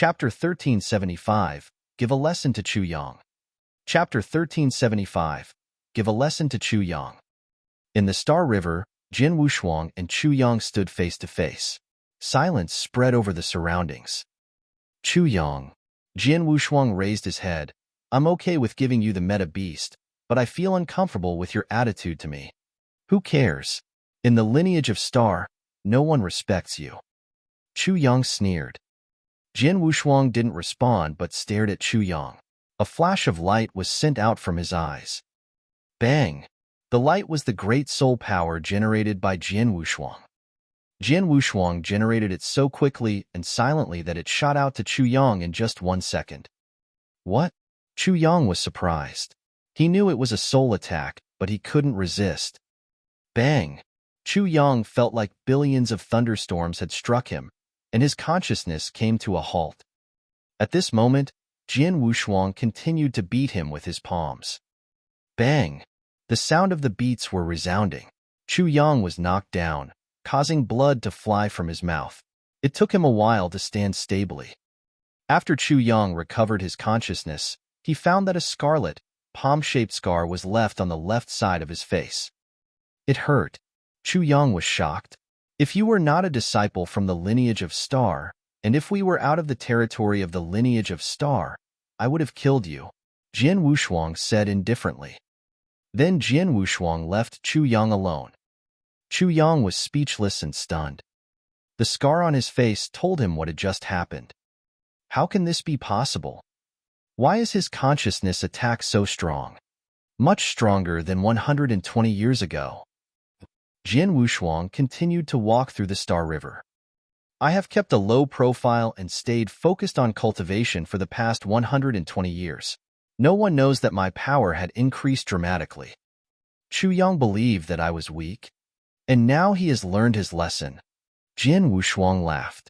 Chapter 1375, Give a Lesson to Chu Yang. Chapter 1375, Give a Lesson to Chu Yang. In the Star River, Jin Wushuang and Chu Yang stood face to face. Silence spread over the surroundings. Chu Yang. Jin Wushuang raised his head. I'm okay with giving you the meta beast, but I feel uncomfortable with your attitude to me. Who cares? In the lineage of Star, no one respects you. Chu Yang sneered. Jin Wushuang didn't respond but stared at Chu Yang. A flash of light was sent out from his eyes. Bang! The light was the great soul power generated by Jin Wushuang. Jin Wushuang generated it so quickly and silently that it shot out to Chu Yang in just 1 second. What? Chu Yang was surprised. He knew it was a soul attack, but he couldn't resist. Bang! Chu Yang felt like billions of thunderstorms had struck him, and his consciousness came to a halt. At this moment, Jin Wushuang continued to beat him with his palms. Bang! The sound of the beats were resounding. Chu Yang was knocked down, causing blood to fly from his mouth. It took him a while to stand stably. After Chu Yang recovered his consciousness, he found that a scarlet, palm-shaped scar was left on the left side of his face. It hurt. Chu Yang was shocked. If you were not a disciple from the lineage of Star, and if we were out of the territory of the lineage of Star, I would have killed you, Jin Wushuang said indifferently. Then Jin Wushuang left Chu Yang alone. Chu Yang was speechless and stunned. The scar on his face told him what had just happened. How can this be possible? Why is his consciousness attack so strong? Much stronger than 120 years ago. Jin Wushuang continued to walk through the Star River. I have kept a low profile and stayed focused on cultivation for the past 120 years. No one knows that my power had increased dramatically. Chu Yang believed that I was weak, and now he has learned his lesson. Jin Wushuang laughed.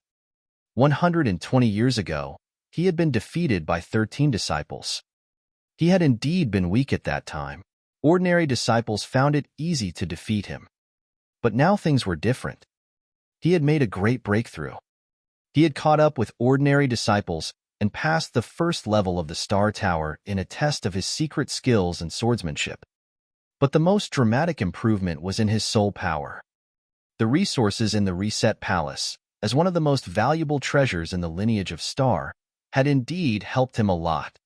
120 years ago, he had been defeated by 13 disciples. He had indeed been weak at that time. Ordinary disciples found it easy to defeat him. But now things were different. He had made a great breakthrough. He had caught up with ordinary disciples and passed the first level of the Star Tower in a test of his secret skills and swordsmanship. But the most dramatic improvement was in his soul power. The resources in the Reset Palace, as one of the most valuable treasures in the lineage of Star, had indeed helped him a lot.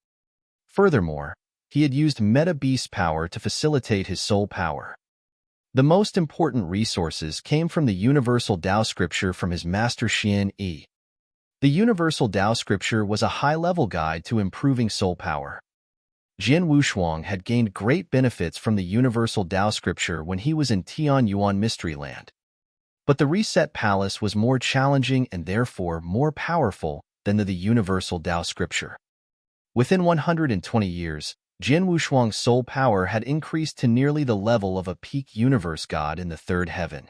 Furthermore, he had used Meta Beast power to facilitate his soul power. The most important resources came from the Universal Tao Scripture from his master Xian Yi. The Universal Tao Scripture was a high-level guide to improving soul power. Jin Wushuang had gained great benefits from the Universal Tao Scripture when he was in Tianyuan Mystery Land. But the Reset Palace was more challenging and therefore more powerful than the Universal Tao Scripture. Within 120 years, Jin Wushuang's soul power had increased to nearly the level of a peak universe god in the third heaven.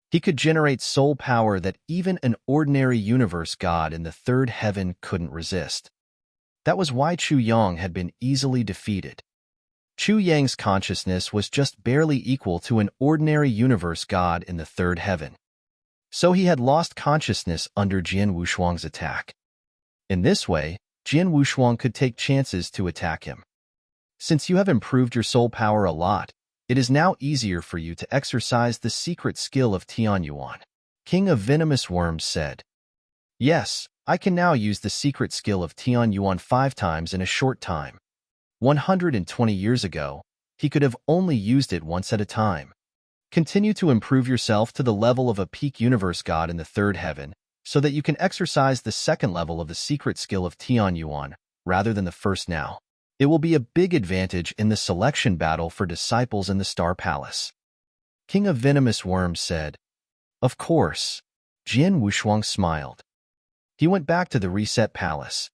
He could generate soul power that even an ordinary universe god in the third heaven couldn't resist. That was why Chu Yang had been easily defeated. Chu Yang's consciousness was just barely equal to an ordinary universe god in the third heaven. So he had lost consciousness under Jin Wushuang's attack. In this way, Jin Wushuang could take chances to attack him. Since you have improved your soul power a lot, it is now easier for you to exercise the secret skill of Tianyuan. King of Venomous Worms said. Yes, I can now use the secret skill of Tianyuan 5 times in a short time. 120 years ago, he could have only used it once at a time. Continue to improve yourself to the level of a peak universe god in the third heaven, so that you can exercise the second level of the secret skill of Tianyuan, rather than the first now. It will be a big advantage in the selection battle for disciples in the Star Palace. King of Venomous Worms said. Of course. Jin Wushuang smiled. He went back to the Reset Palace.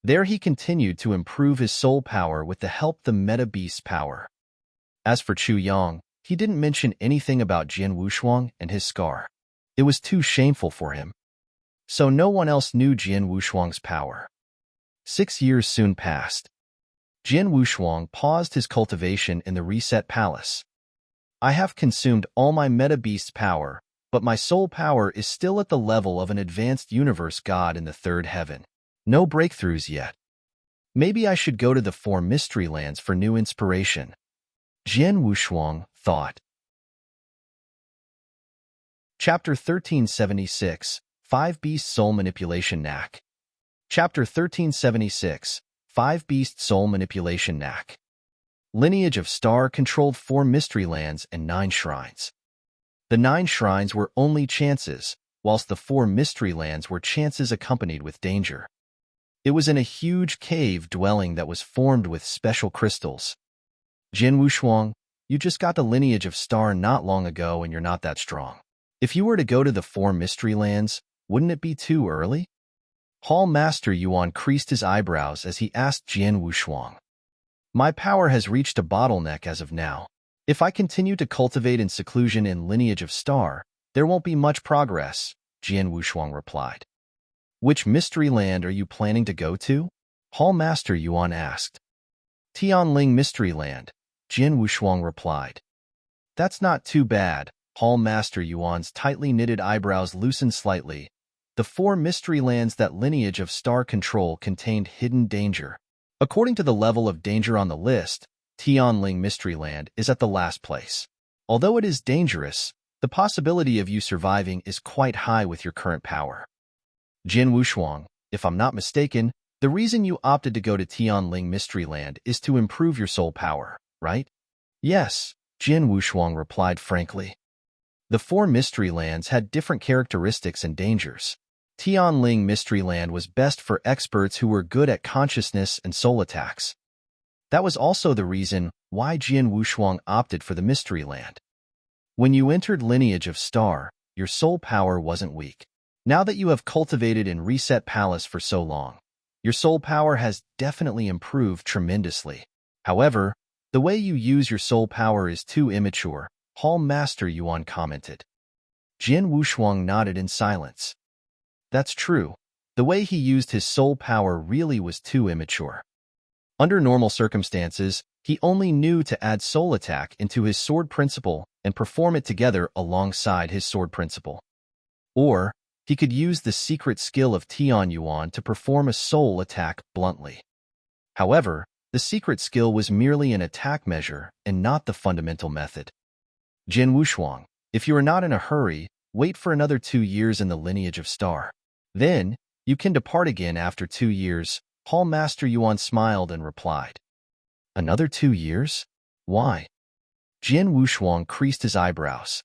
There he continued to improve his soul power with the help of the Meta Beast power. As for Chu Yang, he didn't mention anything about Jin Wushuang and his scar. It was too shameful for him. So no one else knew Jin Wushuang's power. 6 years soon passed. Jin Wushuang paused his cultivation in the Reset Palace. I have consumed all my Meta Beast power, but my soul power is still at the level of an advanced universe god in the third heaven. No breakthroughs yet. Maybe I should go to the four mystery lands for new inspiration. Jian Wushuang thought. Chapter 1376, 5 Beast Soul Manipulation Knack. Chapter 1376, 5 Beast Soul Manipulation Knack. Lineage of Star controlled 4 mystery lands and 9 shrines. The 9 shrines were only chances, whilst the 4 mystery lands were chances accompanied with danger. It was in a huge cave dwelling that was formed with special crystals. Jian Wushuang, you just got the lineage of Star not long ago and you're not that strong. If you were to go to the 4 mystery lands, wouldn't it be too early? Hall Master Yuan creased his eyebrows as he asked Jian Wushuang. My power has reached a bottleneck as of now. If I continue to cultivate in seclusion in Lineage of Star, there won't be much progress, Jian Wushuang replied. Which mystery land are you planning to go to? Hall Master Yuan asked. Tianling Mystery Land, Jian Wushuang replied. That's not too bad. Hall Master Yuan's tightly knitted eyebrows loosened slightly. The 4 mystery lands that Lineage of Star control contained hidden danger. According to the level of danger on the list, Tianling Mystery Land is at the last place. Although it is dangerous, the possibility of you surviving is quite high with your current power. Jian Wushuang, if I'm not mistaken, the reason you opted to go to Tianling Mystery Land is to improve your soul power, right? Yes, Jian Wushuang replied frankly. The 4 mystery lands had different characteristics and dangers. Tianling Mystery Land was best for experts who were good at consciousness and soul attacks. That was also the reason why Jian Wushuang opted for the Mystery Land. When you entered Lineage of Star, your soul power wasn't weak. Now that you have cultivated in Reset Palace for so long, your soul power has definitely improved tremendously. However, the way you use your soul power is too immature, Hall Master Yuan commented. Jian Wushuang nodded in silence. That's true. The way he used his soul power really was too immature. Under normal circumstances, he only knew to add soul attack into his sword principle and perform it together alongside his sword principle. Or, he could use the secret skill of Tian Yuan to perform a soul attack bluntly. However, the secret skill was merely an attack measure and not the fundamental method. Jian Wushuang, if you are not in a hurry, wait for another 2 years in the Lineage of Star. Then, you can depart again after 2 years, Hall Master Yuan smiled and replied. Another 2 years? Why? Jian Wushuang creased his eyebrows.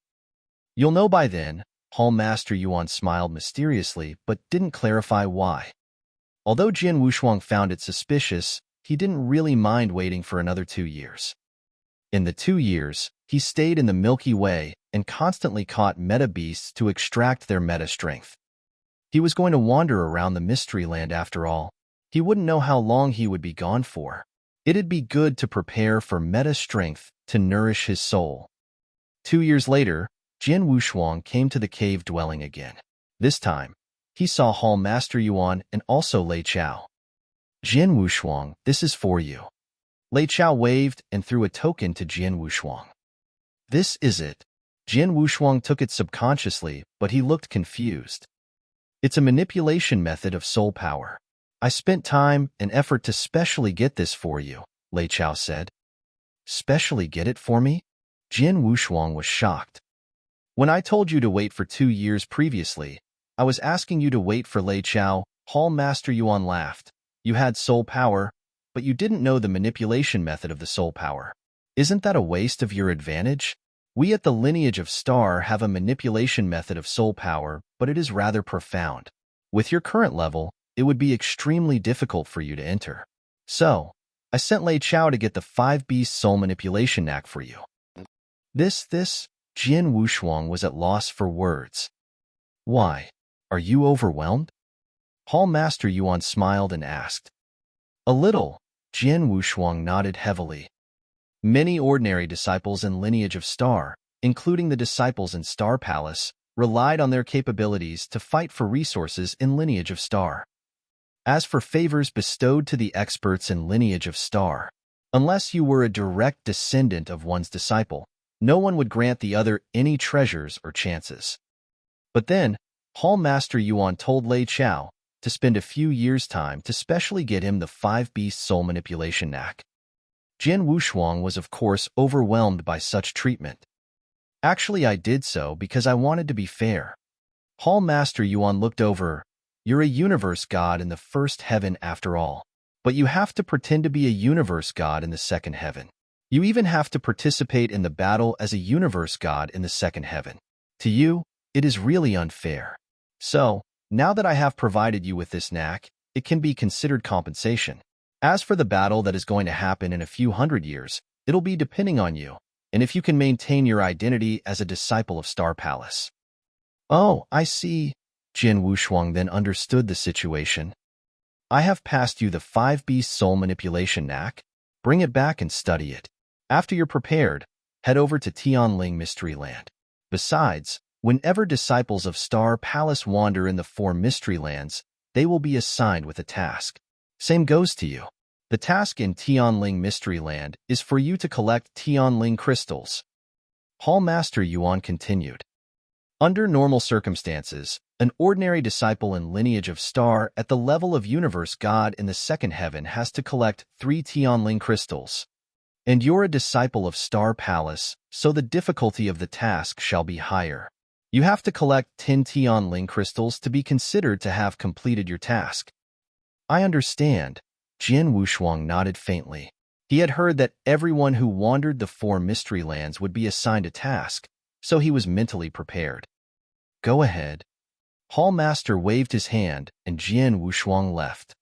You'll know by then, Hall Master Yuan smiled mysteriously but didn't clarify why. Although Jian Wushuang found it suspicious, he didn't really mind waiting for another 2 years. In the 2 years, he stayed in the Milky Way and constantly caught meta beasts to extract their meta strength. He was going to wander around the Mystery Land after all. He wouldn't know how long he would be gone for. It'd be good to prepare for meta strength to nourish his soul. 2 years later, Jian Wushuang came to the cave dwelling again. This time, he saw Hall Master Yuan and also Lei Chao. Jian Wushuang, this is for you. Lei Chao waved and threw a token to Jian Wushuang. This is it. Jian Wushuang took it subconsciously, but he looked confused. It's a manipulation method of soul power. I spent time and effort to specially get this for you, Lei Chao said. Specially get it for me? Jian Wushuang was shocked. When I told you to wait for 2 years previously, I was asking you to wait for Lei Chao. Hall Master Yuan laughed. You had soul power, but you didn't know the manipulation method of the soul power. Isn't that a waste of your advantage? We at the Lineage of Star have a manipulation method of soul power, but it is rather profound. With your current level, it would be extremely difficult for you to enter. So, I sent Lei Chao to get the 5 Beast Soul Manipulation Knack for you. This, Jian Wushuang was at loss for words. Why? Are you overwhelmed? Hall Master Yuan smiled and asked. A little, Jian Wushuang nodded heavily. Many ordinary disciples in Lineage of Star, including the disciples in Star Palace, relied on their capabilities to fight for resources in Lineage of Star. As for favors bestowed to the experts in Lineage of Star, unless you were a direct descendant of one's disciple, no one would grant the other any treasures or chances. But then, Hall Master Yuan told Lei Chao, to spend a few years' time to specially get him the 5-beast soul manipulation knack. Jin Wushuang was of course overwhelmed by such treatment. Actually, I did so because I wanted to be fair. Hall Master Yuan looked over. You're a universe god in the first heaven after all. But you have to pretend to be a universe god in the second heaven. You even have to participate in the battle as a universe god in the second heaven. To you, it is really unfair. So, now that I have provided you with this knack, it can be considered compensation. As for the battle that is going to happen in a few hundred years, it'll be depending on you, and if you can maintain your identity as a disciple of Star Palace. Oh, I see. Jin Wushuang then understood the situation. I have passed you the 5-beast soul manipulation knack. Bring it back and study it. After you're prepared, head over to Tianling Mystery Land. Besides, whenever disciples of Star Palace wander in the 4 mystery lands, they will be assigned with a task. Same goes to you. The task in Tianling Mystery Land is for you to collect Tianling crystals. Hall Master Yuan continued. Under normal circumstances, an ordinary disciple in lineage of Star at the level of Universe God in the second heaven has to collect 3 Tianling crystals. And you're a disciple of Star Palace, so the difficulty of the task shall be higher. You have to collect 10 Tianling crystals to be considered to have completed your task. I understand. Jin Wushuang nodded faintly. He had heard that everyone who wandered the 4 mystery lands would be assigned a task, so he was mentally prepared. Go ahead. Hall Master waved his hand, and Jin Wushuang left.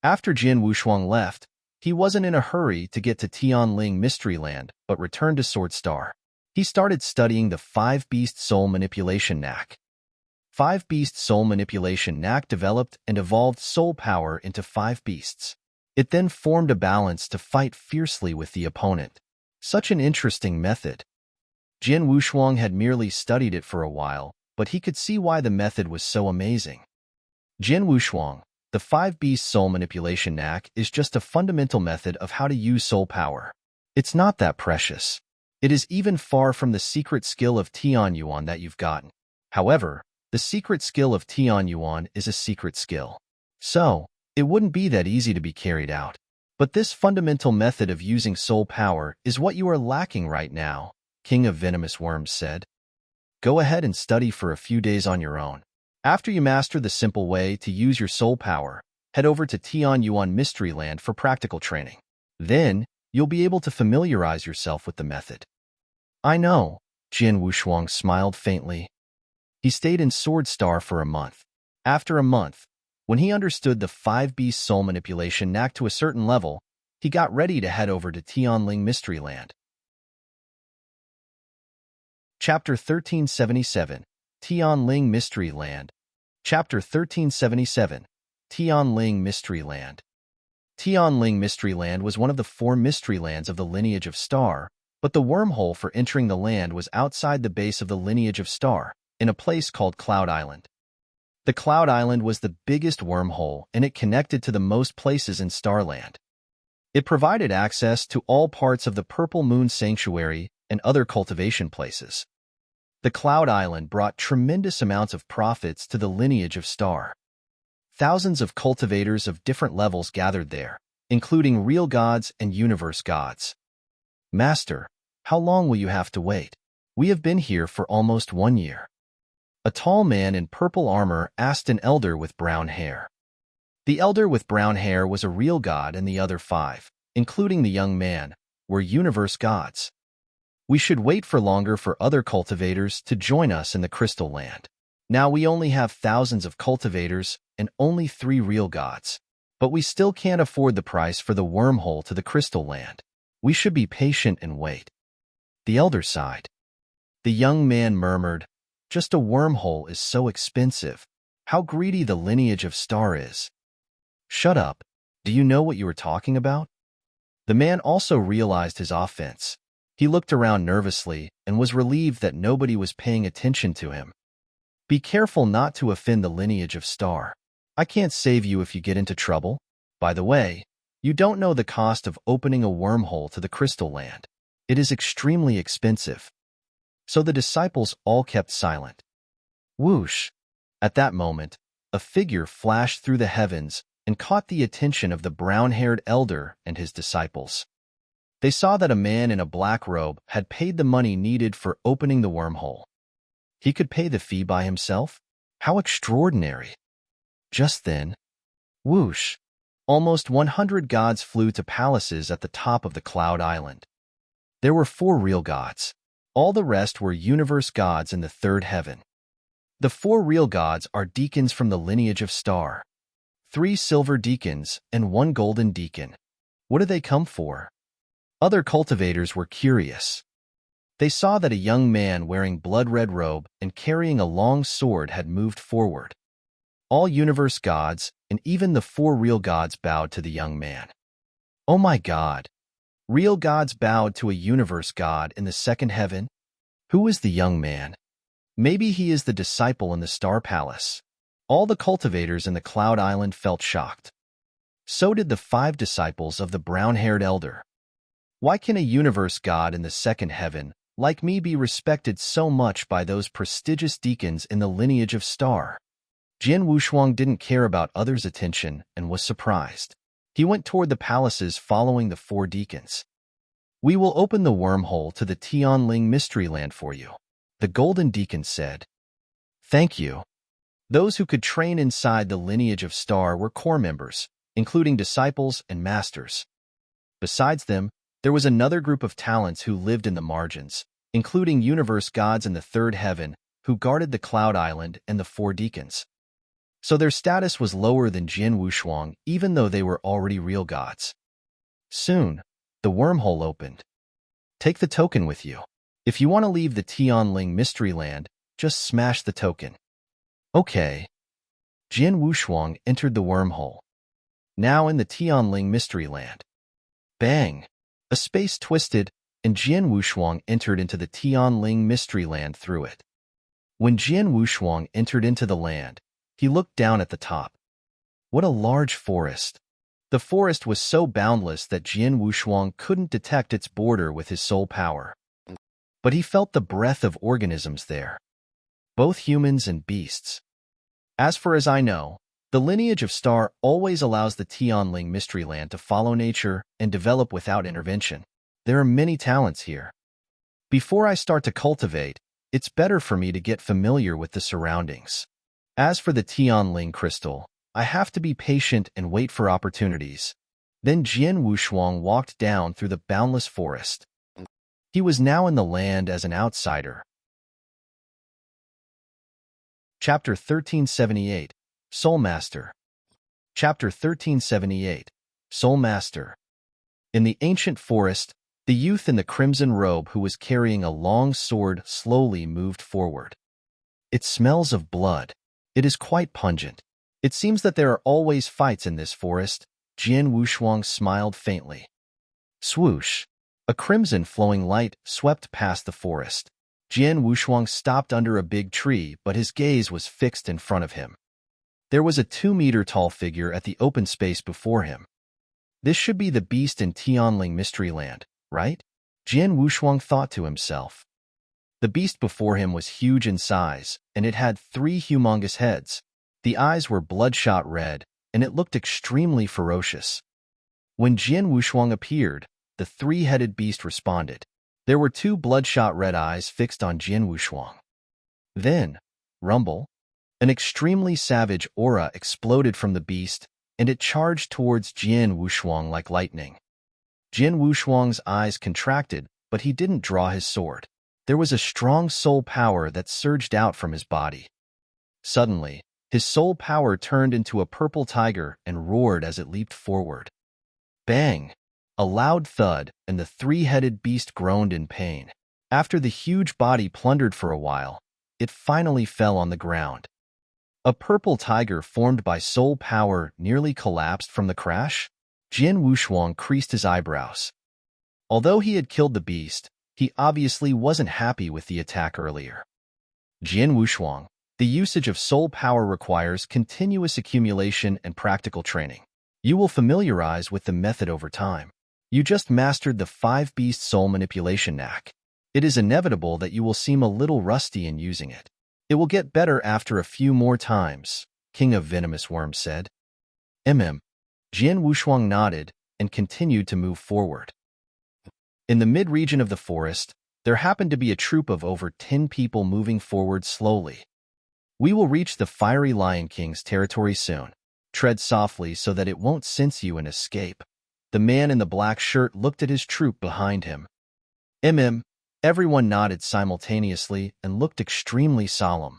After Jin Wushuang left, he wasn't in a hurry to get to Tianling Mystery Land, but returned to Sword Star. He started studying the 5-beast soul manipulation knack. 5-beast soul manipulation knack developed and evolved soul power into 5 beasts. It then formed a balance to fight fiercely with the opponent. Such an interesting method. Jin Wushuang had merely studied it for a while, but he could see why the method was so amazing. Jin Wushuang, the 5-beast soul manipulation knack is just a fundamental method of how to use soul power. It's not that precious. It is even far from the secret skill of Tian Yuan that you've gotten. However, the secret skill of Tian Yuan is a secret skill. So, it wouldn't be that easy to be carried out. But this fundamental method of using soul power is what you are lacking right now, King of Venomous Worms said. Go ahead and study for a few days on your own. After you master the simple way to use your soul power, head over to Tian Yuan Mystery Land for practical training. Then, you'll be able to familiarize yourself with the method. I know, Jin Wushuang smiled faintly. He stayed in Sword Star for a month. After a month, when he understood the 5-beast soul manipulation knack to a certain level, he got ready to head over to Tianling Mystery Land. Chapter 1377, Tianling Mystery Land. Chapter 1377, Tianling Mystery Land. Tianling Mystery Land was one of the 4 mystery lands of the lineage of Star, but the wormhole for entering the land was outside the base of the lineage of Star, in a place called Cloud Island. The Cloud Island was the biggest wormhole, and it connected to the most places in Starland. It provided access to all parts of the Purple Moon Sanctuary and other cultivation places. The Cloud Island brought tremendous amounts of profits to the lineage of Star. Thousands of cultivators of different levels gathered there, including real gods and universe gods. Master, how long will you have to wait? We have been here for almost 1 year. A tall man in purple armor asked an elder with brown hair. The elder with brown hair was a real god, and the other 5, including the young man, were universe gods. We should wait for longer for other cultivators to join us in the Crystal Land. Now we only have thousands of cultivators and only 3 real gods. But we still can't afford the price for the wormhole to the Crystal Land. We should be patient and wait. The elder sighed. The young man murmured, just a wormhole is so expensive. How greedy the lineage of Star is. Shut up. Do you know what you are talking about? The man also realized his offense. He looked around nervously and was relieved that nobody was paying attention to him. Be careful not to offend the lineage of Star. I can't save you if you get into trouble. By the way, you don't know the cost of opening a wormhole to the Crystal Land. It is extremely expensive. So the disciples all kept silent. Whoosh! At that moment, a figure flashed through the heavens and caught the attention of the brown-haired elder and his disciples. They saw that a man in a black robe had paid the money needed for opening the wormhole. He could pay the fee by himself? How extraordinary! Just then, whoosh! Almost 100 gods flew to palaces at the top of the Cloud Island. There were 4 real gods. All the rest were universe gods in the third heaven. The 4 real gods are deacons from the lineage of Star. 3 silver deacons and 1 golden deacon. What do they come for? Other cultivators were curious. They saw that a young man wearing blood-red robe and carrying a long sword had moved forward. All universe gods and even the 4 real gods bowed to the young man. Oh my God! Real gods bowed to a universe god in the second heaven? Who is the young man? Maybe he is the disciple in the Star Palace. All the cultivators in the Cloud Island felt shocked. So did the 5 disciples of the brown-haired elder. Why can a universe god in the second heaven, like me, be respected so much by those prestigious deacons in the lineage of Star? Jian Wushuang didn't care about others' attention and was surprised. He went toward the palaces following the 4 deacons. We will open the wormhole to the Tianling mystery land for you, the golden deacon said. Thank you. Those who could train inside the lineage of Star were core members, including disciples and masters. Besides them, there was another group of talents who lived in the margins, including universe gods in the third heaven who guarded the Cloud Island and the 4 deacons. So their status was lower than Jian Wushuang, even though they were already real gods. Soon, the wormhole opened. Take the token with you. If you want to leave the Tianling mystery land, just smash the token. Okay. Jian Wushuang entered the wormhole. Now in the Tianling mystery land. Bang! A space twisted, and Jian Wushuang entered into the Tianling mystery land through it. When Jian Wushuang entered into the land, he looked down at the top. What a large forest! The forest was so boundless that Jian Wushuang couldn't detect its border with his soul power. But he felt the breath of organisms there, both humans and beasts. As far as I know, the lineage of Star always allows the Tianling mystery land to follow nature and develop without intervention. There are many talents here. Before I start to cultivate, it's better for me to get familiar with the surroundings. As for the Tianling crystal, I have to be patient and wait for opportunities. Then Jian Wushuang walked down through the boundless forest. He was now in the land as an outsider. Chapter 1378, Soul Master. Chapter 1378, Soul Master. In the ancient forest, the youth in the crimson robe who was carrying a long sword slowly moved forward. It smells of blood. It is quite pungent. It seems that there are always fights in this forest. Jian Wushuang smiled faintly. Swoosh! A crimson flowing light swept past the forest. Jian Wushuang stopped under a big tree, but his gaze was fixed in front of him. There was a 2-meter-tall figure at the open space before him. This should be the beast in Tianling Mystery Land, right? Jian Wushuang thought to himself. The beast before him was huge in size, and it had 3 humongous heads. The eyes were bloodshot red, and it looked extremely ferocious. When Jian Wushuang appeared, the 3-headed beast responded. There were 2 bloodshot red eyes fixed on Jian Wushuang. Then, rumble, an extremely savage aura exploded from the beast, and it charged towards Jian Wushuang like lightning. Jian Wushuang's eyes contracted, but he didn't draw his sword. There was a strong soul power that surged out from his body. Suddenly, his soul power turned into a purple tiger and roared as it leaped forward. Bang! A loud thud, and the 3-headed beast groaned in pain. After the huge body plundered for a while, it finally fell on the ground. A purple tiger formed by soul power nearly collapsed from the crash. Jian Wushuang creased his eyebrows. Although he had killed the beast, he obviously wasn't happy with the attack earlier. Jian Wushuang, the usage of soul power requires continuous accumulation and practical training. You will familiarize with the method over time. You just mastered the 5-beast soul manipulation knack. It is inevitable that you will seem a little rusty in using it. It will get better after a few more times. King of Venomous Worms said. Jian Wushuang nodded and continued to move forward. In the mid-region of the forest, there happened to be a troop of over 10 people moving forward slowly. We will reach the fiery Lion King's territory soon. Tread softly so that it won't sense you and escape. The man in the black shirt looked at his troop behind him. Everyone nodded simultaneously and looked extremely solemn.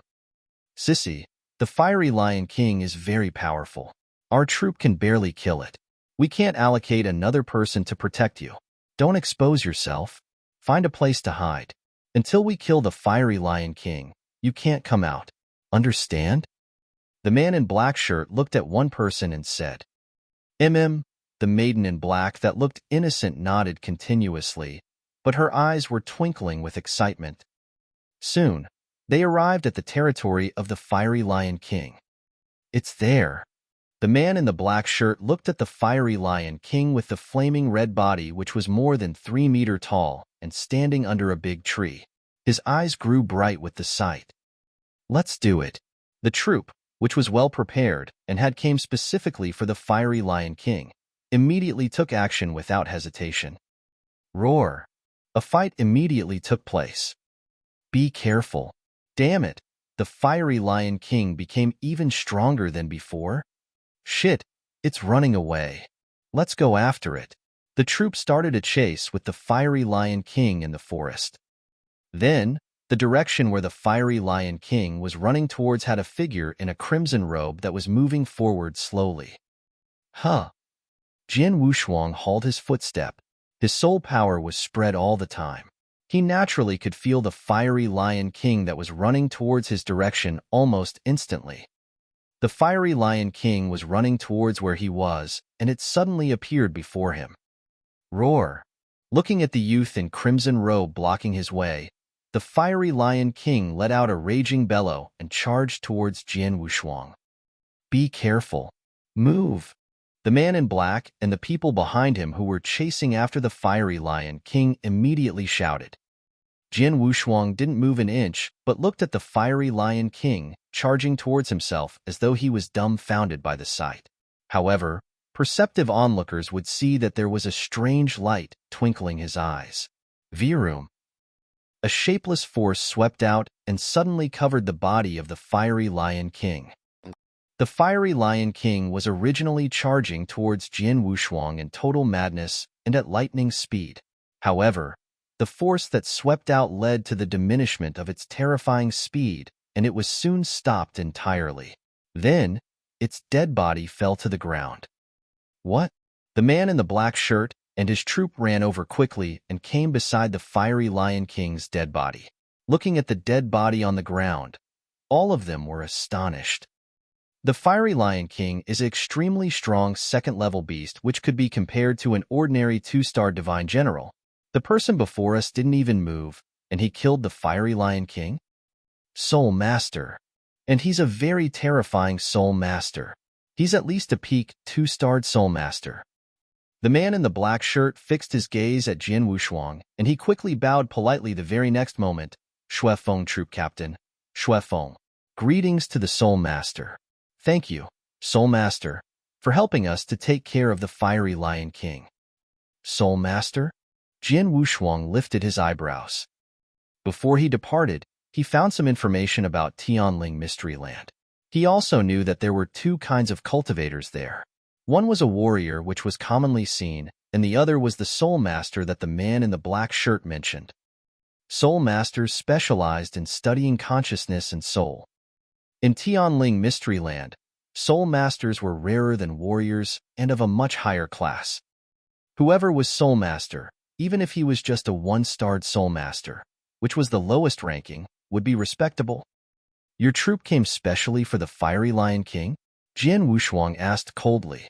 Sissy, the fiery Lion King is very powerful. Our troop can barely kill it. We can't allocate another person to protect you. Don't expose yourself. Find a place to hide. Until we kill the fiery Lion King, you can't come out. Understand? The man in black shirt looked at one person and said. The maiden in black that looked innocent nodded continuously, but her eyes were twinkling with excitement. Soon, they arrived at the territory of the fiery Lion King. It's there. The man in the black shirt looked at the fiery Lion King with the flaming red body, which was more than 3 meters tall and standing under a big tree. His eyes grew bright with the sight. Let's do it. The troop, which was well prepared and had came specifically for the fiery Lion King, immediately took action without hesitation. Roar! A fight immediately took place. Be careful. Damn it! The fiery Lion King became even stronger than before. Shit! It's running away. Let's go after it. The troop started a chase with the fiery Lion King in the forest. Then, the direction where the fiery Lion King was running towards had a figure in a crimson robe that was moving forward slowly. Huh! Jian Wushuang hauled his footstep. His soul power was spread all the time. He naturally could feel the fiery Lion King that was running towards his direction almost instantly. The fiery Lion King was running towards where he was, and it suddenly appeared before him. Roar! Looking at the youth in crimson robe blocking his way, the fiery Lion King let out a raging bellow and charged towards Jian Wushuang. Be careful. Move! The man in black and the people behind him who were chasing after the fiery Lion King immediately shouted. Jian Wushuang didn't move an inch, but looked at the fiery Lion King, charging towards himself as though he was dumbfounded by the sight. However, perceptive onlookers would see that there was a strange light twinkling his eyes. Virum! A shapeless force swept out and suddenly covered the body of the fiery Lion King. The fiery Lion King was originally charging towards Jian Wushuang in total madness and at lightning speed. However, the force that swept out led to the diminishment of its terrifying speed, and it was soon stopped entirely. Then, its dead body fell to the ground. What? The man in the black shirt and his troop ran over quickly and came beside the fiery Lion King's dead body. Looking at the dead body on the ground, all of them were astonished. The fiery Lion King is an extremely strong second-level beast which could be compared to an ordinary 2-star divine general. The person before us didn't even move, and he killed the fiery Lion King? Soul Master. And he's a very terrifying Soul Master. He's at least a peak 2-starred Soul Master. The man in the black shirt fixed his gaze at Jian Wushuang, and he quickly bowed politely the very next moment. Shui Feng Troop Captain. Shui Feng. Greetings to the Soul Master. Thank you, Soul Master, for helping us to take care of the fiery Lion King. Soul Master? Jian Wushuang lifted his eyebrows. Before he departed, he found some information about Tianling Mystery Land. He also knew that there were 2 kinds of cultivators there. One was a warrior, which was commonly seen, and the other was the Soul Master that the man in the black shirt mentioned. Soul Masters specialized in studying consciousness and soul. In Tianling Mystery Land, Soul Masters were rarer than warriors and of a much higher class. Whoever was Soul Master, even if he was just a 1-starred Soul Master, which was the lowest ranking, would be respectable. Your troop came specially for the fiery Lion King? Jian Wushuang asked coldly.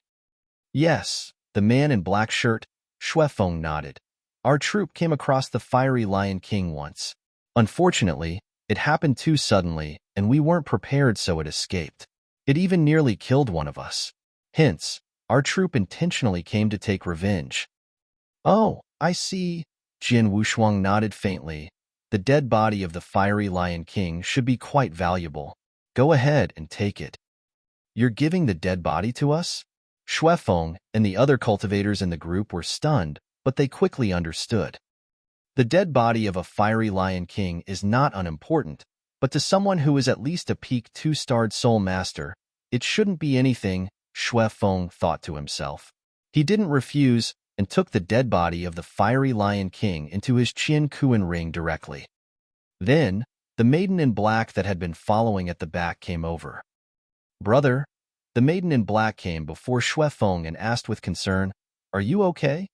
Yes, the man in black shirt, Shui Feng nodded. Our troop came across the fiery Lion King once. Unfortunately, it happened too suddenly, and we weren't prepared, so it escaped. It even nearly killed one of us. Hence, our troop intentionally came to take revenge. Oh, I see. Jian Wushuang nodded faintly. The dead body of the fiery Lion King should be quite valuable. Go ahead and take it. You're giving the dead body to us? Xuefeng and the other cultivators in the group were stunned, but they quickly understood. The dead body of a fiery lion king is not unimportant, but to someone who is at least a peak 2-starred soul master, it shouldn't be anything, Xuefeng thought to himself. He didn't refuse and took the dead body of the fiery lion king into his Qin Kuan ring directly. Then, the maiden in black that had been following at the back came over. Brother, the maiden in black came before Xuefeng and asked with concern, "Are you okay?"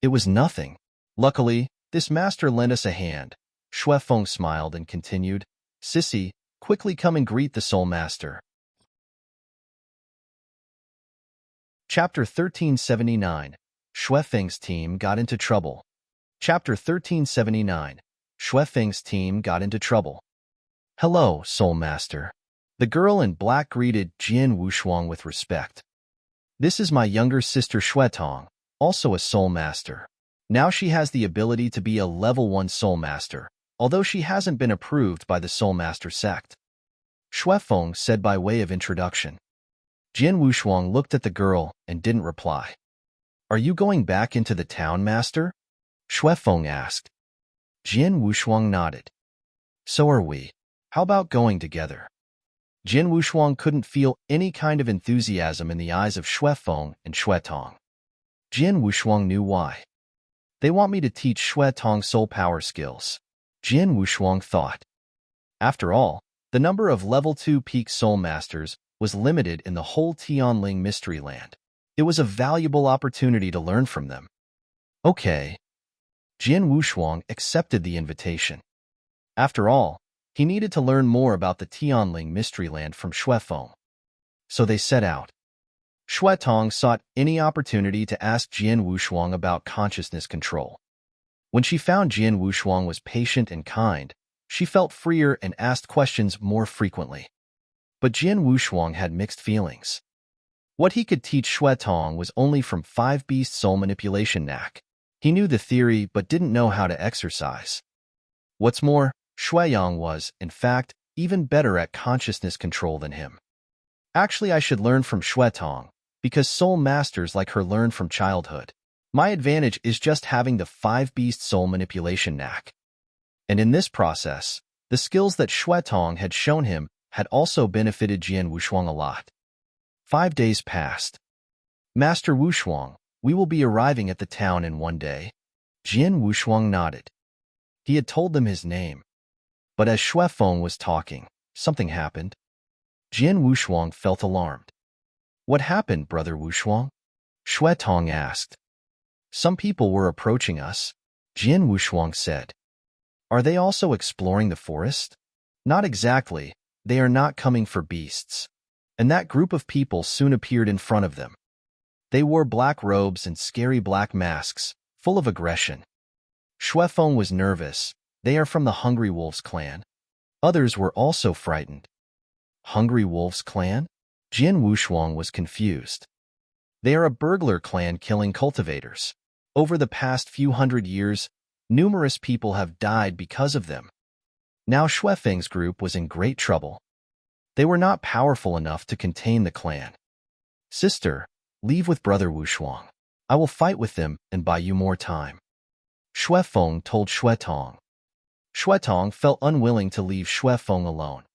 It was nothing. Luckily, this master lent us a hand. Xuefeng smiled and continued, "Sissy, quickly come and greet the soul master." Chapter 1379. Xuefeng's team got into trouble. Chapter 1379. Xuefeng's team got into trouble. "Hello, soul master." The girl in black greeted Jian Wushuang with respect. "This is my younger sister Xuetong, also a soul master. Now she has the ability to be a level 1 soul master, although she hasn't been approved by the soul master sect," Xuefeng said by way of introduction. Jian Wushuang looked at the girl and didn't reply. "Are you going back into the town, master?" Xuefeng asked. Jian Wushuang nodded. "So are we. How about going together?" Jian Wushuang couldn't feel any kind of enthusiasm in the eyes of Xuefeng and Xuetong. Jian Wushuang knew why. They want me to teach Xuetong soul power skills, Jian Wushuang thought. After all, the number of level 2 peak soul masters was limited in the whole Tianling mystery land. It was a valuable opportunity to learn from them. Okay. Jian Wushuang accepted the invitation. After all, he needed to learn more about the Tianling mystery land from Xuefeng. So they set out. Xuetong sought any opportunity to ask Jian Wushuang about consciousness control. When she found Jian Wushuang was patient and kind, she felt freer and asked questions more frequently. But Jian Wushuang had mixed feelings. What he could teach Xuetong was only from 5-beast soul manipulation knack. He knew the theory but didn't know how to exercise. What's more, Xueyang was, in fact, even better at consciousness control than him. Actually, I should learn from Xuetong, because soul masters like her learn from childhood. My advantage is just having the 5-beast soul manipulation knack. And in this process, the skills that Xuetong had shown him had also benefited Jian Wushuang a lot. 5 days passed. "Master Wushuang, we will be arriving at the town in 1 day." Jian Wushuang nodded. He had told them his name. But as Xuefeng was talking, something happened. Jian Wushuang felt alarmed. "What happened, Brother Wushuang?" Xuetong asked. "Some people were approaching us," Jian Wushuang said. "Are they also exploring the forest?" "Not exactly. They are not coming for beasts." And that group of people soon appeared in front of them. They wore black robes and scary black masks, full of aggression. Xuefeng was nervous. They are from the Hungry Wolves clan. Others were also frightened. Hungry Wolves clan? Jian Wushuang was confused. They are a burglar clan killing cultivators. Over the past few hundred years, numerous people have died because of them. Now Xuefeng's group was in great trouble. They were not powerful enough to contain the clan. "Sister, leave with Brother Wushuang. I will fight with them and buy you more time," Xuefeng told Xuetong. Xuetong felt unwilling to leave Xuefeng alone.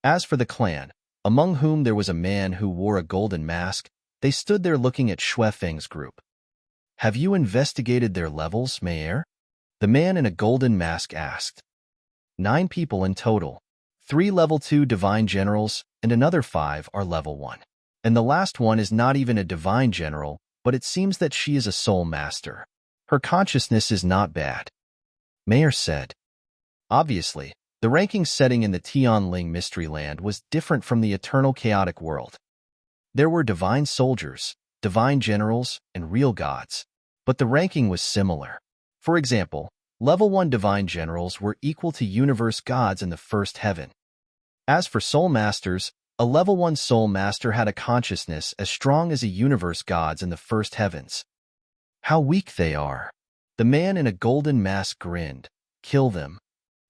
As for the clan, among whom there was a man who wore a golden mask, they stood there looking at Xuefeng's group. "Have you investigated their levels, Mayer?" the man in a golden mask asked. 9 people in total. 3 level 2 divine generals, and another 5 are level 1. And the last one is not even a divine general, but it seems that she is a soul master. Her consciousness is not bad, Mayer said. Obviously, the ranking setting in the Tianling Mystery Land was different from the eternal chaotic world. There were divine soldiers, divine generals, and real gods, but the ranking was similar. For example, level 1 divine generals were equal to universe gods in the first heaven. As for soul masters, a level 1 soul master had a consciousness as strong as a universe gods in the first heavens. "How weak they are." The man in a golden mask grinned. "Kill them."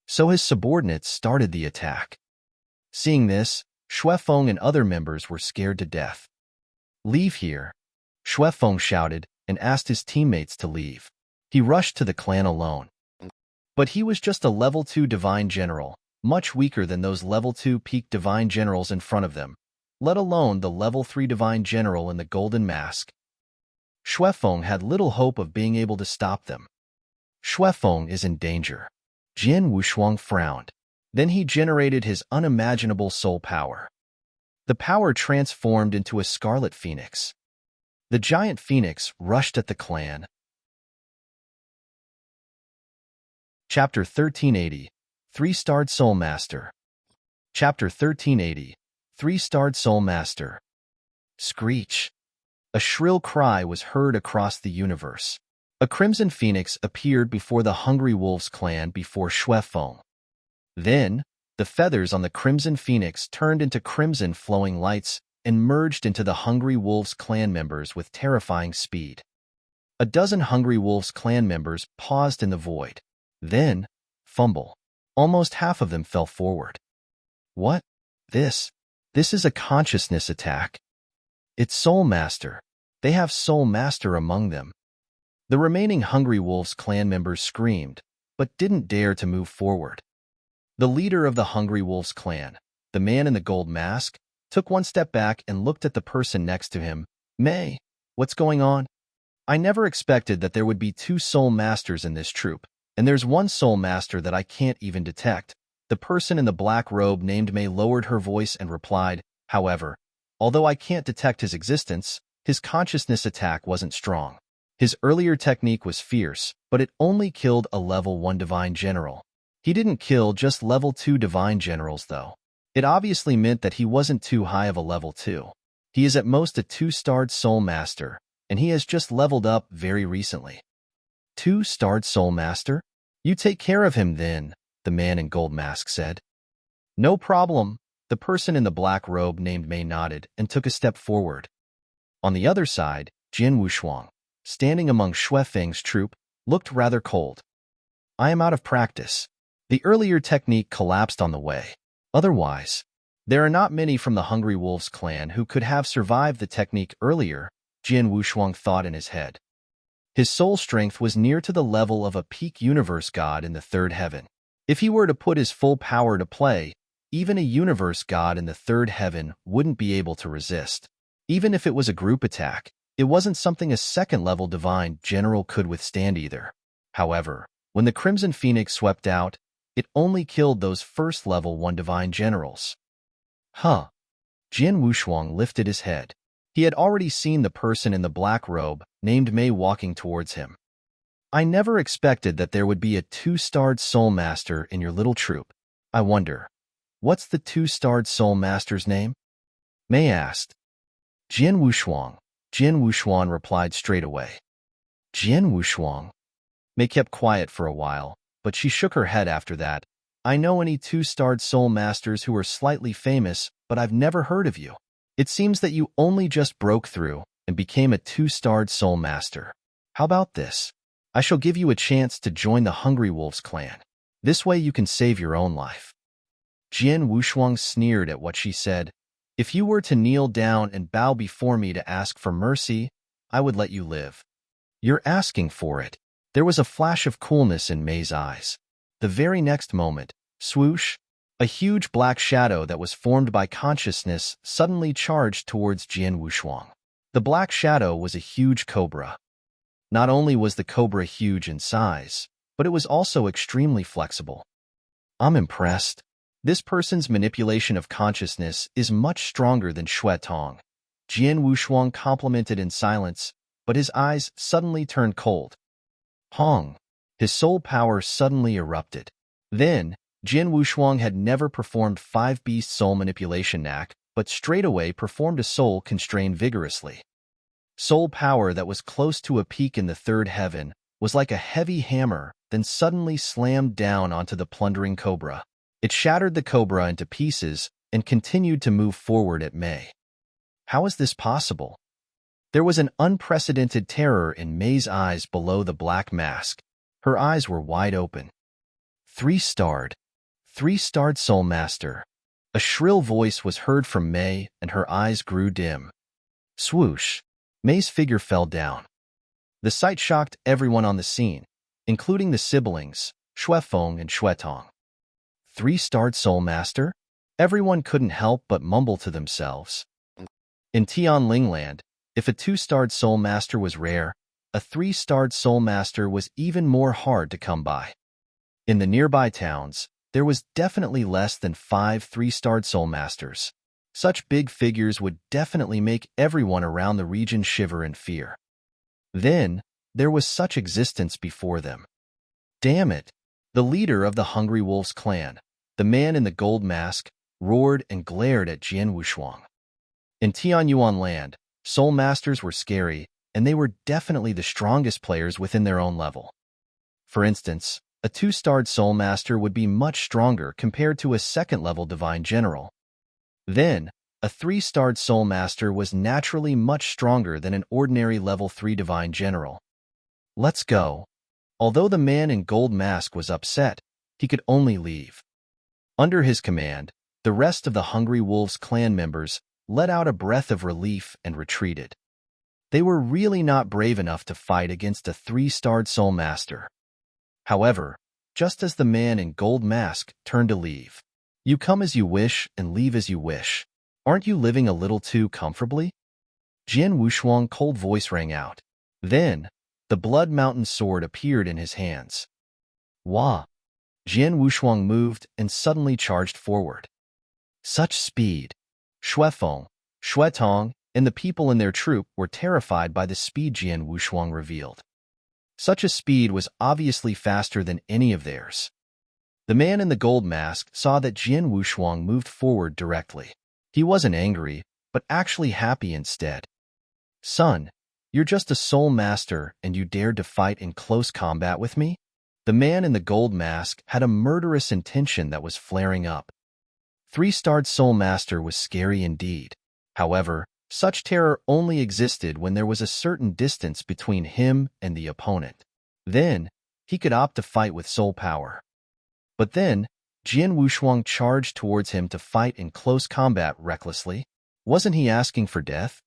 So his subordinates started the attack. Seeing this, Xuefeng and other members were scared to death. "Leave here," Xuefeng shouted and asked his teammates to leave. He rushed to the clan alone. But he was just a level 2 divine general, much weaker than those level 2 peak divine generals in front of them, let alone the level 3 divine general in the golden mask. Xuefeng had little hope of being able to stop them. Xuefeng is in danger. Jin Wushuang frowned. Then he generated his unimaginable soul power. The power transformed into a scarlet phoenix. The giant phoenix rushed at the clan. Chapter 1380, 3-starred Soul Master. Chapter 1380, 3-starred Soul Master. Screech. A shrill cry was heard across the universe. A crimson phoenix appeared before the Hungry Wolves clan before Xuefeng. Then, the feathers on the crimson phoenix turned into crimson flowing lights and merged into the Hungry Wolves clan members with terrifying speed. A dozen Hungry Wolves clan members paused in the void. Then, fumble. Almost half of them fell forward. What? This is a consciousness attack. It's Soul Master. They have Soul Master among them. The remaining Hungry Wolves clan members screamed, but didn't dare to move forward. The leader of the Hungry Wolves clan, the man in the gold mask, took one step back and looked at the person next to him. "May, what's going on? I never expected that there would be 2 Soul Masters in this troop, and there's one Soul Master that I can't even detect." The person in the black robe named May lowered her voice and replied, "However, although I can't detect his existence, his consciousness attack wasn't strong. His earlier technique was fierce, but it only killed a level 1 divine general. He didn't kill just level 2 divine generals, though. It obviously meant that he wasn't too high of a level 2. He is at most a 2-starred Soul Master, and he has just leveled up very recently." 2-starred Soul Master? You take care of him then, the man in gold mask said. "No problem." The person in the black robe named May nodded and took a step forward. On the other side, Jin Wushuang, standing among Xuefeng's troop, looked rather cold. "I am out of practice. The earlier technique collapsed on the way. Otherwise, there are not many from the Hungry Wolves clan who could have survived the technique earlier," Jin Wushuang thought in his head. His soul strength was near to the level of a peak universe god in the 3rd heaven. If he were to put his full power to play, even a universe god in the 3rd heaven wouldn't be able to resist. Even if it was a group attack, it wasn't something a 2nd-level divine general could withstand either. However, when the Crimson Phoenix swept out, it only killed those 1st-level 1 divine generals. Huh. Jin Wushuang lifted his head. He had already seen the person in the black robe, named May, walking towards him. "I never expected that there would be a 2-starred Soul Master in your little troop. I wonder, what's the 2-starred Soul Master's name?" May asked. "Jin Wushuang." Jin Wushuang replied straight away. "Jin Wushuang?" May kept quiet for a while, but she shook her head after that. "I know any 2-starred Soul Masters who are slightly famous, but I've never heard of you. It seems that you only just broke through and became a 2-starred Soul Master. How about this? I shall give you a chance to join the Hungry Wolves clan. This way you can save your own life." Jin Wushuang sneered at what she said. "If you were to kneel down and bow before me to ask for mercy, I would let you live. You're asking for it." There was a flash of coolness in May's eyes. The very next moment, swoosh, a huge black shadow that was formed by consciousness suddenly charged towards Jin Wushuang. The black shadow was a huge cobra. Not only was the cobra huge in size, but it was also extremely flexible. "I'm impressed. This person's manipulation of consciousness is much stronger than Xue Tong." Jin Wushuang complimented in silence, but his eyes suddenly turned cold. Hong. His soul power suddenly erupted. Then, Jin Wushuang had never performed 5-beast soul manipulation knack, but straightaway performed a soul constrain vigorously. Soul power that was close to a peak in the 3rd heaven was like a heavy hammer, then suddenly slammed down onto the plundering cobra. It shattered the cobra into pieces and continued to move forward at May. How is this possible? There was an unprecedented terror in May's eyes below the black mask. Her eyes were wide open. 3-starred Soul Master. A shrill voice was heard from Mei, and her eyes grew dim. Swoosh! Mei's figure fell down. The sight shocked everyone on the scene, including the siblings, Xuefeng and Xuetong. Three-starred Soul Master? Everyone couldn't help but mumble to themselves. In Tianling Land, if a two-starred Soul Master was rare, a three-starred Soul Master was even more hard to come by. In the nearby towns, there was definitely less than 5 three-starred Soul Masters. Such big figures would definitely make everyone around the region shiver in fear. Then, there was such existence before them. Damn it! The leader of the Hungry Wolves clan, the man in the gold mask, roared and glared at Jian Wushuang. In Tianyuan Land, Soul Masters were scary, and they were definitely the strongest players within their own level. For instance, a two-starred Soul Master would be much stronger compared to a second-level Divine General. Then, a three-starred Soul Master was naturally much stronger than an ordinary level 3 Divine General. Let's go. Although the man in gold mask was upset, he could only leave. Under his command, the rest of the Hungry Wolves clan members let out a breath of relief and retreated. They were really not brave enough to fight against a three-starred Soul Master. However, just as the man in gold mask turned to leave, "You come as you wish and leave as you wish. Aren't you living a little too comfortably?" Jian Wushuang's cold voice rang out. Then, the Blood Mountain sword appeared in his hands. Wah! Jian Wushuang moved and suddenly charged forward. Such speed! Xuefeng, Xuetong, and the people in their troop were terrified by the speed Jian Wushuang revealed. Such a speed was obviously faster than any of theirs. The man in the gold mask saw that Jian Wushuang moved forward directly. He wasn't angry, but actually happy instead. "Son, you're just a Soul Master and you dared to fight in close combat with me?" The man in the gold mask had a murderous intention that was flaring up. Three-starred Soul Master was scary indeed. However, such terror only existed when there was a certain distance between him and the opponent. Then, he could opt to fight with soul power. But then, Jian Wushuang charged towards him to fight in close combat recklessly. Wasn't he asking for death?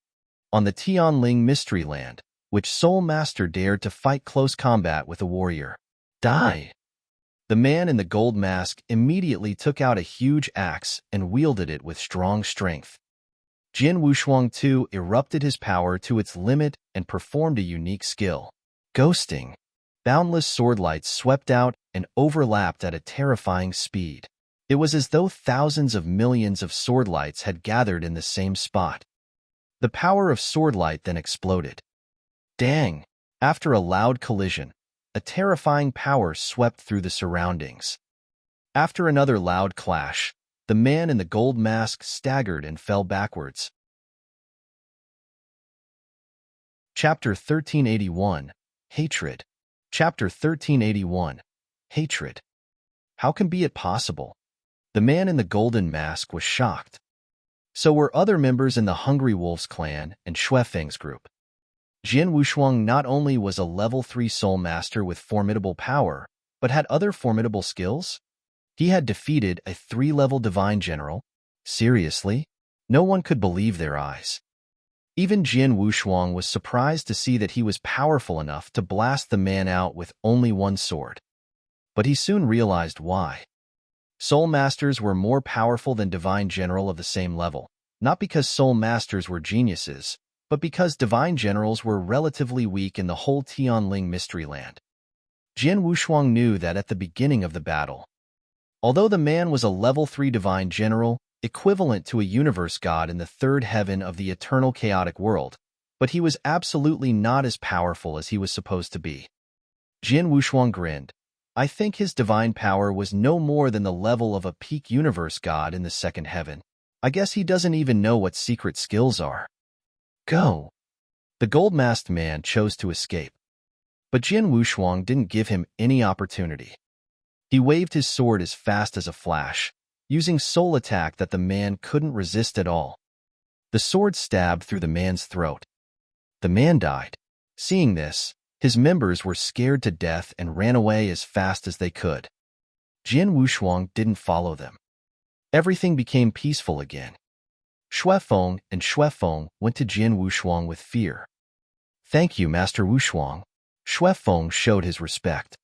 On the Tianling Mystery Land, which Soul Master dared to fight close combat with a warrior? Die! The man in the gold mask immediately took out a huge axe and wielded it with strong strength. Jian Wushuang too erupted his power to its limit and performed a unique skill. Ghosting. Boundless sword lights swept out and overlapped at a terrifying speed. It was as though thousands of millions of sword lights had gathered in the same spot. The power of sword light then exploded. Dang! After a loud collision, a terrifying power swept through the surroundings. After another loud clash, the man in the gold mask staggered and fell backwards. Chapter 1381, Hatred. Chapter 1381, Hatred. How can be it possible? The man in the golden mask was shocked. So were other members in the Hungry Wolves clan and Xuefeng's group. Jian Wushuang not only was a level 3 Soul Master with formidable power, but had other formidable skills. He had defeated a 3-level Divine General. Seriously? No one could believe their eyes. Even Jian Wushuang was surprised to see that he was powerful enough to blast the man out with only one sword. But he soon realized why. Soul Masters were more powerful than Divine General of the same level, not because Soul Masters were geniuses, but because Divine Generals were relatively weak in the whole Tianling Mystery Land. Jian Wushuang knew that at the beginning of the battle. Although the man was a level 3 Divine General, equivalent to a universe god in the third heaven of the eternal chaotic world, but he was absolutely not as powerful as he was supposed to be. Jian Wushuang grinned. I think his divine power was no more than the level of a peak universe god in the second heaven. I guess he doesn't even know what secret skills are. Go! The gold-masked man chose to escape. But Jian Wushuang didn't give him any opportunity. He waved his sword as fast as a flash, using soul attack that the man couldn't resist at all. The sword stabbed through the man's throat. The man died. Seeing this, his members were scared to death and ran away as fast as they could. Jian Wushuang didn't follow them. Everything became peaceful again. Shuefeng and Shuefeng went to Jin Wushuang with fear. "Thank you, Master Wushuang." Shuefeng showed his respect.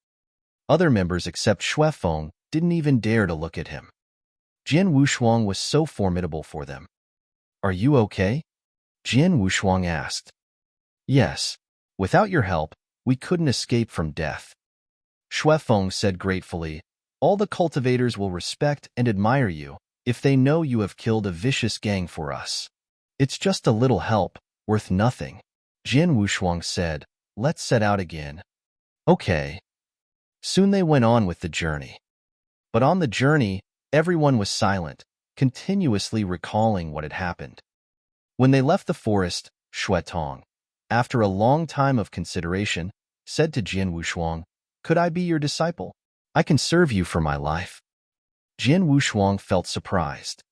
Other members except Shuefeng didn't even dare to look at him. Jin Wushuang was so formidable for them. "Are you okay?" Jin Wushuang asked. "Yes. Without your help, we couldn't escape from death." Shuefeng said gratefully, "All the cultivators will respect and admire you if they know you have killed a vicious gang for us. It's just a little help, worth nothing." Jin Wushuang said, "Let's set out again." Okay. Soon they went on with the journey. But on the journey, everyone was silent, continuously recalling what had happened. When they left the forest, Shuetong, after a long time of consideration, said to Jin Wushuang, "Could I be your disciple? I can serve you for my life." Jin Wushuang felt surprised.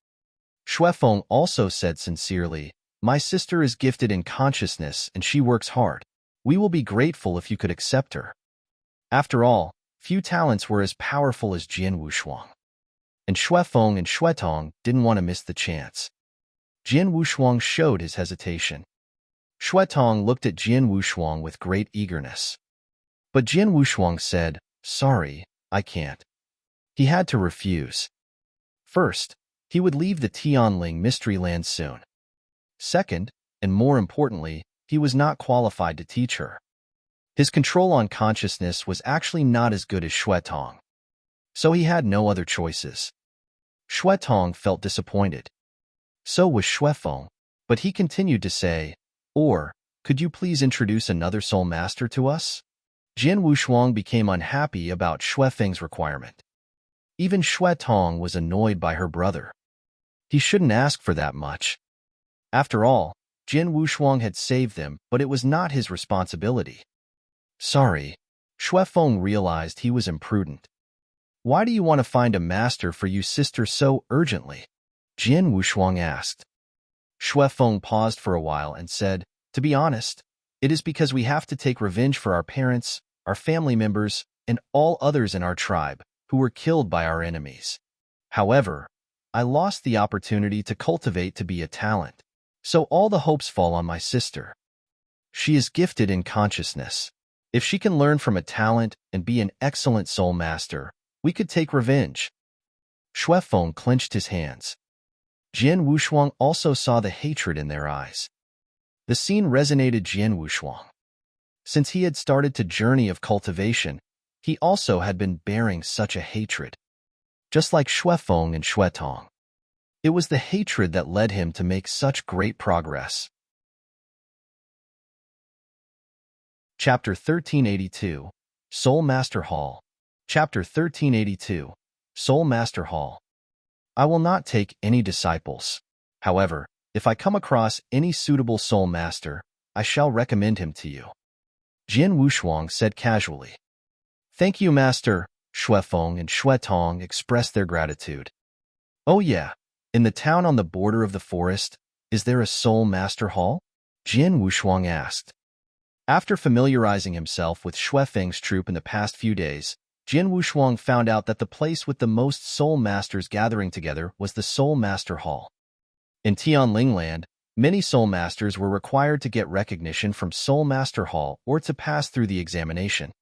Shuefeng also said sincerely, "My sister is gifted in consciousness and she works hard. We will be grateful if you could accept her." After all, few talents were as powerful as Jin Wushuang. And Shuefeng and Shuetong didn't want to miss the chance. Jin Wushuang showed his hesitation. Shuetong looked at Jin Wushuang with great eagerness. But Jin Wushuang said, "Sorry, I can't." He had to refuse. First, he would leave the Tianling mystery land soon. Second, and more importantly, he was not qualified to teach her. His control on consciousness was actually not as good as Shuetong. So he had no other choices. Shuetong felt disappointed. So was Shuefeng, but he continued to say, "Or, could you please introduce another soul master to us?" Jin Wushuang became unhappy about Shuefeng's requirement. Even Shuetong was annoyed by her brother. He shouldn't ask for that much. After all, Jin Wushuang had saved them, but it was not his responsibility. Sorry. Shuefeng realized he was imprudent. "Why do you want to find a master for you sister so urgently?" Jin Wushuang asked. Shuefeng paused for a while and said, "To be honest, it is because we have to take revenge for our parents, our family members, and all others in our tribe who were killed by our enemies. However, I lost the opportunity to cultivate to be a talent, so all the hopes fall on my sister. She is gifted in consciousness. If she can learn from a talent and be an excellent soul master, we could take revenge." Shuefeng clenched his hands. Jin Wushuang also saw the hatred in their eyes. The scene resonated Jin Wushuang. Since he had started to journey of cultivation, he also had been bearing such a hatred. Just like Shuefeng and Shuetong. It was the hatred that led him to make such great progress. Chapter 1382, Soul Master Hall. Chapter 1382, Soul Master Hall. I will not take any disciples. However, if I come across any suitable soul master, I shall recommend him to you." Jin Wushuang said casually. "Thank you, Master." Shuefeng and Shuetong expressed their gratitude. "Oh yeah, in the town on the border of the forest, is there a soul master hall?" Jin Wushuang asked. After familiarizing himself with Shuefeng's troop in the past few days, Jin Wushuang found out that the place with the most soul masters gathering together was the Soul Master Hall. In Tianling Land, many soul masters were required to get recognition from Soul Master Hall or to pass through the examination.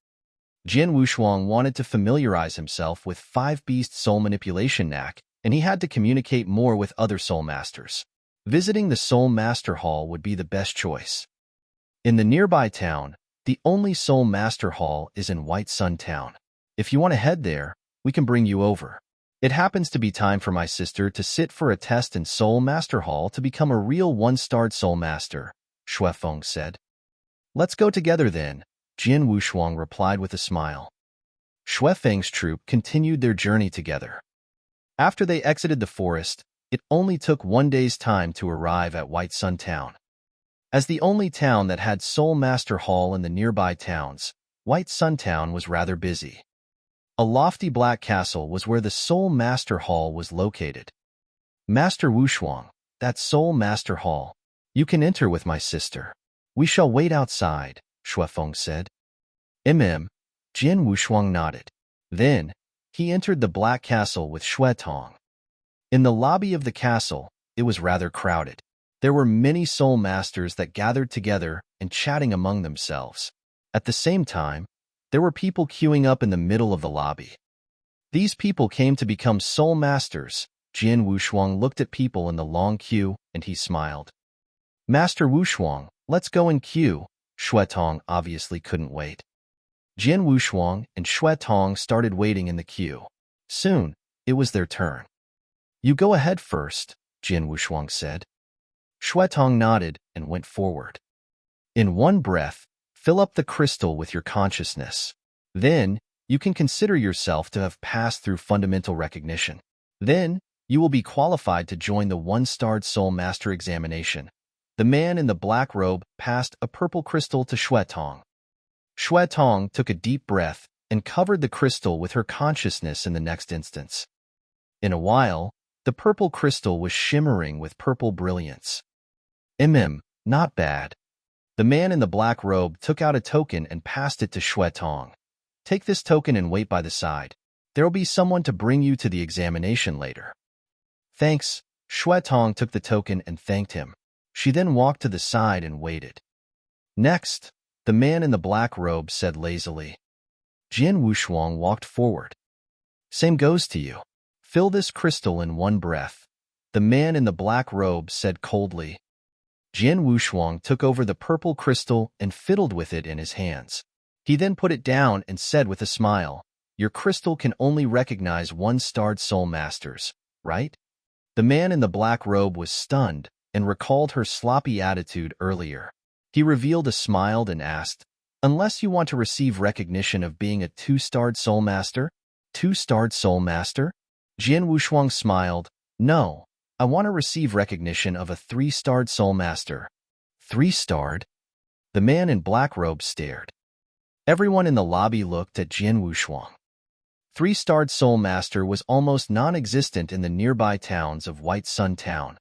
Jin Wushuang wanted to familiarize himself with 5-beast soul manipulation knack, and he had to communicate more with other soul masters. Visiting the Soul Master Hall would be the best choice. In the nearby town, the only Soul Master Hall is in White Sun Town. If you want to head there, we can bring you over. It happens to be time for my sister to sit for a test in Soul Master Hall to become a real 1-starred Soul Master, Shuefeng said. Let's go together then, Jin Wushuang replied with a smile. Shuefeng's troop continued their journey together. After they exited the forest, it only took 1 day's time to arrive at White Sun Town. As the only town that had Soul Master Hall in the nearby towns, White Sun Town was rather busy. A lofty black castle was where the Soul Master Hall was located. Master Wushuang, that Soul Master Hall. You can enter with my sister. We shall wait outside, Shuefeng said. Jin Wushuang nodded. Then, he entered the black castle with Shuetong. In the lobby of the castle, it was rather crowded. There were many soul masters that gathered together and chatting among themselves. At the same time, there were people queuing up in the middle of the lobby. These people came to become soul masters. Jian Wushuang looked at people in the long queue, and he smiled. Master Wushuang, let's go in queue. Shuetong obviously couldn't wait. Jian Wushuang and Shuetong started waiting in the queue. Soon, it was their turn. You go ahead first, Jian Wushuang said. Shuetong nodded and went forward. In one breath, fill up the crystal with your consciousness. Then, you can consider yourself to have passed through fundamental recognition. Then, you will be qualified to join the one-starred Soul Master examination. The man in the black robe passed a purple crystal to Shuetong. Shuetong took a deep breath and covered the crystal with her consciousness in the next instance. In a while, the purple crystal was shimmering with purple brilliance. Not bad. The man in the black robe took out a token and passed it to Shuetong. Take this token and wait by the side. There will be someone to bring you to the examination later. Thanks. Shuetong took the token and thanked him. She then walked to the side and waited. Next, the man in the black robe said lazily. Jian Wushuang walked forward. Same goes to you. Fill this crystal in one breath. The man in the black robe said coldly. Jian Wushuang took over the purple crystal and fiddled with it in his hands. He then put it down and said with a smile, Your crystal can only recognize one-starred soul masters, right? The man in the black robe was stunned and recalled her sloppy attitude earlier. He revealed a smile and asked, Unless you want to receive recognition of being a two-starred soul master? Two-starred soul master? Jian Wushuang smiled. No, I want to receive recognition of a three-starred soul master. Three-starred? The man in black robe stared. Everyone in the lobby looked at Jian Wushuang. Three-starred soul master was almost non-existent in the nearby towns of White Sun Town.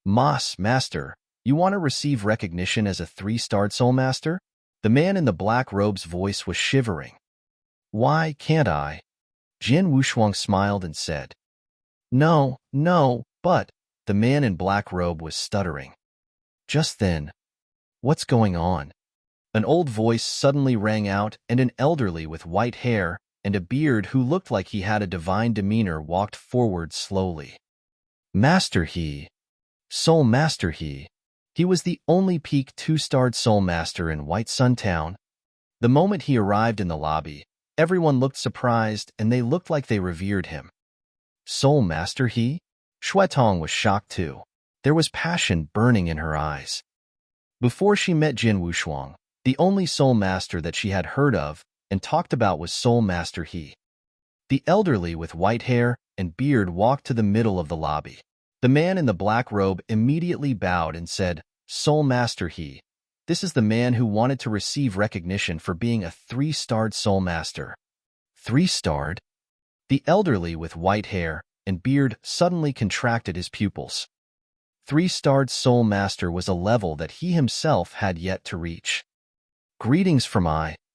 Master, you want to receive recognition as a three-starred soul master? The man in the black robe's voice was shivering. Why can't I? Jian Wushuang smiled and said. No, but the man in black robe was stuttering. Just then, what's going on? An old voice suddenly rang out, and an elderly with white hair and a beard who looked like he had a divine demeanor walked forward slowly. Master He. Soul Master He. He was the only peak two-starred soul master in White Sun Town. The moment he arrived in the lobby, everyone looked surprised and they looked like they revered him. Soul Master He? Shuetong was shocked too. There was passion burning in her eyes. Before she met Jian Wushuang, the only soul master that she had heard of and talked about was Soul Master He. The elderly with white hair and beard walked to the middle of the lobby. The man in the black robe immediately bowed and said, Soul Master He, this is the man who wanted to receive recognition for being a three-starred soul master. Three-starred? The elderly with white hair and beard suddenly contracted his pupils. Three-starred soul master was a level that he himself had yet to reach. Greetings from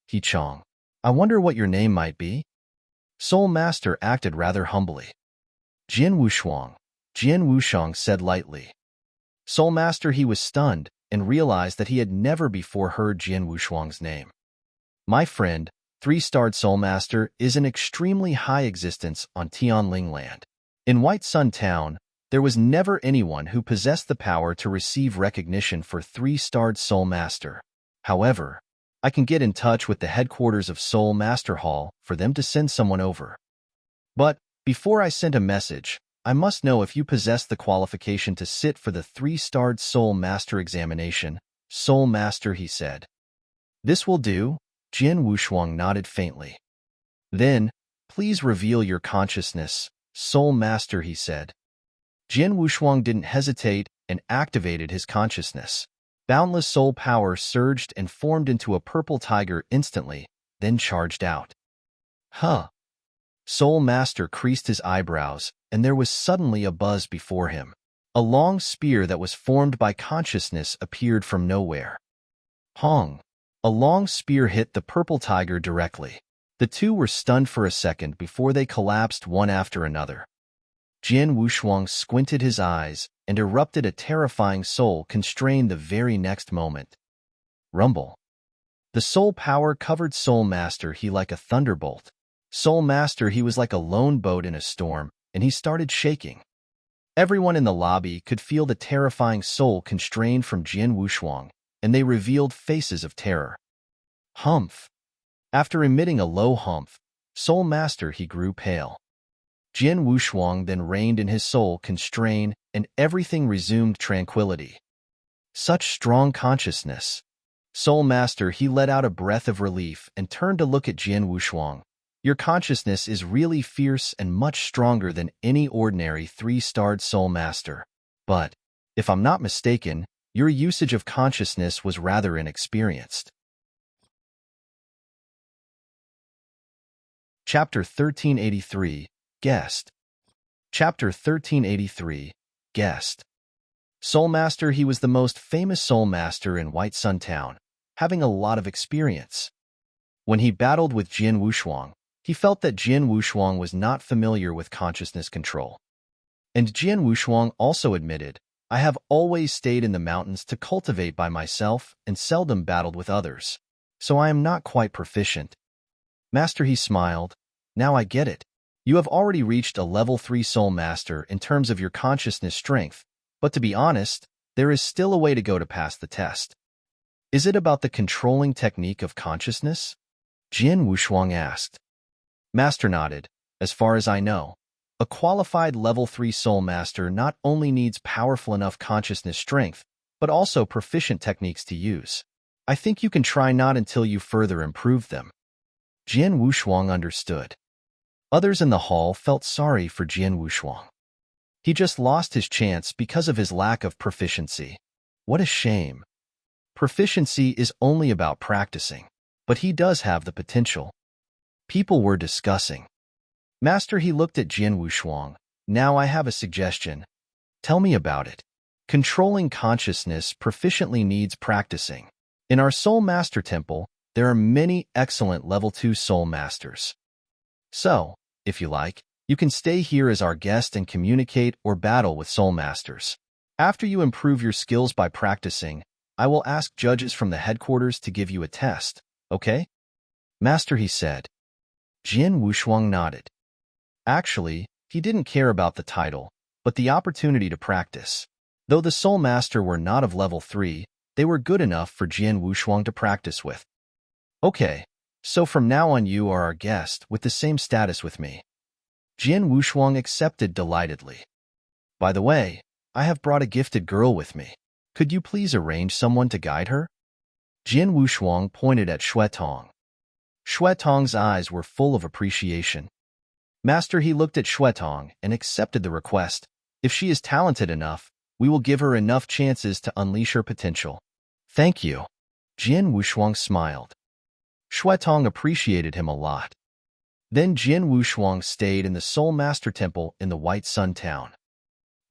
He Chong. I wonder what your name might be? Soul Master acted rather humbly. Jian Wushuang said lightly. Soul Master He was stunned and realized that he had never before heard Jian Wushuang's name. My friend, three-starred Soul Master is an extremely high existence on Tianling land. In White Sun Town, there was never anyone who possessed the power to receive recognition for three-starred Soul Master. However, I can get in touch with the headquarters of Soul Master Hall for them to send someone over. But before I send a message, I must know if you possess the qualification to sit for the three-starred Soul Master examination, Soul Master, he said. This will do, Jian Wushuang nodded faintly. Then, please reveal your consciousness, Soul Master, he said. Jian Wushuang didn't hesitate and activated his consciousness. Boundless soul power surged and formed into a purple tiger instantly, then charged out. Huh. Soul Master creased his eyebrows, and there was suddenly a buzz before him. A long spear that was formed by consciousness appeared from nowhere. Hong. A long spear hit the purple tiger directly. The two were stunned for a second before they collapsed one after another. Jian Wushuang squinted his eyes and erupted a terrifying soul constrained the very next moment. Rumble. The soul power covered Soul Master He like a thunderbolt. Soul Master He was like a lone boat in a storm, and he started shaking. Everyone in the lobby could feel the terrifying soul constrained from Jian Wushuang, and they revealed faces of terror. Humph. After emitting a low humph, Soul Master He grew pale. Jian Wushuang then reigned in his soul constraint, and everything resumed tranquility. Such strong consciousness. Soul Master He let out a breath of relief and turned to look at Jian Wushuang. Your consciousness is really fierce and much stronger than any ordinary 3-starred Soul Master. But, if I'm not mistaken, your usage of consciousness was rather inexperienced. Chapter 1383, Guest. Chapter 1383, Guest. Soul Master He was the most famous Soul Master in White Sun Town, having a lot of experience. When he battled with Jian Wushuang, he felt that Jian Wushuang was not familiar with consciousness control. And Jian Wushuang also admitted, I have always stayed in the mountains to cultivate by myself and seldom battled with others, so I am not quite proficient. Master He smiled, now I get it. You have already reached a level 3 Soul Master in terms of your consciousness strength, but to be honest, there is still a way to go to pass the test. Is it about the controlling technique of consciousness? Jian Wushuang asked. Master nodded. As far as I know, a qualified level 3 Soul Master not only needs powerful enough consciousness strength, but also proficient techniques to use. I think you can try not until you further improve them. Jian Wushuang understood. Others in the hall felt sorry for Jian Wushuang. He just lost his chance because of his lack of proficiency. What a shame. Proficiency is only about practicing, but he does have the potential. People were discussing. Master He looked at Jian Wushuang. Now I have a suggestion. Tell me about it. Controlling consciousness proficiently needs practicing. In our Soul Master Temple, there are many excellent level 2 Soul Masters. So, if you like, you can stay here as our guest and communicate or battle with Soul Masters. After you improve your skills by practicing, I will ask judges from the headquarters to give you a test, okay? Master He said. Jian Wushuang nodded. Actually, he didn't care about the title, but the opportunity to practice. Though the Soul Master were not of level 3, they were good enough for Jian Wushuang to practice with. Okay, so from now on you are our guest with the same status with me. Jian Wushuang accepted delightedly. By the way, I have brought a gifted girl with me. Could you please arrange someone to guide her? Jian Wushuang pointed at Xuetong. Xuetong's eyes were full of appreciation. Master He looked at Xuetong and accepted the request. If she is talented enough, we will give her enough chances to unleash her potential. Thank you. Jian Wushuang smiled. Xuetong appreciated him a lot. Then Jian Wushuang stayed in the Soul Master Temple in the White Sun Town.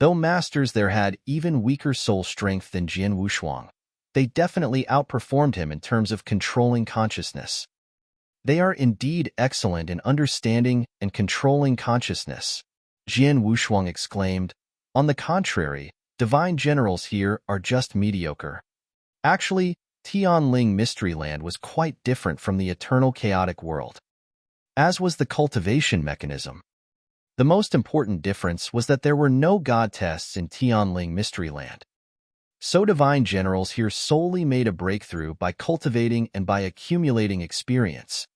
Though masters there had even weaker soul strength than Jian Wushuang, they definitely outperformed him in terms of controlling consciousness. They are indeed excellent in understanding and controlling consciousness. Jian Wushuang exclaimed. On the contrary, divine generals here are just mediocre. Actually, Tianling Mystery Land was quite different from the eternal chaotic world, as was the cultivation mechanism. The most important difference was that there were no god tests in Tianling Mystery Land. So divine generals here solely made a breakthrough by cultivating and by accumulating experience.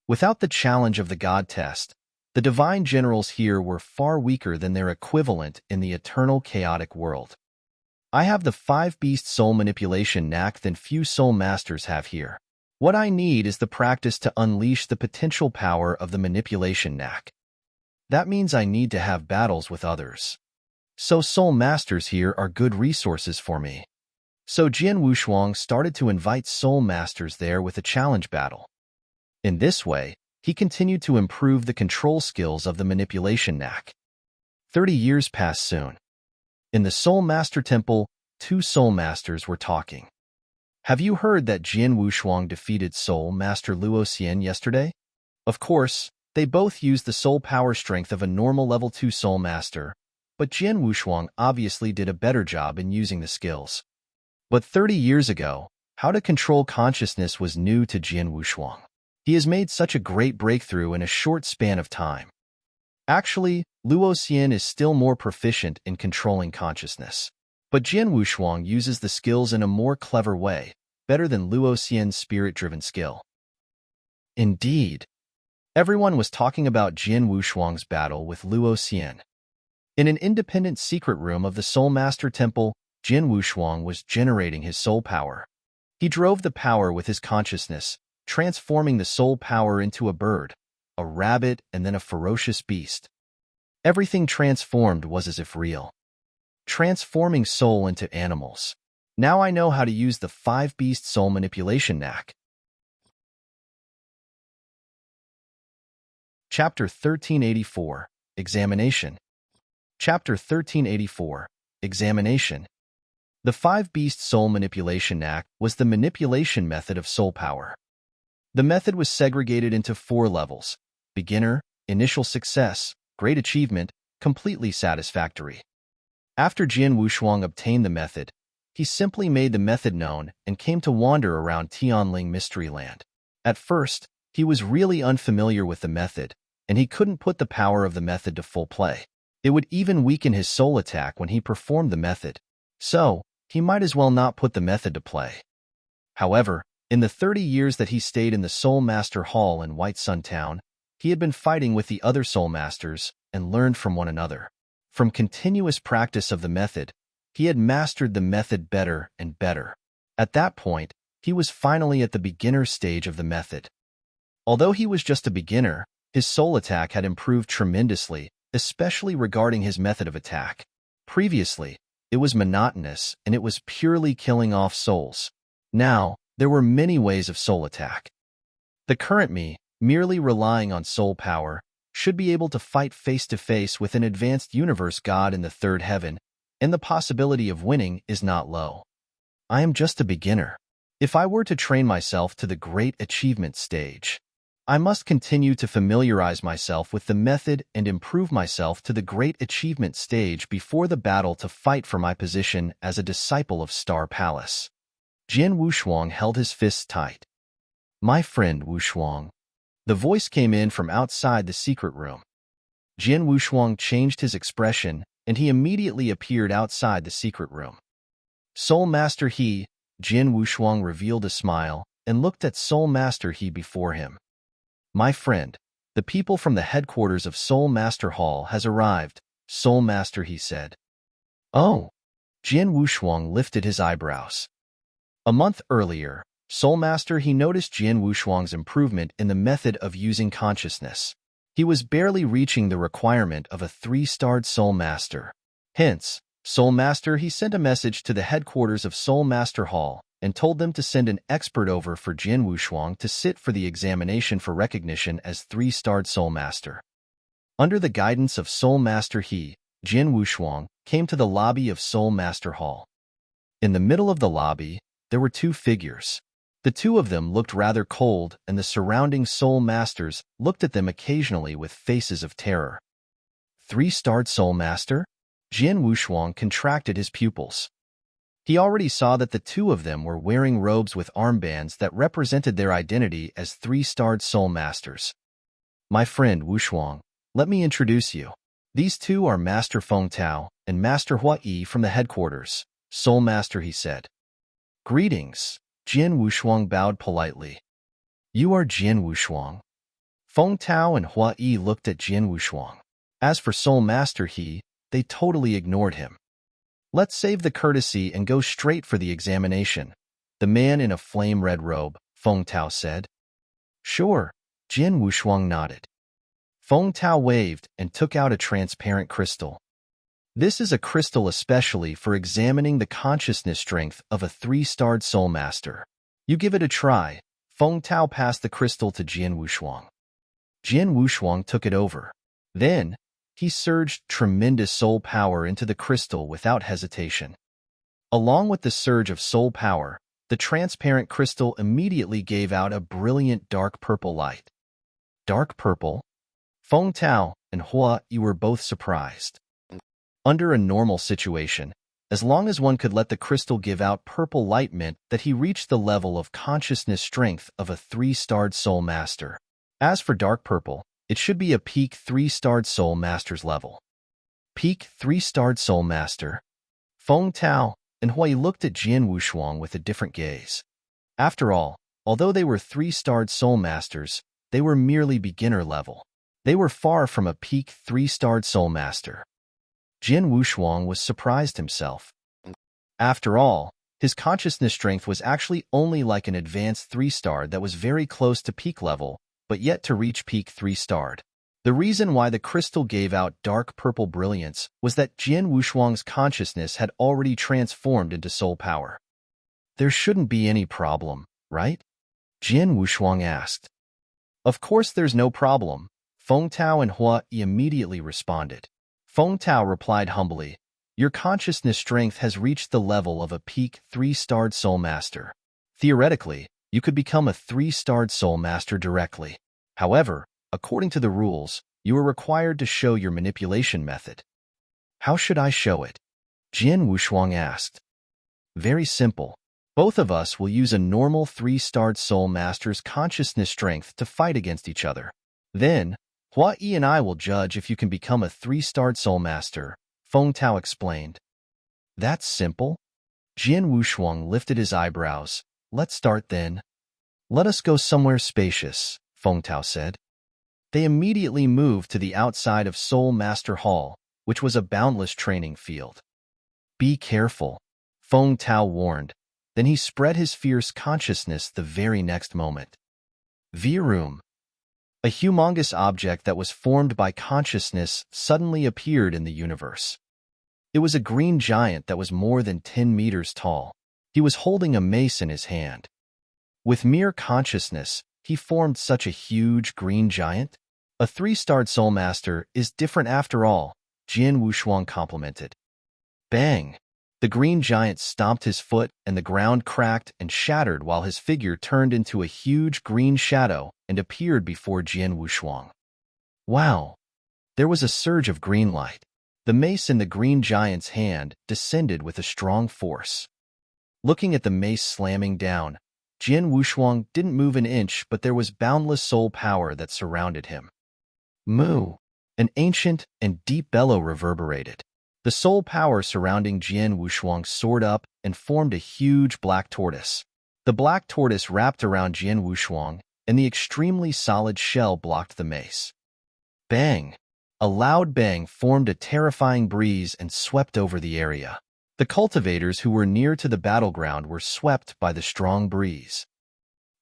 Without the challenge of the god test, the divine generals here were far weaker than their equivalent in the eternal chaotic world. I have the 5-beast soul manipulation knack than few soul masters have here. What I need is the practice to unleash the potential power of the manipulation knack. That means I need to have battles with others. So soul masters here are good resources for me. So Jian Wushuang started to invite soul masters there with a challenge battle. In this way, he continued to improve the control skills of the manipulation knack. 30 years passed soon. In the Soul Master Temple, 2 Soul Masters were talking. Have you heard that Jian Wushuang defeated Soul Master Luo Xian yesterday? Of course, They both used the soul power strength of a normal level 2 soul master, but Jian Wushuang obviously did a better job in using the skills. But 30 years ago, how to control consciousness was new to Jian Wushuang. He has made such a great breakthrough in a short span of time. Actually, Luo Xian is still more proficient in controlling consciousness. But Jian Wushuang uses the skills in a more clever way, better than Luo Xian's spirit-driven skill. Indeed, everyone was talking about Jian Wushuang's battle with Luo Xian. In an independent secret room of the Soul Master Temple, Jian Wushuang was generating his soul power. He drove the power with his consciousness, transforming the soul power into a bird, a rabbit, and then a ferocious beast. Everything transformed was as if real. Transforming soul into animals. Now I know how to use the 5-beast soul manipulation knack. Chapter 1384, Examination. Chapter 1384, Examination. The 5-beast soul manipulation knack was the manipulation method of soul power. The method was segregated into 4 levels: beginner, initial success, great achievement, completely satisfactory. After Jian Wushuang obtained the method, he simply made the method known and came to wander around Tianling Mystery Land. At first, he was really unfamiliar with the method, and he couldn't put the power of the method to full play. It would even weaken his soul attack when he performed the method. So, he might as well not put the method to play. However, in the 30 years that he stayed in the Soul Master Hall in White Sun Town, he had been fighting with the other Soul Masters and learned from one another. From continuous practice of the method, he had mastered the method better and better. At that point, he was finally at the beginner stage of the method. Although he was just a beginner, his soul attack had improved tremendously, especially regarding his method of attack. Previously, it was monotonous and it was purely killing off souls. Now, there were many ways of soul attack. The current me, merely relying on soul power, should be able to fight face-to-face with an advanced universe god in the 3rd heaven, and the possibility of winning is not low. I am just a beginner. If I were to train myself to the great achievement stage, I must continue to familiarize myself with the method and improve myself to the great achievement stage before the battle to fight for my position as a disciple of Star Palace. Jian Wushuang held his fists tight. My friend Wushuang. The voice came in from outside the secret room. Jian Wushuang changed his expression, and he immediately appeared outside the secret room. Soul Master He, Jian Wushuang revealed a smile and looked at Soul Master He before him. My friend, the people from the headquarters of Soul Master Hall has arrived, Soul Master He said. Oh! Jian Wushuang lifted his eyebrows. A month earlier, Soul Master He noticed Jian Wushuang's improvement in the method of using consciousness. He was barely reaching the requirement of a 3-starred Soul Master. Hence, Soul Master He sent a message to the headquarters of Soul Master Hall and told them to send an expert over for Jian Wushuang to sit for the examination for recognition as 3-starred Soul Master. Under the guidance of Soul Master He, Jian Wushuang came to the lobby of Soul Master Hall. In the middle of the lobby, there were 2 figures. The 2 of them looked rather cold, and the surrounding Soul Masters looked at them occasionally with faces of terror. 3-starred Soul Master? Jian Wushuang contracted his pupils. He already saw that the 2 of them were wearing robes with armbands that represented their identity as 3-starred Soul Masters. My friend Wushuang, let me introduce you. These 2 are Master Feng Tao and Master Hua Yi from the headquarters, Soul Master He said. Greetings. Jian Wushuang bowed politely. You are Jian Wushuang? Feng Tao and Hua Yi looked at Jian Wushuang. As for Soul Master He, they totally ignored him. Let's save the courtesy and go straight for the examination, the man in a flame-red robe, Feng Tao said. Sure, Jian Wushuang nodded. Feng Tao waved and took out a transparent crystal. This is a crystal especially for examining the consciousness strength of a 3-starred Soul Master. You give it a try. Feng Tao passed the crystal to Jian Wushuang. Jian Wushuang took it over. Then, he surged tremendous soul power into the crystal without hesitation. Along with the surge of soul power, the transparent crystal immediately gave out a brilliant dark purple light. Dark purple? Feng Tao and Hua Yi were both surprised. Under a normal situation, as long as one could let the crystal give out purple light meant that he reached the level of consciousness strength of a 3-starred soul master. As for dark purple, it should be a peak 3-starred soul master's level. Peak 3-starred soul master. Feng Tao and Hua Yi looked at Jian Wushuang with a different gaze. After all, although they were 3-starred soul masters, they were merely beginner level. They were far from a peak 3-starred soul master. Jian Wushuang was surprised himself. After all, his consciousness strength was actually only like an advanced 3-star that was very close to peak level, but yet to reach peak 3-starred. The reason why the crystal gave out dark purple brilliance was that Jian Wushuang's consciousness had already transformed into soul power. There shouldn't be any problem, right? Jian Wushuang asked. Of course there's no problem, Feng Tao and Hua Yi immediately responded. Feng Tao replied humbly, your consciousness strength has reached the level of a peak 3-starred soul master. Theoretically, you could become a 3-starred soul master directly. However, according to the rules, you are required to show your manipulation method. How should I show it? Jian Wushuang asked. Very simple. Both of us will use a normal 3-starred soul master's consciousness strength to fight against each other. Then, Hua Yi and I will judge if you can become a 3-starred soul master, Feng Tao explained. That's simple? Jian Wushuang lifted his eyebrows. Let's start then. Let us go somewhere spacious, Feng Tao said. They immediately moved to the outside of Soul Master Hall, which was a boundless training field. Be careful, Feng Tao warned. Then he spread his fierce consciousness the very next moment. Vroom. A humongous object that was formed by consciousness suddenly appeared in the universe. It was a green giant that was more than 10 meters tall. He was holding a mace in his hand. With mere consciousness, he formed such a huge green giant? A 3-starred soul master is different after all, Jian Wushuang complimented. Bang! The green giant stomped his foot and the ground cracked and shattered while his figure turned into a huge green shadow and appeared before Jian Wushuang. Wow! There was a surge of green light. The mace in the green giant's hand descended with a strong force. Looking at the mace slamming down, Jian Wushuang didn't move an inch, but there was boundless soul power that surrounded him. Moo! An ancient and deep bellow reverberated. The soul power surrounding Jian Wushuang soared up and formed a huge black tortoise. The black tortoise wrapped around Jian Wushuang, and the extremely solid shell blocked the mace. Bang! A loud bang formed a terrifying breeze and swept over the area. The cultivators who were near to the battleground were swept by the strong breeze.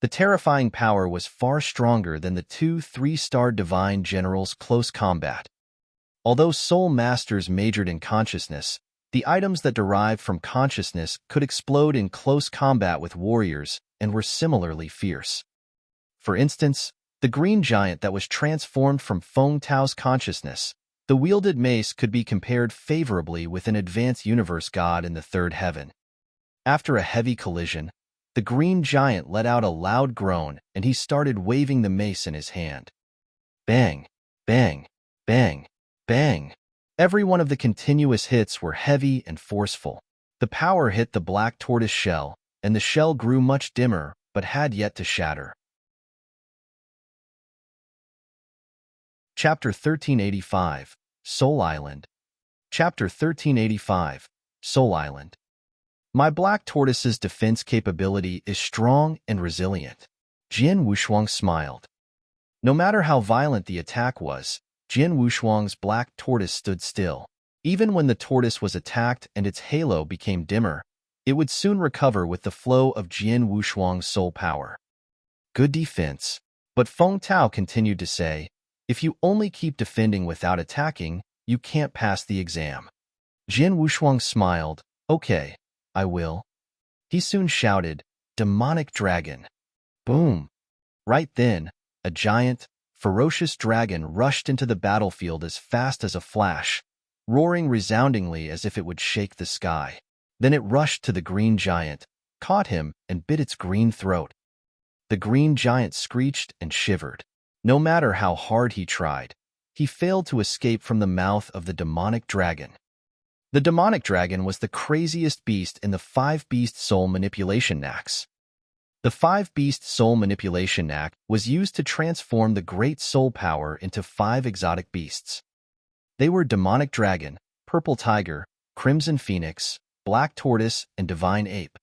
The terrifying power was far stronger than the 2 3-star divine generals' close combat. Although soul masters majored in consciousness, the items that derived from consciousness could explode in close combat with warriors and were similarly fierce. For instance, the green giant that was transformed from Feng Tao's consciousness, the wielded mace could be compared favorably with an advanced universe god in the third heaven. After a heavy collision, the green giant let out a loud groan and he started waving the mace in his hand. Bang! Bang! Bang! Bang! Every one of the continuous hits were heavy and forceful. The power hit the black tortoise shell, and the shell grew much dimmer, but had yet to shatter. Chapter 1385, Soul Island. Chapter 1385, Soul Island. My black tortoise's defense capability is strong and resilient. Jian Wushuang smiled. No matter how violent the attack was, Jian Wushuang's black tortoise stood still. Even when the tortoise was attacked and its halo became dimmer, it would soon recover with the flow of Jian Wushuang's soul power. Good defense. But Feng Tao continued to say, if you only keep defending without attacking, you can't pass the exam. Jian Wushuang smiled. Okay, I will. He soon shouted, Demonic Dragon. Boom! Right then, a giant, ferocious dragon rushed into the battlefield as fast as a flash, roaring resoundingly as if it would shake the sky. Then it rushed to the green giant, caught him, and bit its green throat. The green giant screeched and shivered. No matter how hard he tried, he failed to escape from the mouth of the demonic dragon. The demonic dragon was the craziest beast in the 5-beast soul manipulation knacks. The 5-beast soul manipulation knack was used to transform the great soul power into 5 exotic beasts. They were demonic dragon, purple tiger, crimson phoenix, black tortoise, and divine ape.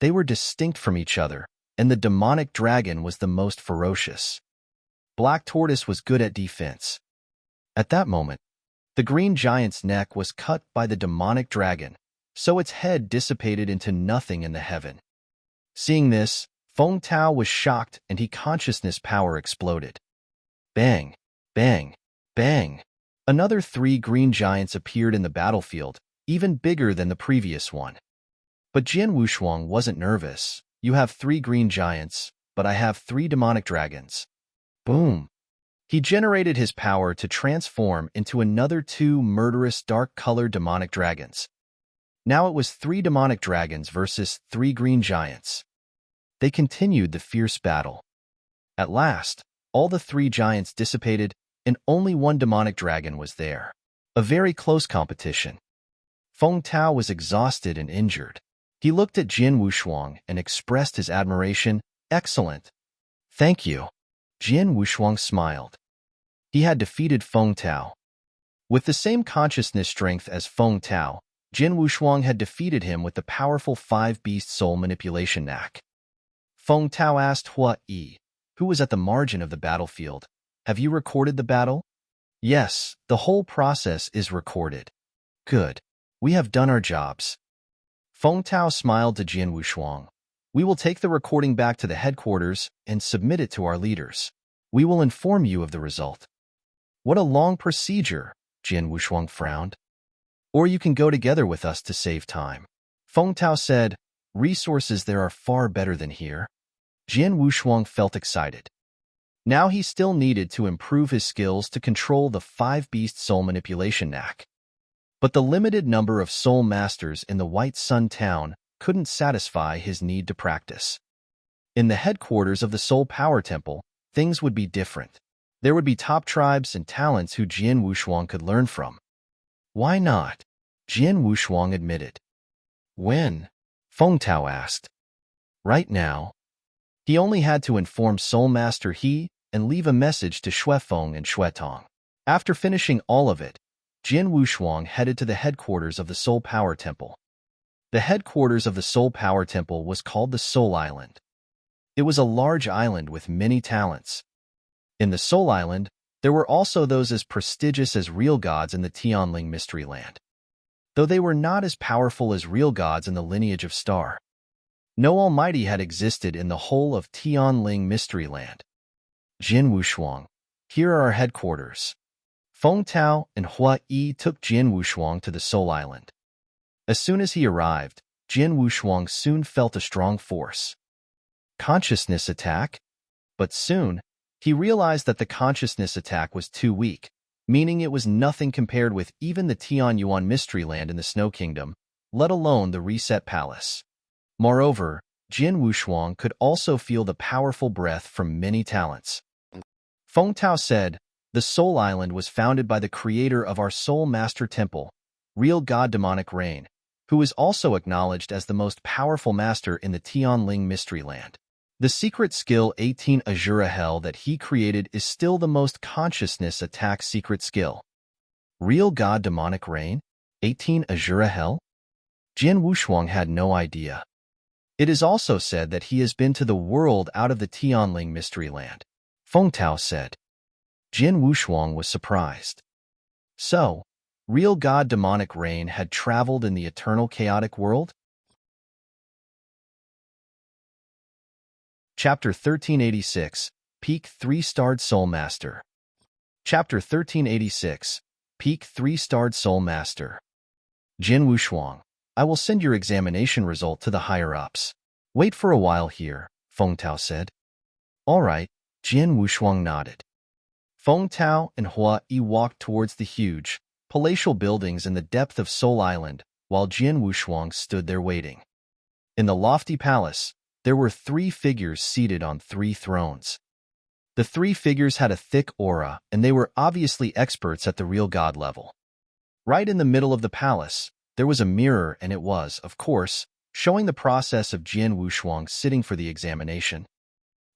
They were distinct from each other, and the demonic dragon was the most ferocious. Black tortoise was good at defense. At that moment, the green giant's neck was cut by the demonic dragon, so its head dissipated into nothing in the heaven. Seeing this, Feng Tao was shocked and his consciousness power exploded. Bang! Bang! Bang! Another 3 green giants appeared in the battlefield, even bigger than the previous one. But Jian Wushuang wasn't nervous. You have 3 green giants, but I have 3 demonic dragons. Boom! He generated his power to transform into another 2 murderous dark-colored demonic dragons. Now it was 3 demonic dragons versus 3 green giants. They continued the fierce battle. At last, all the 3 giants dissipated, and only 1 demonic dragon was there. A very close competition. Feng Tao was exhausted and injured. He looked at Jian Wushuang and expressed his admiration. Excellent. Thank you. Jian Wushuang smiled. He had defeated Feng Tao. With the same consciousness strength as Feng Tao, Jian Wushuang had defeated him with the powerful 5-beast soul manipulation knack. Feng Tao asked Hua Yi, who was at the margin of the battlefield, "Have you recorded the battle?" "Yes, the whole process is recorded." "Good. We have done our jobs." Feng Tao smiled to Jian Wushuang. "We will take the recording back to the headquarters and submit it to our leaders. We will inform you of the result." "What a long procedure," Jian Wushuang frowned. "Or you can go together with us to save time." Feng Tao said, "Resources there are far better than here." Jian Wushuang felt excited. Now he still needed to improve his skills to control the 5-beast soul manipulation knack. But the limited number of soul masters in the White Sun Town couldn't satisfy his need to practice. In the headquarters of the Soul Power Temple, things would be different. There would be top tribes and talents who Jian Wushuang could learn from. "Why not?" Jian Wushuang admitted. "When?" Feng Tao asked. "Right now." He only had to inform Soul Master He and leave a message to Xuefeng and Xuetong. After finishing all of it, Jian Wushuang headed to the headquarters of the Soul Power Temple. The headquarters of the Soul Power Temple was called the Soul Island. It was a large island with many talents. In the Soul Island, there were also those as prestigious as real gods in the Tianling Mystery Land, though they were not as powerful as real gods in the lineage of Star. No Almighty had existed in the whole of Tianling Mystery Land. Jian Wushuang, here are our headquarters. Feng Tao and Hua Yi took Jian Wushuang to the Soul Island. As soon as he arrived, Jian Wushuang soon felt a strong force. Consciousness attack? But soon, he realized that the consciousness attack was too weak, meaning it was nothing compared with even the Tianyuan Mystery Land in the Snow Kingdom, let alone the Reset Palace. Moreover, Jian Wushuang could also feel the powerful breath from many talents. Feng Tao said, "The Soul Island was founded by the creator of our Soul Master Temple, real God Demonic Rain, who is also acknowledged as the most powerful master in the Tianling Mystery Land. The secret skill 18 Azura Hell that he created is still the most consciousness attack secret skill." Real God Demonic Rain? 18 Azura Hell? Jian Wushuang had no idea. It is also said that he has been to the world out of the Tianling Mystery Land. Feng Tao said. Jian Wushuang was surprised. So, real God Demonic Rain had traveled in the eternal chaotic world? Chapter 1386, Peak 3-Starred Soul Master. Chapter 1386, Peak 3-Starred Soul Master. Jian Wushuang, I will send your examination result to the higher-ups. Wait for a while here, Feng Tao said. All right, Jian Wushuang nodded. Feng Tao and Hua Yi walked towards the huge, palatial buildings in the depth of Soul Island, while Jian Wushuang stood there waiting. In the lofty palace, there were 3 figures seated on 3 thrones. The three figures had a thick aura, and they were obviously experts at the real god level. Right in the middle of the palace, there was a mirror, and it was, of course, showing the process of Jian Wushuang sitting for the examination.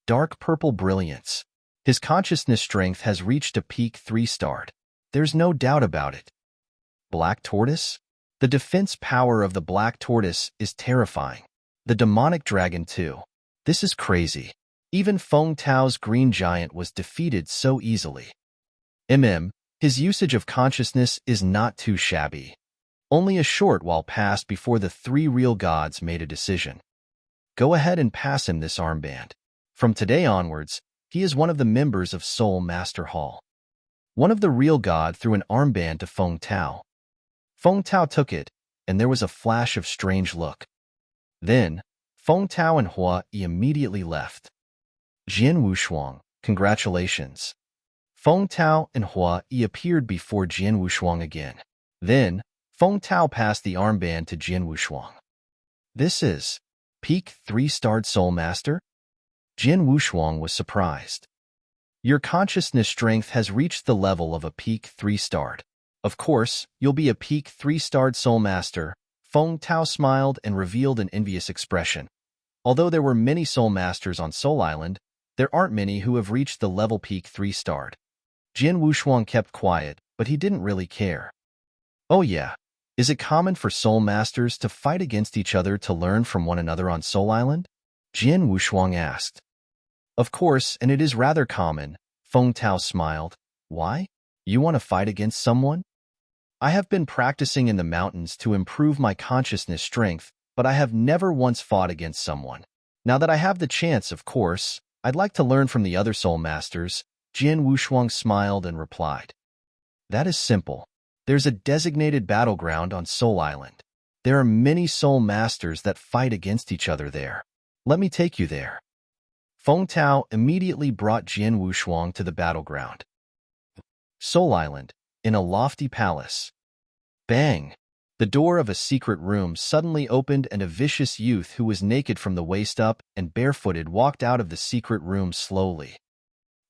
Dark purple brilliance. His consciousness strength has reached a peak 3-starred. There's no doubt about it. Black tortoise? The defense power of the black tortoise is terrifying. The demonic dragon too. This is crazy. Even Feng Tao's green giant was defeated so easily. His usage of consciousness is not too shabby. Only a short while passed before the three real gods made a decision. Go ahead and pass him this armband. From today onwards, he is one of the members of Soul Master Hall. One of the real god threw an armband to Feng Tao. Feng Tao took it, and there was a flash of strange look. Then, Feng Tao and Hua Yi immediately left. Jian Wushuang, congratulations. Feng Tao and Hua Yi appeared before Jian Wushuang again. Then, Feng Tao passed the armband to Jian Wushuang. This is peak 3-starred Soul Master? Jian Wushuang was surprised. Your consciousness strength has reached the level of a peak 3-starred. Of course, you'll be a peak 3-starred Soul Master. Feng Tao smiled and revealed an envious expression. Although there were many Soul Masters on Soul Island, there aren't many who have reached the level peak 3-starred. Jian Wushuang kept quiet, but he didn't really care. Oh yeah, is it common for Soul Masters to fight against each other to learn from one another on Soul Island? Jian Wushuang asked. Of course, and it is rather common. Feng Tao smiled. Why? You want to fight against someone? I have been practicing in the mountains to improve my consciousness strength, but I have never once fought against someone. Now that I have the chance, of course, I'd like to learn from the other Soul Masters. Jian Wushuang smiled and replied. That is simple. There's a designated battleground on Soul Island. There are many Soul Masters that fight against each other there. Let me take you there. Feng Tao immediately brought Jian Wushuang to the battleground. Soul Island, in a lofty palace. Bang! The door of a secret room suddenly opened and a vicious youth who was naked from the waist up and barefooted walked out of the secret room slowly.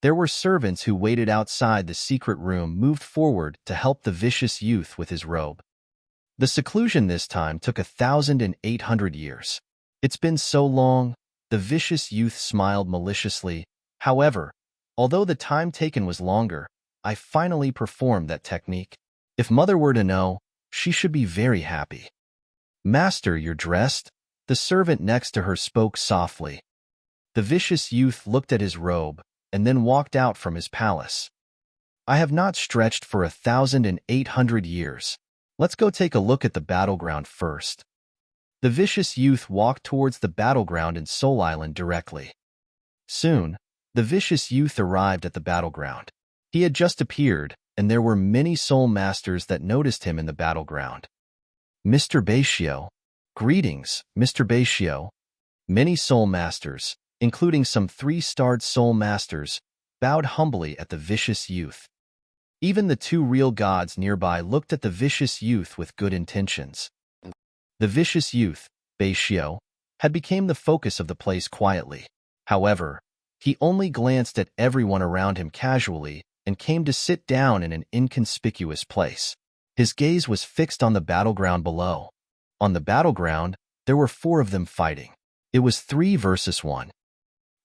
There were servants who waited outside the secret room moved forward to help the vicious youth with his robe. The seclusion this time took 1,800 years. It's been so long, the vicious youth smiled maliciously. However, although the time taken was longer, I finally performed that technique. If Mother were to know, she should be very happy. Master, you're dressed? The servant next to her spoke softly. The vicious youth looked at his robe and then walked out from his palace. I have not stretched for 1,800 years. Let's go take a look at the battleground first. The vicious youth walked towards the battleground in Soul Island directly. Soon, the vicious youth arrived at the battleground. He had just appeared, and there were many Soul Masters that noticed him in the battleground. Mr. Beishio. Greetings, Mr. Beishio. Many Soul Masters, including some 3-starred Soul Masters, bowed humbly at the vicious youth. Even the two real gods nearby looked at the vicious youth with good intentions. The vicious youth, Beishio, had become the focus of the place quietly. However, he only glanced at everyone around him casually and came to sit down in an inconspicuous place. His gaze was fixed on the battleground below. On the battleground, there were 4 of them fighting. It was 3 versus 1.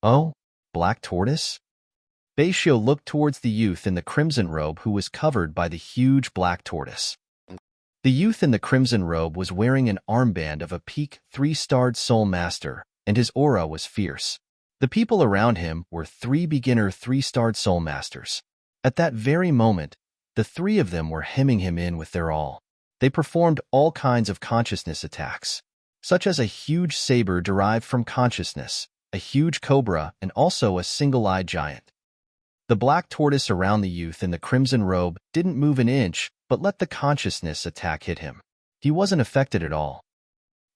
Oh, Black Tortoise? Beishio looked towards the youth in the crimson robe who was covered by the huge black tortoise. The youth in the crimson robe was wearing an armband of a peak 3-starred Soul Master, and his aura was fierce. The people around him were 3 beginner 3-starred Soul Masters. At that very moment, the 3 of them were hemming him in with their all. They performed all kinds of consciousness attacks, such as a huge saber derived from consciousness, a huge cobra, and also a single-eyed giant. The black tortoise around the youth in the crimson robe didn't move an inch, but let the consciousness attack hit him. He wasn't affected at all.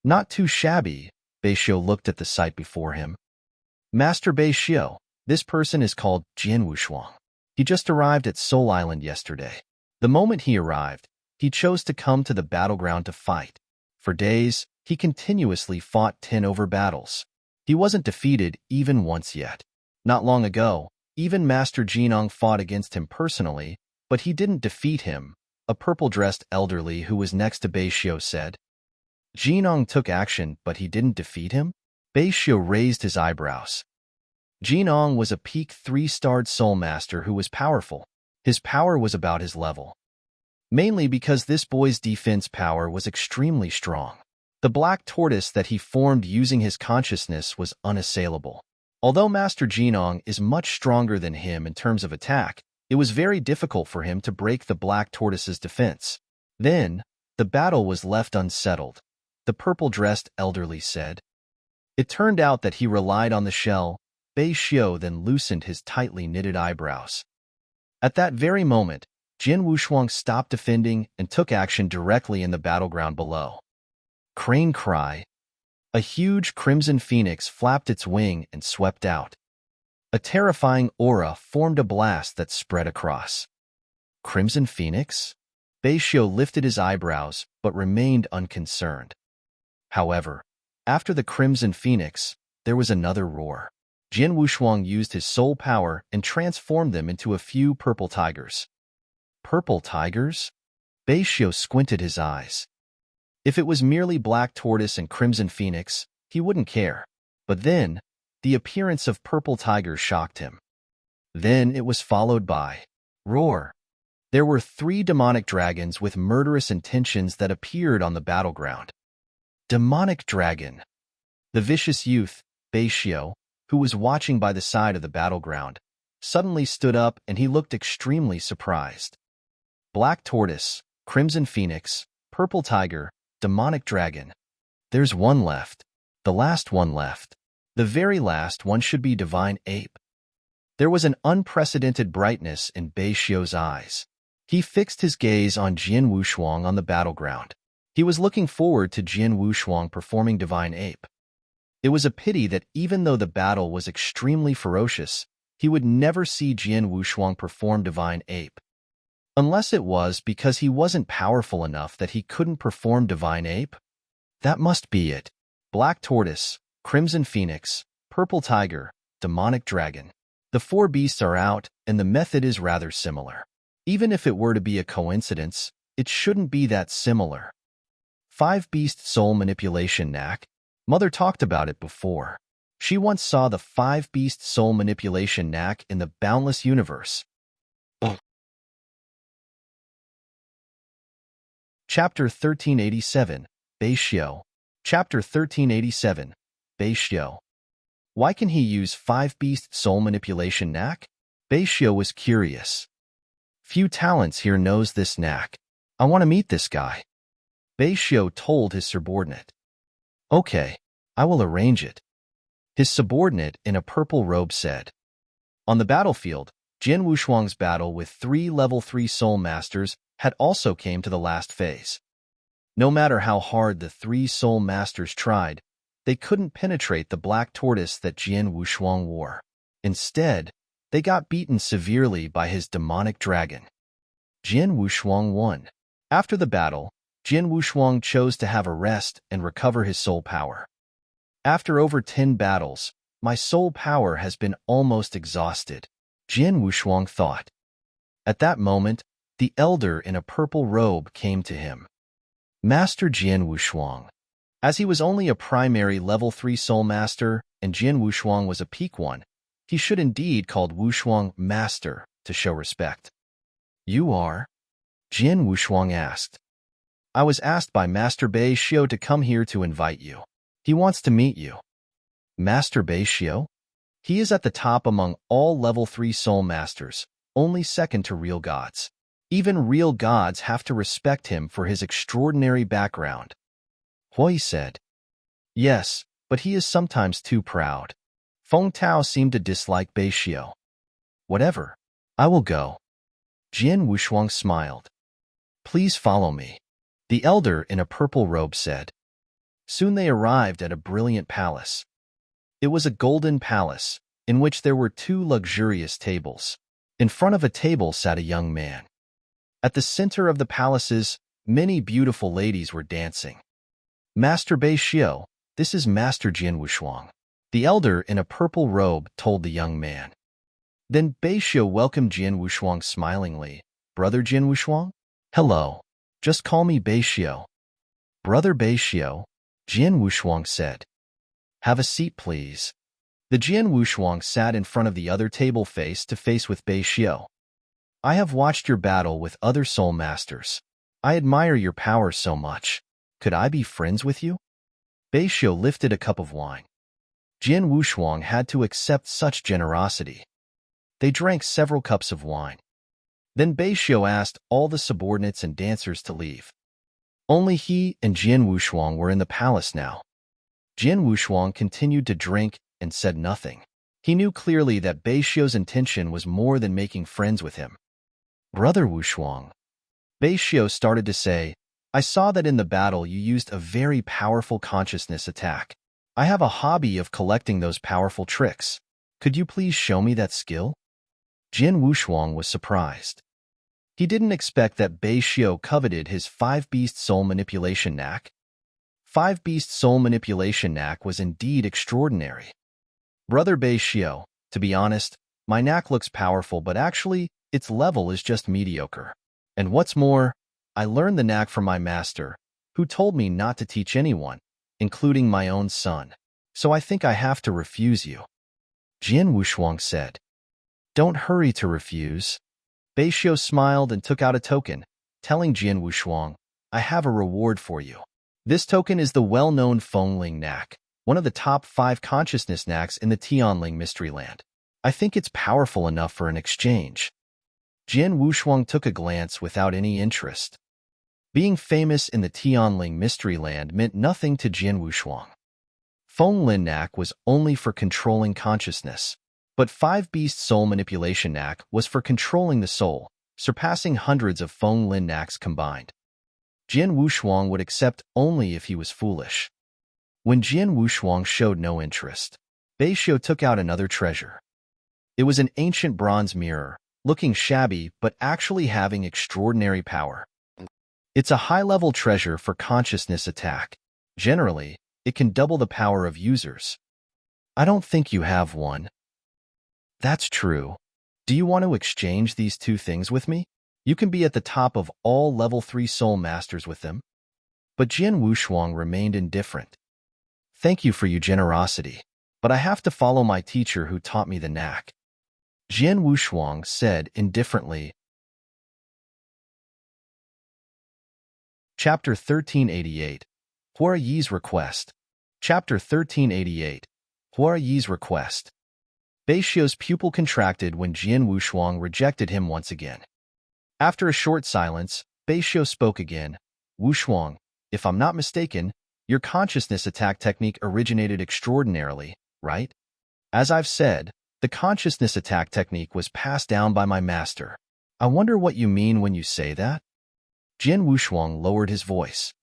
Not too shabby, Beishio looked at the sight before him. Master Beishio, this person is called Jian Wushuang. He just arrived at Soul Island yesterday. The moment he arrived, he chose to come to the battleground to fight. For days, he continuously fought 10 over battles. He wasn't defeated even once yet. Not long ago, Even Master Jinong fought against him personally, but he didn't defeat him, a purple-dressed elderly who was next to Bei Xiu said. Jinong took action, but he didn't defeat him? Bei Xiu raised his eyebrows. Jinong was a peak 3-starred soul master who was powerful. His power was about his level. Mainly because this boy's defense power was extremely strong. The black tortoise that he formed using his consciousness was unassailable. Although Master Jinong is much stronger than him in terms of attack, it was very difficult for him to break the black tortoise's defense. Then, the battle was left unsettled, the purple-dressed elderly said. It turned out that he relied on the shell. Bei Xiu then loosened his tightly knitted eyebrows. At that very moment, Jin Wushuang stopped defending and took action directly in the battleground below. Crane cry. A huge crimson phoenix flapped its wing and swept out. A terrifying aura formed a blast that spread across. Crimson phoenix? Bei Xiu lifted his eyebrows but remained unconcerned. However, after the crimson phoenix, there was another roar. Jin Wushuang used his soul power and transformed them into a few purple tigers. Purple tigers? Bei Xiu squinted his eyes. If it was merely black tortoise and crimson phoenix, he wouldn't care. But then, the appearance of purple tigers shocked him. Then it was followed by roar. There were 3 demonic dragons with murderous intentions that appeared on the battleground. Demonic dragon. The vicious youth, Bei Xiu, who was watching by the side of the battleground, suddenly stood up and he looked extremely surprised. Black tortoise, crimson phoenix, purple tiger, demonic dragon. There's one left. The last one left. The very last one should be divine ape. There was an unprecedented brightness in Bei Xiu's eyes. He fixed his gaze on Jin Wushuang on the battleground. He was looking forward to Jin Wushuang performing divine ape. It was a pity that even though the battle was extremely ferocious, he would never see Jin Wushuang perform divine ape. Unless it was because he wasn't powerful enough that he couldn't perform divine ape? That must be it. Black tortoise, crimson phoenix, purple tiger, demonic dragon. The 4 beasts are out, and the method is rather similar. Even if it were to be a coincidence, it shouldn't be that similar. 5-beast soul manipulation knack. Mother talked about it before. She once saw the 5-beast soul manipulation knack in the boundless universe. Chapter 1387, Bei Xiu. Chapter 1387, Bei Xiu. Why can he use 5-beast soul manipulation knack? Bei Xiu was curious. Few talents here knows this knack. I want to meet this guy. Bei Xiu told his subordinate. Okay, I will arrange it. His subordinate in a purple robe said. On the battlefield, Jin Wushuang's battle with 3 level 3 soul masters had also came to the last phase. No matter how hard the 3 soul masters tried, they couldn't penetrate the black tortoise that Jin Wushuang wore. Instead, they got beaten severely by his demonic dragon. Jin Wushuang won. After the battle, Jin Wushuang chose to have a rest and recover his soul power. After over 10 battles, my soul power has been almost exhausted, Jin Wushuang thought. At that moment, the elder in a purple robe came to him. Master Jin Wushuang. As he was only a primary level 3 soul master and Jin Wushuang was a peak one, he should indeed called Wushuang master to show respect. You are? Jin Wushuang asked. I was asked by Master Bei Xiu to come here to invite you. He wants to meet you. Master Bei Xiu? He is at the top among all level 3 soul masters, only second to real gods. Even real gods have to respect him for his extraordinary background. Hui said. Yes, but he is sometimes too proud. Feng Tao seemed to dislike Bei Xiu. Whatever. I will go. Jin Wushuang smiled. Please follow me. The elder in a purple robe said. Soon they arrived at a brilliant palace. It was a golden palace, in which there were 2 luxurious tables. In front of a table sat a young man. At the center of the palaces, many beautiful ladies were dancing. Master Bei Xiu, this is Master Jin Wushuang. The elder in a purple robe told the young man. Then Xiao welcomed Jian Wushuang smilingly. Brother Jian Wushuang? Hello. Just call me Xiao. Brother Xiao, Jian Wushuang said. Have a seat, please. The Jian Wushuang sat in front of the other table face to face with Xiao. I have watched your battle with other soul masters. I admire your power so much. Could I be friends with you? Xiao lifted a cup of wine. Jian Wushuang had to accept such generosity. They drank several cups of wine. Then Xiao asked all the subordinates and dancers to leave. Only he and Jian Wushuang were in the palace now. Jian Wushuang continued to drink and said nothing. He knew clearly that Xiao's intention was more than making friends with him. Brother Wushuang, Xiao started to say, I saw that in the battle you used a very powerful consciousness attack. I have a hobby of collecting those powerful tricks. Could you please show me that skill? Jian Wushuang was surprised. He didn't expect that Xiao coveted his 5-beast soul manipulation knack. 5-beast soul manipulation knack was indeed extraordinary. Brother Xiao, to be honest, my knack looks powerful, but actually, its level is just mediocre. And what's more, I learned the knack from my master, who told me not to teach anyone, including my own son. So I think I have to refuse you. Jian Wushuang said. Don't hurry to refuse. Xiao smiled and took out a token, telling Jian Wushuang, I have a reward for you. This token is the well-known Fengling knack, one of the top 5 consciousness knacks in the Tianling Mystery Land. I think it's powerful enough for an exchange. Jian Wushuang took a glance without any interest. Being famous in the Tianling Mystery Land meant nothing to Jian Wushuang. Fenglin knack was only for controlling consciousness. But 5-beast soul manipulation knack was for controlling the soul, surpassing hundreds of Fenglin knacks combined. Jian Wushuang would accept only if he was foolish. When Jian Wushuang showed no interest, Xiao took out another treasure. It was an ancient bronze mirror, looking shabby but actually having extraordinary power. It's a high-level treasure for consciousness attack. Generally, it can double the power of users. I don't think you have one. That's true. Do you want to exchange these 2 things with me? You can be at the top of all level 3 soul masters with them. But Jian Wushuang remained indifferent. Thank you for your generosity, but I have to follow my teacher who taught me the knack. Jian Wushuang said indifferently. Chapter 1388. Hua Yi's Request. Chapter 1388. Hua Yi's Request. Xiao's pupil contracted when Jian Wushuang rejected him once again. After a short silence, Xiao spoke again. Wushuang, if I'm not mistaken, your consciousness attack technique originated extraordinarily, right? As I've said, the consciousness attack technique was passed down by my master. I wonder what you mean when you say that? Jian Wushuang lowered his voice.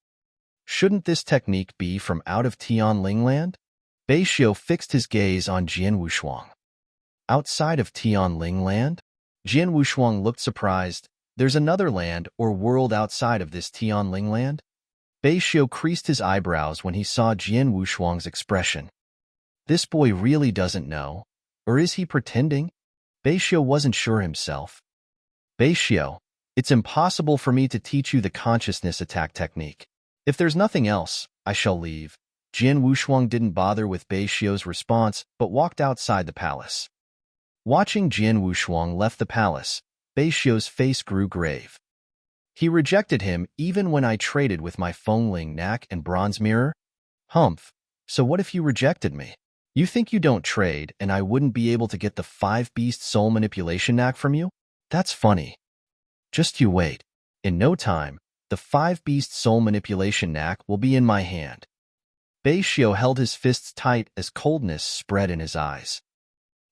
Shouldn't this technique be from out of Tianling Land? Xiao fixed his gaze on Jian Wushuang. Outside of Tianling Land? Jian Wushuang looked surprised. There's another land or world outside of this Tianling Land? Xiao creased his eyebrows when he saw Jian Wushuang's expression. This boy really doesn't know. Or is he pretending? Xiao wasn't sure himself. Xiao, it's impossible for me to teach you the consciousness attack technique. If there's nothing else, I shall leave. Jian Wushuang didn't bother with Xiao's response, but walked outside the palace. Watching Jian Wushuang left the palace, Xiao's face grew grave. He rejected him even when I traded with my Fengling knack and bronze mirror? Humph, so what if you rejected me? You think you don't trade and I wouldn't be able to get the 5-beast soul manipulation knack from you? That's funny. Just you wait. In no time, the 5-beast soul manipulation knack will be in my hand. Xiao held his fists tight as coldness spread in his eyes.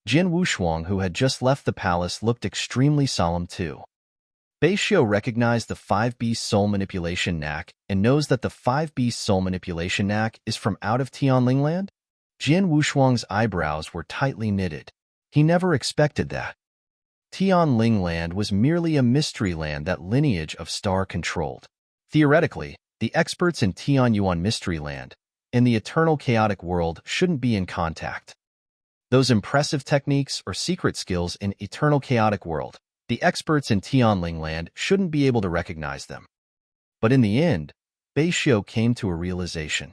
Jian Wushuang, who had just left the palace, looked extremely solemn too. Xiao recognized the 5-beast soul manipulation knack and knows that the 5-beast soul manipulation knack is from out of Tianling Land? Jian Wushuang's eyebrows were tightly knitted. He never expected that. Tianling Land was merely a mystery land that lineage of star controlled. Theoretically, the experts in Tianyuan Mystery Land and the eternal chaotic world shouldn't be in contact. Those impressive techniques or secret skills in eternal chaotic world. The experts in Tianling land shouldn't be able to recognize them. But in the end, Bei Xiu came to a realization.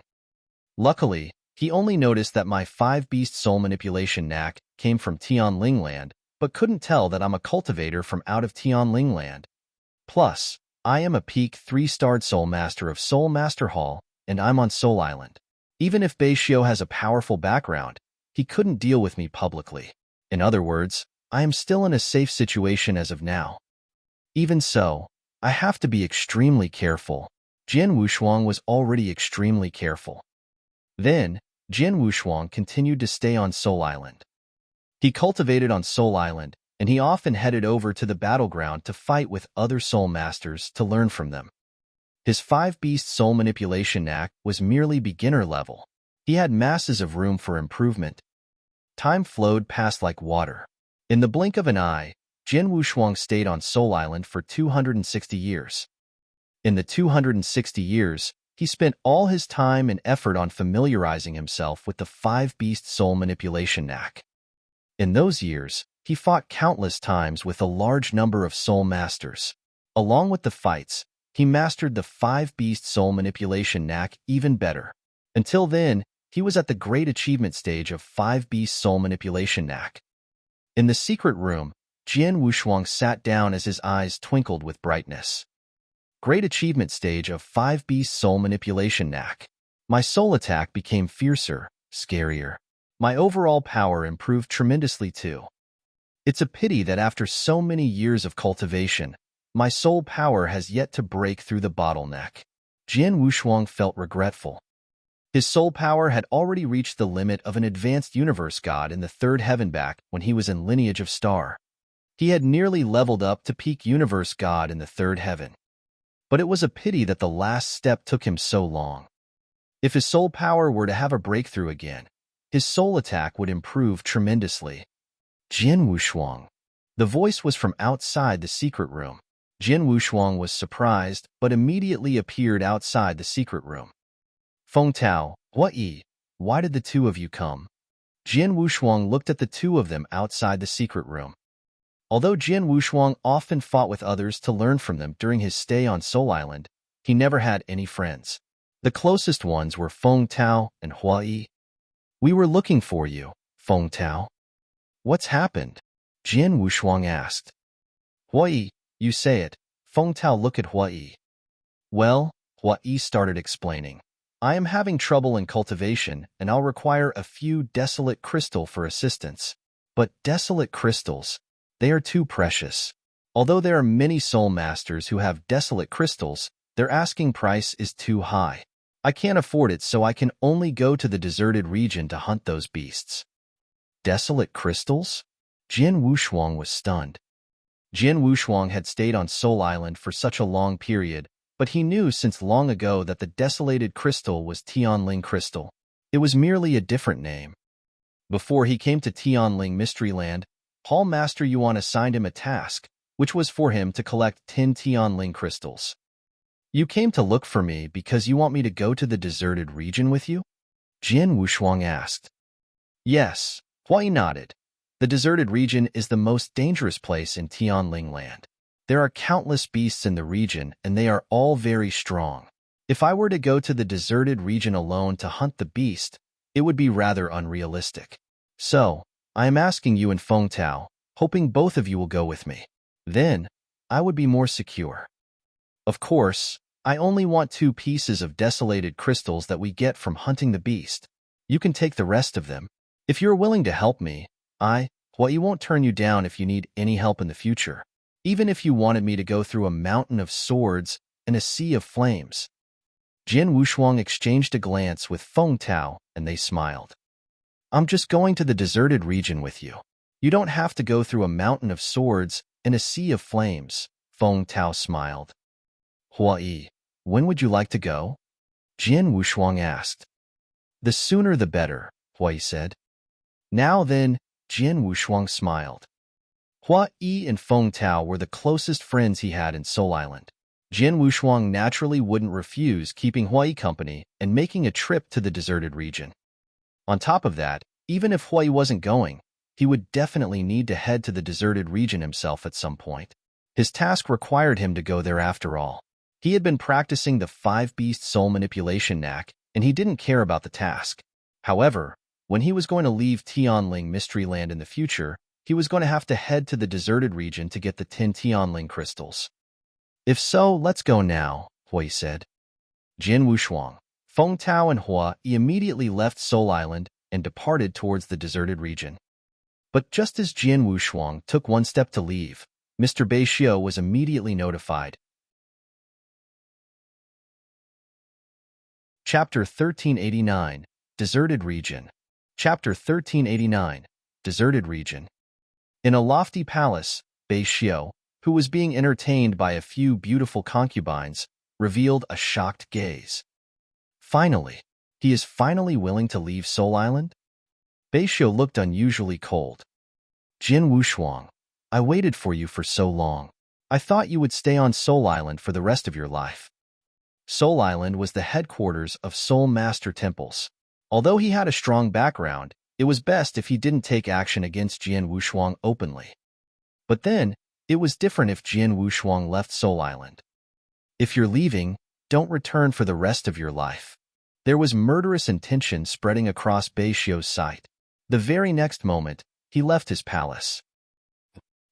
Luckily, he only noticed that my 5-beast soul manipulation knack came from Tianling land, but couldn't tell that I'm a cultivator from out of Tianling land. Plus, I am a peak 3-starred soul master of Soul Master Hall, and I'm on Soul Island. Even if Bei Xiu has a powerful background, he couldn't deal with me publicly. In other words, I am still in a safe situation as of now. Even so, I have to be extremely careful. Jian Wushuang was already extremely careful. Then, Jian Wushuang continued to stay on Soul Island. He cultivated on Soul Island, and he often headed over to the battleground to fight with other soul masters to learn from them. His 5-beast soul manipulation knack was merely beginner level. He had masses of room for improvement. Time flowed past like water. In the blink of an eye, Jian Wushuang stayed on Soul Island for 260 years. In the 260 years, he spent all his time and effort on familiarizing himself with the 5-beast soul manipulation knack. In those years, he fought countless times with a large number of soul masters. Along with the fights, he mastered the 5-beast soul manipulation knack even better. Until then, he was at the great achievement stage of 5-beast soul manipulation knack. In the secret room, Jian Wushuang sat down as his eyes twinkled with brightness. Great achievement stage of 5-beast soul manipulation knack. My soul attack became fiercer, scarier. My overall power improved tremendously too. It's a pity that after so many years of cultivation, my soul power has yet to break through the bottleneck. Jian Wushuang felt regretful. His soul power had already reached the limit of an advanced universe god in the 3rd heaven back when he was in Lineage of Star. He had nearly leveled up to peak universe god in the 3rd heaven. But it was a pity that the last step took him so long. If his soul power were to have a breakthrough again, his soul attack would improve tremendously. Jian Wushuang. The voice was from outside the secret room. Jian Wushuang was surprised, but immediately appeared outside the secret room. Feng Tao, Hua-Yi, why did the two of you come? Jian Wushuang looked at the two of them outside the secret room. Although Jian Wushuang often fought with others to learn from them during his stay on Soul Island, he never had any friends. The closest ones were Feng Tao and Hua-Yi. We were looking for you, Feng Tao. What's happened? Jian Wushuang asked. Hua-Yi, you say it. Feng Tao looked at Hua-Yi. Well, Hua-Yi started explaining. I am having trouble in cultivation, and I'll require a few desolate crystal for assistance. But desolate crystals, they are too precious. Although there are many soul masters who have desolate crystals, their asking price is too high. I can't afford it, so I can only go to the deserted region to hunt those beasts. Desolate crystals? Jian Wushuang was stunned. Jian Wushuang had stayed on Soul Island for such a long period, but he knew since long ago that the desolated crystal was Tianling crystal. It was merely a different name. Before he came to Tianling Mystery Land, Hall Master Yuan assigned him a task, which was for him to collect 10 Tianling crystals. You came to look for me because you want me to go to the deserted region with you? Jian Wushuang asked. Yes, Hua-Yi nodded. The deserted region is the most dangerous place in Tianling land. There are countless beasts in the region, and they are all very strong. If I were to go to the deserted region alone to hunt the beast, it would be rather unrealistic. So, I am asking you and Feng Tao, hoping both of you will go with me. Then, I would be more secure. Of course, I only want 2 pieces of desolated crystals that we get from hunting the beast. You can take the rest of them. If you're willing to help me, Hua-Yi won't turn you down if you need any help in the future. Even if you wanted me to go through a mountain of swords and a sea of flames. Jian Wushuang exchanged a glance with Feng Tao, and they smiled. I'm just going to the deserted region with you. You don't have to go through a mountain of swords and a sea of flames, Feng Tao smiled. Hua-Yi, when would you like to go? Jian Wushuang asked. The sooner the better, Hua-Yi said. Now then, Jian Wushuang smiled. Hua-Yi and Feng Tao were the closest friends he had in Soul Island. Jian Wushuang naturally wouldn't refuse keeping Hua-Yi company and making a trip to the deserted region. On top of that, Even if Hui wasn't going, he would definitely need to head to the deserted region himself at some point. His task required him to go there after all. He had been practicing the five-beast soul manipulation knack, and he didn't care about the task. However, when he was going to leave Tianling Mystery Land in the future, he was going to have to head to the deserted region to get the 10 Tianling crystals. If so, let's go now, Hui said. Jin Wushuang, Feng Tao, and Hua immediately left Soul Island and departed towards the deserted region. But just as Jin Wushuang took one step to leave, Mr. Bei Xiu was immediately notified. Chapter 1389, Deserted Region. Chapter 1389, Deserted Region. In a lofty palace, Bei Xiu, who was being entertained by a few beautiful concubines, revealed a shocked gaze. Finally, he is finally willing to leave Soul Island? Bei Xiu looked unusually cold. Jin Wushuang, I waited for you for so long. I thought you would stay on Soul Island for the rest of your life. Soul Island was the headquarters of Soul Master Temples. Although he had a strong background, it was best if he didn't take action against Jin Wushuang openly. But then, it was different if Jin Wushuang left Soul Island. If you're leaving, don't return for the rest of your life. There was murderous intention spreading across Bei Xiu's sight. The very next moment, he left his palace.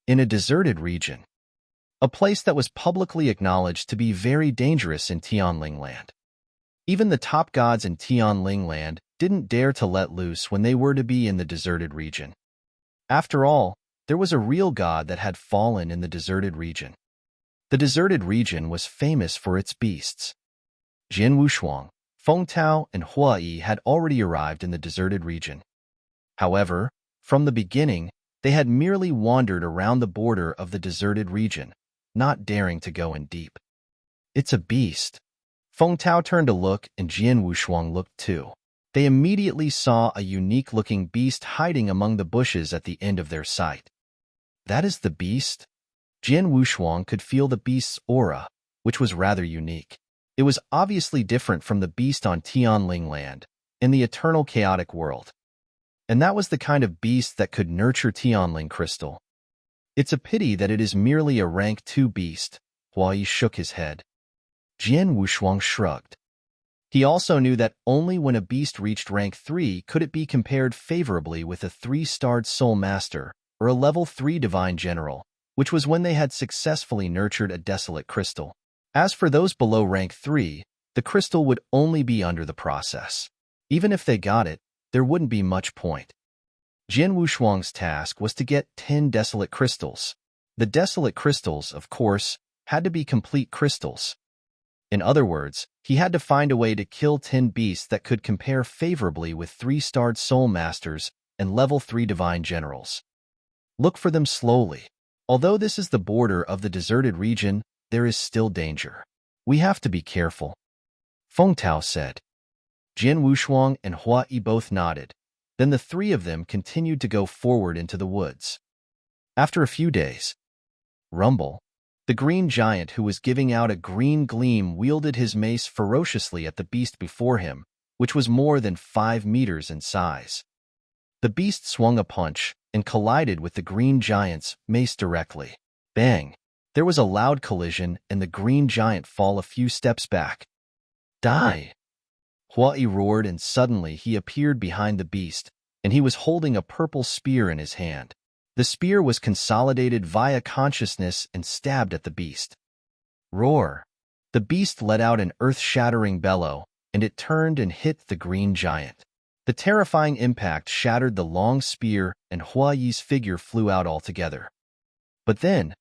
In a deserted region, a place that was publicly acknowledged to be very dangerous in Tianling Land. Even the top gods in Tianling Land didn't dare to let loose when they were to be in the deserted region. After all, there was a real god that had fallen in the deserted region. The deserted region was famous for its beasts. Jin Wushuang, Feng Tao, and Hua Yi had already arrived in the deserted region. However, from the beginning, they had merely wandered around the border of the deserted region, not daring to go in deep. It's a beast. Feng Tao turned to look, and Jin Wushuang looked too. They immediately saw a unique-looking beast hiding among the bushes at the end of their sight. That is the beast? Jin Wushuang could feel the beast's aura, which was rather unique. It was obviously different from the beast on Tianling Land, in the eternal chaotic world. And that was the kind of beast that could nurture Tianling crystal. It's a pity that it is merely a rank 2 beast. Hua Yi shook his head. Jin Wushuang shrugged. He also knew that only when a beast reached rank 3 could it be compared favorably with a 3-starred Soul Master or a level 3 Divine General, which was when they had successfully nurtured a desolate crystal. As for those below rank 3, the crystal would only be under the process. Even if they got it, there wouldn't be much point. Jin Wushuang's task was to get 10 desolate crystals. The desolate crystals, of course, had to be complete crystals. In other words, he had to find a way to kill 10 beasts that could compare favorably with 3-starred Soul Masters and level 3 Divine Generals. Look for them slowly. Although this is the border of the deserted region, there is still danger. We have to be careful. Feng Tao said. Jin Wushuang and Hua Yi both nodded. Then the three of them continued to go forward into the woods. After a few days, Rumble, the green giant who was giving out a green gleam, wielded his mace ferociously at the beast before him, which was more than 5 meters in size. The beast swung a punch and collided with the green giant's mace directly. Bang! There was a loud collision and the green giant fell a few steps back. Die! Hua Yi roared, and suddenly he appeared behind the beast, and he was holding a purple spear in his hand. The spear was consolidated via consciousness and stabbed at the beast. Roar! The beast let out an earth-shattering bellow, and it turned and hit the green giant. The terrifying impact shattered the long spear, and Hua Yi's figure flew out altogether. But then,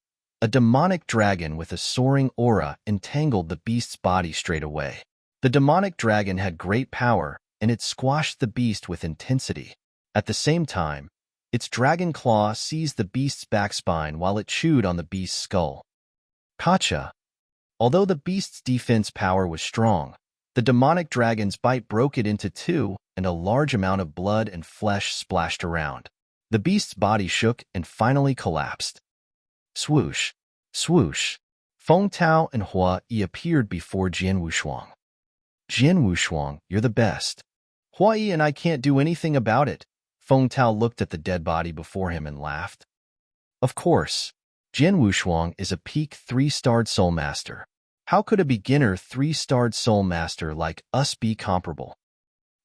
a demonic dragon with a soaring aura entangled the beast's body straight away. The demonic dragon had great power, and it squashed the beast with intensity. At the same time, its dragon claw seized the beast's backspine while it chewed on the beast's skull. Gotcha! Although the beast's defense power was strong, the demonic dragon's bite broke it into two, and a large amount of blood and flesh splashed around. The beast's body shook and finally collapsed. Swoosh! Swoosh! Feng Tao and Hua Yi appeared before Jin Wushuang. Jin Wushuang, you're the best. Hua Yi and I can't do anything about it, Feng Tao looked at the dead body before him and laughed. Of course, Jian Wushuang is a peak 3-starred soul master. How could a beginner 3-starred soul master like us be comparable?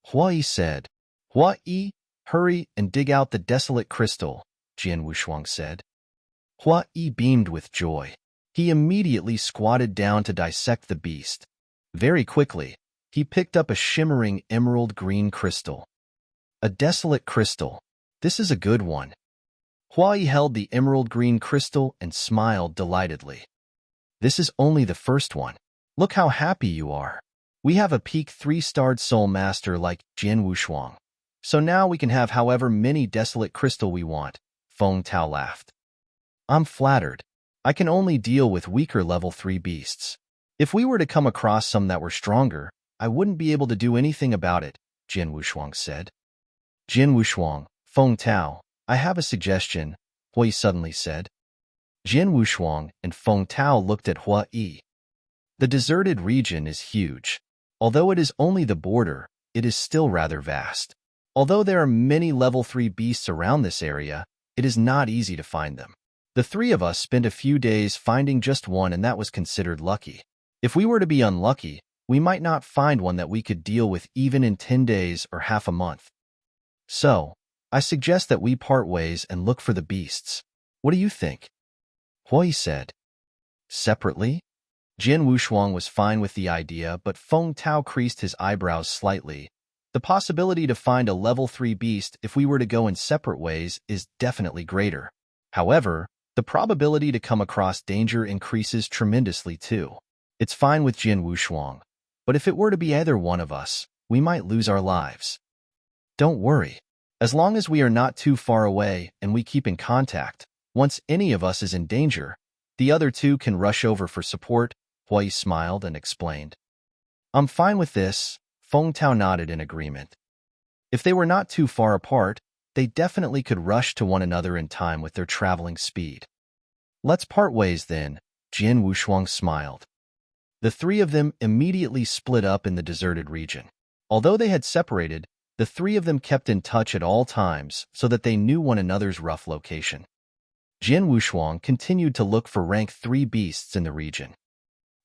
Hua Yi said. Hua Yi, hurry and dig out the desolate crystal, Jian Wushuang said. Hua Yi beamed with joy. He immediately squatted down to dissect the beast. Very quickly, he picked up a shimmering emerald green crystal. A desolate crystal. This is a good one. Hua Yi held the emerald green crystal and smiled delightedly. This is only the first one. Look how happy you are. We have a peak 3-starred soul master like Jian Wushuang. So now we can have however many desolate crystal we want, Feng Tao laughed. I'm flattered. I can only deal with weaker level 3 beasts. If we were to come across some that were stronger, I wouldn't be able to do anything about it, Jian Wushuang said. Jian Wushuang, Feng Tao, I have a suggestion, Hua Yi suddenly said. Jian Wushuang and Feng Tao looked at Hua Yi. The deserted region is huge. Although it is only the border, it is still rather vast. Although there are many level 3 beasts around this area, it is not easy to find them. The three of us spent a few days finding just one, and that was considered lucky. If we were to be unlucky, we might not find one that we could deal with even in 10 days or half a month. So, I suggest that we part ways and look for the beasts. What do you think? Hua Yi said. Separately? Jian Wushuang was fine with the idea, but Feng Tao creased his eyebrows slightly. The possibility to find a level 3 beast if we were to go in separate ways is definitely greater. However, the probability to come across danger increases tremendously too. It's fine with Jian Wushuang, but if it were to be either one of us, we might lose our lives. Don't worry. As long as we are not too far away and we keep in contact, once any of us is in danger, the other two can rush over for support, Hua Yi smiled and explained. I'm fine with this, Feng Tao nodded in agreement. If they were not too far apart, they definitely could rush to one another in time with their traveling speed. Let's part ways then, Jian Wushuang smiled. The three of them immediately split up in the deserted region. Although they had separated, the three of them kept in touch at all times so that they knew one another's rough location. Jian Wushuang continued to look for rank 3 beasts in the region.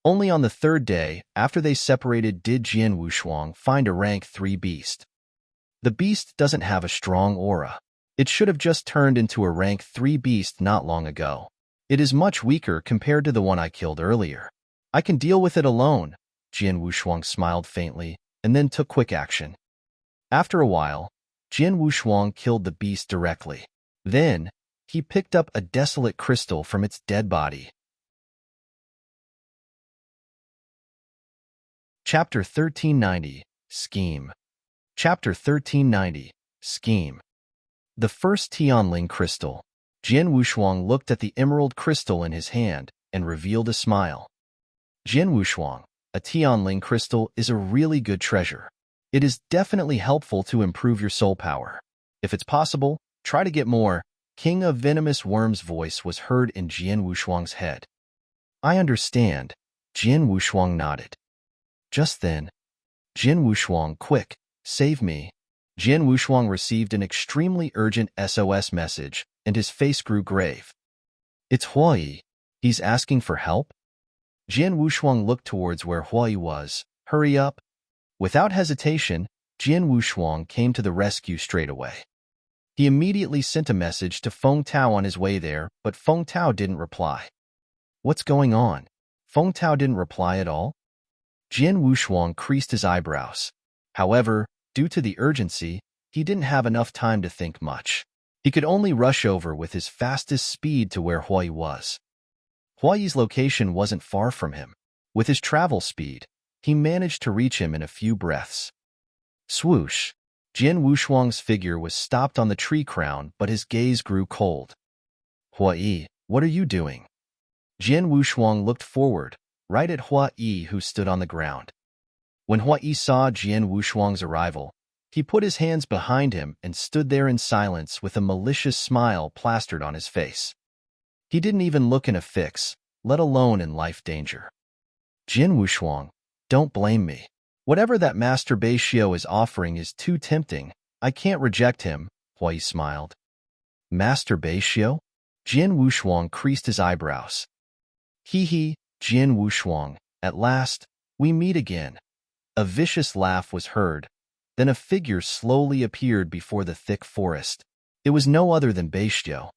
Only on the third day, after they separated, did Jian Wushuang find a rank 3 beast. The beast doesn't have a strong aura. It should have just turned into a rank 3 beast not long ago. It is much weaker compared to the one I killed earlier. I can deal with it alone, Jian Wushuang smiled faintly, and then took quick action. After a while, Jian Wushuang killed the beast directly. Then, he picked up a desolate crystal from its dead body. Chapter 1390, Scheme. Chapter 1390, Scheme. The first Tianling crystal. Jian Wushuang looked at the emerald crystal in his hand and revealed a smile. Jian Wushuang, a Tianling crystal is a really good treasure. It is definitely helpful to improve your soul power. If it's possible, try to get more. King of Venomous Worm's voice was heard in Jian Wushuang's head. I understand, Jian Wushuang nodded. Just then, Jian Wushuang, quick, save me. Jian Wushuang received an extremely urgent SOS message, and his face grew grave. It's Hua Yi. He's asking for help? Jian Wushuang looked towards where Hua Yi was. Hurry up. Without hesitation, Jian Wushuang came to the rescue straight away. He immediately sent a message to Feng Tao on his way there, but Feng Tao didn't reply. What's going on? Feng Tao didn't reply at all? Jian Wushuang creased his eyebrows. However, due to the urgency, he didn't have enough time to think much. He could only rush over with his fastest speed to where Hua Yi was. Hua Yi's location wasn't far from him. With his travel speed, he managed to reach him in a few breaths. Swoosh! Jian Wushuang's figure was stopped on the tree crown, but his gaze grew cold. Hua Yi, what are you doing? Jian Wushuang looked forward, right at Hua Yi, who stood on the ground. When Hua Yi saw Jian Wushuang's arrival, he put his hands behind him and stood there in silence with a malicious smile plastered on his face. He didn't even look in a fix, let alone in life danger. Jian Wushuang, don't blame me. Whatever that Master Beishiu is offering is too tempting. I can't reject him, Hui smiled. Master Xiao? Jin Wushuang creased his eyebrows. Hee, Jin Wushuang, at last, we meet again. A vicious laugh was heard. Then a figure slowly appeared before the thick forest. It was no other than Xiao.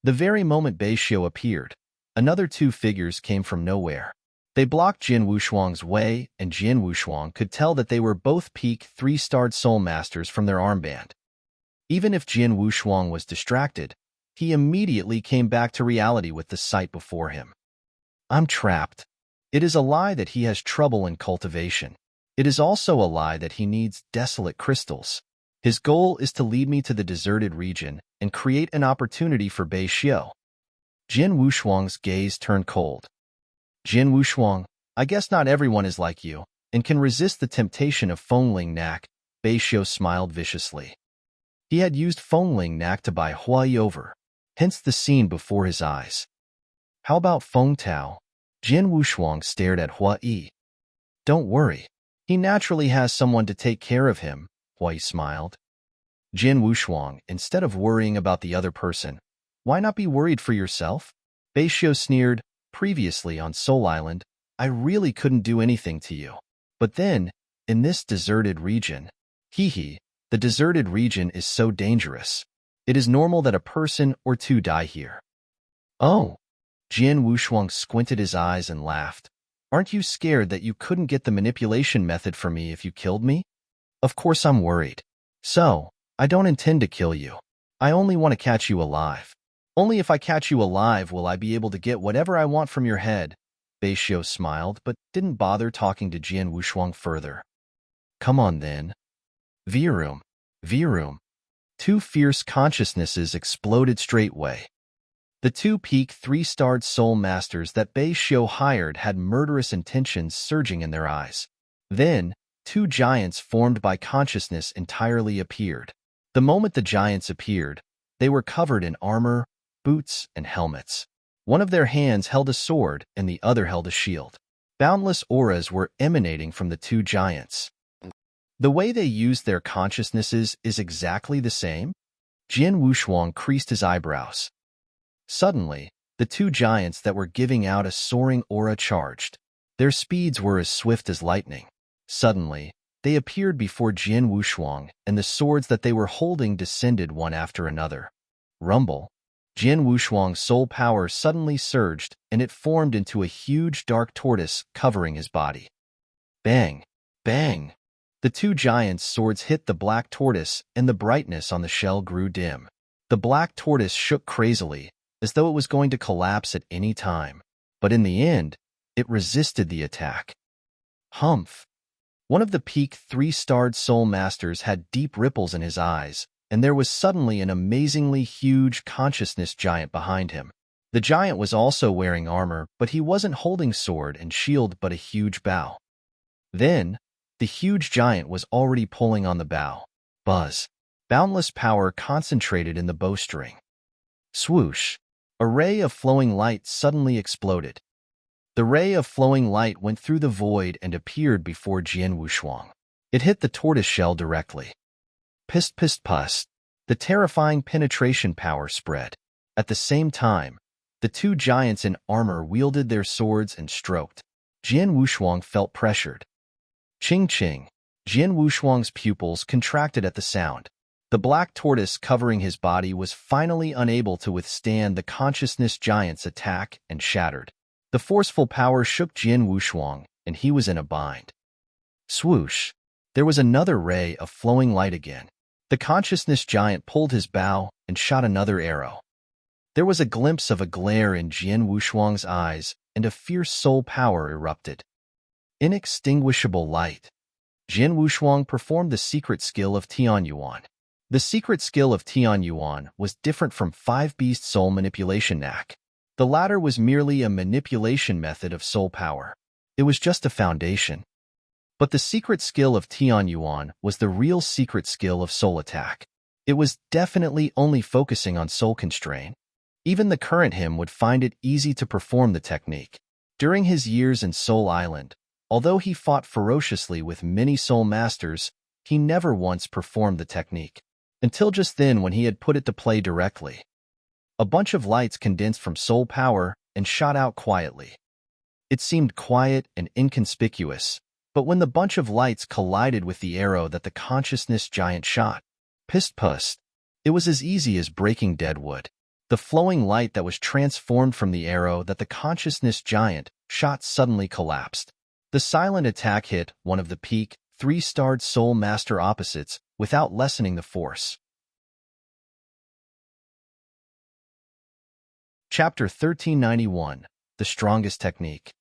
The very moment Xiao appeared, another two figures came from nowhere. They blocked Jin Wushuang's way, and Jin Wushuang could tell that they were both peak 3-starred soul masters from their armband. Even if Jin Wushuang was distracted, he immediately came back to reality with the sight before him. I'm trapped. It is a lie that he has trouble in cultivation. It is also a lie that he needs desolate crystals. His goal is to lead me to the deserted region and create an opportunity for Xiao. Jin Wushuang's gaze turned cold. Jin Wushuang, I guess not everyone is like you and can resist the temptation of Fengling Nak. Xiao smiled viciously. He had used Fengling Nak to buy Hui over, hence the scene before his eyes. How about Feng Tao? Jin Wushuang stared at Hui. Don't worry. He naturally has someone to take care of him, Hui smiled. Jin Wushuang, instead of worrying about the other person, why not be worried for yourself? Xiao sneered. Previously on Soul Island, I really couldn't do anything to you. But then, in this deserted region, the deserted region is so dangerous. It is normal that a person or two die here. Oh, Jin Wushuang squinted his eyes and laughed. Aren't you scared that you couldn't get the manipulation method for me if you killed me? Of course I'm worried. So, I don't intend to kill you. I only want to catch you alive. Only if I catch you alive will I be able to get whatever I want from your head. Xiao smiled but didn't bother talking to Jin Wushuang further. Come on then. Virum. Two fierce consciousnesses exploded straightway. The two peak 3-starred soul masters that Xiao hired had murderous intentions surging in their eyes. Then, two giants formed by consciousness entirely appeared. The moment the giants appeared, they were covered in armor, boots, and helmets. One of their hands held a sword and the other held a shield. Boundless auras were emanating from the two giants. The way they used their consciousnesses is exactly the same. Jin Wushuang creased his eyebrows. Suddenly, the two giants that were giving out a soaring aura charged. Their speeds were as swift as lightning. Suddenly, they appeared before Jin Wushuang, and the swords that they were holding descended one after another. Rumble. Jin Wushuang's soul power suddenly surged, and it formed into a huge dark tortoise covering his body. Bang! Bang! The two giants' swords hit the black tortoise, and the brightness on the shell grew dim. The black tortoise shook crazily, as though it was going to collapse at any time. But in the end, it resisted the attack. Humph! One of the peak 3-starred soul masters had deep ripples in his eyes, and there was suddenly an amazingly huge consciousness giant behind him. The giant was also wearing armor, but he wasn't holding sword and shield but a huge bow. Then, the huge giant was already pulling on the bow. Buzz. Boundless power concentrated in the bowstring. Swoosh. A ray of flowing light suddenly exploded. The ray of flowing light went through the void and appeared before Jin Wushuang. It hit the tortoise shell directly. Pist pist pust. The terrifying penetration power spread. At the same time, the two giants in armor wielded their swords and stroked. Jin Wushuang felt pressured. Ching ching. Jin Wushuang's pupils contracted at the sound. The black tortoise covering his body was finally unable to withstand the consciousness giant's attack and shattered. The forceful power shook Jin Wushuang, and he was in a bind. Swoosh! There was another ray of flowing light again. The consciousness giant pulled his bow and shot another arrow. There was a glimpse of a glare in Jin Wushuang's eyes, and a fierce soul power erupted. Inextinguishable light. Jin Wushuang performed the secret skill of Tianyuan. The secret skill of Tianyuan was different from 5-beast soul manipulation knack. The latter was merely a manipulation method of soul power. It was just a foundation. But the secret skill of Tianyuan was the real secret skill of soul attack. It was definitely only focusing on soul constraint. Even the current him would find it easy to perform the technique. During his years in Soul Island, although he fought ferociously with many soul masters, he never once performed the technique. until just then when he had put it to play directly. A bunch of lights condensed from soul power and shot out quietly. It seemed quiet and inconspicuous, but when the bunch of lights collided with the arrow that the consciousness giant shot, pissed, it was as easy as breaking dead wood. The flowing light that was transformed from the arrow that the consciousness giant shot suddenly collapsed. The silent attack hit one of the peak, 3-starred soul master opposites without lessening the force. Chapter 1391, The Strongest Technique.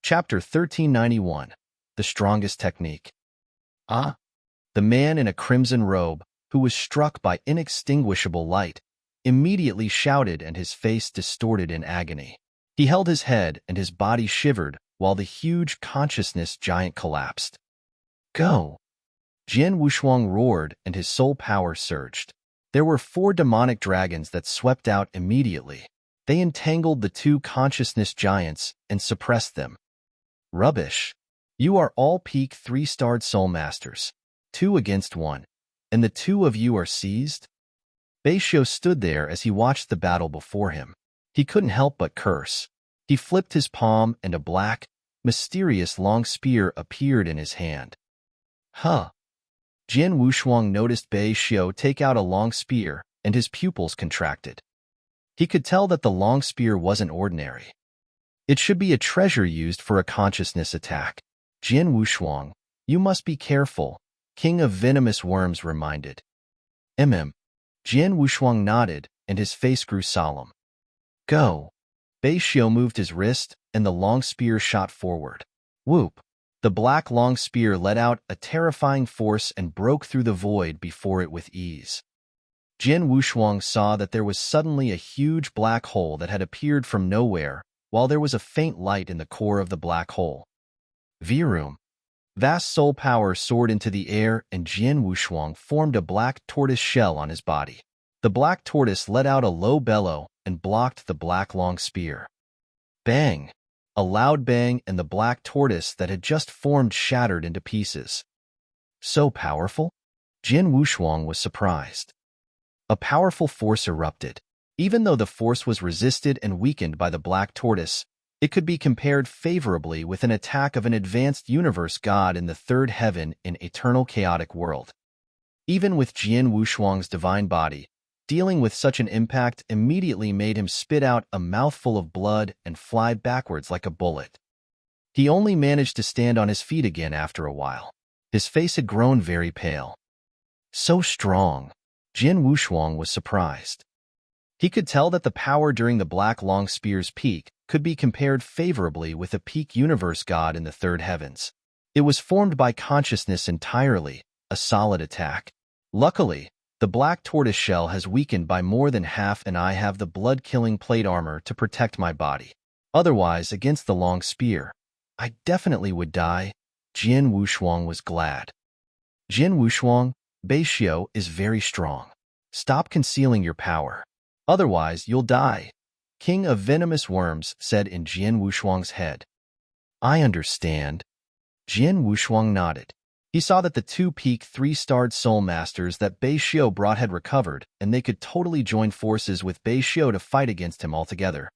Chapter 1391, The Strongest Technique. The man in a crimson robe, who was struck by inextinguishable light, immediately shouted and his face distorted in agony. He held his head and his body shivered while the huge consciousness giant collapsed. Go! Jian Wushuang roared and his soul power surged. There were 4 demonic dragons that swept out immediately. They entangled the 2 consciousness giants and suppressed them. Rubbish! You are all peak 3-starred soul masters, 2 against 1, and the 2 of you are seized? Beishio stood there as he watched the battle before him. He couldn't help but curse. He flipped his palm and a black, mysterious long spear appeared in his hand. Jian Wushuang noticed Beishio take out a long spear, and his pupils contracted. He could tell that the long spear wasn't ordinary. It should be a treasure used for a consciousness attack. Jian Wushuang, you must be careful, King of Venomous Worms reminded. Jian Wushuang nodded, and his face grew solemn. Go! Beishio moved his wrist, and the long spear shot forward. Whoop! The black long spear let out a terrifying force and broke through the void before it with ease. Jian Wushuang saw that there was suddenly a huge black hole that had appeared from nowhere, while there was a faint light in the core of the black hole. Virum! Vast soul power soared into the air, and Jian Wushuang formed a black tortoise shell on his body. The black tortoise let out a low bellow and blocked the black long spear. Bang! A loud bang, and the black tortoise that had just formed shattered into pieces. So powerful? Jian Wushuang was surprised. A powerful force erupted. Even though the force was resisted and weakened by the black tortoise, it could be compared favorably with an attack of an advanced universe god in the 3rd heaven in eternal chaotic world. Even with Jian Wushuang's divine body, dealing with such an impact immediately made him spit out a mouthful of blood and fly backwards like a bullet. He only managed to stand on his feet again after a while. His face had grown very pale. So strong! Jian Wushuang was surprised. He could tell that the power during the black long spear's peak could be compared favorably with a peak universe god in the 3rd heavens. It was formed by consciousness entirely, a solid attack. Luckily, the black tortoise shell has weakened by more than half and I have the blood-killing plate armor to protect my body. Otherwise, against the long spear, I definitely would die. Jian Wushuang was glad. Jian Wushuang, Beishio is very strong. Stop concealing your power. Otherwise, you'll die, King of Venomous Worms said in Jian Wushuang's head. I understand. Jian Wushuang nodded. He saw that the 2 peak 3-starred soul masters that Beishio brought had recovered, and they could totally join forces with Beishio to fight against him altogether.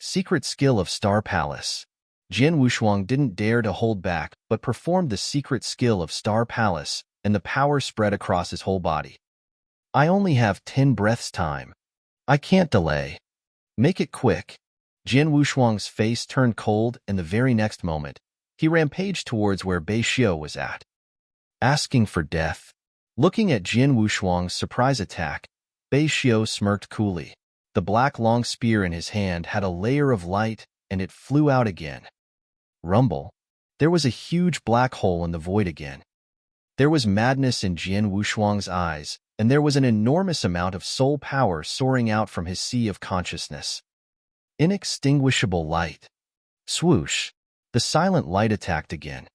Secret skill of Star Palace. Jian Wushuang didn't dare to hold back, but performed the secret skill of Star Palace, and the power spread across his whole body. I only have 10 breaths time. I can't delay. Make it quick. Jian Wushuang's face turned cold, and the very next moment, he rampaged towards where Beishio was at. Asking for death. Looking at Jian Wushuang's surprise attack, Beishio smirked coolly. The black long spear in his hand had a layer of light, and it flew out again. Rumble. There was a huge black hole in the void again. There was madness in Jian Wushuang's eyes, and there was an enormous amount of soul power soaring out from his sea of consciousness. Inextinguishable light. Swoosh. The silent light attacked again.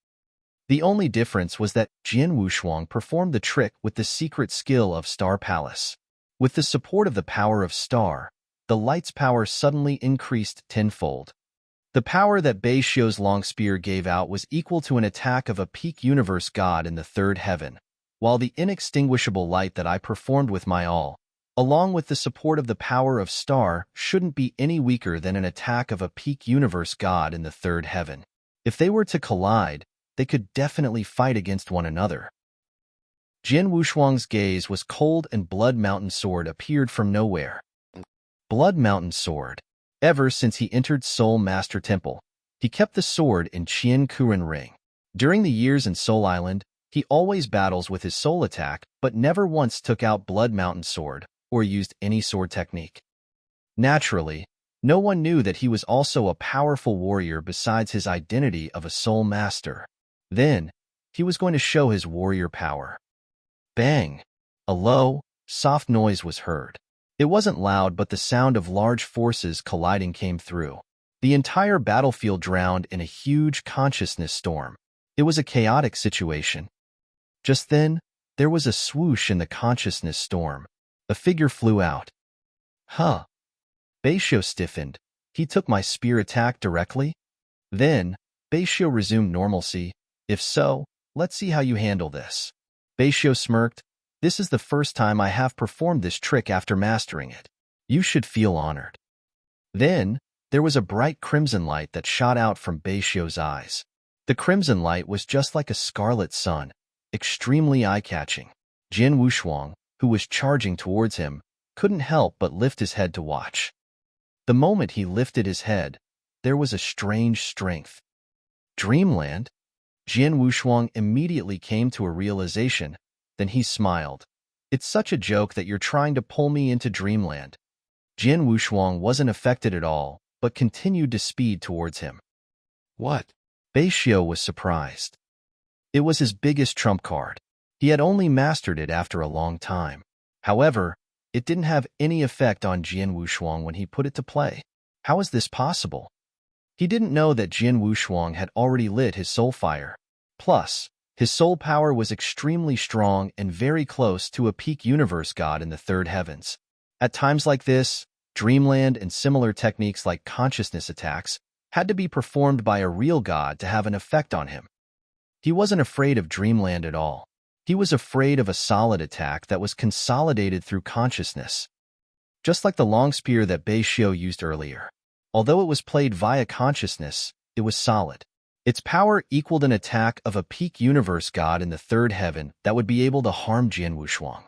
The only difference was that Jian Wushuang performed the trick with the secret skill of Star Palace. With the support of the power of Star, the light's power suddenly increased tenfold. The power that Beishio's long spear gave out was equal to an attack of a peak universe god in the 3rd heaven. while the inextinguishable light that I performed with my all, along with the support of the power of star, shouldn't be any weaker than an attack of a peak universe god in the third heaven. If they were to collide, they could definitely fight against one another. Jin Wushuang's gaze was cold and Blood Mountain Sword appeared from nowhere. Blood Mountain Sword. Ever since he entered Soul Master Temple, he kept the sword in Qian Kuren Ring. During the years in Soul Island, he always battles with his soul attack, but never once took out Blood Mountain Sword or used any sword technique. Naturally, no one knew that he was also a powerful warrior besides his identity of a soul master. Then, he was going to show his warrior power. Bang! A low, soft noise was heard. It wasn't loud, but the sound of large forces colliding came through. The entire battlefield drowned in a huge consciousness storm. It was a chaotic situation. Just then, there was a swoosh in the consciousness storm. A figure flew out. Huh. Beishio stiffened. He took my spear attack directly? Then, Beishio resumed normalcy. If so, let's see how you handle this. Beishio smirked. This is the first time I have performed this trick after mastering it. You should feel honored. Then, there was a bright crimson light that shot out from Beishio's eyes. The crimson light was just like a scarlet sun, extremely eye-catching. Jin Wushuang, who was charging towards him, couldn't help but lift his head to watch. The moment he lifted his head, there was a strange strength. Dreamland? Jin Wushuang immediately came to a realization. Then he smiled. It's such a joke that you're trying to pull me into Dreamland. Jin Wushuang wasn't affected at all, but continued to speed towards him. What? Beishio was surprised. It was his biggest trump card. He had only mastered it after a long time. However, it didn't have any effect on Jin Wushuang when he put it to play. How is this possible? He didn't know that Jin Wushuang had already lit his soul fire. Plus, his soul power was extremely strong and very close to a peak universe god in the third heavens. At times like this, Dreamland and similar techniques like consciousness attacks had to be performed by a real god to have an effect on him. He wasn't afraid of Dreamland at all. He was afraid of a solid attack that was consolidated through consciousness. Just like the long spear that Beishio used earlier. Although it was played via consciousness, it was solid. Its power equaled an attack of a peak universe god in the third heaven that would be able to harm Jin Wushuang.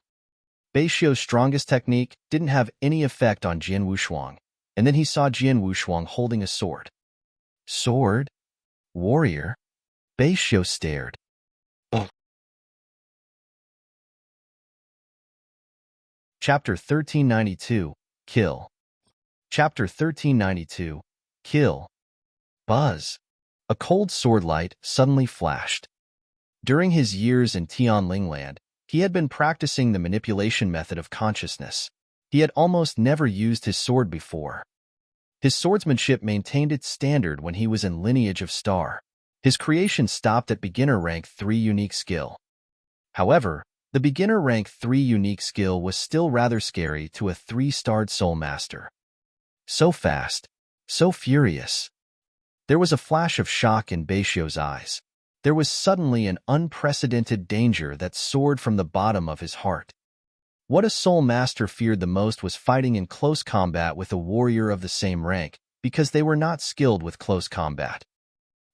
Beishio's strongest technique didn't have any effect on Jin Wushuang, and then he saw Jin Wushuang holding a sword. Sword? Warrior? Beishio stared. Chapter 1392, Kill. Chapter 1392, Kill. Buzz. A cold sword light suddenly flashed. During his years in Tianling Land, he had been practicing the manipulation method of consciousness. He had almost never used his sword before. His swordsmanship maintained its standard when he was in Lineage of Star. His creation stopped at beginner rank 3 unique skill. However, the beginner rank 3 unique skill was still rather scary to a 3-starred soul master. So fast, so furious. There was a flash of shock in Beishio's eyes. There was suddenly an unprecedented danger that soared from the bottom of his heart. What a soul master feared the most was fighting in close combat with a warrior of the same rank, because they were not skilled with close combat.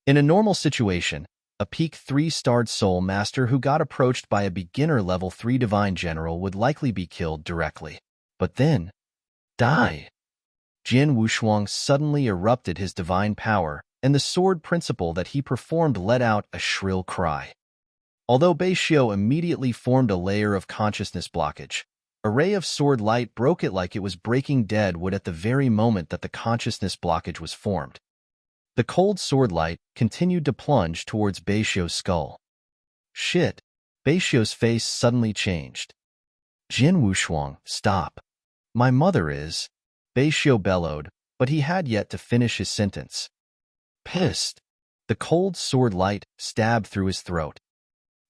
In a normal situation, a peak 3-starred soul master who got approached by a beginner level 3 divine general would likely be killed directly. But then, die. Jin Wushuang suddenly erupted his divine power, and the sword principle that he performed let out a shrill cry. Although Beishio immediately formed a layer of consciousness blockage, a ray of sword light broke it like it was breaking dead wood at the very moment that the consciousness blockage was formed. The cold sword light continued to plunge towards Beishio's skull. Shit! Beishio's face suddenly changed. Jin Wushuang, stop. My mother is... Beishio bellowed, but he had yet to finish his sentence. Pissed. The cold sword light stabbed through his throat.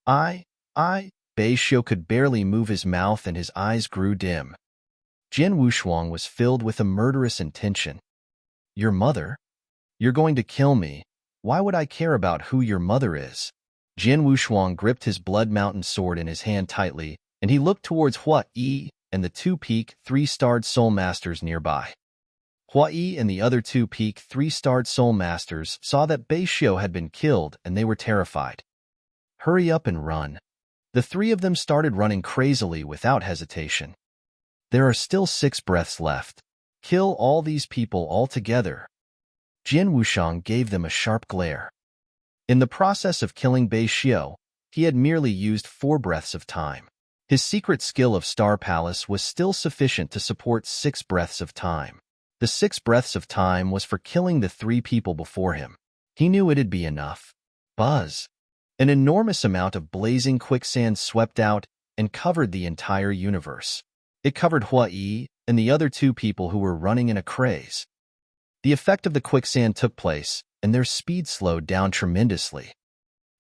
Beishio could barely move his mouth and his eyes grew dim. Jin Wushuang was filled with a murderous intention. Your mother? You're going to kill me. Why would I care about who your mother is? Jin Wushuang gripped his Blood Mountain sword in his hand tightly, and he looked towards Hua Yi and the two-peak, three-starred soul masters nearby. Hua Yi and the other two-peak, three-starred soul masters saw that Bei Xiu had been killed, and they were terrified. Hurry up and run. The three of them started running crazily without hesitation. There are still 6 breaths left. Kill all these people altogether. Jin Wushang gave them a sharp glare. In the process of killing Bei Xiu, he had merely used 4 breaths of time. His secret skill of Star Palace was still sufficient to support 6 breaths of time. The 6 breaths of time was for killing the 3 people before him. He knew it'd be enough. Buzz. An enormous amount of blazing quicksand swept out and covered the entire universe. It covered Hua Yi and the other 2 people who were running in a craze. The effect of the quicksand took place, and their speed slowed down tremendously.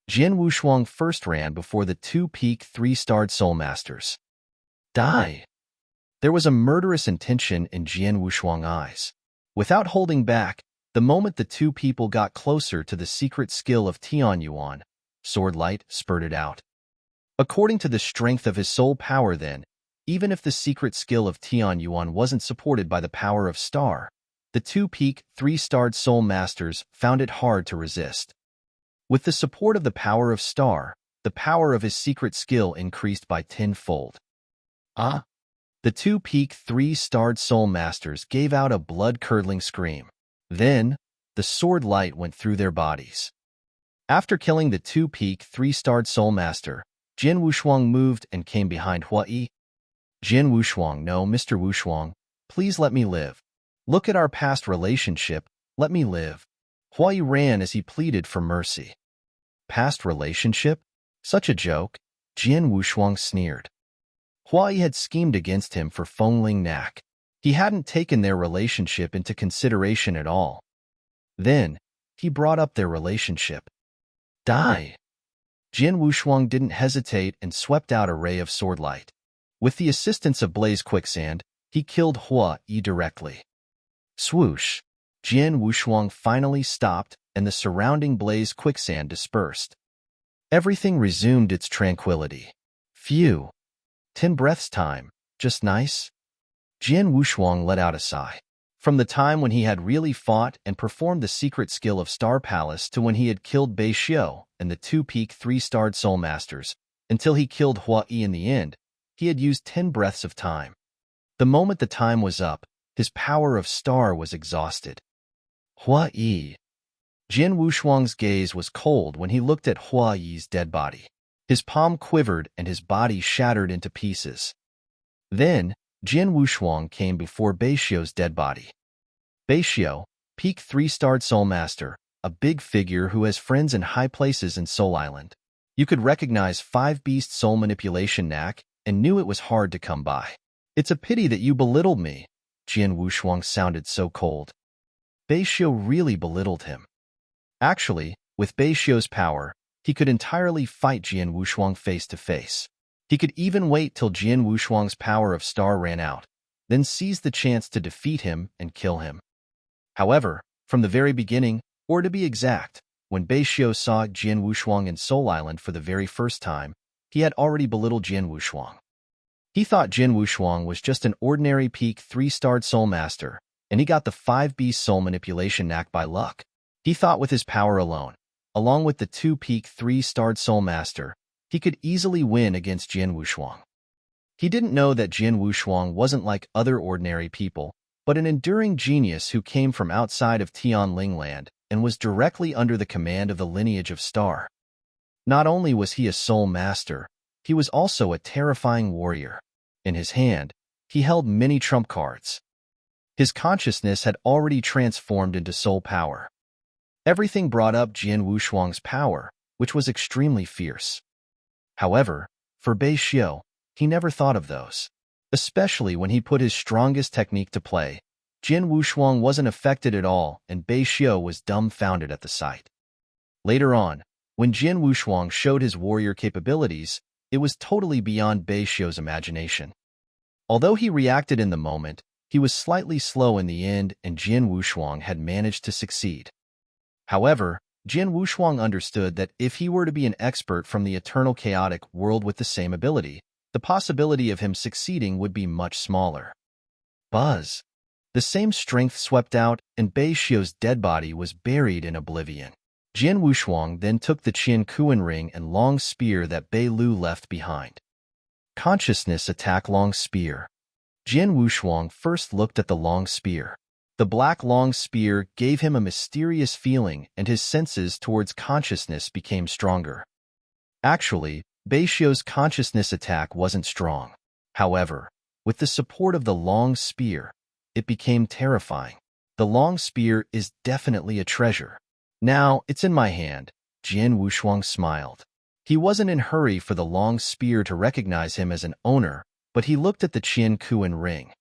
Jin Wushuang first ran before the 2-peak, 3-starred soul masters. Die! There was a murderous intention in Jin Wushuang's eyes. Without holding back, the moment the 2 people got closer to the secret skill of Tian Yuan, sword light spurted out. According to the strength of his soul power then, even if the secret skill of Tian Yuan wasn't supported by the power of Star, the 2-peak, 3-starred soul masters found it hard to resist. With the support of the power of Star, the power of his secret skill increased by 10-fold. Ah! The 2-peak, 3-starred soul masters gave out a blood-curdling scream. Then, the sword light went through their bodies. After killing the 2-peak, 3-starred soul master, Jin Wushuang moved and came behind Hua Yi. Jin Wushuang, no, Mr. Wushuang, please let me live. Look at our past relationship, let me live. Hua Yi ran as he pleaded for mercy. Past relationship? Such a joke, Jin Wushuang sneered. Hua Yi had schemed against him for Fengling Nak. He hadn't taken their relationship into consideration at all. Then, he brought up their relationship. Die! Jin Wushuang didn't hesitate and swept out a ray of sword light. With the assistance of Blaze Quicksand, he killed Hua Yi directly. Swoosh! Jin Wushuang finally stopped, and the surrounding Blaze Quicksand dispersed. Everything resumed its tranquility. Phew! 10 breaths time, just nice. Jin Wushuang let out a sigh. From the time when he had really fought and performed the secret skill of Star Palace to when he had killed Bei Xiu and the 2-peak, 3-starred soul masters, until he killed Hua Yi in the end, he had used 10 breaths of time. The moment the time was up, his power of Star was exhausted. Hua Yi. Jin Wushuang's gaze was cold when he looked at Hua Yi's dead body. His palm quivered and his body shattered into pieces. Then, Jin Wushuang came before Bei Xiu's dead body. Bei Xiu, peak 3-starred soul master, a big figure who has friends in high places in Soul Island. You could recognize 5-beast soul manipulation knack and knew it was hard to come by. It's a pity that you belittled me. Jin Wushuang sounded so cold. Bei Xiu really belittled him. Actually, with Bei Xiu's power, he could entirely fight Jin Wushuang face to face. He could even wait till Jin Wushuang's power of Star ran out, then seize the chance to defeat him and kill him. However, from the very beginning, or to be exact, when Bei Xiu saw Jin Wushuang in Soul Island for the very first time, he had already belittled Jin Wushuang. He thought Jin Wushuang was just an ordinary peak 3-starred soul master, and he got the 5-beast soul manipulation knack by luck. He thought with his power alone, along with the 2-peak 3-starred soul master, he could easily win against Jin Wushuang. He didn't know that Jin Wushuang wasn't like other ordinary people, but an enduring genius who came from outside of Tianling land and was directly under the command of the lineage of Star. Not only was he a soul master, he was also a terrifying warrior. In his hand, he held many trump cards. His consciousness had already transformed into soul power. Everything brought up Jin Wushuang's power, which was extremely fierce. However, for Bei Xiu, he never thought of those. Especially when he put his strongest technique to play, Jin Wushuang wasn't affected at all and Bei Xiu was dumbfounded at the sight. Later on, when Jin Wushuang showed his warrior capabilities, it was totally beyond Bei Xiu's imagination. Although he reacted in the moment, he was slightly slow in the end and Jin Wushuang had managed to succeed. However, Jin Wushuang understood that if he were to be an expert from the eternal chaotic world with the same ability, the possibility of him succeeding would be much smaller. Buzz. The same strength swept out, and Bei Xiu's dead body was buried in oblivion. Jin Wushuang then took the Qian Kuan ring and long spear that Bei Lu left behind. Consciousness attack long spear. Jin Wushuang first looked at the long spear. The black long spear gave him a mysterious feeling, and his senses towards consciousness became stronger. Actually, Bei Xiu's consciousness attack wasn't strong. However, with the support of the long spear, it became terrifying. The long spear is definitely a treasure. Now it's in my hand, Jin Wushuang smiled. He wasn't in a hurry for the long spear to recognize him as an owner, but he looked at the Qian Kuan ring.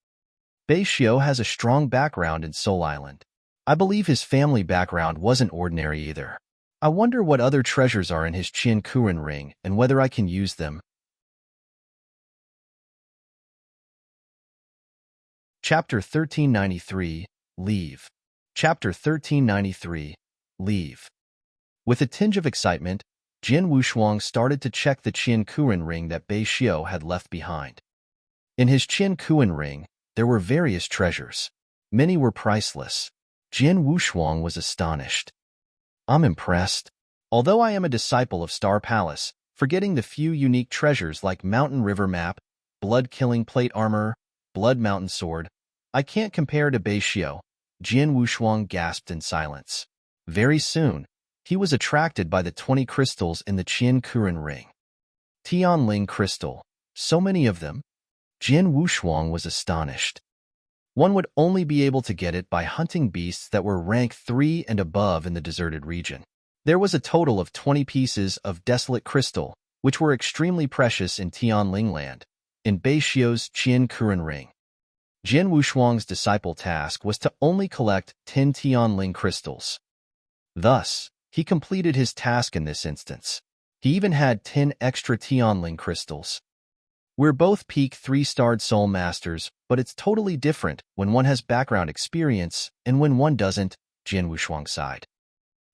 Bei Xiu has a strong background in Soul Island. I believe his family background wasn't ordinary either. I wonder what other treasures are in his Qian Kuan ring and whether I can use them. Chapter 1393, Leave. Chapter 1393, Leave. With a tinge of excitement, Jin Wushuang started to check the Qian Kuan ring that Bei Xiu had left behind. In his Qian Kuan ring, there were various treasures. Many were priceless. Jin Wushuang was astonished. I'm impressed. Although I am a disciple of Star Palace, forgetting the few unique treasures like Mountain River Map, Blood-Killing Plate Armor, Blood Mountain Sword, I can't compare to Bei Xiu. Jin Wushuang gasped in silence. Very soon, he was attracted by the 20 crystals in the Qian Kuan ring. Tianling crystal. So many of them. Jin Wushuang was astonished. One would only be able to get it by hunting beasts that were rank 3 and above in the deserted region. There was a total of 20 pieces of desolate crystal, which were extremely precious in Tianling land, in Bei Xiu's Qian Kuan ring. Jin Wushuang's disciple task was to only collect 10 Tianling crystals. Thus, he completed his task in this instance. He even had 10 extra Tianling crystals. We're both peak 3-starred soul masters, but it's totally different when one has background experience and when one doesn't, Jin Wushuang sighed.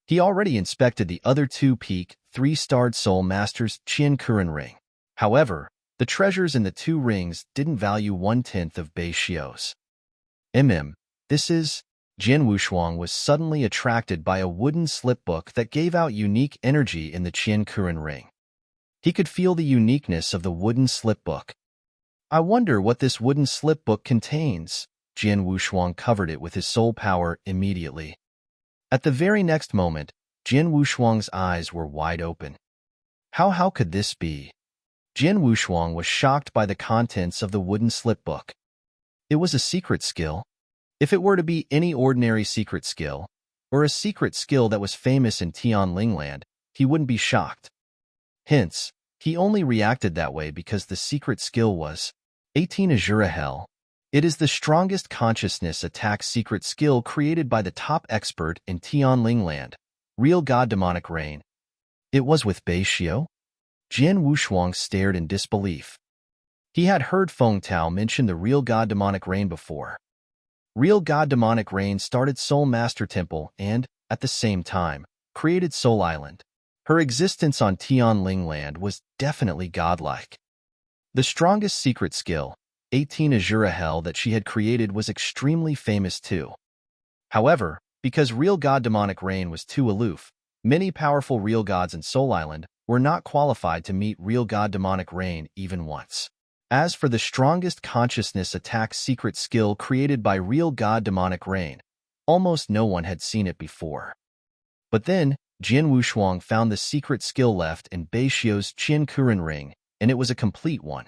He already inspected the other 2 peak 3-starred soul masters' Qian Kuan ring. However, the treasures in the 2 rings didn't value 1/10 of Bei Xiu's. This is... Jin Wushuang was suddenly attracted by a wooden slipbook that gave out unique energy in the Qian Kuan ring. He could feel the uniqueness of the wooden slipbook. I wonder what this wooden slipbook contains. Jin Wushuang covered it with his soul power immediately. At the very next moment, Jin Wushuang's eyes were wide open. How could this be? Jin Wushuang was shocked by the contents of the wooden slipbook. It was a secret skill. If it were to be any ordinary secret skill, or a secret skill that was famous in Tianling land, he wouldn't be shocked. Hence, he only reacted that way because the secret skill was 18 Azura Hell. It is the strongest consciousness attack secret skill created by the top expert in Tianling land, Real God Demonic Rain. It was with Bei Xiu? Jin Wushuang stared in disbelief. He had heard Feng Tao mention the Real God Demonic Rain before. Real God Demonic Rain started Soul Master Temple and, at the same time, created Soul Island. Her existence on Tianling land was definitely godlike. The strongest secret skill, 18 Azura Hell that she had created was extremely famous too. However, because Real God Demonic Rain was too aloof, many powerful real gods in Soul Island were not qualified to meet Real God Demonic Rain even once. As for the strongest consciousness attack secret skill created by Real God Demonic Rain, almost no one had seen it before. But then, Jin Wushuang found the secret skill left in Bei Xiu's Qian Kuan ring, and it was a complete one.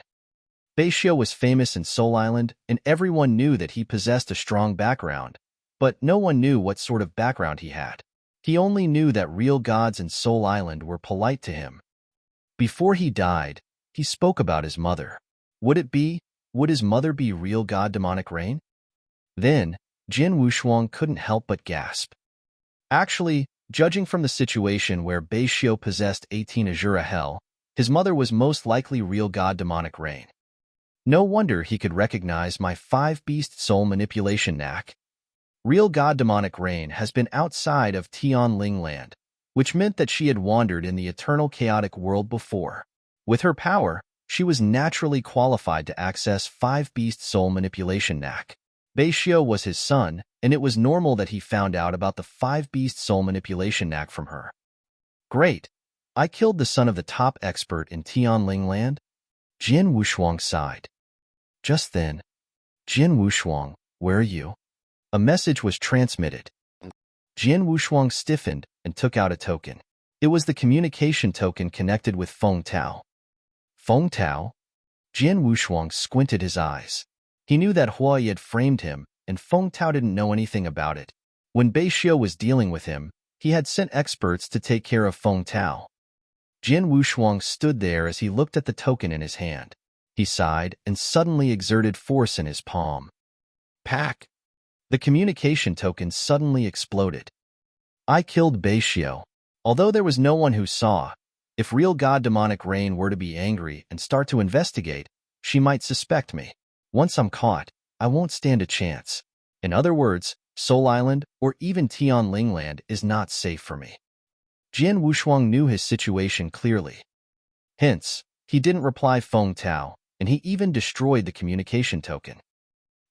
Bei Xiu was famous in Soul Island, and everyone knew that he possessed a strong background, but no one knew what sort of background he had. He only knew that real gods in Soul Island were polite to him. Before he died, he spoke about his mother. Would his mother be Real God Demonic Rain? Then, Jin Wushuang couldn't help but gasp. Actually, judging from the situation where Bei Xiu possessed 18 Azura Hell, his mother was most likely Real God Demonic Rain. No wonder he could recognize my 5-beast soul manipulation knack. Real God Demonic Rain has been outside of Tianling land, which meant that she had wandered in the eternal chaotic world before. With her power, she was naturally qualified to access 5-beast soul manipulation knack. Beishio was his son, and it was normal that he found out about the 5-beast soul manipulation knack from her. Great. I killed the son of the top expert in Tianling land? Jin Wushuang sighed. Just then, Jin Wushuang, where are you? A message was transmitted. Jin Wushuang stiffened and took out a token. It was the communication token connected with Feng Tao. Feng Tao? Jin Wushuang squinted his eyes. He knew that Hua Yi had framed him, and Feng Tao didn't know anything about it. When Beishio was dealing with him, he had sent experts to take care of Feng Tao. Jin Wushuang stood there as he looked at the token in his hand. He sighed and suddenly exerted force in his palm. Pack! The communication token suddenly exploded. I killed Beishio. Although there was no one who saw, if real god demonic rain were to be angry and start to investigate, she might suspect me. Once I'm caught, I won't stand a chance. In other words, Soul Island or even Tianling land is not safe for me. Jin Wushuang knew his situation clearly. Hence, he didn't reply Feng Tao, and he even destroyed the communication token.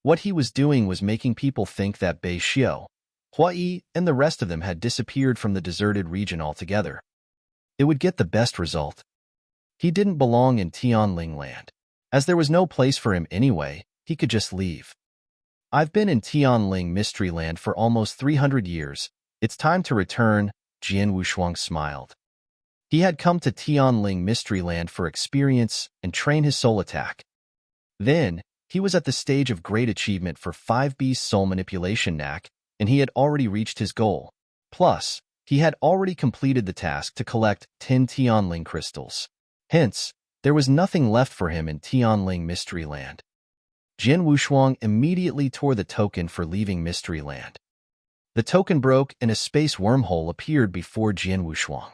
What he was doing was making people think that Beishio, Hua Yi, and the rest of them had disappeared from the deserted region altogether. It would get the best result. He didn't belong in Tianling land. As there was no place for him anyway, he could just leave. I've been in Tianling Mystery Land for almost 300 years. It's time to return, Jin Wushuang smiled. He had come to Tianling Mystery Land for experience and train his soul attack. Then, he was at the stage of great achievement for 5-beast soul manipulation knack, and he had already reached his goal. Plus, he had already completed the task to collect 10 Tianling crystals. Hence, there was nothing left for him in Tianling Mystery Land. Jin Wushuang immediately tore the token for leaving Mystery Land. The token broke and a space wormhole appeared before Jin Wushuang.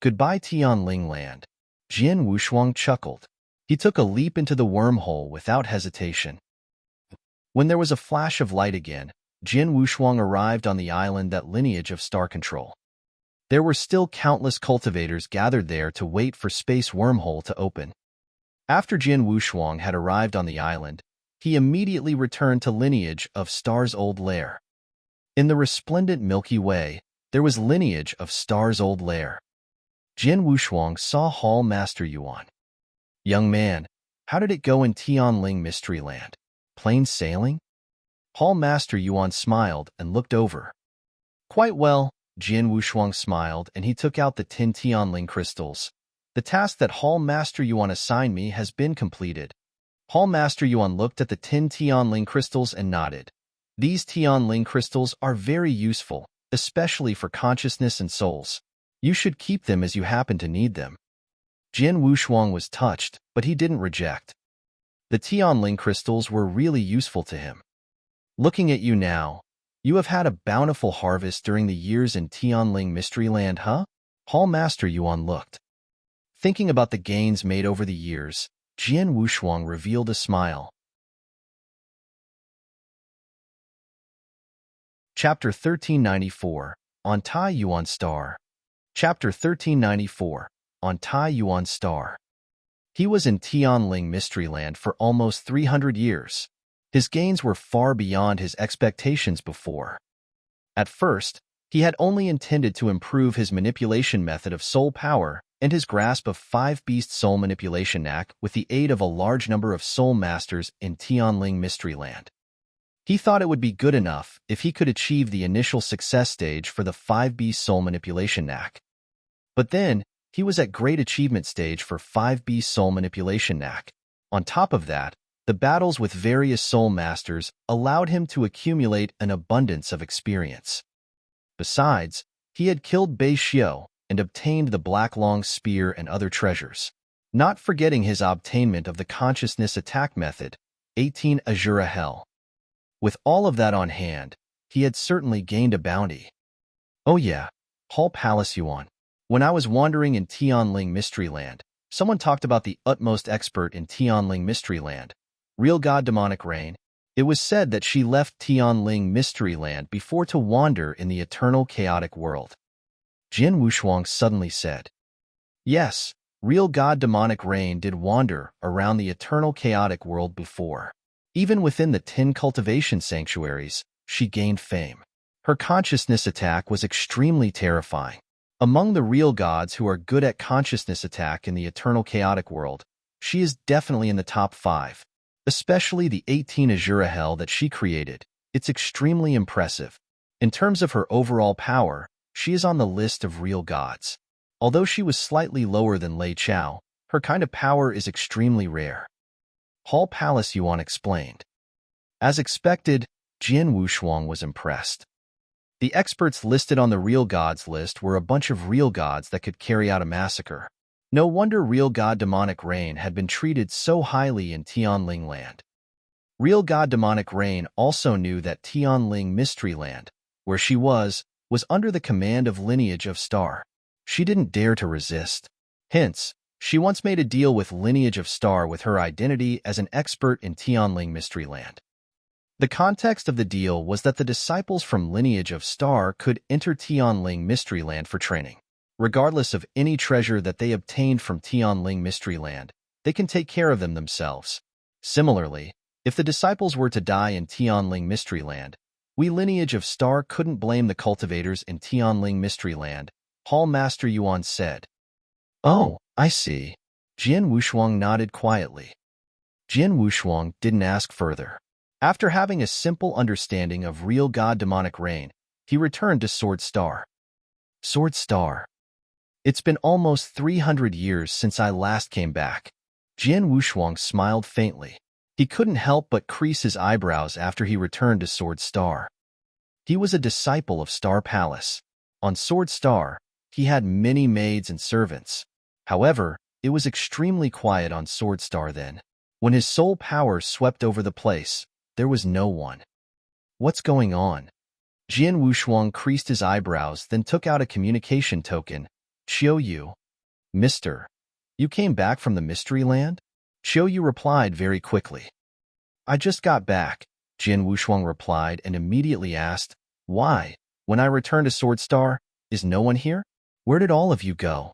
Goodbye Tianling land. Jin Wushuang chuckled. He took a leap into the wormhole without hesitation. When there was a flash of light again, Jin Wushuang arrived on the island that lineage of star control. There were still countless cultivators gathered there to wait for space wormhole to open. After Jin Wushuang had arrived on the island, he immediately returned to lineage of Star's old lair. In the resplendent Milky Way, there was lineage of Star's old lair. Jin Wushuang saw Hall Master Yuan. Young man, how did it go in Tianling Mystery Land? Plain sailing? Hall Master Yuan smiled and looked over. Quite well, Jin Wushuang smiled and he took out the 10 Tianling crystals. The task that Hall Master Yuan assigned me has been completed. Hall Master Yuan looked at the 10 Tianling crystals and nodded. These Tianling crystals are very useful, especially for consciousness and souls. You should keep them as you happen to need them. Jin Wushuang was touched, but he didn't reject. The Tianling crystals were really useful to him. Looking at you now, you have had a bountiful harvest during the years in Tianling Mystery Land, huh? Hall Master Yuan looked. Thinking about the gains made over the years, Jin Wushuang revealed a smile. Chapter 1394, On Tai Yuan Star. Chapter 1394, On Tai Yuan Star. He was in Tianling Mystery Land for almost 300 years. His gains were far beyond his expectations before. At first, he had only intended to improve his manipulation method of soul power and his grasp of 5-beast soul manipulation knack with the aid of a large number of soul masters in Tianling Mystery Land. He thought it would be good enough if he could achieve the initial success stage for the 5-beast soul manipulation knack. But then, he was at great achievement stage for 5-beast soul manipulation knack. On top of that, the battles with various soul masters allowed him to accumulate an abundance of experience. Besides, he had killed Beishio and obtained the Black Long Spear and other treasures. Not forgetting his obtainment of the consciousness attack method, 18 Azura Hell. With all of that on hand, he had certainly gained a bounty. Oh yeah, Hall Palace Yuan. When I was wandering in Tianling Mystery Land, someone talked about the utmost expert in Tianling Mystery Land, real god demonic rain. It was said that she left Tianling Mystery Land before to wander in the eternal chaotic world. Jin Wushuang suddenly said. Yes, real god demonic rain did wander around the eternal chaotic world before. Even within the 10 cultivation sanctuaries, she gained fame. Her consciousness attack was extremely terrifying. Among the real gods who are good at consciousness attack in the eternal chaotic world, she is definitely in the top 5. Especially the 18 Azura Hell that she created. It's extremely impressive. In terms of her overall power, she is on the list of real gods. Although she was slightly lower than Lei Chao, her kind of power is extremely rare. Hall Palace Yuan explained. As expected, Jin Wushuang was impressed. The experts listed on the real gods list were a bunch of real gods that could carry out a massacre. No wonder real god demonic rain had been treated so highly in Tianling land. Real god demonic rain also knew that Tianling Mystery Land, where she was under the command of Lineage of Star. She didn't dare to resist. Hence, she once made a deal with Lineage of Star with her identity as an expert in Tianling Mystery Land. The context of the deal was that the disciples from Lineage of Star could enter Tianling Mystery Land for training. Regardless of any treasure that they obtained from Tianling Mystery Land, they can take care of them themselves. Similarly, if the disciples were to die in Tianling Mystery Land, we Lineage of Star couldn't blame the cultivators in Tianling Mystery Land, Hall Master Yuan said. Oh, I see. Jin Wushuang nodded quietly. Jin Wushuang didn't ask further. After having a simple understanding of real god demonic rain, he returned to Sword Star. Sword Star. It's been almost 300 years since I last came back. Jin Wushuang smiled faintly. He couldn't help but crease his eyebrows after he returned to Sword Star. He was a disciple of Star Palace. On Sword Star, he had many maids and servants. However, it was extremely quiet on Sword Star then. When his soul power swept over the place, there was no one. What's going on? Jin Wushuang creased his eyebrows, then took out a communication token. Qiu Yu. Mister, you came back from the Mystery Land? Qiu Yu replied very quickly. I just got back, Jin Wushuang replied and immediately asked, why? When I returned to Sword Star, is no one here? Where did all of you go?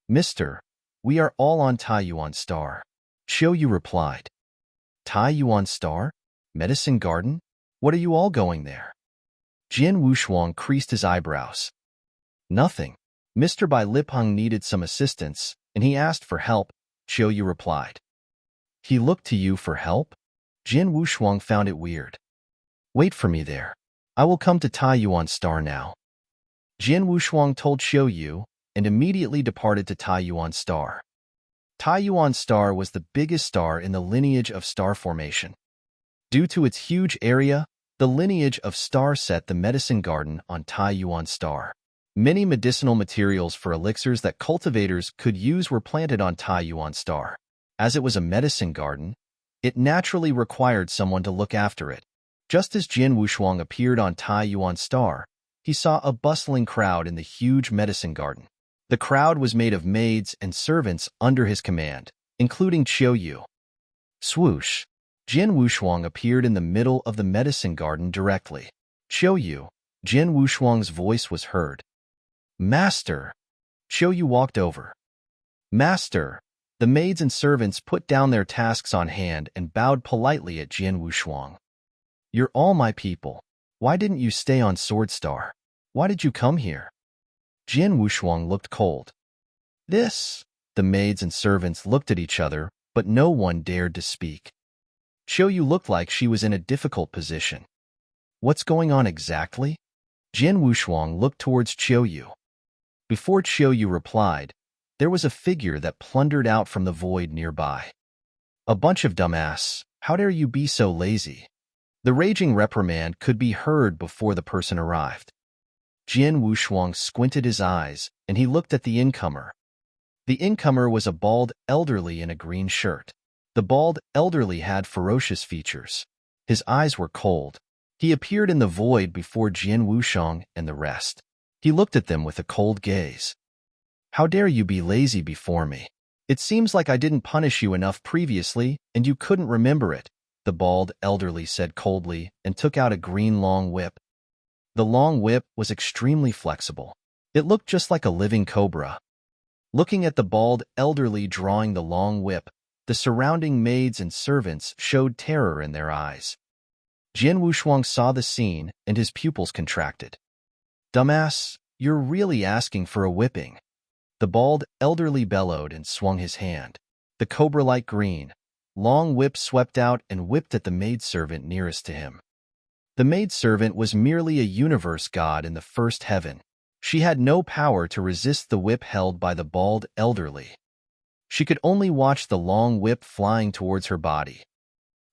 Mister, we are all on Taiyuan Star. Qiu Yu replied. Taiyuan Star? Medicine Garden? What are you all going there? Jin Wushuang creased his eyebrows. Nothing. Mr. Bai Lipeng needed some assistance, and he asked for help, Qiu Yu replied. He looked to you for help? Jin Wushuang found it weird. Wait for me there. I will come to Taiyuan Star now. Jin Wushuang told Qiu Yu, and immediately departed to Taiyuan Star. Taiyuan Star was the biggest star in the Lineage of Star formation. Due to its huge area, the Lineage of Star set the Medicine Garden on Taiyuan Star. Many medicinal materials for elixirs that cultivators could use were planted on Taiyuan Star. As it was a medicine garden, it naturally required someone to look after it. Just as Jin Wushuang appeared on Taiyuan Star, he saw a bustling crowd in the huge medicine garden. The crowd was made of maids and servants under his command, including Qiu Yu. Swoosh! Jin Wushuang appeared in the middle of the medicine garden directly. Qiu Yu, Jin Wushuang's voice was heard. Master! Qiu Yu walked over. Master! The maids and servants put down their tasks on hand and bowed politely at Jin Wushuang. You're all my people. Why didn't you stay on Sword Star? Why did you come here? Jin Wushuang looked cold. This? The maids and servants looked at each other, but no one dared to speak. Qiu Yu looked like she was in a difficult position. What's going on exactly? Jin Wushuang looked towards Qiu Yu. Before Qiu Yu replied, there was a figure that plundered out from the void nearby. A bunch of dumbass, how dare you be so lazy? The raging reprimand could be heard before the person arrived. Jin Wushuang squinted his eyes, and he looked at the incomer. The incomer was a bald elderly in a green shirt. The bald elderly had ferocious features. His eyes were cold. He appeared in the void before Jin Wushuang and the rest. He looked at them with a cold gaze. How dare you be lazy before me? It seems like I didn't punish you enough previously, and you couldn't remember it, the bald elderly said coldly and took out a green long whip. The long whip was extremely flexible. It looked just like a living cobra. Looking at the bald elderly drawing the long whip, the surrounding maids and servants showed terror in their eyes. Jian Wushuang saw the scene, and his pupils contracted. "Dumbass, you're really asking for a whipping." The bald elderly bellowed and swung his hand. The cobra-like green, long whip swept out and whipped at the maidservant nearest to him. The maidservant was merely a universe god in the first heaven. She had no power to resist the whip held by the bald elderly. She could only watch the long whip flying towards her body.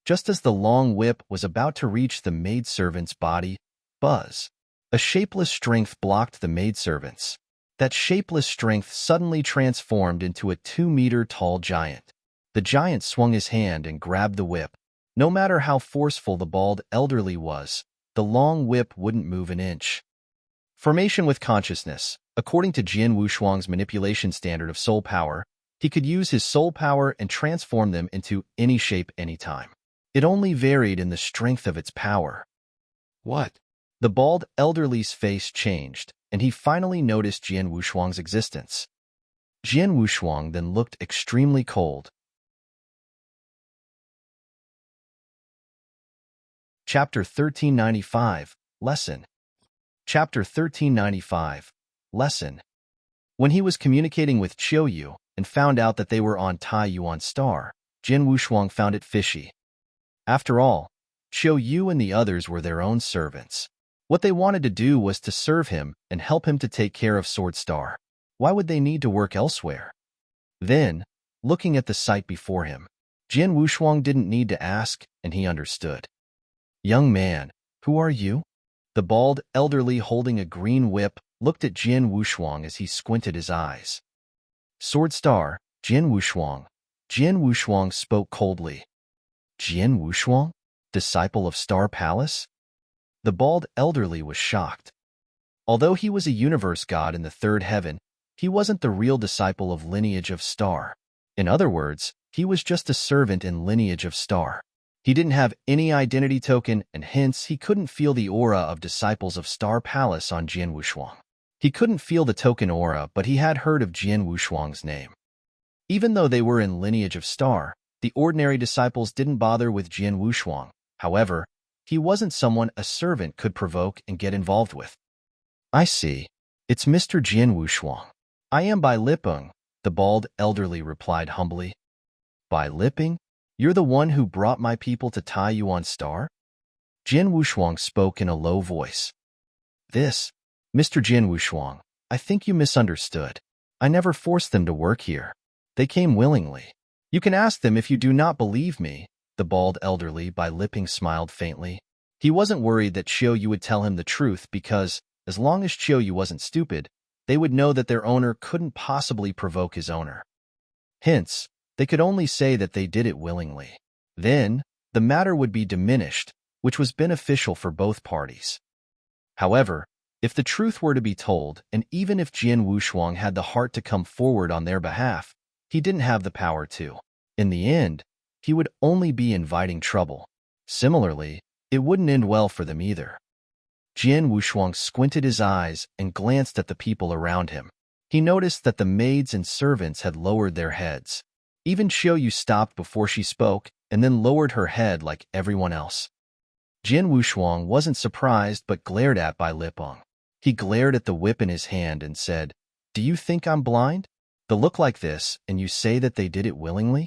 Just as the long whip was about to reach the maidservant's body, buzz! A shapeless strength blocked the maidservants. That shapeless strength suddenly transformed into a 2-meter-tall giant. The giant swung his hand and grabbed the whip. No matter how forceful the bald elderly was, the long whip wouldn't move an inch. Formation with consciousness. According to Jian Wushuang's manipulation standard of soul power, he could use his soul power and transform them into any shape anytime. It only varied in the strength of its power. What? The bald elderly's face changed, and he finally noticed Jian Wushuang's existence. Jian Wushuang then looked extremely cold. Chapter 1395, Lesson. Chapter 1395, Lesson. When he was communicating with Qiu Yu and found out that they were on Tai Yuan Star, Jian Wushuang found it fishy. After all, Qiu Yu and the others were their own servants. What they wanted to do was to serve him and help him to take care of Sword Star. Why would they need to work elsewhere? Then, looking at the sight before him, Jian Wushuang didn't need to ask, and he understood. "Young man, who are you?" The bald elderly holding a green whip looked at Jian Wushuang as he squinted his eyes. "Sword Star, Jian Wushuang." Jian Wushuang spoke coldly. "Jian Wushuang? Disciple of Star Palace?" The bald elderly was shocked. Although he was a universe god in the third heaven, he wasn't the real disciple of Lineage of Star. In other words, he was just a servant in Lineage of Star. He didn't have any identity token, and hence he couldn't feel the aura of Disciples of Star Palace on Jian Wushuang. He couldn't feel the token aura, but he had heard of Jian Wushuang's name. Even though they were in Lineage of Star, the ordinary disciples didn't bother with Jian Wushuang. However, he wasn't someone a servant could provoke and get involved with. "I see. It's Mr. Jian Wushuang." "I am Bai Lipeng," the bald elderly replied humbly. "Bai Lipeng? You're the one who brought my people to Tai Yuan Star?" Jian Wushuang spoke in a low voice. "This, Mr. Jian Wushuang, I think you misunderstood. I never forced them to work here. They came willingly. You can ask them if you do not believe me." The bald elderly Bai Lipeng smiled faintly. He wasn't worried that Qiu Yu would tell him the truth because, as long as Qiu Yu wasn't stupid, they would know that their owner couldn't possibly provoke his owner. Hence, they could only say that they did it willingly. Then, the matter would be diminished, which was beneficial for both parties. However, if the truth were to be told, and even if Jian Wushuang had the heart to come forward on their behalf, he didn't have the power to. In the end, he would only be inviting trouble. Similarly, it wouldn't end well for them either. Jian Wushuang squinted his eyes and glanced at the people around him. He noticed that the maids and servants had lowered their heads. Even Qiu Yu stopped before she spoke and then lowered her head like everyone else. Jian Wushuang wasn't surprised but glared at Bai Lipeng. He glared at the whip in his hand and said, "Do you think I'm blind? The look like this, and you say that they did it willingly?"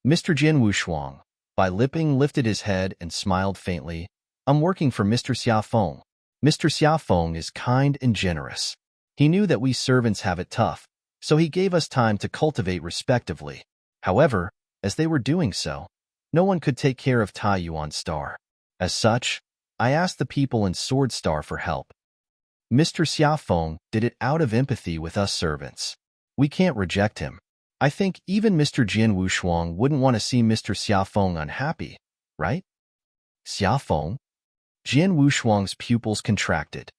"Mr. Jian Wushuang," Bai Lipeng lifted his head and smiled faintly, "I'm working for Mr. Xiafeng. Mr. Xiafeng is kind and generous. He knew that we servants have it tough, so he gave us time to cultivate respectively. However, as they were doing so, no one could take care of Tai Yuan Star. As such, I asked the people in Sword Star for help. Mr. Xiafeng did it out of empathy with us servants. We can't reject him. I think even Mr. Jian Wushuang wouldn't want to see Mr. Xiafeng unhappy, right?" "Xiafeng?" Jian Wushuang's pupils contracted.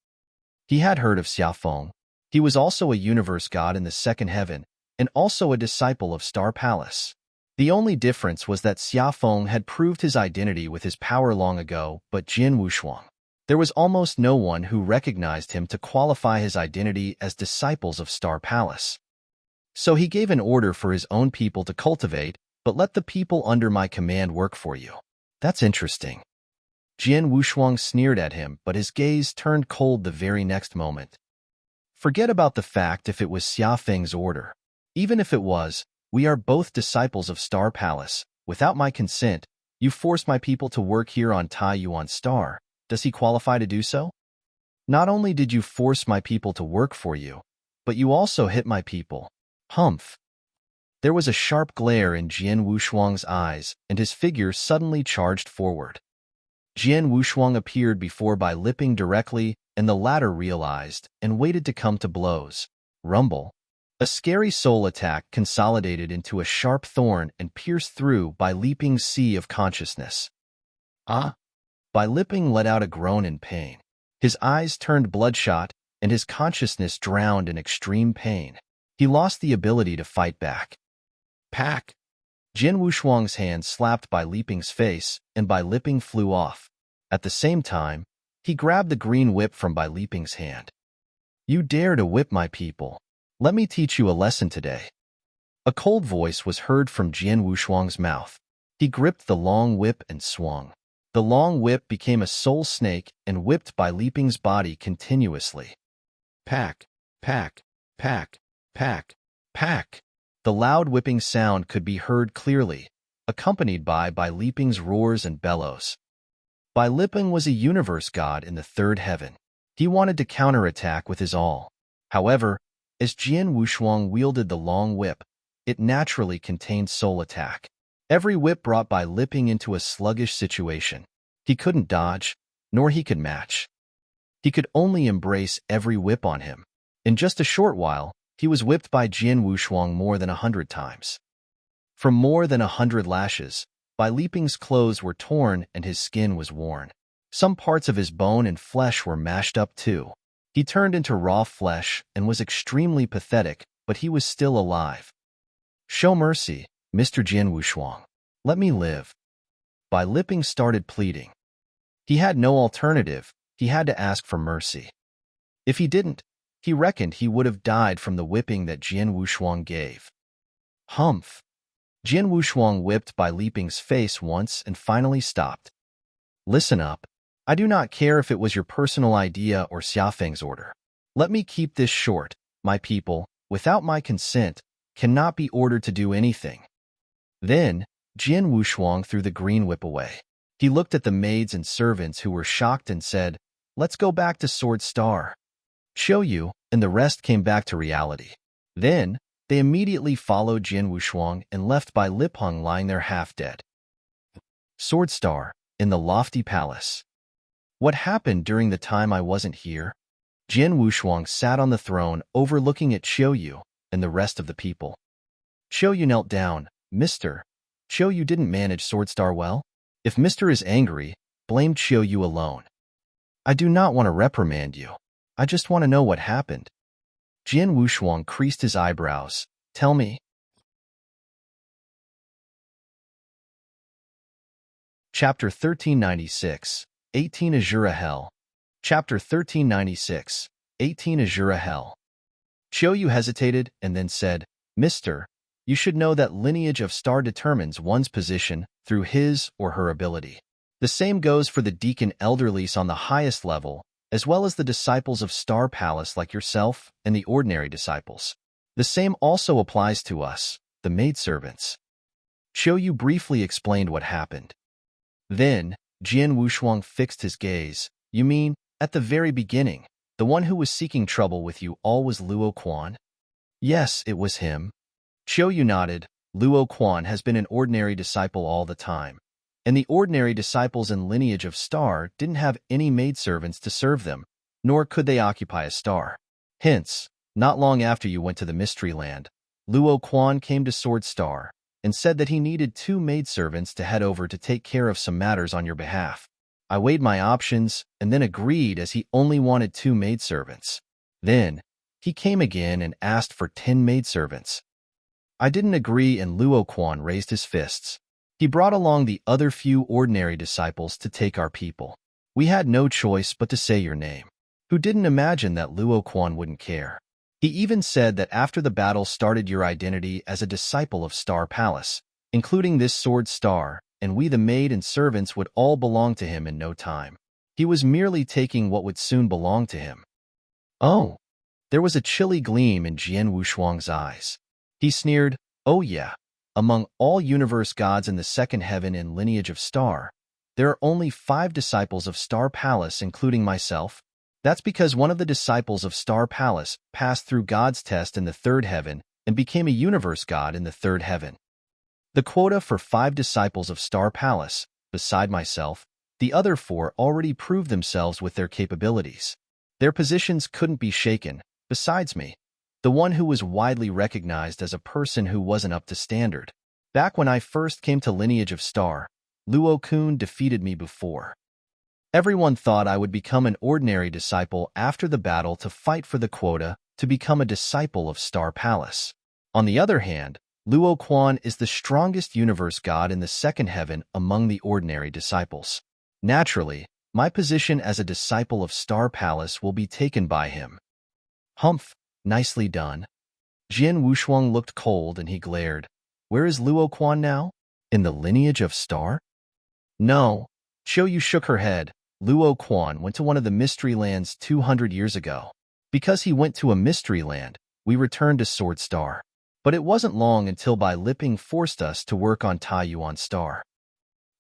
He had heard of Xiafeng. He was also a universe god in the second heaven, and also a disciple of Star Palace. The only difference was that Xiafeng had proved his identity with his power long ago, but Jian Wushuang, There was almost no one who recognized him to qualify his identity as disciples of Star Palace. So he gave an order for his own people to cultivate, but let the people under my command work for you. That's interesting. Jian Wushuang sneered at him, but his gaze turned cold the very next moment. Forget about the fact if it was Xia Feng's order. Even if it was, we are both disciples of Star Palace. Without my consent, you forced my people to work here on Tai Yuan Star. Does he qualify to do so? Not only did you force my people to work for you, but you also hit my people. Humph. There was a sharp glare in Jian Wushuang's eyes, and his figure suddenly charged forward. Jian Wushuang appeared before Bai Liping directly, and the latter realized and waited to come to blows. Rumble. A scary soul attack consolidated into a sharp thorn and pierced through Bai Liping's sea of consciousness. Ah! Bai Liping let out a groan in pain. His eyes turned bloodshot, and his consciousness drowned in extreme pain. He lost the ability to fight back. Pack! Jian Wushuang's hand slapped Bai Liping's face, and Bai Liping flew off. At the same time, he grabbed the green whip from Bai Liping's hand. You dare to whip my people. Let me teach you a lesson today. A cold voice was heard from Jian Wushuang's mouth. He gripped the long whip and swung. The long whip became a soul snake and whipped Bai Liping's body continuously. Pack, pack, pack, pack, pack. The loud whipping sound could be heard clearly, accompanied by Bai Liping's roars and bellows. Bai Liping was a universe god in the third heaven. He wanted to counterattack with his all. However, as Jian Wushuang wielded the long whip, it naturally contained soul attack. Every whip brought Bai Liping into a sluggish situation. He couldn't dodge, nor he could match. He could only embrace every whip on him. In just a short while, he was whipped by Jian Wushuang more than 100 times. From more than 100 lashes, Bai Liping's clothes were torn and his skin was worn. Some parts of his bone and flesh were mashed up too. He turned into raw flesh and was extremely pathetic, but he was still alive. Show mercy, Mr. Jian Wushuang. Let me live. Bai Liping started pleading. He had no alternative. He had to ask for mercy. If he didn't, he reckoned he would have died from the whipping that Jian Wushuang gave. Humph. Jian Wushuang whipped Bai Liping's face once and finally stopped. Listen up. I do not care if it was your personal idea or Xia Feng's order. Let me keep this short. My people, without my consent, cannot be ordered to do anything. Then, Jian Wushuang threw the green whip away. He looked at the maids and servants who were shocked and said, Let's go back to Sword Star. Show you, and the rest came back to reality. Then, they immediately followed Jian Wushuang and left Bai Liping lying there half dead. Sword Star, in the lofty palace. What happened during the time I wasn't here? Jian Wushuang sat on the throne overlooking at Qiuyu and the rest of the people. Qiuyu knelt down. Mr. Qiuyu didn't manage Sword Star well? If Mr. is angry, blame Qiuyu alone. I do not want to reprimand you. I just want to know what happened. Jian Wushuang creased his eyebrows. Tell me. Chapter 1396, 18 Azura Hell. Chapter 1396, 18 Azura Hell. Qiuyu hesitated and then said, Mister, you should know that lineage of star determines one's position through his or her ability. The same goes for the deacon elderlies on the highest level, as well as the disciples of Star Palace like yourself and the ordinary disciples. The same also applies to us, the maidservants. Qiuyu briefly explained what happened. Then, Jian Wushuang fixed his gaze. You mean, at the very beginning, the one who was seeking trouble with you all was Luo Quan? Yes, it was him. Qiuyu nodded. Luo Quan has been an ordinary disciple all the time, and the ordinary disciples in lineage of Star didn't have any maidservants to serve them, nor could they occupy a star. Hence, not long after you went to the Mystery Land, Luo Quan came to Sword Star and said that he needed 2 maidservants to head over to take care of some matters on your behalf. I weighed my options and then agreed as he only wanted 2 maidservants. Then, he came again and asked for 10 maidservants. I didn't agree and Luo Quan raised his fists. He brought along the other few ordinary disciples to take our people. We had no choice but to say your name. Who didn't imagine that Luo Quan wouldn't care? He even said that after the battle started your identity as a disciple of Star Palace, including this sword star, and we the maid and servants would all belong to him in no time. He was merely taking what would soon belong to him. Oh! There was a chilly gleam in Jian Wushuang's eyes. He sneered, oh yeah, among all universe gods in the second heaven and lineage of Star, there are only 5 disciples of Star Palace, including myself. That's because one of the disciples of Star Palace passed through God's test in the third heaven and became a universe god in the third heaven. The quota for 5 disciples of Star Palace, beside myself, the other 4 already proved themselves with their capabilities. Their positions couldn't be shaken, besides me, the one who was widely recognized as a person who wasn't up to standard. Back when I first came to Lineage of Star, Luo Kun defeated me before. Everyone thought I would become an ordinary disciple after the battle to fight for the quota to become a disciple of Star Palace. On the other hand, Luo Quan is the strongest universe god in the second heaven among the ordinary disciples. Naturally, my position as a disciple of Star Palace will be taken by him. Humph, nicely done. Jian Wushuang looked cold and he glared. Where is Luo Quan now? In the lineage of Star? No. Xiu shook her head. Luo Quan went to one of the mystery lands 200 years ago. Because he went to a mystery land, we returned to Sword Star. But it wasn't long until Bai Liping forced us to work on Taiyuan Star.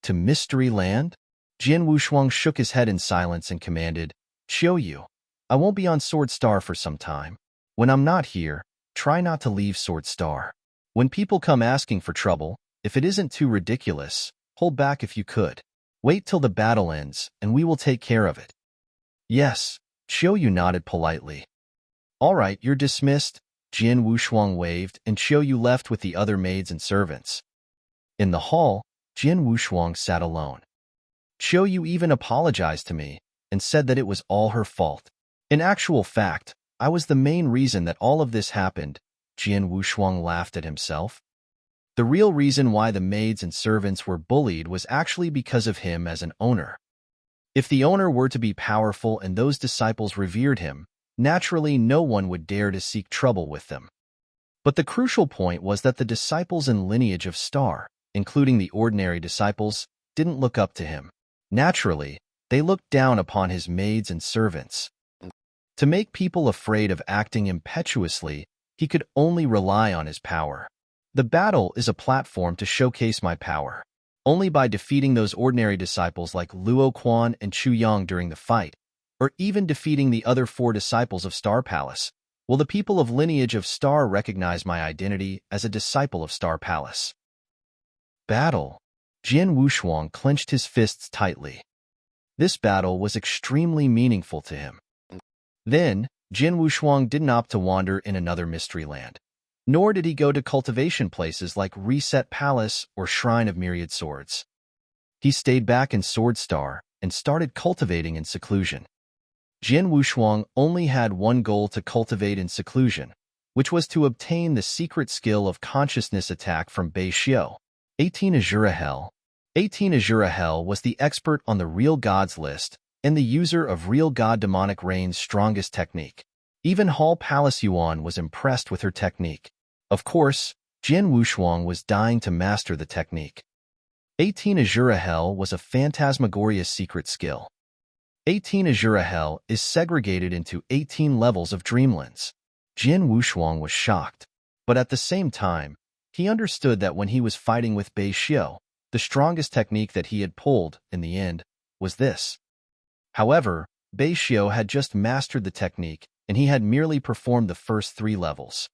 To mystery land? Jian Wushuang shook his head in silence and commanded, Xiu, I won't be on Sword Star for some time. When I'm not here, try not to leave Sword Star. When people come asking for trouble, if it isn't too ridiculous, hold back if you could. Wait till the battle ends, and we will take care of it. Yes, Xiu nodded politely. All right, you're dismissed. Jian Wushuang waved, and Xiu left with the other maids and servants. In the hall, Jian Wushuang sat alone. Xiu even apologized to me, and said that it was all her fault. In actual fact, I was the main reason that all of this happened. Jian Wushuang laughed at himself. The real reason why the maids and servants were bullied was actually because of him as an owner. If the owner were to be powerful and those disciples revered him, naturally no one would dare to seek trouble with them. But the crucial point was that the disciples in Lineage of Star, including the ordinary disciples, didn't look up to him. Naturally, they looked down upon his maids and servants. To make people afraid of acting impetuously, he could only rely on his power. The battle is a platform to showcase my power. Only by defeating those ordinary disciples like Luo Quan and Chu Yang during the fight, or even defeating the other 4 disciples of Star Palace, will the people of Lineage of Star recognize my identity as a disciple of Star Palace. Battle. Jian Wushuang clenched his fists tightly. This battle was extremely meaningful to him. Then, Jian Wushuang didn't opt to wander in another mystery land. Nor did he go to cultivation places like Reset Palace or Shrine of Myriad Swords. He stayed back in Sword Star and started cultivating in seclusion. Jian Wushuang only had one goal to cultivate in seclusion, which was to obtain the secret skill of consciousness attack from Bei Xiu. 18 Azura Hell. 18 Azura Hell was the expert on the Real Gods list and the user of Real God Demonic Rain's strongest technique. Even Hall Palace Yuan was impressed with her technique. Of course, Jian Wushuang was dying to master the technique. 18 Azura Hell was a phantasmagoria secret skill. 18 Azura Hell is segregated into 18 levels of dreamlands. Jian Wushuang was shocked, but at the same time, he understood that when he was fighting with Bei Xiu, the strongest technique that he had pulled, in the end, was this. However, Bei Xiu had just mastered the technique, and he had merely performed the first 3 levels.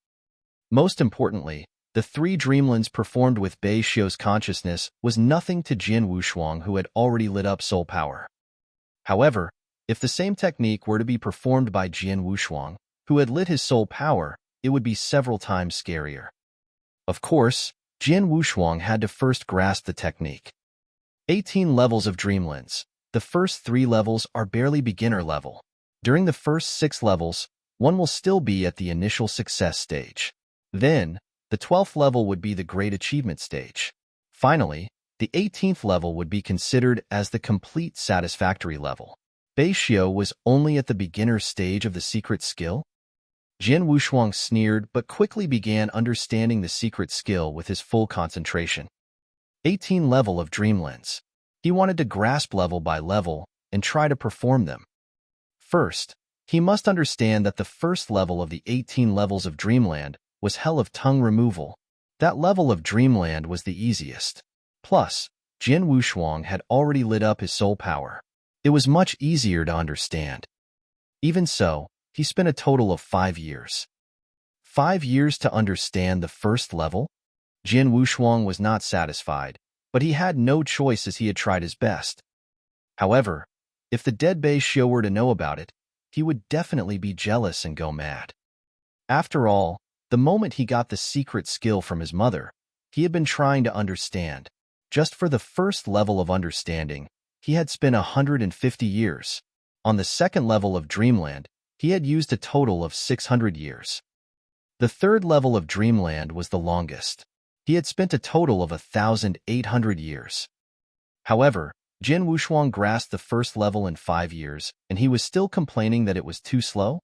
Most importantly, the 3 dreamlands performed with Bei Xiu's consciousness was nothing to Jian Wushuang, who had already lit up soul power. However, if the same technique were to be performed by Jian Wushuang, who had lit his soul power, it would be several times scarier. Of course, Jian Wushuang had to first grasp the technique. 18 levels of dreamlands. The first 3 levels are barely beginner level. During the first 6 levels, one will still be at the initial success stage. Then, the 12th level would be the great achievement stage. Finally, The 18th level would be considered as the complete satisfactory level. Bei Xiu was only at the beginner stage of the secret skill? Jin Wushuang sneered but quickly began understanding the secret skill with his full concentration. 18 level of Dream Lens. He wanted to grasp level by level and try to perform them. First, he must understand that the first level of the 18 levels of Dreamland was Hell of Tongue Removal. That level of Dreamland was the easiest. Plus, Jin Wushuang had already lit up his soul power. It was much easier to understand. Even so, he spent a total of 5 years. 5 years to understand the first level? Jin Wushuang was not satisfied, but he had no choice as he had tried his best. However, if the dead Bei Xiu were to know about it, he would definitely be jealous and go mad. After all, the moment he got the secret skill from his mother, he had been trying to understand. Just for the first level of understanding, he had spent 150 years. On the second level of Dreamland, he had used a total of 600 years. The third level of Dreamland was the longest. He had spent a total of 1,800 years. However, Jin Wushuang grasped the first level in 5 years, and he was still complaining that it was too slow?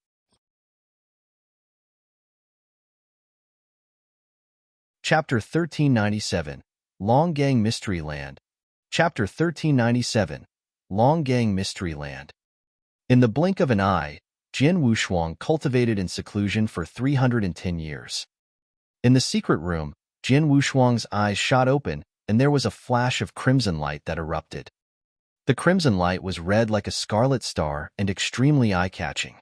Chapter 1397, Longgang Mystery Land. Chapter 1397, Longgang Mystery Land. In the blink of an eye, Jin Wushuang cultivated in seclusion for 310 years. In the secret room, Jin Wushuang's eyes shot open, and there was a flash of crimson light that erupted. The crimson light was red like a scarlet star and extremely eye-catching.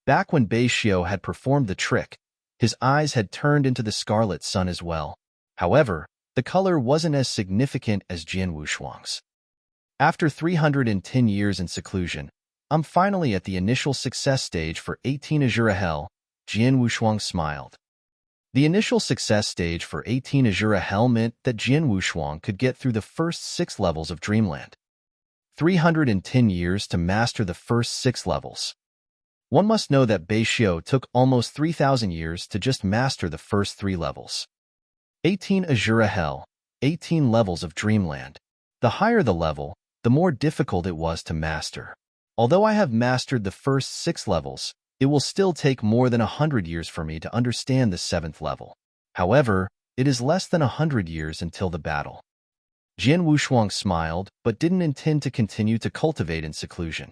Back when Bei Xiu had performed the trick, his eyes had turned into the scarlet sun as well. However, the color wasn't as significant as Jin Wushuang's. After 310 years in seclusion, I'm finally at the initial success stage for 18 Azura Hell, Jin Wushuang smiled. The initial success stage for 18 Azura Hell meant that Jin Wushuang could get through the first 6 levels of Dreamland. 310 years to master the first 6 levels. One must know that Bei Xiu took almost 3,000 years to just master the first 3 levels. 18 Azura Hell, 18 levels of Dreamland. The higher the level, the more difficult it was to master. Although I have mastered the first 6 levels, it will still take more than 100 years for me to understand the 7th level. However, it is less than 100 years until the battle. Jin Wushuang smiled, but didn't intend to continue to cultivate in seclusion.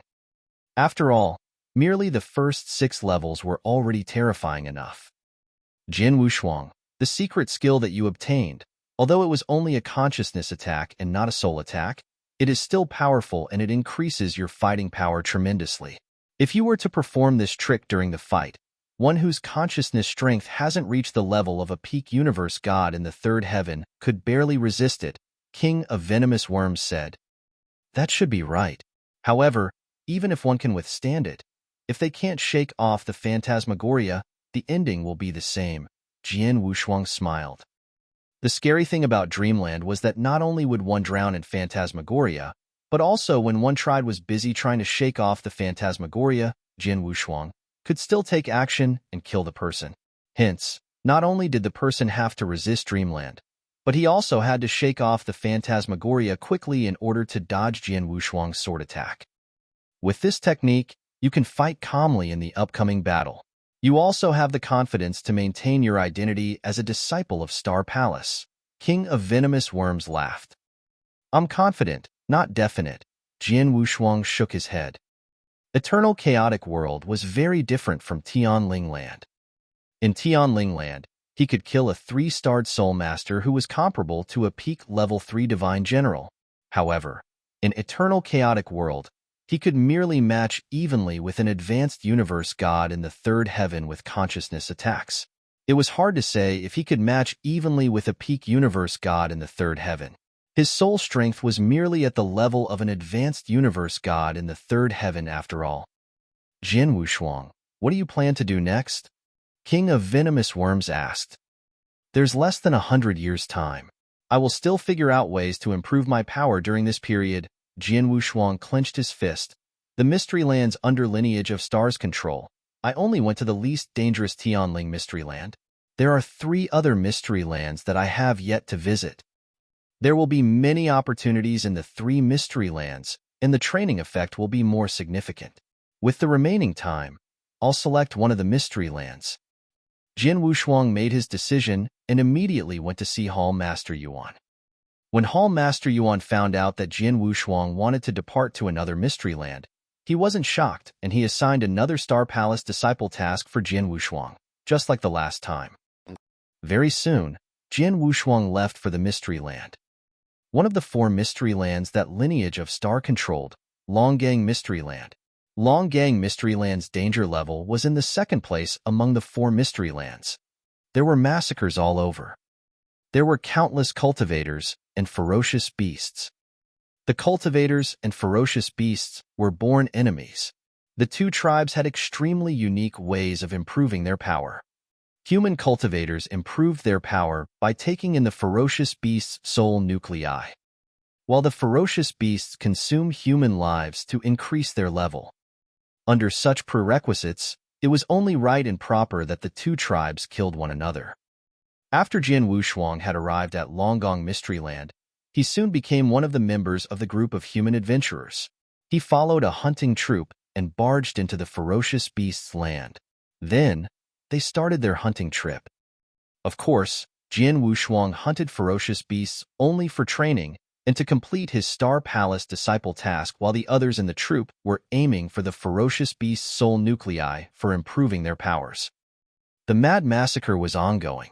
After all, merely the first 6 levels were already terrifying enough. Jin Wushuang, the secret skill that you obtained, although it was only a consciousness attack and not a soul attack, it is still powerful and it increases your fighting power tremendously. If you were to perform this trick during the fight, one whose consciousness strength hasn't reached the level of a peak universe god in the 3rd heaven could barely resist it, King of Venomous Worms said. That should be right. However, even if one can withstand it, if they can't shake off the phantasmagoria, the ending will be the same, Jin Wushuang smiled. The scary thing about Dreamland was that not only would one drown in phantasmagoria, but also when one tried was busy trying to shake off the phantasmagoria, Jin Wushuang could still take action and kill the person. Hence, not only did the person have to resist Dreamland, but he also had to shake off the phantasmagoria quickly in order to dodge Jin Wushuang's sword attack. With this technique, you can fight calmly in the upcoming battle. You also have the confidence to maintain your identity as a disciple of Star Palace. King of Venomous Worms laughed. I'm confident, not definite. Jin Wushuang shook his head. Eternal Chaotic World was very different from Tianling Land. In Tianling Land, he could kill a 3-starred Soul Master who was comparable to a peak level 3 Divine General. However, in Eternal Chaotic World, he could merely match evenly with an advanced universe god in the 3rd heaven with consciousness attacks. It was hard to say if he could match evenly with a peak universe god in the 3rd heaven. His soul strength was merely at the level of an advanced universe god in the 3rd heaven after all. Jin Wushuang, what do you plan to do next? King of Venomous Worms asked. There's less than 100 years' time. I will still figure out ways to improve my power during this period. Jin Wushuang clenched his fist. The Mystery Land's under lineage of stars control. I only went to the least dangerous Tianling Mystery Land. There are 3 other Mystery Lands that I have yet to visit. There will be many opportunities in the 3 mystery lands, and the training effect will be more significant. With the remaining time, I'll select one of the mystery lands. Jin Wushuang made his decision and immediately went to see Hall Master Yuan. When Hall Master Yuan found out that Jin Wushuang wanted to depart to another mystery land, he wasn't shocked, and he assigned another Star Palace disciple task for Jin Wushuang, just like the last time. Very soon, Jin Wushuang left for the mystery land. One of the 4 mystery lands that lineage of Star controlled, Longgang Mystery Land. Longgang Mystery Land's danger level was in the 2nd place among the 4 mystery lands. There were massacres all over. There were countless cultivators and ferocious beasts. The cultivators and ferocious beasts were born enemies. The 2 tribes had extremely unique ways of improving their power. Human cultivators improved their power by taking in the ferocious beasts' soul nuclei, while the ferocious beasts consume human lives to increase their level. Under such prerequisites, it was only right and proper that the 2 tribes killed one another. After Jin Wushuang had arrived at Longgang Mystery Land, he soon became one of the members of the group of human adventurers. He followed a hunting troop and barged into the ferocious beasts' land. Then, they started their hunting trip. Of course, Jin Wushuang hunted ferocious beasts only for training and to complete his Star Palace disciple task, while the others in the troop were aiming for the ferocious beasts' soul nuclei for improving their powers. The mad massacre was ongoing.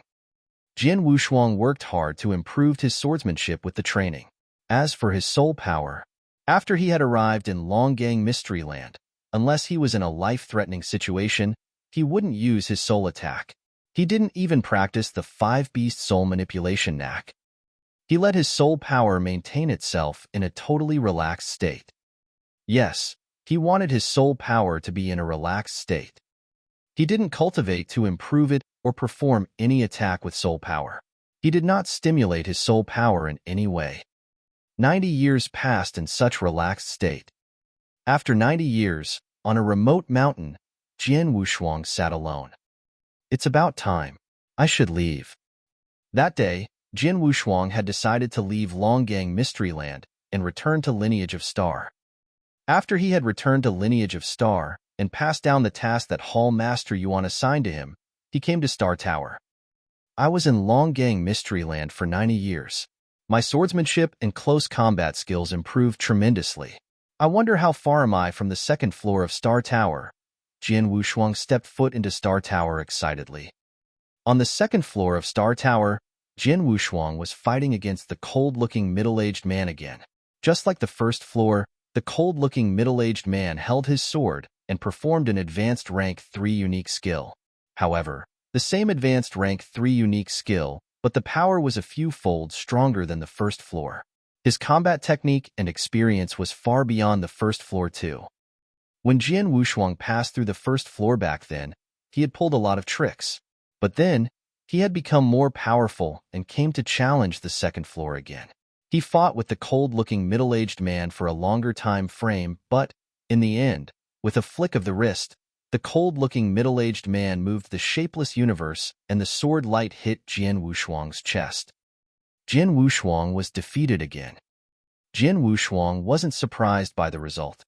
Jin Wushuang worked hard to improve his swordsmanship with the training. As for his soul power, after he had arrived in Longgang Mystery Land, unless he was in a life-threatening situation, he wouldn't use his soul attack. He didn't even practice the 5-beast soul manipulation knack. He let his soul power maintain itself in a totally relaxed state. Yes, he wanted his soul power to be in a relaxed state. He didn't cultivate to improve it or perform any attack with soul power. He did not stimulate his soul power in any way. 90 years passed in such relaxed state. After 90 years, on a remote mountain, Jin Wushuang sat alone. It's about time. I should leave. That day, Jin Wushuang had decided to leave Longgang Mystery Land and return to Lineage of Star. After he had returned to Lineage of Star and passed down the task that Hall Master Yuan assigned to him, he came to Star Tower. I was in Longgang Mystery Land for 90 years. My swordsmanship and close combat skills improved tremendously. I wonder how far am I from the 2nd floor of Star Tower? Jin Wushuang stepped foot into Star Tower excitedly. On the 2nd floor of Star Tower, Jin Wushuang was fighting against the cold-looking middle-aged man again. Just like the 1st floor, the cold-looking middle-aged man held his sword and performed an advanced rank 3 unique skill. However, the same advanced rank 3 unique skill, but the power was a few folds stronger than the 1st floor. His combat technique and experience was far beyond the 1st floor too. When Jin Wushuang passed through the 1st floor back then, he had pulled a lot of tricks. But then, he had become more powerful and came to challenge the 2nd floor again. He fought with the cold-looking middle-aged man for a longer time frame, but, in the end, with a flick of the wrist, the cold-looking middle-aged man moved the shapeless universe and the sword light hit Jin Wushuang's chest. Jin Wushuang was defeated again. Jin Wushuang wasn't surprised by the result.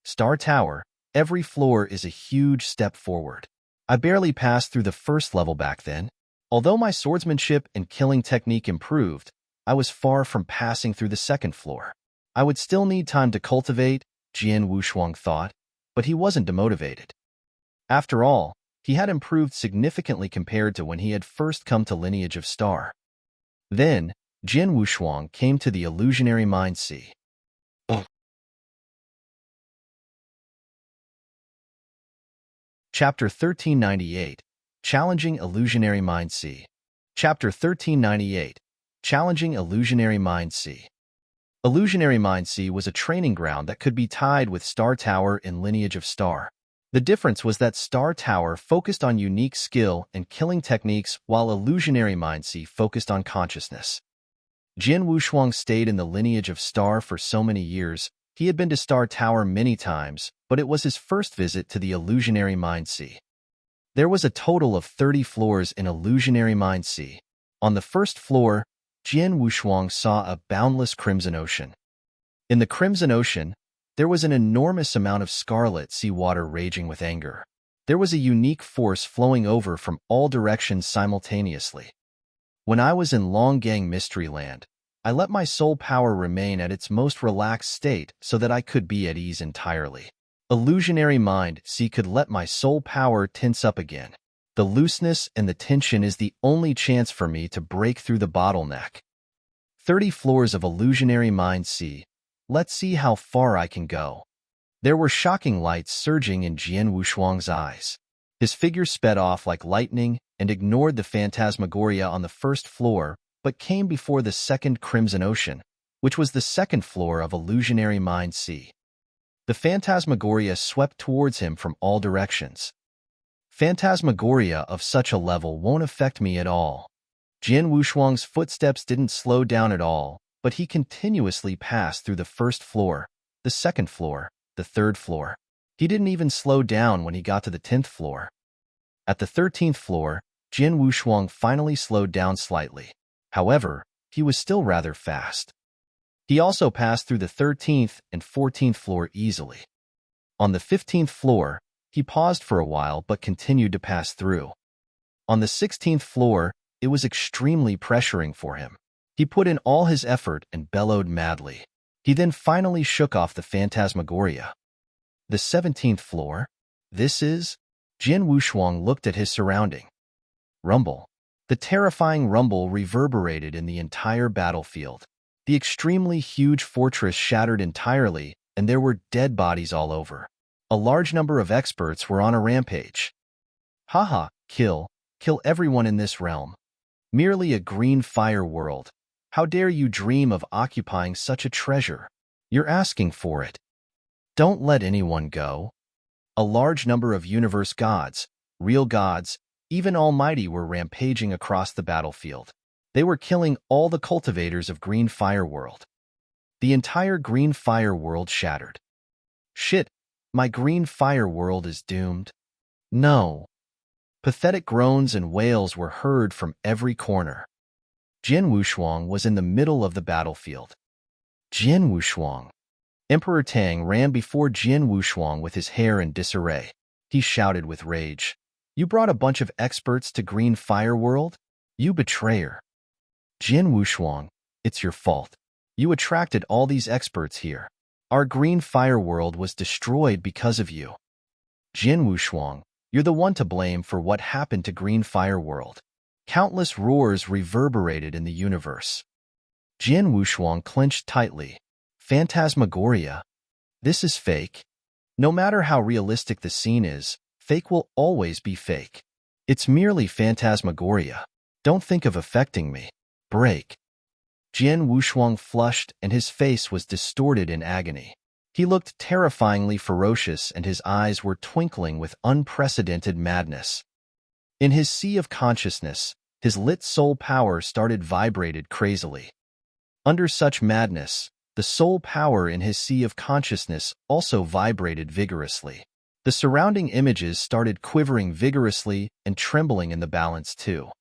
Star Tower, every floor is a huge step forward. I barely passed through the 1st level back then. Although my swordsmanship and killing technique improved, I was far from passing through the 2nd floor. I would still need time to cultivate, Jin Wushuang thought, but he wasn't demotivated. After all, he had improved significantly compared to when he had first come to Lineage of Star. Then, Jin Wushuang came to the illusionary mind sea. Chapter 1398, Challenging Illusionary Mind Sea. Chapter 1398, Challenging Illusionary Mind Sea. Illusionary Mind Sea was a training ground that could be tied with Star Tower in Lineage of Star. The difference was that Star Tower focused on unique skill and killing techniques, while Illusionary Mind Sea focused on consciousness. Jin Wushuang stayed in the Lineage of Star for so many years. He had been to Star Tower many times, but it was his first visit to the Illusionary Mind Sea. There was a total of 30 floors in Illusionary Mind Sea. On the 1st floor, Jian Wushuang saw a boundless crimson ocean. In the crimson ocean, there was an enormous amount of scarlet sea water raging with anger. There was a unique force flowing over from all directions simultaneously. When I was in Longgang Mystery Land, I let my soul power remain at its most relaxed state so that I could be at ease entirely. Illusionary mind, could let my soul power tense up again. The looseness and the tension is the only chance for me to break through the bottleneck. 30 floors of illusionary mind. Let's see how far I can go. There were shocking lights surging in Jian Wushuang's eyes. His figure sped off like lightning and ignored the phantasmagoria on the first floor, but came before the second crimson ocean, which was the second floor of illusionary mind. The phantasmagoria swept towards him from all directions. Phantasmagoria of such a level won't affect me at all. Jian Wushuang's footsteps didn't slow down at all, but he continuously passed through the first floor, the second floor, the third floor. He didn't even slow down when he got to the 10th floor. At the 13th floor, Jian Wushuang finally slowed down slightly. However, he was still rather fast. He also passed through the 13th and 14th floor easily. On the 15th floor, he paused for a while but continued to pass through. On the 16th floor, it was extremely pressuring for him. He put in all his effort and bellowed madly. He then finally shook off the phantasmagoria. The 17th floor? This is? Jian Wushuang looked at his surrounding. Rumble. The terrifying rumble reverberated in the entire battlefield. The extremely huge fortress shattered entirely, and there were dead bodies all over. A large number of experts were on a rampage. Haha, kill everyone in this realm. Merely a green fire world. How dare you dream of occupying such a treasure? You're asking for it. Don't let anyone go. A large number of universe gods, real gods, even almighty were rampaging across the battlefield. They were killing all the cultivators of Green Fire World. The entire Green Fire World shattered. Shit, my Green Fire World is doomed. No. Pathetic groans and wails were heard from every corner. Jian Wushuang was in the middle of the battlefield. Jian Wushuang. Emperor Tang ran before Jian Wushuang with his hair in disarray. He shouted with rage. You brought a bunch of experts to Green Fire World? You betrayer. Jian Wushuang, it's your fault. You attracted all these experts here. Our Green Fire World was destroyed because of you. Jian Wushuang, you're the one to blame for what happened to Green Fire World. Countless roars reverberated in the universe. Jian Wushuang clenched tightly. Phantasmagoria. This is fake. No matter how realistic the scene is, fake will always be fake. It's merely phantasmagoria. Don't think of affecting me. Break. Jian Wushuang flushed and his face was distorted in agony. He looked terrifyingly ferocious and his eyes were twinkling with unprecedented madness. In his sea of consciousness, his lit soul power started vibrated crazily. Under such madness, the soul power in his sea of consciousness also vibrated vigorously. The surrounding images started quivering vigorously and trembling in the balance too.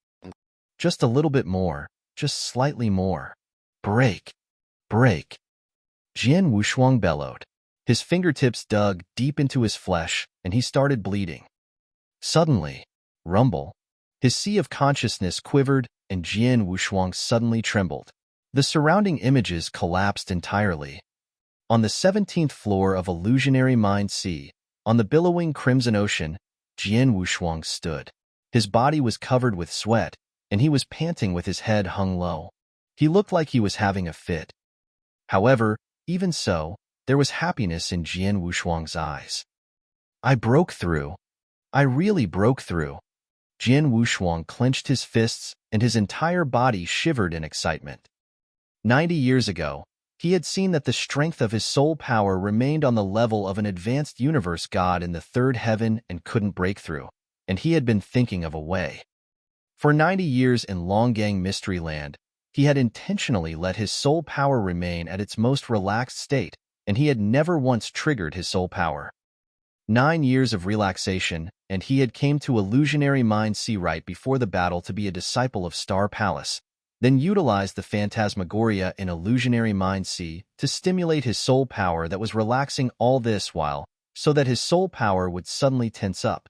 Just a little bit more, just slightly more. Break. Break. Jian Wushuang bellowed. His fingertips dug deep into his flesh, and he started bleeding. Suddenly, rumble. His sea of consciousness quivered, and Jian Wushuang suddenly trembled. The surrounding images collapsed entirely. On the 17th floor of Illusionary Mind Sea, on the billowing crimson ocean, Jian Wushuang stood. His body was covered with sweat, and he was panting with his head hung low. He looked like he was having a fit. However, even so, there was happiness in Jian Wushuang's eyes. I broke through. I really broke through. Jian Wushuang clenched his fists, and his entire body shivered in excitement. 90 years ago, he had seen that the strength of his soul power remained on the level of an advanced universe god in the third heaven and couldn't break through, and he had been thinking of a way. For 90 years in Longgang Mystery Land, he had intentionally let his soul power remain at its most relaxed state, and he had never once triggered his soul power. 9 years of relaxation, and he had came to Illusionary Mind Sea right before the battle to be a disciple of Star Palace. then utilized the phantasmagoria in illusionary mind sea to stimulate his soul power that was relaxing all this while, so that his soul power would suddenly tense up.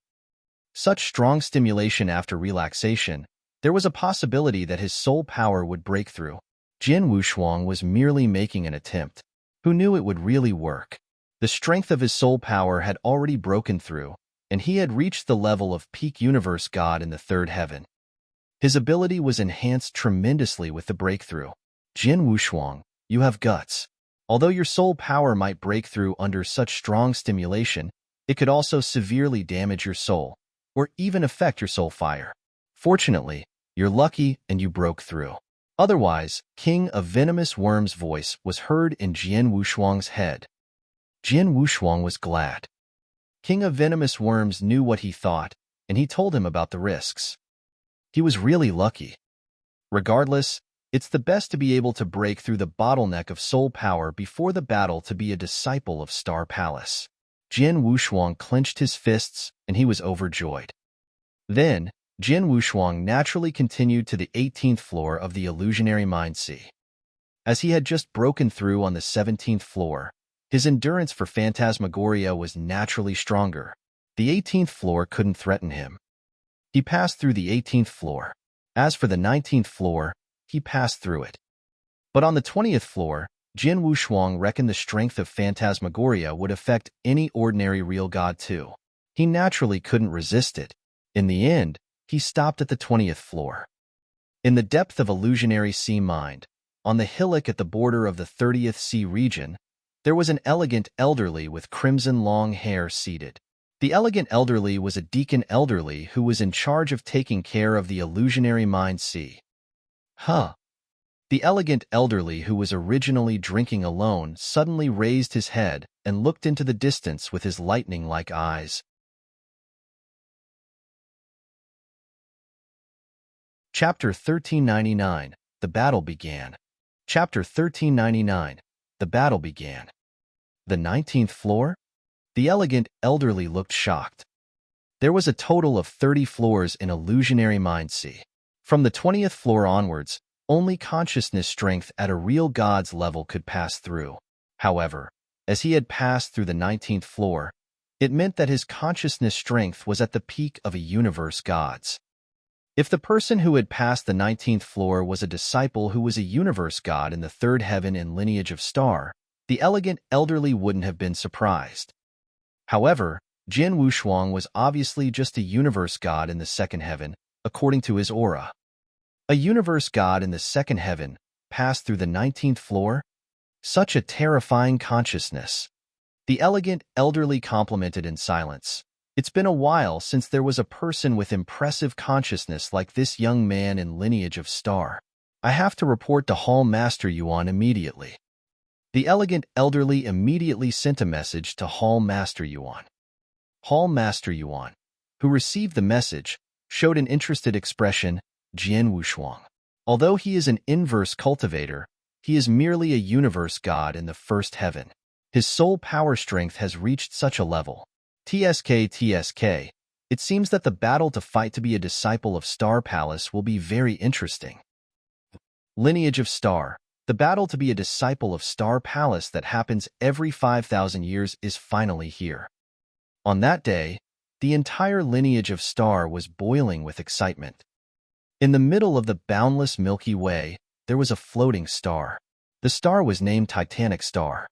Such strong stimulation after relaxation, there was a possibility that his soul power would break through. Jin Wushuang was merely making an attempt. Who knew it would really work? The strength of his soul power had already broken through, and he had reached the level of peak universe god in the third heaven. His ability was enhanced tremendously with the breakthrough. Jin Wushuang, you have guts. Although your soul power might break through under such strong stimulation, it could also severely damage your soul, or even affect your soul fire. Fortunately, you're lucky and you broke through. Otherwise, King of Venomous Worm's voice was heard in Jin Wushuang's head. Jin Wushuang was glad. King of Venomous Worms knew what he thought, and he told him about the risks. He was really lucky. Regardless, it's the best to be able to break through the bottleneck of soul power before the battle to be a disciple of Star Palace. Jin Wushuang clenched his fists, and he was overjoyed. Then, Jin Wushuang naturally continued to the 18th floor of the illusionary mind sea. As he had just broken through on the 17th floor, his endurance for phantasmagoria was naturally stronger. The 18th floor couldn't threaten him. He passed through the 18th floor. As for the 19th floor, he passed through it. But on the 20th floor, Jin Wushuang reckoned the strength of phantasmagoria would affect any ordinary real god too. He naturally couldn't resist it. In the end, he stopped at the 20th floor. In the depth of illusionary sea mind, on the hillock at the border of the 30th sea region, there was an elegant elderly with crimson long hair seated. The elegant elderly was a deacon elderly who was in charge of taking care of the illusionary mind sea. The elegant elderly who was originally drinking alone suddenly raised his head and looked into the distance with his lightning-like eyes. Chapter 1399, The Battle Began. Chapter 1399, The Battle Began. The 19th floor? The elegant elderly looked shocked. There was a total of 30 floors in illusionary mind sea. From the 20th floor onwards, only consciousness strength at a real god's level could pass through. However, as he had passed through the 19th floor, it meant that his consciousness strength was at the peak of a universe god's. If the person who had passed the 19th floor was a disciple who was a universe god in the third heaven in lineage of star, the elegant elderly wouldn't have been surprised. However, Jin Wushuang was obviously just a universe god in the second heaven, according to his aura. A universe god in the second heaven passed through the 19th floor? Such a terrifying consciousness. The elegant elderly complimented in silence. It's been a while since there was a person with impressive consciousness like this young man in lineage of star. I have to report to Hall Master Yuan immediately. The elegant elderly immediately sent a message to Hall Master Yuan. Hall Master Yuan, who received the message, showed an interested expression. Jin Wushuang. Although he is an inverse cultivator, he is merely a universe god in the first heaven. His soul power strength has reached such a level. TSK, it seems that the battle to fight to be a disciple of Star Palace will be very interesting. Lineage of Star. The battle to be a disciple of Star Palace that happens every 5,000 years is finally here. On that day, the entire lineage of Star was boiling with excitement. In the middle of the boundless Milky Way, there was a floating star. The star was named Titanic Star.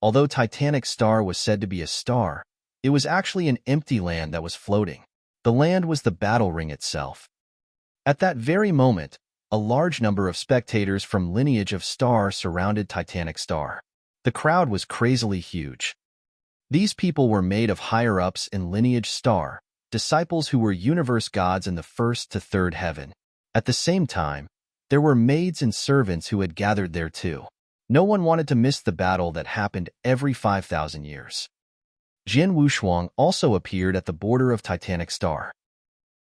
Although Titanic Star was said to be a star, it was actually an empty land that was floating. The land was the battle ring itself. At that very moment, a large number of spectators from Lineage of Star surrounded Titanic Star. The crowd was crazily huge. These people were made of higher-ups in Lineage Star, disciples who were universe gods in the first to third heaven. At the same time, there were maids and servants who had gathered there too. No one wanted to miss the battle that happened every 5,000 years. Jin Wushuang also appeared at the border of Titanic Star.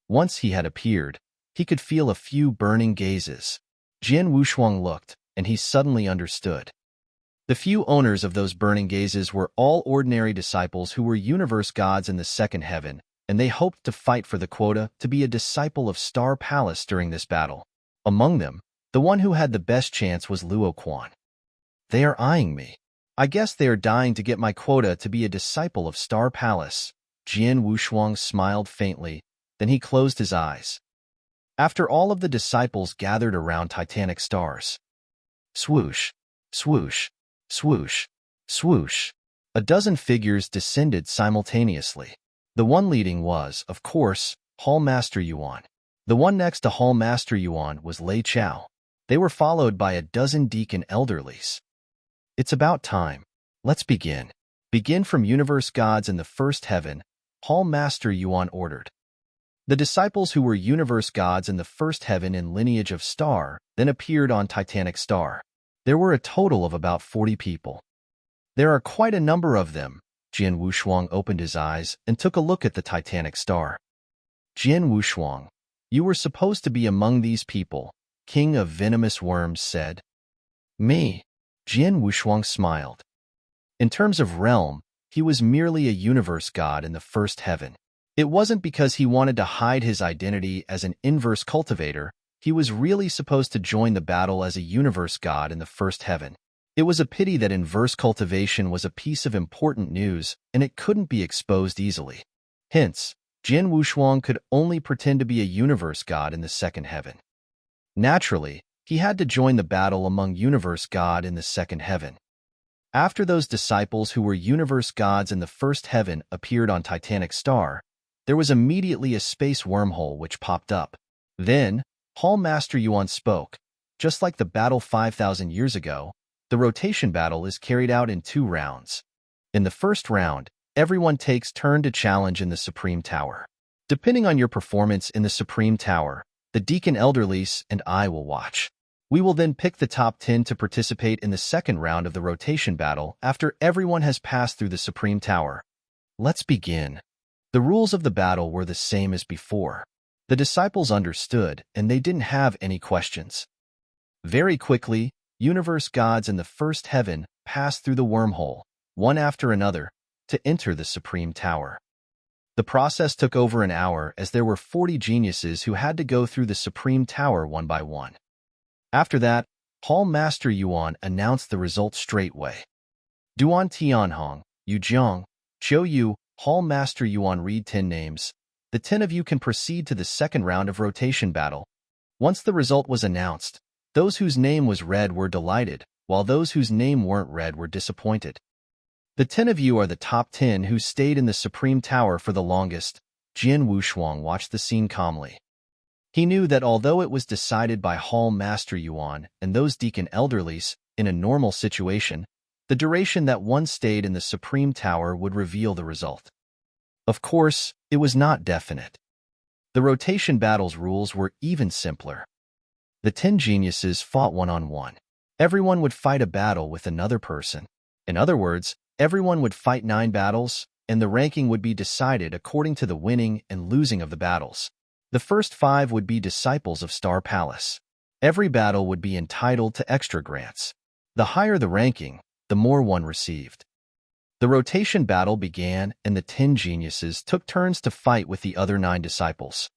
Once he had appeared, he could feel a few burning gazes. Jin Wushuang looked, and he suddenly understood. The few owners of those burning gazes were all ordinary disciples who were universe gods in the second heaven, and they hoped to fight for the quota to be a disciple of Star Palace during this battle. Among them, The one who had the best chance was Luo Quan. They are eyeing me. I guess they are dying to get my quota to be a disciple of Star Palace. Jian Wushuang smiled faintly, then he closed his eyes. After all of the disciples gathered around Titanic stars. Swoosh, swoosh, swoosh, swoosh. A dozen figures descended simultaneously. The one leading was, of course, Hall Master Yuan. The one next to Hall Master Yuan was Lei Chao. They were followed by a dozen deacon elderlies. It's about time. Let's begin. Begin from universe gods in the first heaven, Hall Master Yuan ordered. The disciples who were universe gods in the first heaven in lineage of star then appeared on Titanic star. There were a total of about 40 people. There are quite a number of them. Jian Wushuang opened his eyes and took a look at the Titanic star. Jian Wushuang, you were supposed to be among these people, King of Venomous Worms said. Me? Jian Wushuang smiled. In terms of realm, he was merely a universe god in the first heaven. It wasn't because he wanted to hide his identity as an inverse cultivator. He was really supposed to join the battle as a universe god in the first heaven. It was a pity that inverse cultivation was a piece of important news and it couldn't be exposed easily. Hence, Jian Wushuang could only pretend to be a universe god in the second heaven. Naturally, he had to join the battle among universe god in the second heaven. After those disciples who were universe gods in the first heaven appeared on Titanic star, there was immediately a space wormhole which popped up. Then, Hall Master Yuan spoke. Just like the battle 5,000 years ago, the rotation battle is carried out in 2 rounds. In the first round, everyone takes turn to challenge in the Supreme Tower. Depending on your performance in the Supreme Tower, the Deacon Elderlies and I will watch. We will then pick the top 10 to participate in the second round of the rotation battle after everyone has passed through the Supreme Tower. Let's begin. The rules of the battle were the same as before. The disciples understood, and they didn't have any questions. Very quickly, universe gods in the first heaven passed through the wormhole, one after another, to enter the Supreme Tower. The process took over an hour as there were 40 geniuses who had to go through the Supreme Tower one by one. After that, Hall Master Yuan announced the results straightway. Duan Tianhong, Yu Jiang, Qiu Yu, Hall Master Yuan read 10 names. The 10 of you can proceed to the second round of rotation battle. Once the result was announced, those whose name was read were delighted, while those whose name weren't read were disappointed. The 10 of you are the top 10 who stayed in the Supreme Tower for the longest. Jian Wushuang watched the scene calmly. He knew that although it was decided by Hall Master Yuan and those Deacon Elderlies, in a normal situation, the duration that one stayed in the Supreme Tower would reveal the result. Of course, it was not definite. The rotation battle's rules were even simpler. The 10 geniuses fought one-on-one. Everyone would fight a battle with another person. In other words, everyone would fight 9 battles, and the ranking would be decided according to the winning and losing of the battles. The first 5 would be disciples of Star Palace. Every battle would be entitled to extra grants. The higher the ranking, the more one received. The rotation battle began, and the 10 geniuses took turns to fight with the other 9 disciples.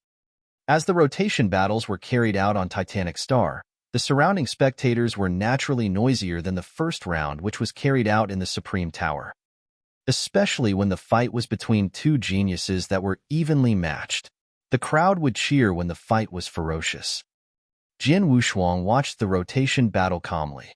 As the rotation battles were carried out on Titanic Star, the surrounding spectators were naturally noisier than the first round which was carried out in the Supreme Tower. Especially when the fight was between 2 geniuses that were evenly matched. The crowd would cheer when the fight was ferocious. Jian Wushuang watched the rotation battle calmly.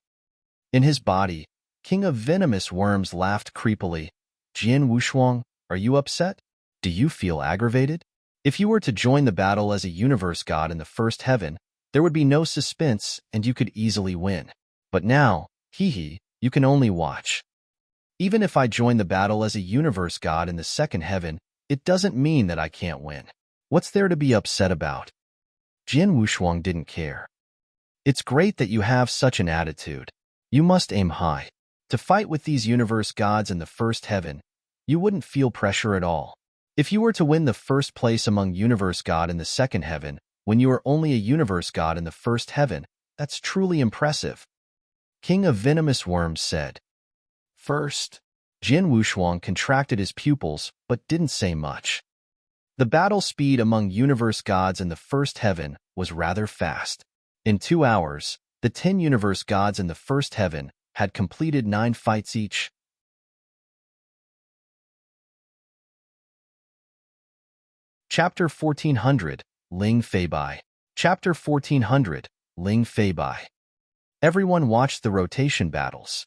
In his body, King of Venomous Worms laughed creepily. Jian Wushuang, are you upset? Do you feel aggravated? If you were to join the battle as a universe god in the first heaven, there would be no suspense and you could easily win. But now, you can only watch. Even if I join the battle as a universe god in the second heaven, it doesn't mean that I can't win. What's there to be upset about? Jian Wushuang didn't care. It's great that you have such an attitude. You must aim high. To fight with these universe gods in the first heaven, you wouldn't feel pressure at all. If you were to win the first place among universe god in the second heaven, when you are only a universe god in the first heaven, that's truly impressive. King of Venomous Worms said. First, Jian Wushuang contracted his pupils but didn't say much. The battle speed among universe gods in the first heaven was rather fast. In 2 hours, the 10 universe gods in the first heaven had completed 9 fights each. Chapter 1400, Ling Fei Bai. Chapter 1400, Ling Fei Bai. Everyone watched the rotation battles.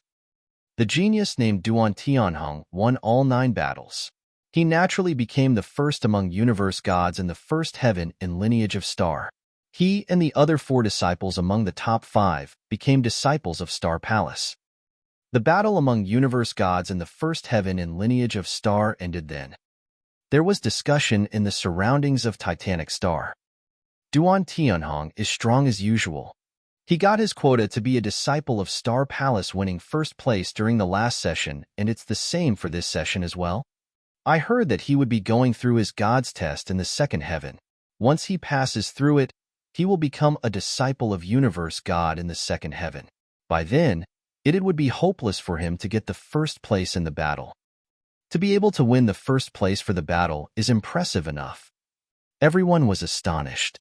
The genius named Duan Tianhong won all 9 battles. He naturally became the first among universe gods in the first heaven in lineage of star. He and the other 4 disciples among the top 5 became disciples of Star Palace. The battle among universe gods in the first heaven in lineage of star ended then. There was discussion in the surroundings of Titanic Star. Duan Tianhong is strong as usual. He got his quota to be a disciple of Star Palace, winning first place during the last session, and it's the same for this session as well. I heard that he would be going through his God's test in the second heaven. Once he passes through it, he will become a disciple of Universe God in the second heaven. By then, it would be hopeless for him to get the first place in the battle. To be able to win the first place for the battle is impressive enough. Everyone was astonished.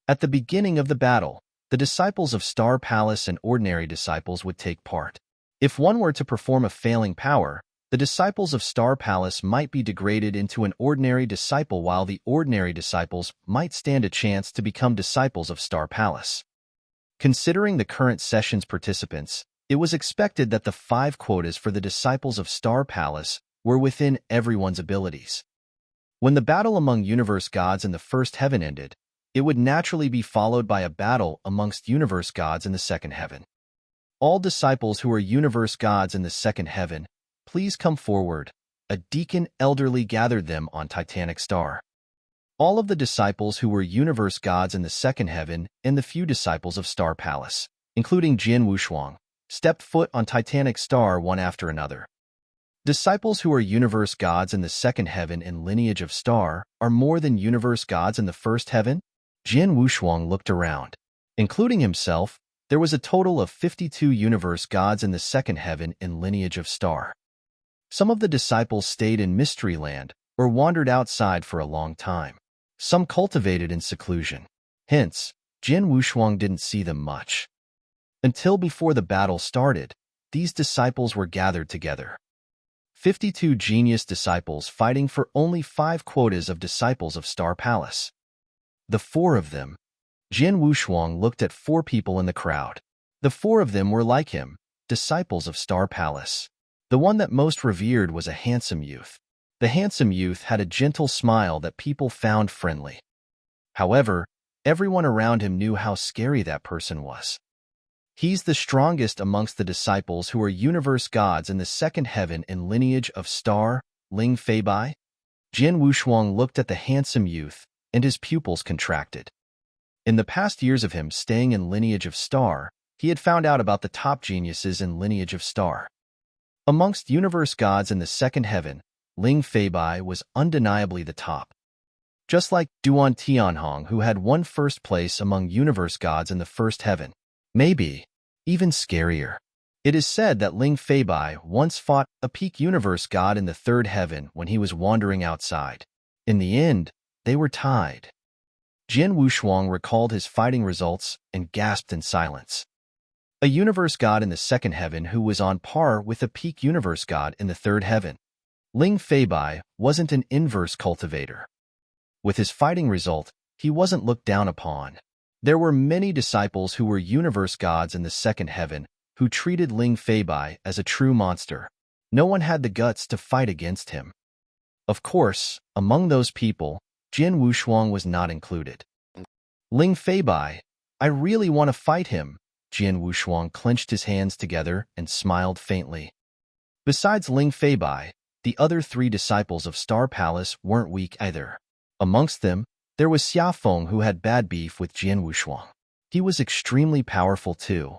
At the beginning of the battle, the disciples of Star Palace and ordinary disciples would take part. If one were to perform a failing power, the disciples of Star Palace might be degraded into an ordinary disciple, while the ordinary disciples might stand a chance to become disciples of Star Palace. Considering the current session's participants, it was expected that the 5 quotas for the disciples of Star Palace were within everyone's abilities. When the battle among universe gods in the first heaven ended, it would naturally be followed by a battle amongst universe gods in the second heaven. All disciples who are universe gods in the second heaven, please come forward. A deacon elderly gathered them on Titanic Star. All of the disciples who were universe gods in the second heaven and the few disciples of Star Palace, including Jin Wushuang, stepped foot on Titanic Star one after another. Disciples who are universe gods in the second heaven and lineage of star are more than universe gods in the first heaven? Jin Wushuang looked around. Including himself, there was a total of 52 universe gods in the second heaven and lineage of star. Some of the disciples stayed in Mystery Land or wandered outside for a long time. Some cultivated in seclusion. Hence, Jin Wushuang didn't see them much. Until before the battle started, these disciples were gathered together. 52 genius disciples fighting for only 5 quotas of disciples of Star Palace. The 4 of them. Jin Wushuang looked at 4 people in the crowd. The 4 of them were like him, disciples of Star Palace. The one that most revered was a handsome youth. The handsome youth had a gentle smile that people found friendly. However, everyone around him knew how scary that person was. He's the strongest amongst the disciples who are universe gods in the second heaven and lineage of star, Ling Fei Bai. Jin Wushuang looked at the handsome youth, and his pupils contracted. In the past years of him staying in lineage of star, he had found out about the top geniuses in lineage of star. Amongst universe gods in the second heaven, Ling Fei Bai was undeniably the top. Just like Duan Tianhong, who had won first place among universe gods in the first heaven. Maybe even scarier. It is said that Ling Fei Bai once fought a peak universe god in the third heaven when he was wandering outside. In the end, they were tied. Jin Wushuang recalled his fighting results and gasped in silence. A universe god in the second heaven who was on par with a peak universe god in the third heaven. Ling Fei Bai wasn't an inverse cultivator. With his fighting result, he wasn't looked down upon. There were many disciples who were universe gods in the second heaven who treated Ling Fei Bai as a true monster. No one had the guts to fight against him. Of course, among those people, Jin Wushuang was not included. Ling Fei Bai, I really want to fight him. Jin Wushuang clenched his hands together and smiled faintly. Besides Ling Fei Bai, the other 3 disciples of Star Palace weren't weak either. Amongst them, there was Xiafeng, who had bad beef with Jin Wushuang. He was extremely powerful too.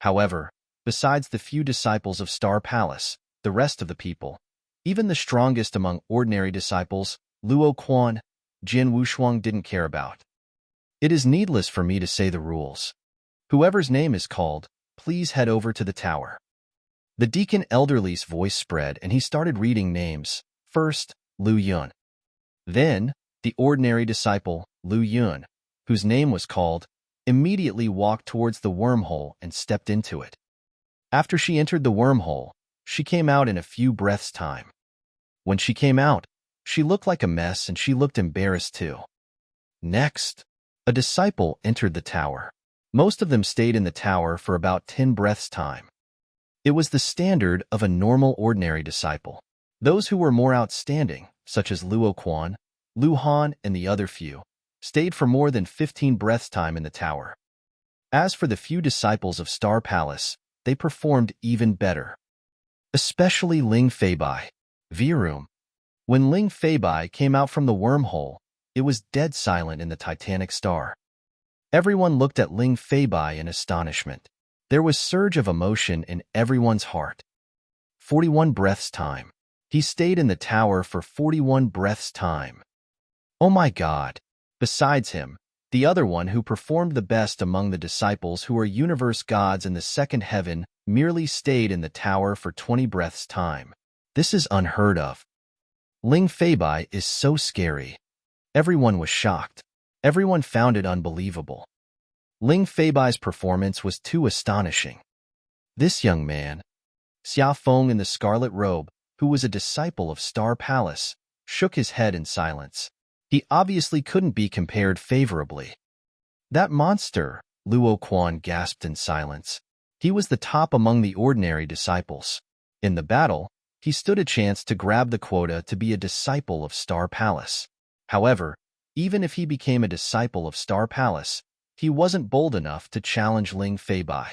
However, besides the few disciples of Star Palace, the rest of the people, even the strongest among ordinary disciples, Luo Quan, Jin Wushuang didn't care about. It is needless for me to say the rules. Whoever's name is called, please head over to the tower. The deacon elderly's voice spread and he started reading names. First, Lu Yun. Then, the ordinary disciple, Lu Yun, whose name was called, immediately walked towards the wormhole and stepped into it. After she entered the wormhole, she came out in a few breaths' time. When she came out, she looked like a mess and she looked embarrassed too. Next, a disciple entered the tower. Most of them stayed in the tower for about 10 breaths' time. It was the standard of a normal ordinary disciple. Those who were more outstanding, such as Luo Quan, Lu Han, and the other few, stayed for more than 15 breaths' time in the tower. As for the few disciples of Star Palace, they performed even better. Especially Ling Feibai. Virum. When Ling Feibai came out from the wormhole, it was dead silent in the Titanic Star. Everyone looked at Ling Feibai in astonishment. There was surge of emotion in everyone's heart. 41 breaths' time. He stayed in the tower for 41 breaths' time. Oh my God! Besides him, the other one who performed the best among the disciples who are universe gods in the second heaven merely stayed in the tower for 20 breaths' time. This is unheard of. Ling Feibai is so scary. Everyone was shocked. Everyone found it unbelievable. Ling Feibai's performance was too astonishing. This young man, Xia Feng in the scarlet robe, who was a disciple of Star Palace, shook his head in silence. He obviously couldn't be compared favorably. That monster, Luo Quan gasped in silence. He was the top among the ordinary disciples. In the battle, he stood a chance to grab the quota to be a disciple of Star Palace. However, even if he became a disciple of Star Palace, he wasn't bold enough to challenge Ling Feibai.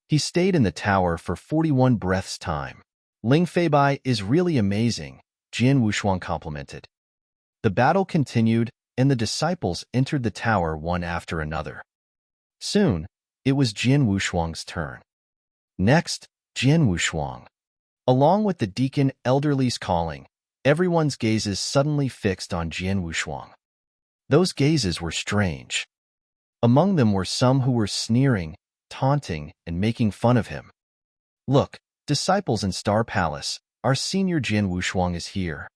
He stayed in the tower for 41 breaths' time. Ling Feibai is really amazing, Jian Wushuang complimented. The battle continued, and the disciples entered the tower one after another. Soon, it was Jian Wushuang's turn. Next, Jian Wushuang. Along with the deacon elderly's calling, everyone's gazes suddenly fixed on Jian Wushuang. Those gazes were strange. Among them were some who were sneering, taunting, and making fun of him. Look, disciples in Star Palace, our senior Jian Wushuang is here.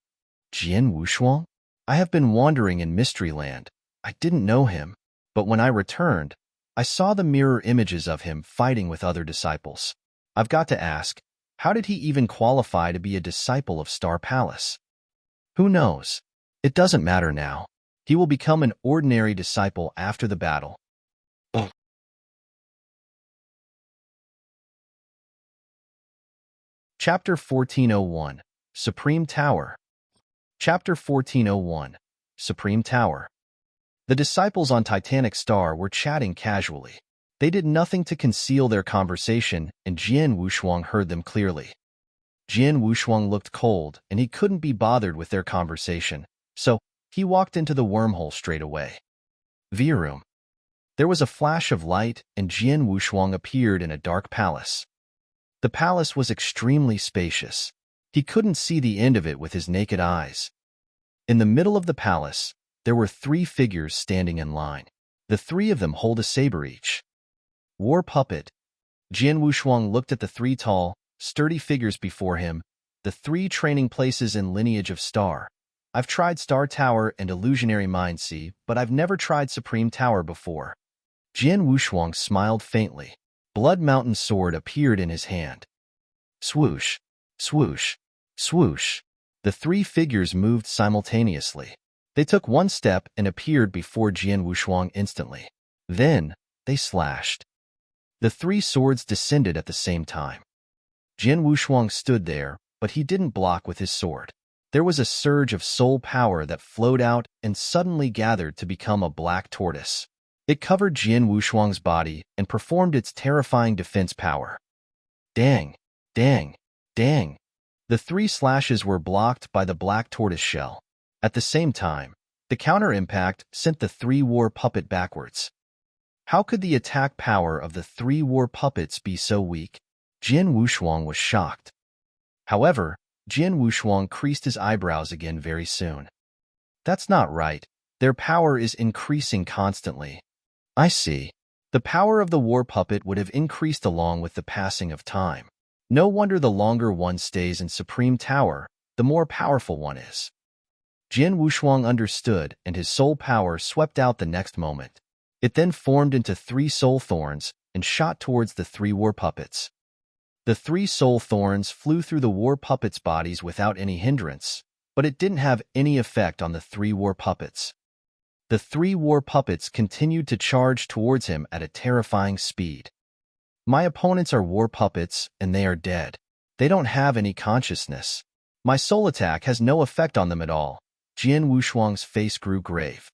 Jian Wushuang? I have been wandering in Mystery Land. I didn't know him, but when I returned, I saw the mirror images of him fighting with other disciples. I've got to ask, how did he even qualify to be a disciple of Star Palace? Who knows? It doesn't matter now. He will become an ordinary disciple after the battle. Chapter 1401, Supreme Tower. Chapter 1401, Supreme Tower. The disciples on Titanic Star were chatting casually. They did nothing to conceal their conversation, and Jian Wushuang heard them clearly. Jian Wushuang looked cold, and he couldn't be bothered with their conversation, so he walked into the wormhole straight away. Virum. There was a flash of light, and Jian Wushuang appeared in a dark palace. The palace was extremely spacious. He couldn't see the end of it with his naked eyes. In the middle of the palace, there were 3 figures standing in line. The 3 of them hold a saber each. War puppet. Jian Wushuang looked at the 3 tall, sturdy figures before him, the 3 training places in Lineage of Star. I've tried Star Tower and Illusionary Mind Sea, but I've never tried Supreme Tower before. Jian Wushuang smiled faintly. Blood Mountain sword appeared in his hand. Swoosh, swoosh, swoosh. The 3 figures moved simultaneously. They took one step and appeared before Jian Wushuang instantly. Then, they slashed. The 3 swords descended at the same time. Jian Wushuang stood there, but he didn't block with his sword. There was a surge of soul power that flowed out and suddenly gathered to become a black tortoise. It covered Jian Wushuang's body and performed its terrifying defense power. Dang, dang, dang. The 3 slashes were blocked by the black tortoise shell. At the same time, the counter-impact sent the 3 war puppet backwards. How could the attack power of the 3 war puppets be so weak? Jian Wushuang was shocked. However, Jian Wushuang creased his eyebrows again very soon. That's not right. Their power is increasing constantly. I see. The power of the war puppet would have increased along with the passing of time. No wonder the longer one stays in Supreme Tower, the more powerful one is. Jian Wushuang understood, and his soul power swept out the next moment. It then formed into 3 soul thorns and shot towards the 3 war puppets. The 3 soul thorns flew through the war puppets' bodies without any hindrance, but it didn't have any effect on the 3 war puppets. The 3 war puppets continued to charge towards him at a terrifying speed. My opponents are war puppets, and they are dead. They don't have any consciousness. My soul attack has no effect on them at all. Jian Wushuang's face grew grave.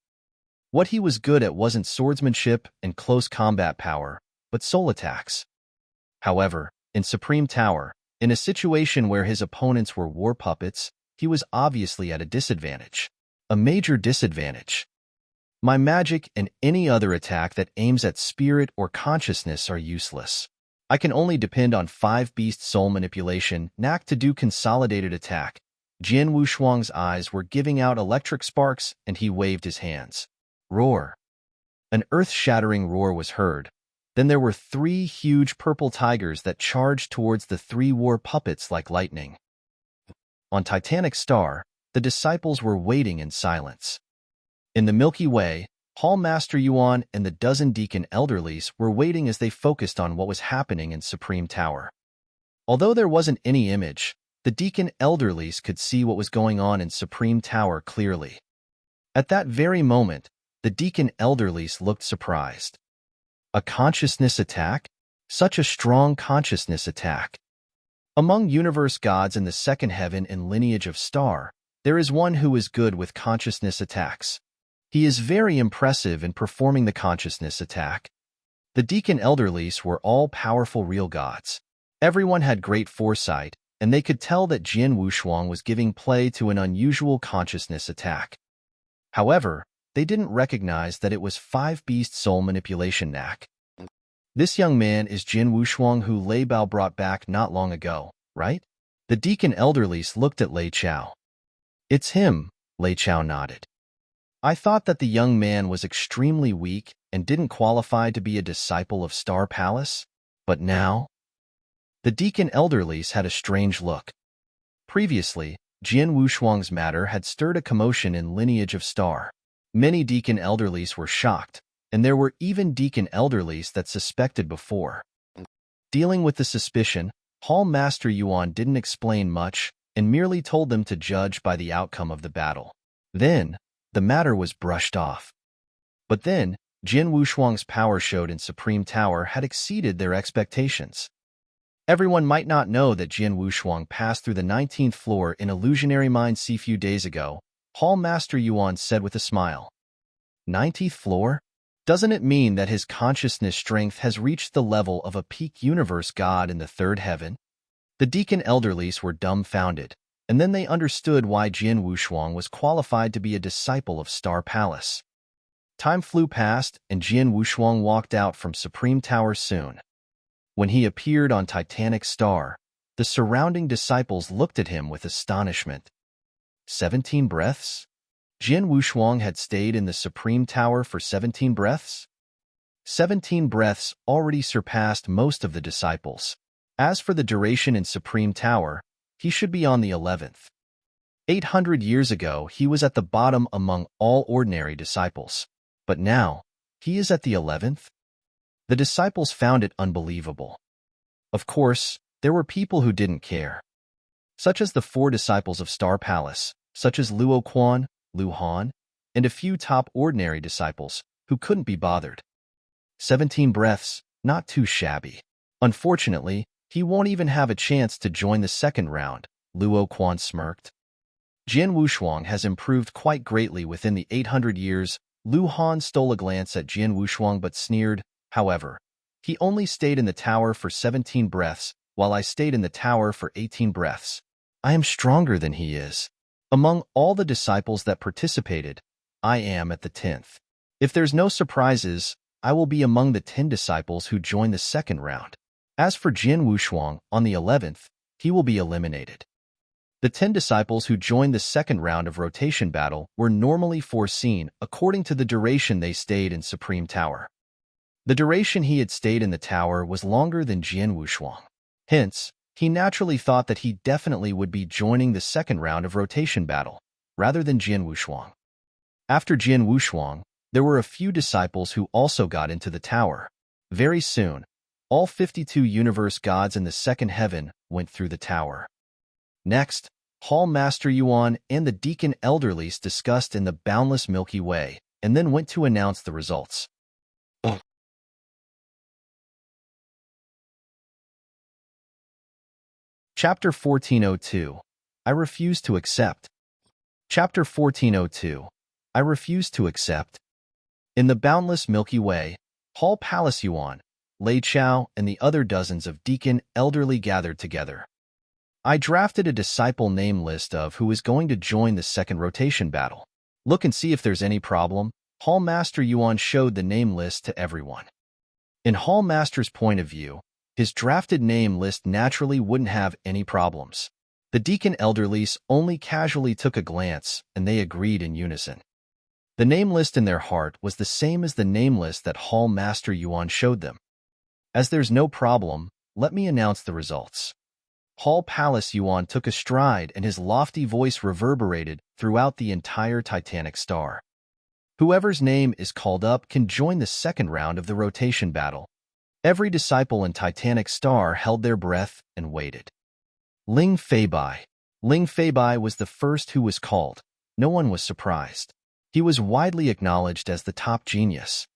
What he was good at wasn't swordsmanship and close combat power, but soul attacks. However, in Supreme Tower, in a situation where his opponents were war puppets, he was obviously at a disadvantage. A major disadvantage. My magic and any other attack that aims at spirit or consciousness are useless. I can only depend on 5 beast soul manipulation, knack to do consolidated attack. Jian Wushuang's eyes were giving out electric sparks and he waved his hands. Roar. An earth-shattering roar was heard. Then there were 3 huge purple tigers that charged towards the 3 war puppets like lightning. On Titanic Star, the disciples were waiting in silence. In the Milky Way, Hall Master Yuan and the dozen Deacon Elderlies were waiting as they focused on what was happening in Supreme Tower. Although there wasn't any image, the Deacon Elderlies could see what was going on in Supreme Tower clearly. At that very moment, the Deacon Elderlies looked surprised. A consciousness attack? Such a strong consciousness attack. Among universe gods in the second heaven and lineage of Star, there is one who is good with consciousness attacks. He is very impressive in performing the consciousness attack. The Deacon Elderlies were all powerful real gods. Everyone had great foresight, and they could tell that Jian Wushuang was giving play to an unusual consciousness attack. However, they didn't recognize that it was 5 beast soul manipulation knack. This young man is Jian Wushuang who Lei Bao brought back not long ago, right? The Deacon Elderlies looked at Lei Chao. It's him, Lei Chao nodded. I thought that the young man was extremely weak and didn't qualify to be a disciple of Star Palace, but now? The Deacon Elderlies had a strange look. Previously, Jian Wushuang's matter had stirred a commotion in lineage of Star. Many Deacon Elderlies were shocked, and there were even Deacon Elderlies that suspected before. Dealing with the suspicion, Hall Master Yuan didn't explain much and merely told them to judge by the outcome of the battle. Then, the matter was brushed off. But then, Jian Wushuang's power showed in Supreme Tower had exceeded their expectations. Everyone might not know that Jian Wushuang passed through the 19th floor in Illusionary Mines a few days ago, Hall Master Yuan said with a smile. 19th floor? Doesn't it mean that his consciousness strength has reached the level of a peak universe god in the 3rd heaven? The Deacon Elderlies were dumbfounded, and then they understood why Jian Wushuang was qualified to be a disciple of Star Palace. Time flew past, and Jian Wushuang walked out from Supreme Tower soon. When he appeared on Titanic Star, the surrounding disciples looked at him with astonishment. 17 breaths? Jian Wushuang had stayed in the Supreme Tower for 17 breaths? 17 breaths already surpassed most of the disciples. As for the duration in Supreme Tower, he should be on the 11th. 800 years ago, he was at the bottom among all ordinary disciples. But now, he is at the 11th? The disciples found it unbelievable. Of course, there were people who didn't care. Such as the 4 disciples of Star Palace, such as Luo Quan, Lu Han, and a few top ordinary disciples who couldn't be bothered. 17 breaths, not too shabby. Unfortunately, he won't even have a chance to join the second round, Luo Quan smirked. Jian Wushuang has improved quite greatly within the 800 years. Lu Han stole a glance at Jian Wushuang but sneered. However, he only stayed in the tower for 17 breaths, while I stayed in the tower for 18 breaths. I am stronger than he is. Among all the disciples that participated, I am at the 10th. If there's no surprises, I will be among the 10 disciples who join the second round. As for Jian Wushuang, on the 11th, he will be eliminated. The 10 disciples who joined the second round of rotation battle were normally foreseen according to the duration they stayed in Supreme Tower. The duration he had stayed in the tower was longer than Jian Wushuang. Hence, he naturally thought that he definitely would be joining the second round of rotation battle, rather than Jian Wushuang. After Jian Wushuang, There were a few disciples who also got into the tower. Very soon, all 52 universe gods in the second heaven went through the tower. Next, Hall Master Yuan and the Deacon Elderlies discussed in the boundless Milky Way, and then went to announce the results. Chapter 1402. I refuse to accept. Chapter 1402. I refuse to accept. In the boundless Milky Way, Hall Palace Yuan, Lei Chao, and the other dozens of Deacon Elderly gathered together. I drafted a disciple name list of who is going to join the second rotation battle. Look and see if there's any problem. Hall Master Yuan showed the name list to everyone. In Hall Master's point of view, his drafted name list naturally wouldn't have any problems. The Deacon Elderlies only casually took a glance, and they agreed in unison. The name list in their heart was the same as the name list that Hall Master Yuan showed them. As there's no problem, let me announce the results. Hall Palace Yuan took a stride, and his lofty voice reverberated throughout the entire Titanic Star. Whoever's name is called up can join the second round of the rotation battle. Every disciple in Titanic Star held their breath and waited. Ling Feibai. Ling Feibai was the first who was called. No one was surprised. He was widely acknowledged as the top genius.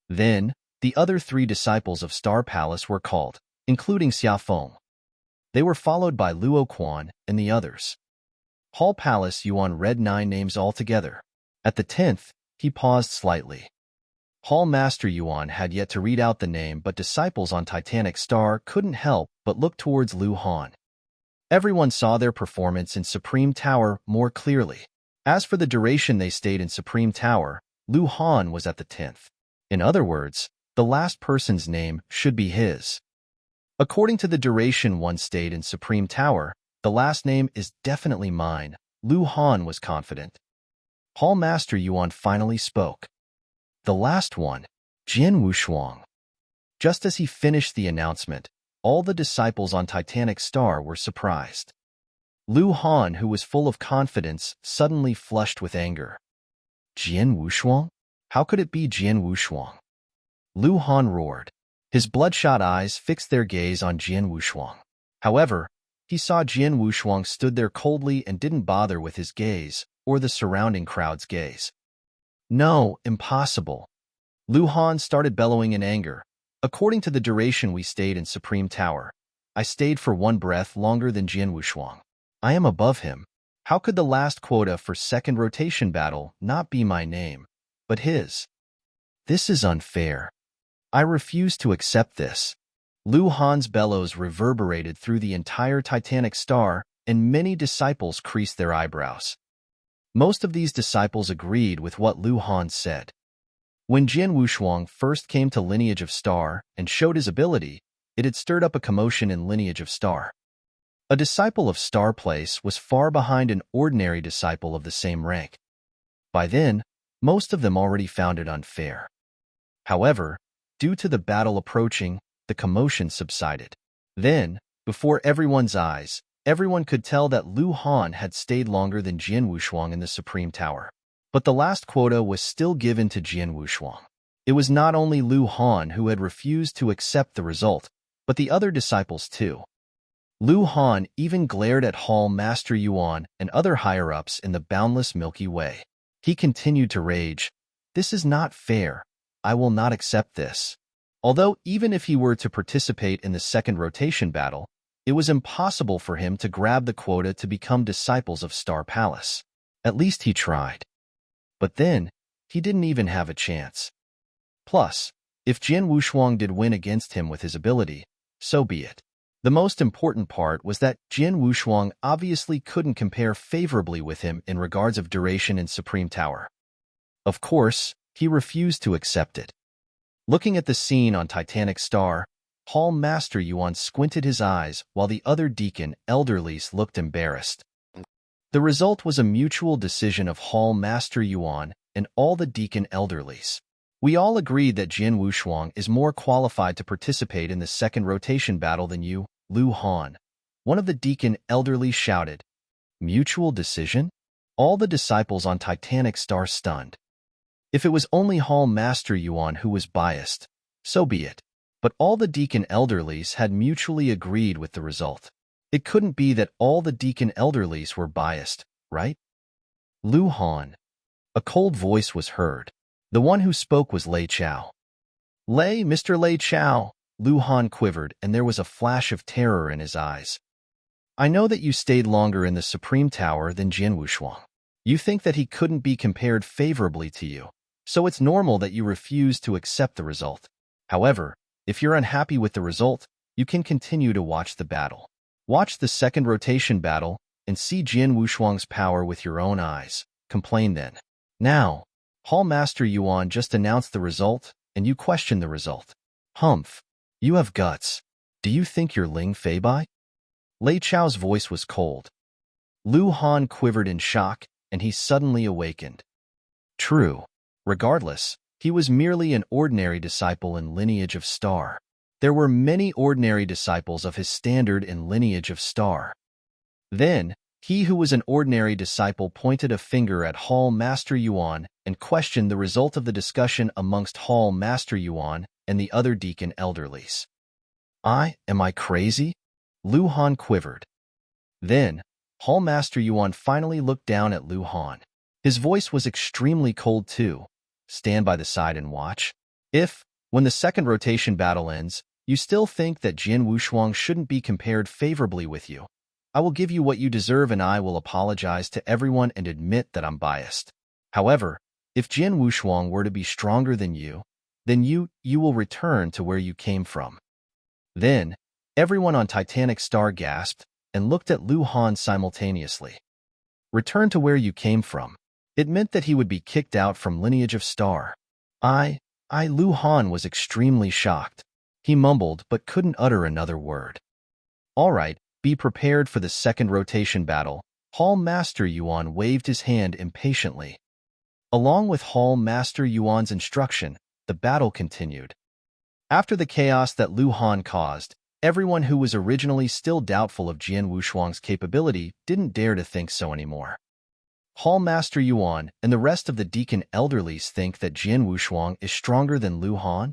Then, the other 3 disciples of Star Palace were called, including Xia Feng. They were followed by Luo Quan and the others. Hall Palace Yuan read 9 names altogether. At the 10th, he paused slightly. Hall Master Yuan had yet to read out the name, but disciples on Titanic Star couldn't help but look towards Lu Han. Everyone saw their performance in Supreme Tower more clearly. As for the duration they stayed in Supreme Tower, Lu Han was at the 10th. In other words, the last person's name should be his. According to the duration one stayed in Supreme Tower, the last name is definitely mine, Lu Han was confident. Hall Master Yuan finally spoke. The last one, Jian Wushuang. Just as he finished the announcement, all the disciples on Titanic Star were surprised. Lu Han, who was full of confidence, suddenly flushed with anger. Jian Wushuang? How could it be Jian Wushuang? Lu Han roared. His bloodshot eyes fixed their gaze on Jian Wushuang. However, he saw Jian Wushuang stood there coldly and didn't bother with his gaze or the surrounding crowd's gaze. No, impossible. Lu Han started bellowing in anger. According to the duration we stayed in Supreme Tower, I stayed for 1 breath longer than Jian Wushuang. I am above him. How could the last quota for second rotation battle not be my name, but his? This is unfair. I refuse to accept this. Lu Han's bellows reverberated through the entire Titanic Star, and many disciples creased their eyebrows. Most of these disciples agreed with what Lu Han said. When Jian Wushuang first came to Lineage of Star and showed his ability, it had stirred up a commotion in Lineage of Star. A disciple of Star Place was far behind an ordinary disciple of the same rank. By then, most of them already found it unfair. However, due to the battle approaching, the commotion subsided. Then, before everyone's eyes, everyone could tell that Lu Han had stayed longer than Jian Wushuang in the Supreme Tower. But the last quota was still given to Jian Wushuang. It was not only Lu Han who had refused to accept the result, but the other disciples too. Lu Han even glared at Hall Master Yuan and other higher-ups in the boundless Milky Way. He continued to rage. This is not fair. I will not accept this. Although even if he were to participate in the second rotation battle, it was impossible for him to grab the quota to become disciples of Star Palace. At least he tried. But then, he didn't even have a chance. Plus, if Jian Wushuang did win against him with his ability, so be it. The most important part was that Jian Wushuang obviously couldn't compare favorably with him in regards of duration in Supreme Tower. Of course, he refused to accept it. Looking at the scene on Titanic Star, Hall Master Yuan squinted his eyes while the other Deacon Elderlies looked embarrassed. The result was a mutual decision of Hall Master Yuan and all the Deacon Elderlies. We all agreed that Jian Wushuang is more qualified to participate in the second rotation battle than you, Lu Han. One of the Deacon Elderlies shouted. Mutual decision? All the disciples on Titanic Star stunned. If it was only Hall Master Yuan who was biased, so be it. But all the deacon elderlies had mutually agreed with the result. It couldn't be that all the deacon elderlies were biased, right? Lu Han. A cold voice was heard. The one who spoke was Lei Chao. Mr. Lei Chao. Lu Han quivered, and there was a flash of terror in his eyes. I know that you stayed longer in the Supreme Tower than Jian Wushuang. You think that he couldn't be compared favorably to you, so it's normal that you refuse to accept the result. However, if you're unhappy with the result, you can continue to watch the battle. Watch the second rotation battle and see Jian Wushuang's power with your own eyes. Complain then. Now, Hall Master Yuan just announced the result, and you question the result. Humph. You have guts. Do you think you're Ling Fei Bai? Lei Chao's voice was cold. Lu Han quivered in shock, and he suddenly awakened. True. Regardless, he was merely an ordinary disciple in lineage of Star. There were many ordinary disciples of his standard in lineage of Star. Then, he who was an ordinary disciple pointed a finger at Hall Master Yuan and questioned the result of the discussion amongst Hall Master Yuan and the other deacon elderlies. Am I crazy? Lu Han quivered. Then, Hall Master Yuan finally looked down at Lu Han. His voice was extremely cold too. Stand by the side and watch. If, when the second rotation battle ends, you still think that Jian Wushuang shouldn't be compared favorably with you, I will give you what you deserve and I will apologize to everyone and admit that I'm biased. However, if Jian Wushuang were to be stronger than you, then you will return to where you came from. Then, everyone on Titanic Star gasped and looked at Lu Han simultaneously. Return to where you came from. It meant that he would be kicked out from lineage of Star. Lu Han was extremely shocked. He mumbled but couldn't utter another word. All right, be prepared for the second rotation battle. Hall Master Yuan waved his hand impatiently. Along with Hall Master Yuan's instruction, the battle continued. After the chaos that Lu Han caused, everyone who was originally still doubtful of Jian Wushuang's capability didn't dare to think so anymore. Hall Master Yuan and the rest of the deacon elderlies think that Jian Wushuang is stronger than Lu Han?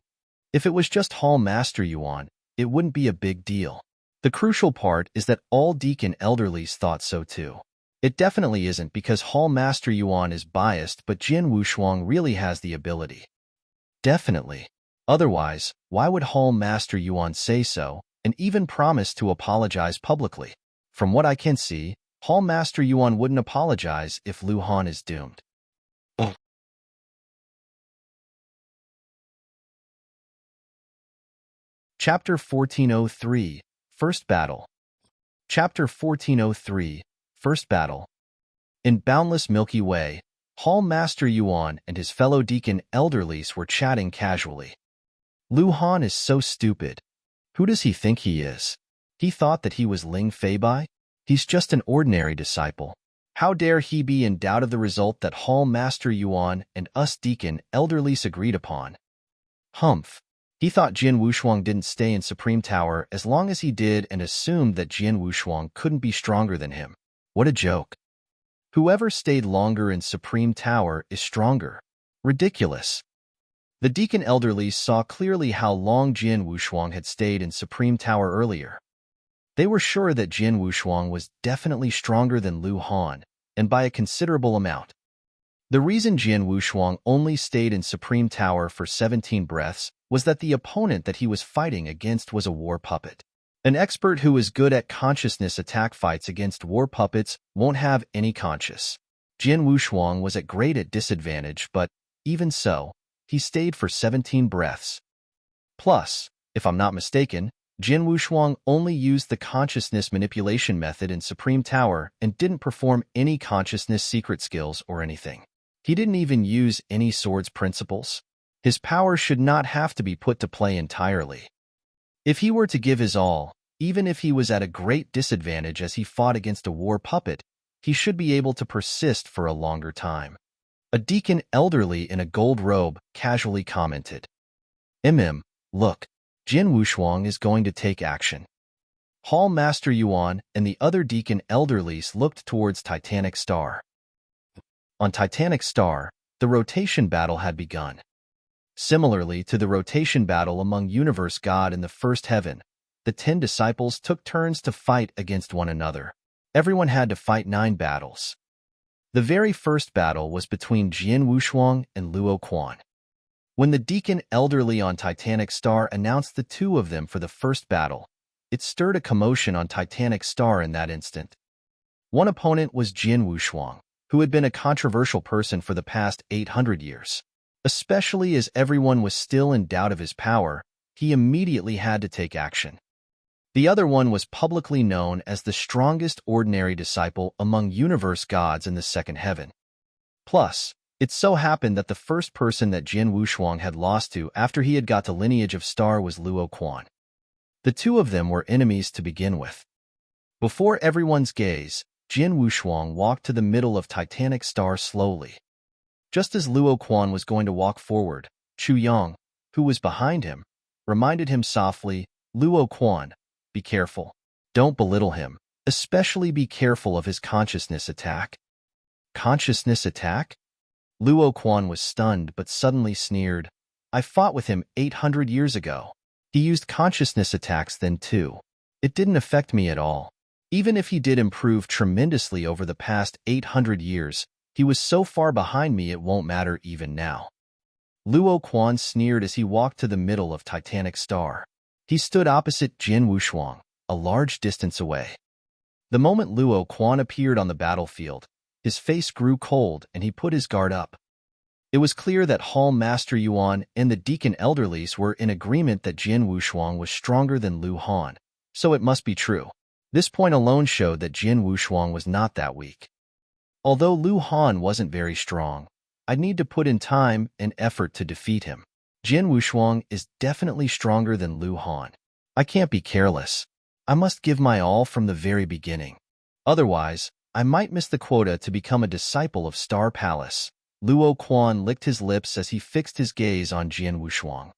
If it was just Hall Master Yuan, it wouldn't be a big deal. The crucial part is that all deacon elderlies thought so too. It definitely isn't because Hall Master Yuan is biased, but Jian Wushuang really has the ability. Definitely. Otherwise, why would Hall Master Yuan say so, and even promise to apologize publicly? From what I can see, Hall Master Yuan wouldn't apologize if Lu Han is doomed. Chapter 1403, First Battle. Chapter 1403, First Battle. In boundless Milky Way, Hall Master Yuan and his fellow deacon elderlies were chatting casually. Lu Han is so stupid. Who does he think he is? He thought that he was Ling Fei Bai? He's just an ordinary disciple. How dare he be in doubt of the result that Hall Master Yuan and us deacon elderlies agreed upon? Humph. He thought Jian Wushuang didn't stay in Supreme Tower as long as he did and assumed that Jian Wushuang couldn't be stronger than him. What a joke. Whoever stayed longer in Supreme Tower is stronger. Ridiculous. The deacon elderlies saw clearly how long Jian Wushuang had stayed in Supreme Tower earlier. They were sure that Jian Wushuang was definitely stronger than Lu Han, and by a considerable amount. The reason Jian Wushuang only stayed in Supreme Tower for 17 breaths was that the opponent that he was fighting against was a war puppet. An expert who is good at consciousness attack fights against war puppets won't have any conscious. Jian Wushuang was at great disadvantage, but, even so, he stayed for 17 breaths. Plus, if I'm not mistaken, Jian Wushuang only used the consciousness manipulation method in Supreme Tower and didn't perform any consciousness secret skills or anything. He didn't even use any swords principles. His power should not have to be put to play entirely. If he were to give his all, even if he was at a great disadvantage as he fought against a war puppet, he should be able to persist for a longer time. A deacon elderly in a gold robe casually commented. Look, Jian Wushuang is going to take action. Hall Master Yuan and the other deacon elderlies looked towards Titanic Star. On Titanic Star, The rotation battle had begun. Similarly to the rotation battle among Universe God in the first heaven, the 10 disciples took turns to fight against one another. Everyone had to fight 9 battles. The very first battle was between Jian Wushuang and Luo Quan. When the deacon elderly on Titanic Star announced the two of them for the first battle, it stirred a commotion on Titanic Star in that instant. One opponent was Jian Wushuang, who had been a controversial person for the past 800 years. Especially as everyone was still in doubt of his power, he immediately had to take action. The other one was publicly known as the strongest ordinary disciple among universe gods in the second heaven. Plus, it so happened that the first person that Jian Wushuang had lost to after he had got to Lineage of Star was Luo Quan. The two of them were enemies to begin with. Before everyone's gaze, Jian Wushuang walked to the middle of Titanic Star slowly. Just as Luo Quan was going to walk forward, Chu Yang, who was behind him, reminded him softly, "Luo Quan, be careful. Don't belittle him. Especially be careful of his consciousness attack." Consciousness attack? Luo Quan was stunned but suddenly sneered. "I fought with him 800 years ago. He used consciousness attacks then too. It didn't affect me at all. Even if he did improve tremendously over the past 800 years, he was so far behind me it won't matter even now." Luo Quan sneered as he walked to the middle of Titanic Star. He stood opposite Jian Wushuang, a large distance away. The moment Luo Quan appeared on the battlefield, his face grew cold and he put his guard up. It was clear that Hall Master Yuan and the Deacon Elderlies were in agreement that Jian Wushuang was stronger than Lu Han, so it must be true. This point alone showed that Jian Wushuang was not that weak. Although Lu Han wasn't very strong, I'd need to put in time and effort to defeat him. Jian Wushuang is definitely stronger than Lu Han. I can't be careless. I must give my all from the very beginning. Otherwise, I might miss the quota to become a disciple of Star Palace. Luo Quan licked his lips as he fixed his gaze on Jian Wushuang.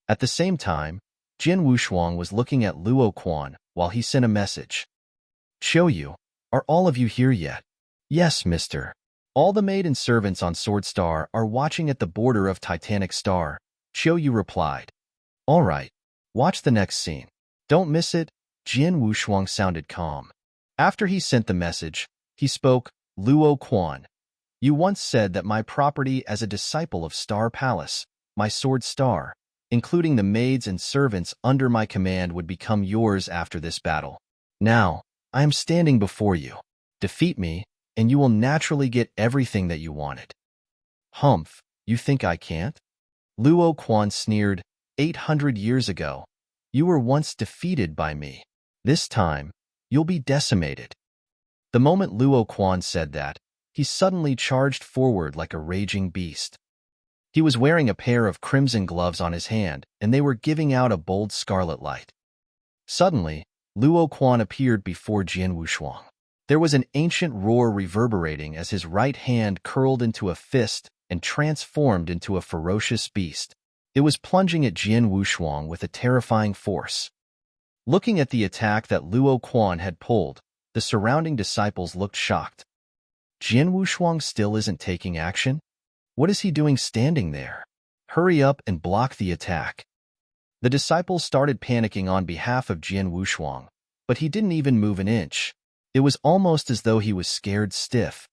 At the same time, Jian Wushuang was looking at Luo Quan while he sent a message. "Show you, are all of you here yet?" "Yes, mister. All the maiden servants on Sword Star are watching at the border of Titanic Star," Qiu Yu replied. "All right, watch the next scene. Don't miss it." Jian Wushuang sounded calm. After he sent the message, he spoke, "Luo Quan, you once said that my property as a disciple of Star Palace, my Sword Star, including the maids and servants under my command, would become yours after this battle. Now, I am standing before you. Defeat me, and you will naturally get everything that you wanted." "Humph, you think I can't?" Luo Quan sneered. 800 years ago, you were once defeated by me. This time, you'll be decimated." The moment Luo Quan said that, he suddenly charged forward like a raging beast. He was wearing a pair of crimson gloves on his hand, and they were giving out a bold scarlet light. Suddenly, Luo Quan appeared before Jian Wushuang. There was an ancient roar reverberating as his right hand curled into a fist and transformed into a ferocious beast. It was plunging at Jian Wushuang with a terrifying force. Looking at the attack that Luo Quan had pulled, the surrounding disciples looked shocked. Jian Wushuang still isn't taking action? What is he doing standing there? Hurry up and block the attack. The disciples started panicking on behalf of Jian Wushuang, but he didn't even move an inch. It was almost as though he was scared stiff.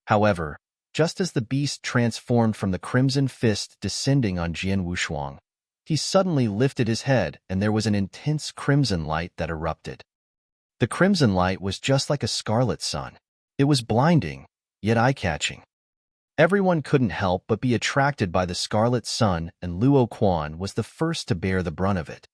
However, just as the beast transformed from the crimson fist descending on Jian Wushuang, he suddenly lifted his head and there was an intense crimson light that erupted. The crimson light was just like a scarlet sun. It was blinding, yet eye-catching. Everyone couldn't help but be attracted by the scarlet sun, and Luo Quan was the first to bear the brunt of it.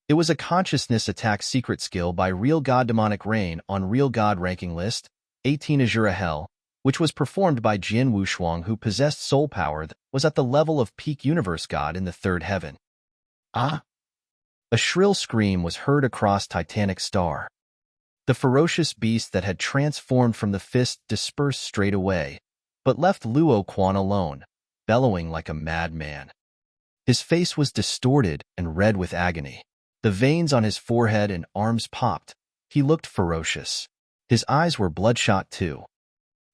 It was a consciousness attack secret skill by Real God Demonic Rain on Real God ranking list, 18 Azura Hell, which was performed by Jian Wushuang, who possessed soul power that was at the level of peak universe god in the third heaven. "Ah!" A shrill scream was heard across Titanic Star. The ferocious beast that had transformed from the fist dispersed straight away, but left Luo Quan alone, bellowing like a madman. His face was distorted and red with agony. The veins on his forehead and arms popped. He looked ferocious. His eyes were bloodshot too.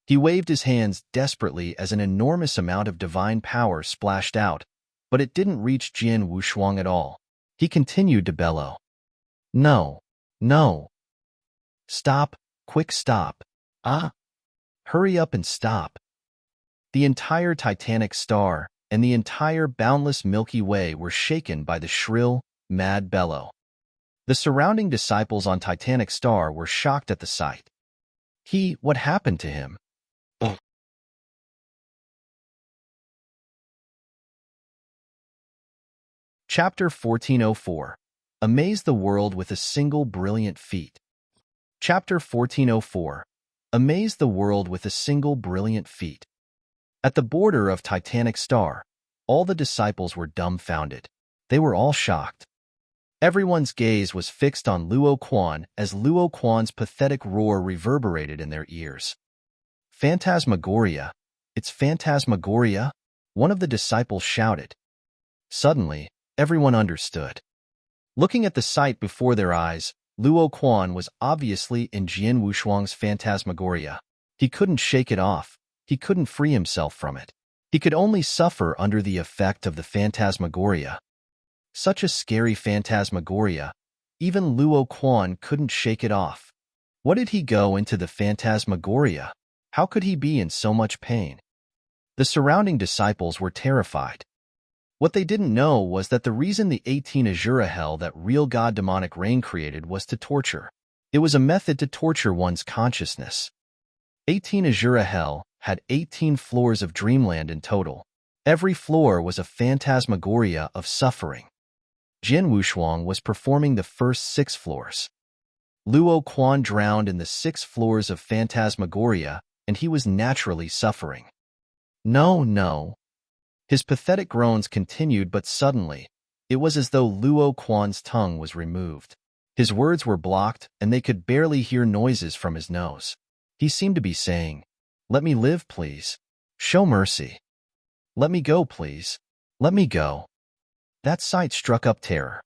He waved his hands desperately as an enormous amount of divine power splashed out, but it didn't reach Jian Wushuang at all. He continued to bellow. No, no. Stop, quick stop. Ah, hurry up and stop. The entire Titanic star and the entire boundless Milky Way were shaken by the shrill, mad bellow. The surrounding disciples on Titanic star were shocked at the sight. What happened to him? Chapter 1404. Amaze the world with a single brilliant feat. Chapter 1404. Amaze the world with a single brilliant feat. At the border of Titanic star, all the disciples were dumbfounded. They were all shocked. Everyone's gaze was fixed on Luo Quan as Luo Quan's pathetic roar reverberated in their ears. Phantasmagoria! It's phantasmagoria! One of the disciples shouted. Suddenly, everyone understood. Looking at the sight before their eyes, Luo Quan was obviously in Jian Wushuang's phantasmagoria. He couldn't shake it off. He couldn't free himself from it. He could only suffer under the effect of the phantasmagoria. Such a scary phantasmagoria, even Luo Quan couldn't shake it off. What did he go into the phantasmagoria? How could he be in so much pain? The surrounding disciples were terrified. What they didn't know was that the reason the 18 Azura hell that real god demonic rain created was to torture. It was a method to torture one's consciousness. 18 Azura hell had 18 floors of dreamland in total. Every floor was a phantasmagoria of suffering. Jian Wushuang was performing the first 6 floors. Luo Quan drowned in the 6 floors of phantasmagoria, and he was naturally suffering. No, no. His pathetic groans continued, but suddenly, it was as though Luo Quan's tongue was removed. His words were blocked, and they could barely hear noises from his nose. He seemed to be saying, "Let me live, please. Show mercy. Let me go, please. Let me go." That sight struck up terror.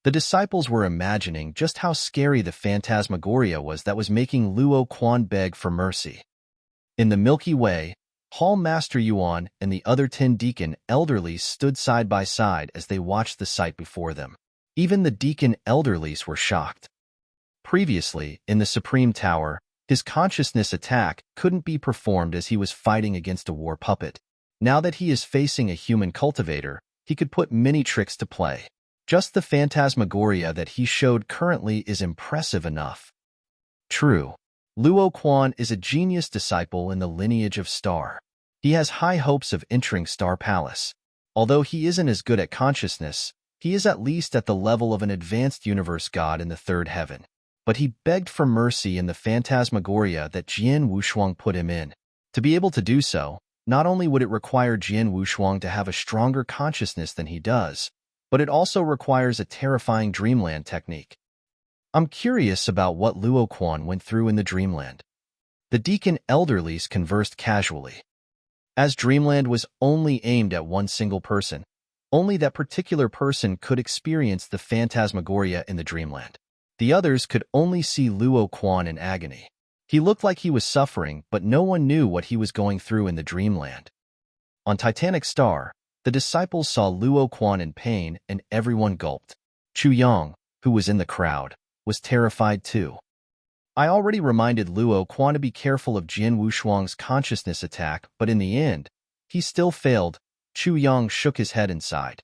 The disciples were imagining just how scary the phantasmagoria was that was making Luo Quan beg for mercy. In the Milky Way, Hall Master Yuan and the other 10 deacon elderlies stood side by side as they watched the sight before them. Even the deacon elderlies were shocked. Previously, in the Supreme Tower, his consciousness attack couldn't be performed as he was fighting against a war puppet. Now that he is facing a human cultivator, he could put many tricks to play. Just the phantasmagoria that he showed currently is impressive enough. True, Luo Quan is a genius disciple in the lineage of Star. He has high hopes of entering Star Palace. Although he isn't as good at consciousness, he is at least at the level of an advanced universe god in the 3rd heaven. But he begged for mercy in the phantasmagoria that Jian Wushuang put him in. To be able to do so, not only would it require Jian Wushuang to have a stronger consciousness than he does, but it also requires a terrifying dreamland technique. I'm curious about what Luo Quan went through in the dreamland. The deacon elderlies conversed casually. As dreamland was only aimed at one single person, only that particular person could experience the phantasmagoria in the dreamland. The others could only see Luo Quan in agony. He looked like he was suffering, but no one knew what he was going through in the dreamland. On Titanic Star, the disciples saw Luo Quan in pain and everyone gulped. Chu Yang, who was in the crowd, was terrified too. I already reminded Luo Quan to be careful of Jian Wushuang's consciousness attack, but in the end, he still failed. Chu Yang shook his head and sighed.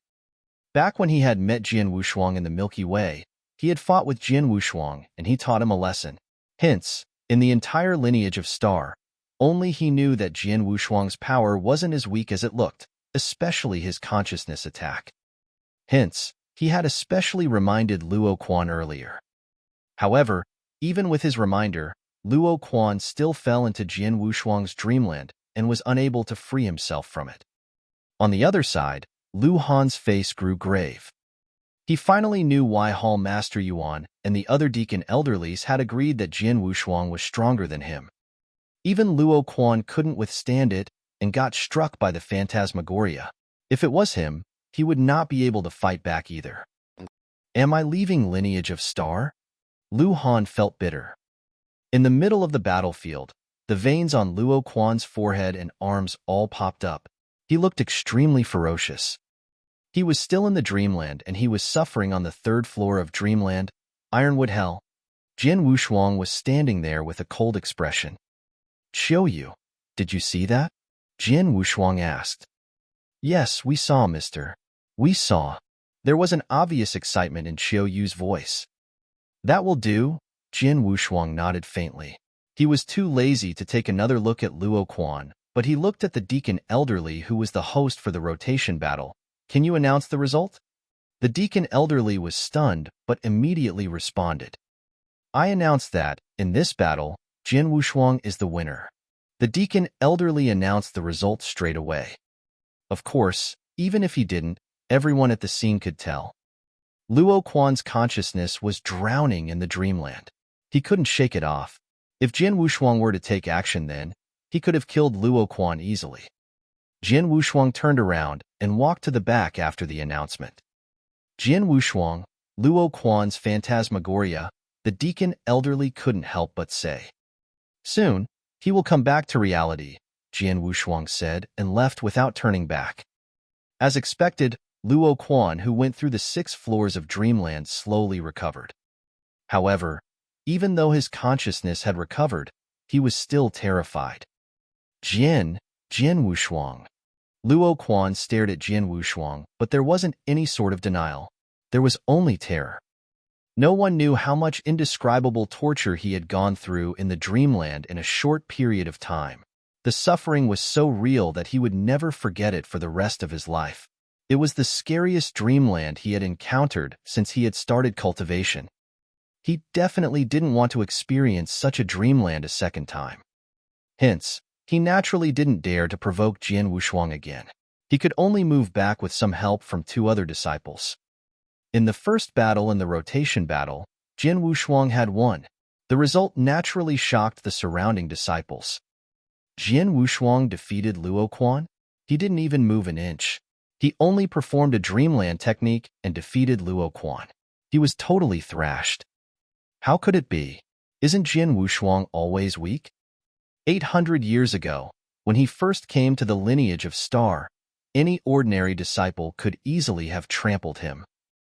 Back when he had met Jian Wushuang in the Milky Way, he had fought with Jian Wushuang and he taught him a lesson. Hence, in the entire lineage of Star, only he knew that Jian Wushuang's power wasn't as weak as it looked, especially his consciousness attack. Hence, he had especially reminded Luo Quan earlier. However, even with his reminder, Luo Quan still fell into Jian Wushuang's dreamland and was unable to free himself from it. On the other side, Lu Han's face grew grave. He finally knew why Hall Master Yuan and the other deacon elderlies had agreed that Jian Wushuang was stronger than him. Even Luo Quan couldn't withstand it and got struck by the phantasmagoria. If it was him, he would not be able to fight back either. Am I leaving lineage of Star? Lu Han felt bitter. In the middle of the battlefield, The veins on Luo Quan's forehead and arms all popped up. He looked extremely ferocious. He was still in the Dreamland, and he was suffering on the third floor of Dreamland, Ironwood Hell. Jin Wushuang was standing there with a cold expression. "Qiuyu, did you see that?" Jin Wushuang asked. "Yes, we saw, mister. We saw." There was an obvious excitement in Qiuyu's voice. "That will do," Jin Wushuang nodded faintly. He was too lazy to take another look at Luo Quan, but he looked at the Deacon Elderly, who was the host for the rotation battle. "Can you announce the result?" The Deacon Elderly was stunned, but immediately responded. "I announce that, in this battle, Jin Wushuang is the winner." The Deacon Elderly announced the result straight away. Of course, even if he didn't, everyone at the scene could tell. Luo Quan's consciousness was drowning in the Dreamland. He couldn't shake it off. If Jin Wushuang were to take action then, he could have killed Luo Quan easily. Jin Wushuang turned around and walked to the back after the announcement. Jin Wushuang, Luo Quan's phantasmagoria, the Deacon Elderly couldn't help but say. "Soon, he will come back to reality," Jin Wushuang said, and left without turning back. As expected, Luo Quan, who went through the 6 floors of Dreamland, slowly recovered. However, even though his consciousness had recovered, he was still terrified. Jin Wushuang." Luo Quan stared at Jin Wushuang, but there wasn't any sort of denial. There was only terror. No one knew how much indescribable torture he had gone through in the Dreamland in a short period of time. The suffering was so real that he would never forget it for the rest of his life. It was the scariest Dreamland he had encountered since he had started cultivation. He definitely didn't want to experience such a Dreamland a second time. Hence, he naturally didn't dare to provoke Jin Wushuang again. He could only move back with some help from 2 other disciples. In the first battle and the rotation battle, Jin Wushuang had won. The result naturally shocked the surrounding disciples. Jin Wushuang defeated Luo Quan? He didn't even move an inch. He only performed a Dreamland technique and defeated Luo Quan. He was totally thrashed. How could it be? Isn't Jin Wushuang always weak? 800 years ago, when he first came to the lineage of Star, any ordinary disciple could easily have trampled him.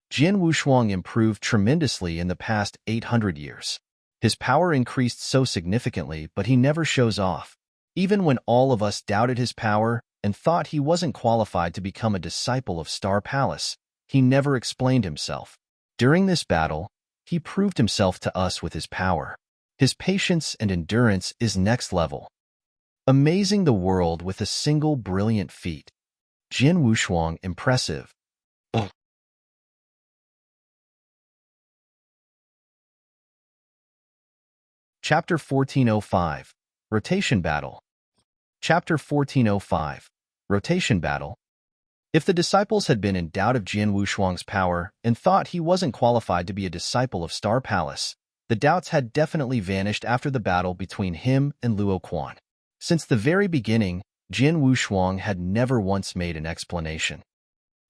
Jin Wushuang improved tremendously in the past 800 years. His power increased so significantly, but he never shows off. Even when all of us doubted his power and thought he wasn't qualified to become a disciple of Star Palace, he never explained himself. During this battle, he proved himself to us with his power. His patience and endurance is next level. Amazing the world with a single brilliant feat. Jin Wushuang impressive. Chapter 1405, Rotation Battle. Chapter 1405, Rotation Battle. If the disciples had been in doubt of Jin Wushuang's power and thought he wasn't qualified to be a disciple of Star Palace, the doubts had definitely vanished after the battle between him and Luo Quan. Since the very beginning, Jin Wushuang had never once made an explanation.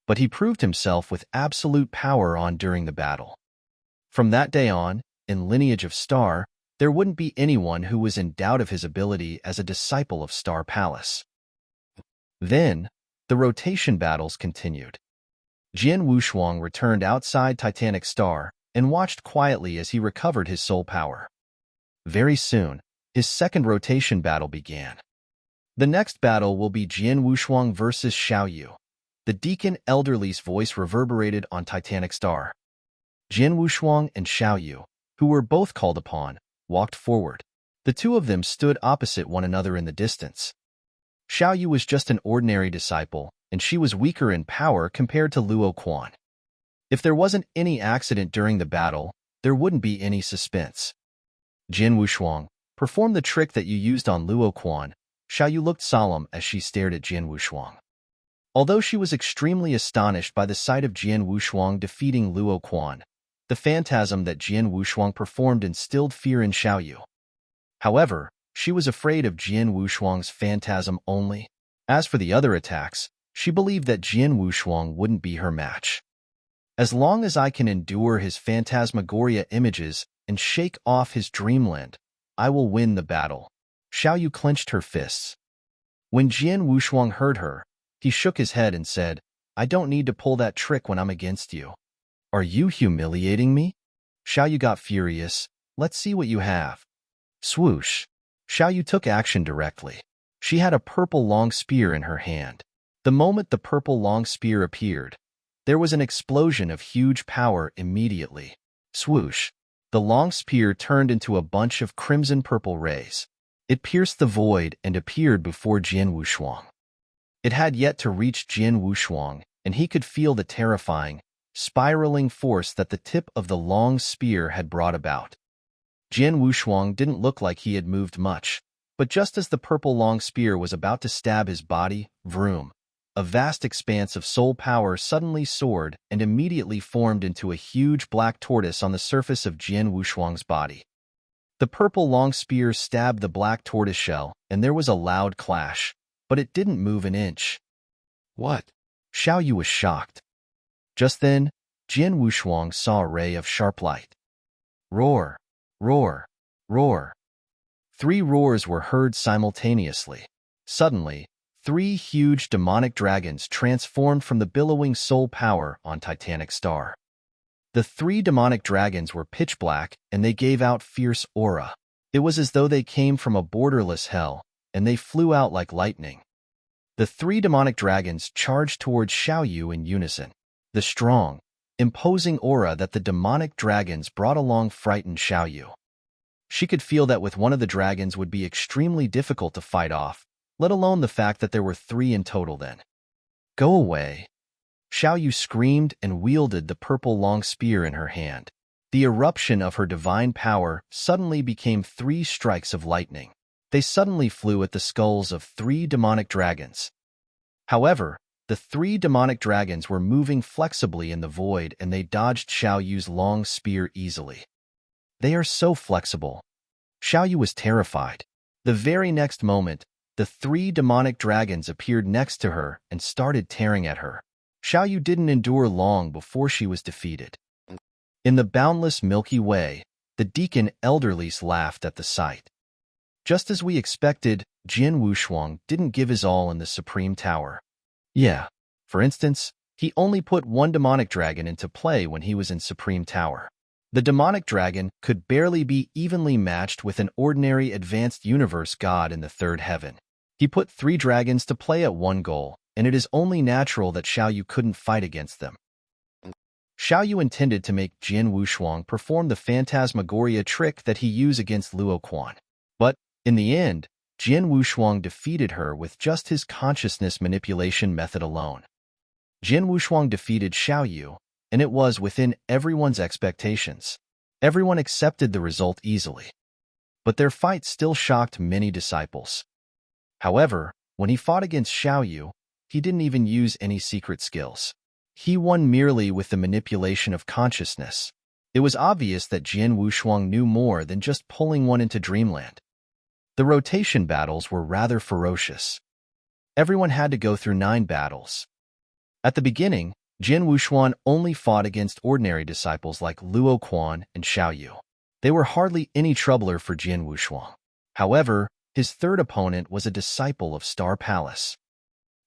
But he proved himself with absolute power during the battle. From that day on, in Lineage of Star, there wouldn't be anyone who was in doubt of his ability as a disciple of Star Palace. Then, the rotation battles continued. Jin Wushuang returned outside Titanic Star and watched quietly as he recovered his soul power. Very soon, his second rotation battle began. The next battle will be Jin Wushuang versus Xiaoyu. The Deacon Elderly's voice reverberated on Titanic Star. Jin Wushuang and Xiaoyu, who were both called upon, walked forward. The 2 of them stood opposite one another in the distance. Xiaoyu was just an ordinary disciple, and she was weaker in power compared to Luo Quan. If there wasn't any accident during the battle, there wouldn't be any suspense. Jin Wushuang, perform the trick that you used on Luo Quan. Xiaoyu looked solemn as she stared at Jin Wushuang. Although she was extremely astonished by the sight of Jin Wushuang defeating Luo Quan, the phantasm that Jin Wushuang performed instilled fear in Xiaoyu. However, she was afraid of Jin Wushuang's phantasm only. As for the other attacks, she believed that Jin Wushuang wouldn't be her match. As long as I can endure his phantasmagoria images and shake off his dreamland, I will win the battle. Xiao Yu clenched her fists. When Jian Wushuang heard her, he shook his head and said, I don't need to pull that trick when I'm against you. Are you humiliating me? Xiao Yu got furious. Let's see what you have. Swoosh. Xiao Yu took action directly. She had a purple long spear in her hand. The moment the purple long spear appeared, there was an explosion of huge power immediately. Swoosh. The long spear turned into a bunch of crimson-purple rays. It pierced the void and appeared before Jian Wushuang. It had yet to reach Jian Wushuang, and he could feel the terrifying, spiraling force that the tip of the long spear had brought about. Jian Wushuang didn't look like he had moved much, but just as the purple long spear was about to stab his body, vroom, a vast expanse of soul power suddenly soared and immediately formed into a huge black tortoise on the surface of Jian Wushuang's body. The purple long spear stabbed the black tortoise shell, and there was a loud clash, but it didn't move an inch. What? Xiao Yu was shocked. Just then, Jian Wushuang saw a ray of sharp light. Roar, roar, roar. 3 roars were heard simultaneously. Suddenly, 3 huge demonic dragons transformed from the billowing soul power on Titanic Star. The 3 demonic dragons were pitch black, and they gave out fierce aura. It was as though they came from a borderless hell, and they flew out like lightning. The 3 demonic dragons charged towards Xiao Yu in unison. The strong, imposing aura that the demonic dragons brought along frightened Xiao Yu. She could feel that with one of the dragons would be extremely difficult to fight off, let alone the fact that there were 3 in total then. Go away. Xiao Yu screamed and wielded the purple long spear in her hand. The eruption of her divine power suddenly became 3 strikes of lightning. They suddenly flew at the skulls of 3 demonic dragons. However, the 3 demonic dragons were moving flexibly in the void and they dodged Xiao Yu's long spear easily. They are so flexible. Xiao Yu was terrified. The very next moment, the 3 demonic dragons appeared next to her and started tearing at her. Xiao Yu didn't endure long before she was defeated. In the boundless Milky Way, the deacon Elderlies laughed at the sight. Just as we expected, Jian Wushuang didn't give his all in the Supreme Tower. Yeah, for instance, he only put 1 demonic dragon into play when he was in Supreme Tower. The demonic dragon could barely be evenly matched with an ordinary advanced universe god in the 3rd heaven. He put 3 dragons to play at one goal, and it is only natural that Xiao Yu couldn't fight against them. Xiao Yu intended to make Jian Wushuang perform the phantasmagoria trick that he used against Luo Quan. But, in the end, Jian Wushuang defeated her with just his consciousness manipulation method alone. Jian Wushuang defeated Xiao Yu, and it was within everyone's expectations. Everyone accepted the result easily. But their fight still shocked many disciples. However, when he fought against Xiao Yu, he didn't even use any secret skills. He won merely with the manipulation of consciousness. It was obvious that Jian Wushuang knew more than just pulling one into dreamland. The rotation battles were rather ferocious. Everyone had to go through 9 battles. At the beginning, Jian Wushuang only fought against ordinary disciples like Luo Quan and Xiao Yu. They were hardly any troubler for Jian Wushuang. However, his 3rd opponent was a disciple of Star Palace.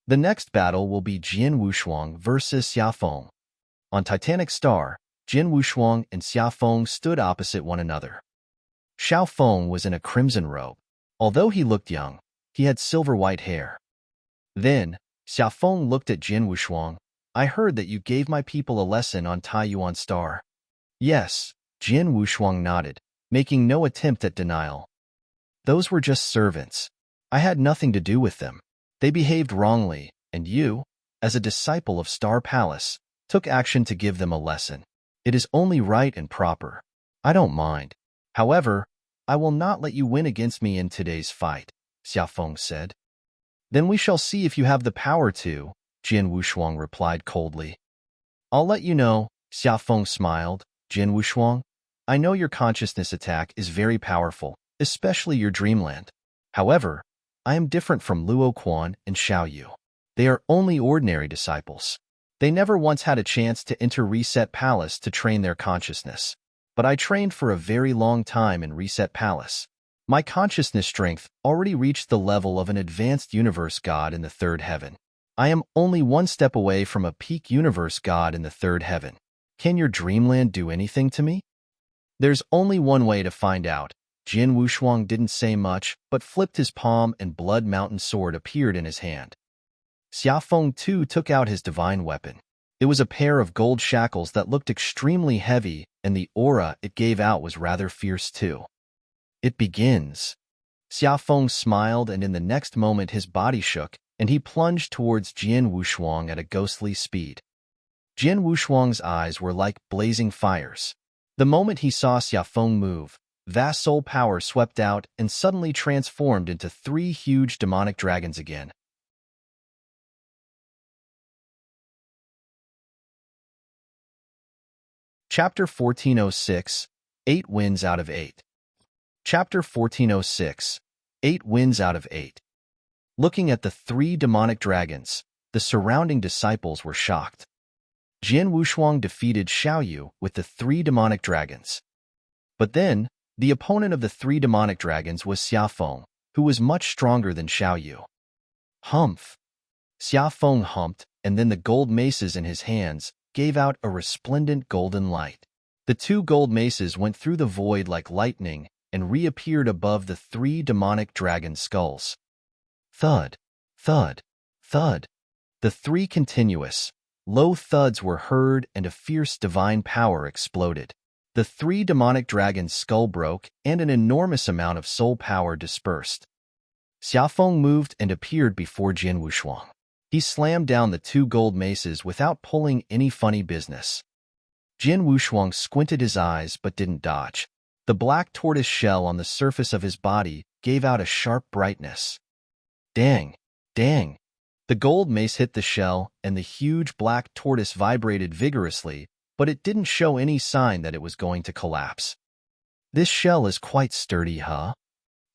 The next battle will be Jian Wushuang versus Xia Feng. On Titanic Star, Jian Wushuang and Xia Feng stood opposite one another. Xiao Feng was in a crimson robe. Although he looked young, he had silver-white hair. Then, Xia Feng looked at Jian Wushuang. I heard that you gave my people a lesson on Taiyuan Star. Yes, Jian Wushuang nodded, making no attempt at denial. Those were just servants. I had nothing to do with them. They behaved wrongly, and you, as a disciple of Star Palace, took action to give them a lesson. It is only right and proper. I don't mind. However, I will not let you win against me in today's fight, Xia Feng said. Then we shall see if you have the power to, Jian Wushuang replied coldly. I'll let you know, Xia Feng smiled. Jian Wushuang, I know your consciousness attack is very powerful, especially your dreamland. However, I am different from Luo Quan and Xiao Yu. They are only ordinary disciples. They never once had a chance to enter Reset Palace to train their consciousness. But I trained for a very long time in Reset Palace. My consciousness strength already reached the level of an advanced universe god in the third heaven. I am only one step away from a peak universe god in the third heaven. Can your dreamland do anything to me? There's only one way to find out. Jin Wushuang didn't say much, but flipped his palm and Blood Mountain sword appeared in his hand. Xiafeng too took out his divine weapon. It was a pair of gold shackles that looked extremely heavy, and the aura it gave out was rather fierce too. It begins. Xiafeng smiled, and in the next moment his body shook, and he plunged towards Jin Wushuang at a ghostly speed. Jin Wushuang's eyes were like blazing fires. The moment he saw Xiafeng move, vast soul power swept out and suddenly transformed into 3 huge demonic dragons again. Chapter 1406, 8 Wins Out of 8. Chapter 1406, 8 Wins Out of 8. Looking at the 3 demonic dragons, the surrounding disciples were shocked. Jin Wushuang defeated Xiaoyu with the 3 demonic dragons. But then, the opponent of the 3 demonic dragons was Xiafeng, who was much stronger than Xiaoyu. Humph! Xiafeng humped, and then the gold maces in his hands gave out a resplendent golden light. The 2 gold maces went through the void like lightning and reappeared above the 3 demonic dragon skulls. Thud, thud, thud. The 3 continuous, low thuds were heard and a fierce divine power exploded. The 3 demonic dragons' skull broke and an enormous amount of soul power dispersed. Xiafeng moved and appeared before Jin Wushuang. He slammed down the 2 gold maces without pulling any funny business. Jin Wushuang squinted his eyes but didn't dodge. The black tortoise shell on the surface of his body gave out a sharp brightness. Dang! Dang! The gold mace hit the shell, and the huge black tortoise vibrated vigorously, but it didn't show any sign that it was going to collapse. This shell is quite sturdy, huh?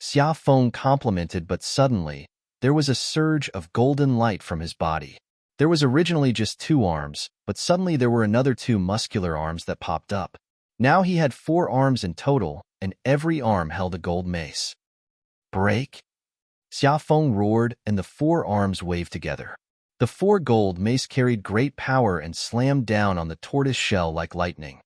Xiafeng complimented, but suddenly, there was a surge of golden light from his body. There was originally just 2 arms, but suddenly there were another 2 muscular arms that popped up. Now he had 4 arms in total, and every arm held a gold mace. Break! Xiafeng roared, and the 4 arms waved together. The 4 gold mace carried great power and slammed down on the tortoise shell like lightning.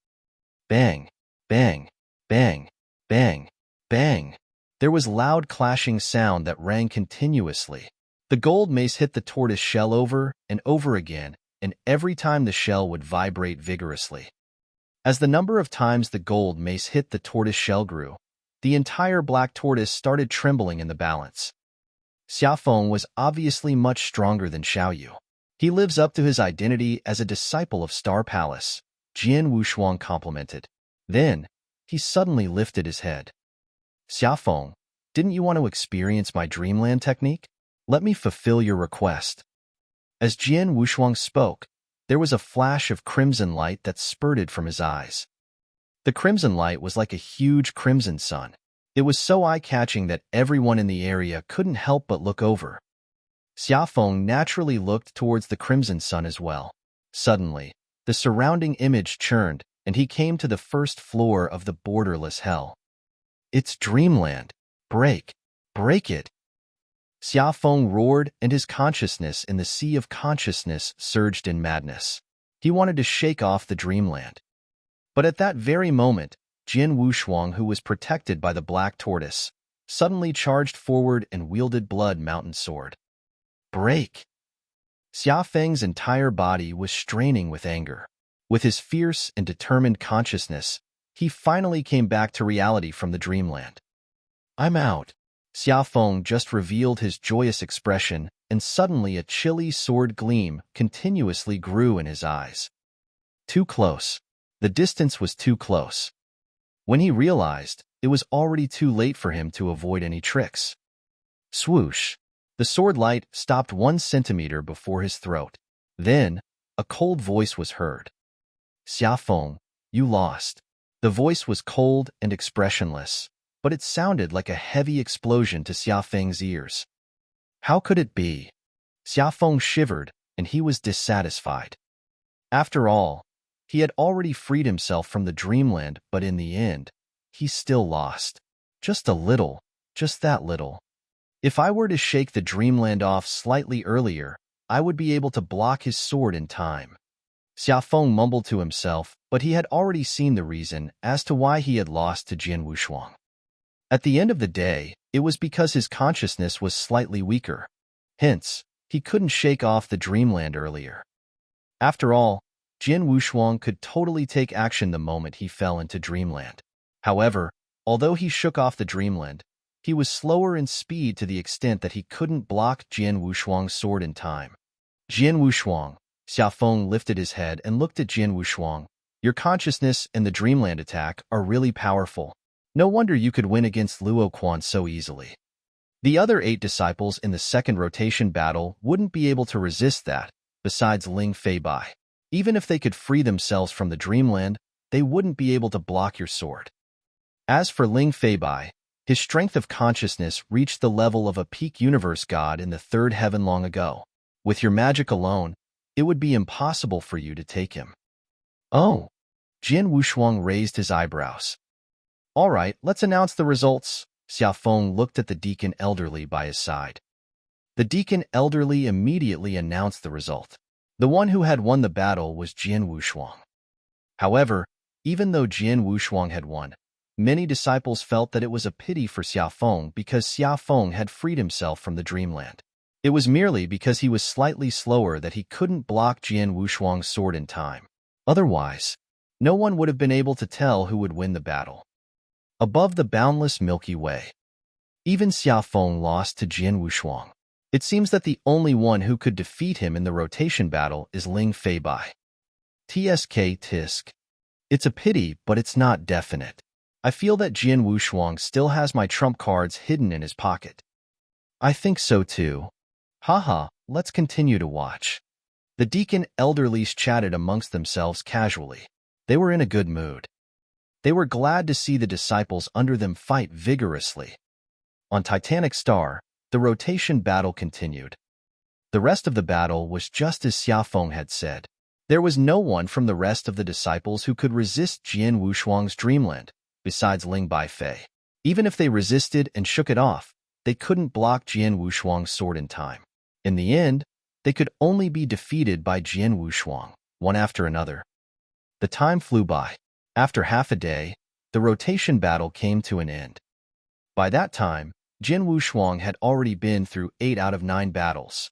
Bang! Bang! Bang! Bang! Bang! There was loud clashing sound that rang continuously. The gold mace hit the tortoise shell over and over again, and every time the shell would vibrate vigorously. As the number of times the gold mace hit the tortoise shell grew, the entire black tortoise started trembling in the balance. Xiafeng was obviously much stronger than Xiaoyu. He lives up to his identity as a disciple of Star Palace, Jin Wushuang complimented. Then, he suddenly lifted his head. Xiafeng, didn't you want to experience my dreamland technique? Let me fulfill your request. As Jin Wushuang spoke, there was a flash of crimson light that spurted from his eyes. The crimson light was like a huge crimson sun. It was so eye-catching that everyone in the area couldn't help but look over. Xiafeng naturally looked towards the crimson sun as well. Suddenly, the surrounding image churned, and he came to the first floor of the borderless hell. It's dreamland. Break! Break it! Xiafeng roared, and his consciousness in the sea of consciousness surged in madness. He wanted to shake off the dreamland. But at that very moment, Jin Wushuang, who was protected by the black tortoise, suddenly charged forward and wielded Blood Mountain sword. Break! Xiafeng's entire body was straining with anger. With his fierce and determined consciousness, he finally came back to reality from the dreamland. I'm out. Xiafeng just revealed his joyous expression, and suddenly a chilly sword gleam continuously grew in his eyes. Too close. The distance was too close. When he realized, it was already too late for him to avoid any tricks. Swoosh! The sword light stopped 1 centimeter before his throat. Then, a cold voice was heard. Xiafeng, you lost. The voice was cold and expressionless, but it sounded like a heavy explosion to Xiafeng's ears. How could it be? Xiafeng shivered, and he was dissatisfied. After all, he had already freed himself from the dreamland, but in the end, he still lost. Just a little, just that little. If I were to shake the dreamland off slightly earlier, I would be able to block his sword in time. Xiaofeng mumbled to himself, but he had already seen the reason as to why he had lost to Jian Wushuang. At the end of the day, it was because his consciousness was slightly weaker. Hence, he couldn't shake off the dreamland earlier. After all, Jian Wushuang could totally take action the moment he fell into dreamland. However, although he shook off the dreamland, he was slower in speed to the extent that he couldn't block Jian Wushuang's sword in time. Jian Wushuang, Xiaofeng lifted his head and looked at Jian Wushuang. Your consciousness and the dreamland attack are really powerful. No wonder you could win against Luo Quan so easily. The other 8 disciples in the second rotation battle wouldn't be able to resist that, besides Ling Feibai. Even if they could free themselves from the dreamland, they wouldn't be able to block your sword. As for Ling Feibai, his strength of consciousness reached the level of a peak universe god in the third heaven long ago. With your magic alone, it would be impossible for you to take him. Oh, Jian Wushuang raised his eyebrows. All right, let's announce the results. Xiaofeng looked at the deacon elderly by his side. The deacon elderly immediately announced the result. The one who had won the battle was Jian Wushuang. However, even though Jian Wushuang had won, many disciples felt that it was a pity for Xiaofeng because Xiaofeng had freed himself from the dreamland. It was merely because he was slightly slower that he couldn't block Jian Wushuang's sword in time. Otherwise, no one would have been able to tell who would win the battle. Above the boundless Milky Way, even Xiaofeng lost to Jian Wushuang. It seems that the only one who could defeat him in the rotation battle is Ling Feibai. Tisk. It's a pity, but it's not definite. I feel that Jian Wushuang still has my trump cards hidden in his pocket. I think so too. Haha, let's continue to watch. The deacon elderlies chatted amongst themselves casually. They were in a good mood. They were glad to see the disciples under them fight vigorously. On Titanic Star, the rotation battle continued. The rest of the battle was just as Xiaofeng had said. There was no one from the rest of the disciples who could resist Jian Wushuang's dreamland, besides Ling Baifei. Even if they resisted and shook it off, they couldn't block Jian Wushuang's sword in time. In the end, they could only be defeated by Jian Wushuang, one after another. The time flew by. After half a day, the rotation battle came to an end. By that time, Jian Wushuang had already been through 8 out of 9 battles.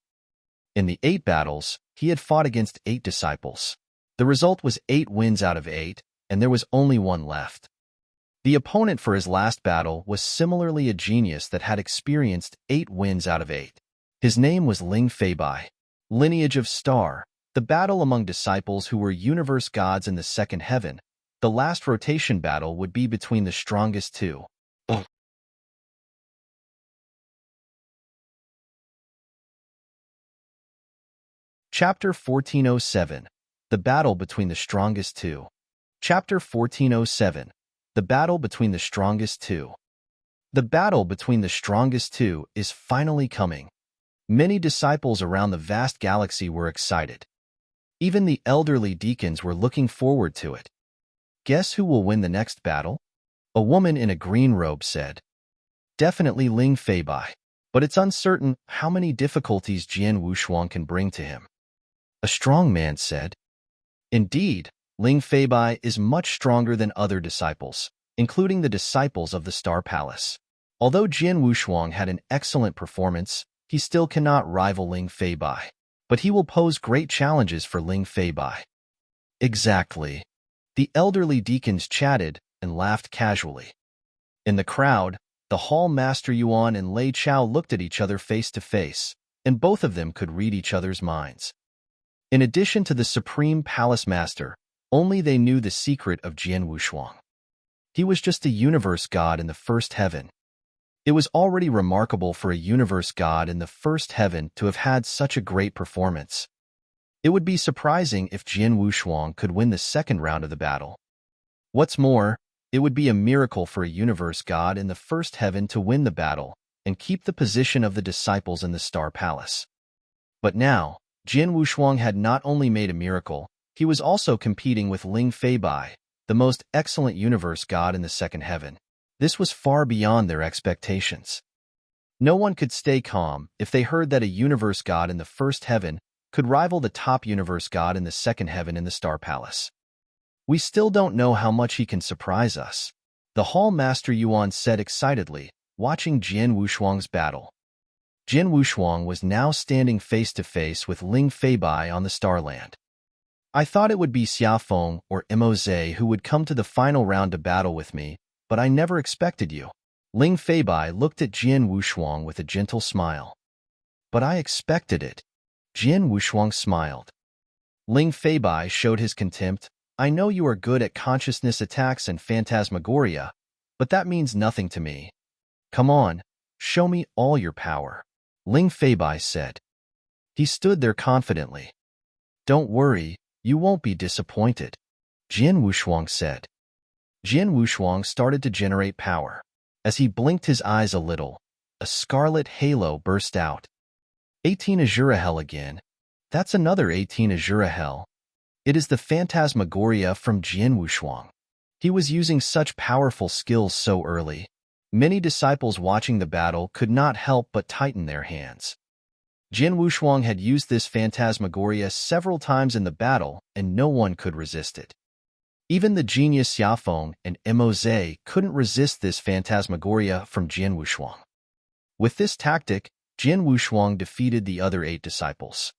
In the 8 battles, he had fought against 8 disciples. The result was 8 wins out of 8, and there was only one left. The opponent for his last battle was similarly a genius that had experienced 8 wins out of 8. His name was Ling Feibai. Lineage of Star, the battle among disciples who were universe gods in the second heaven. The last rotation battle would be between the strongest 2. Chapter 1407. The Battle Between the Strongest 2. Chapter 1407. The Battle Between the Strongest 2. The battle between the strongest 2 is finally coming. Many disciples around the vast galaxy were excited. Even the elderly deacons were looking forward to it. Guess who will win the next battle? A woman in a green robe said. Definitely Ling Feibai. But it's uncertain how many difficulties Jian Wushuang can bring to him. A strong man said. Indeed, Ling Feibai is much stronger than other disciples, including the disciples of the Star Palace. Although Jian Wushuang had an excellent performance, he still cannot rival Ling Feibai. But he will pose great challenges for Ling Feibai. Exactly. The elderly deacons chatted and laughed casually. In the crowd, the Hall Master Yuan and Lei Chao looked at each other face to face, and both of them could read each other's minds. In addition to the Supreme Palace Master, only they knew the secret of Jian Wushuang. He was just a universe god in the first heaven. It was already remarkable for a universe god in the first heaven to have had such a great performance. It would be surprising if Jian Wushuang could win the second round of the battle. What's more, it would be a miracle for a universe god in the first heaven to win the battle and keep the position of the disciples in the Star Palace. But now, Jian Wushuang had not only made a miracle, he was also competing with Ling Feibai, the most excellent universe god in the second heaven. This was far beyond their expectations. No one could stay calm if they heard that a universe god in the first heaven could rival the top universe god in the second heaven in the Star Palace. We still don't know how much he can surprise us, the Hall Master Yuan said excitedly, watching Jian Wushuang's battle. Jian Wushuang was now standing face-to-face with Ling Feibai on the Starland. I thought it would be Xiafeng or Mo who would come to the final round to battle with me, but I never expected you. Ling Feibai looked at Jian Wushuang with a gentle smile. But I expected it. Jian Wushuang smiled. Ling Feibai showed his contempt. I know you are good at consciousness attacks and phantasmagoria, but that means nothing to me. Come on, show me all your power, Ling Feibai said. He stood there confidently. Don't worry, you won't be disappointed, Jian Wushuang said. Jian Wushuang started to generate power. As he blinked his eyes a little, a scarlet halo burst out. 18 Azura Hell again. That's another 18 Azura Hell. It is the phantasmagoria from Jian Wushuang. He was using such powerful skills so early. Many disciples watching the battle could not help but tighten their hands. Jian Wushuang had used this phantasmagoria several times in the battle, and no one could resist it. Even the genius Xiafeng and Mo couldn't resist this phantasmagoria from Jian Wushuang. With this tactic, Jian Wushuang defeated the other 8 disciples.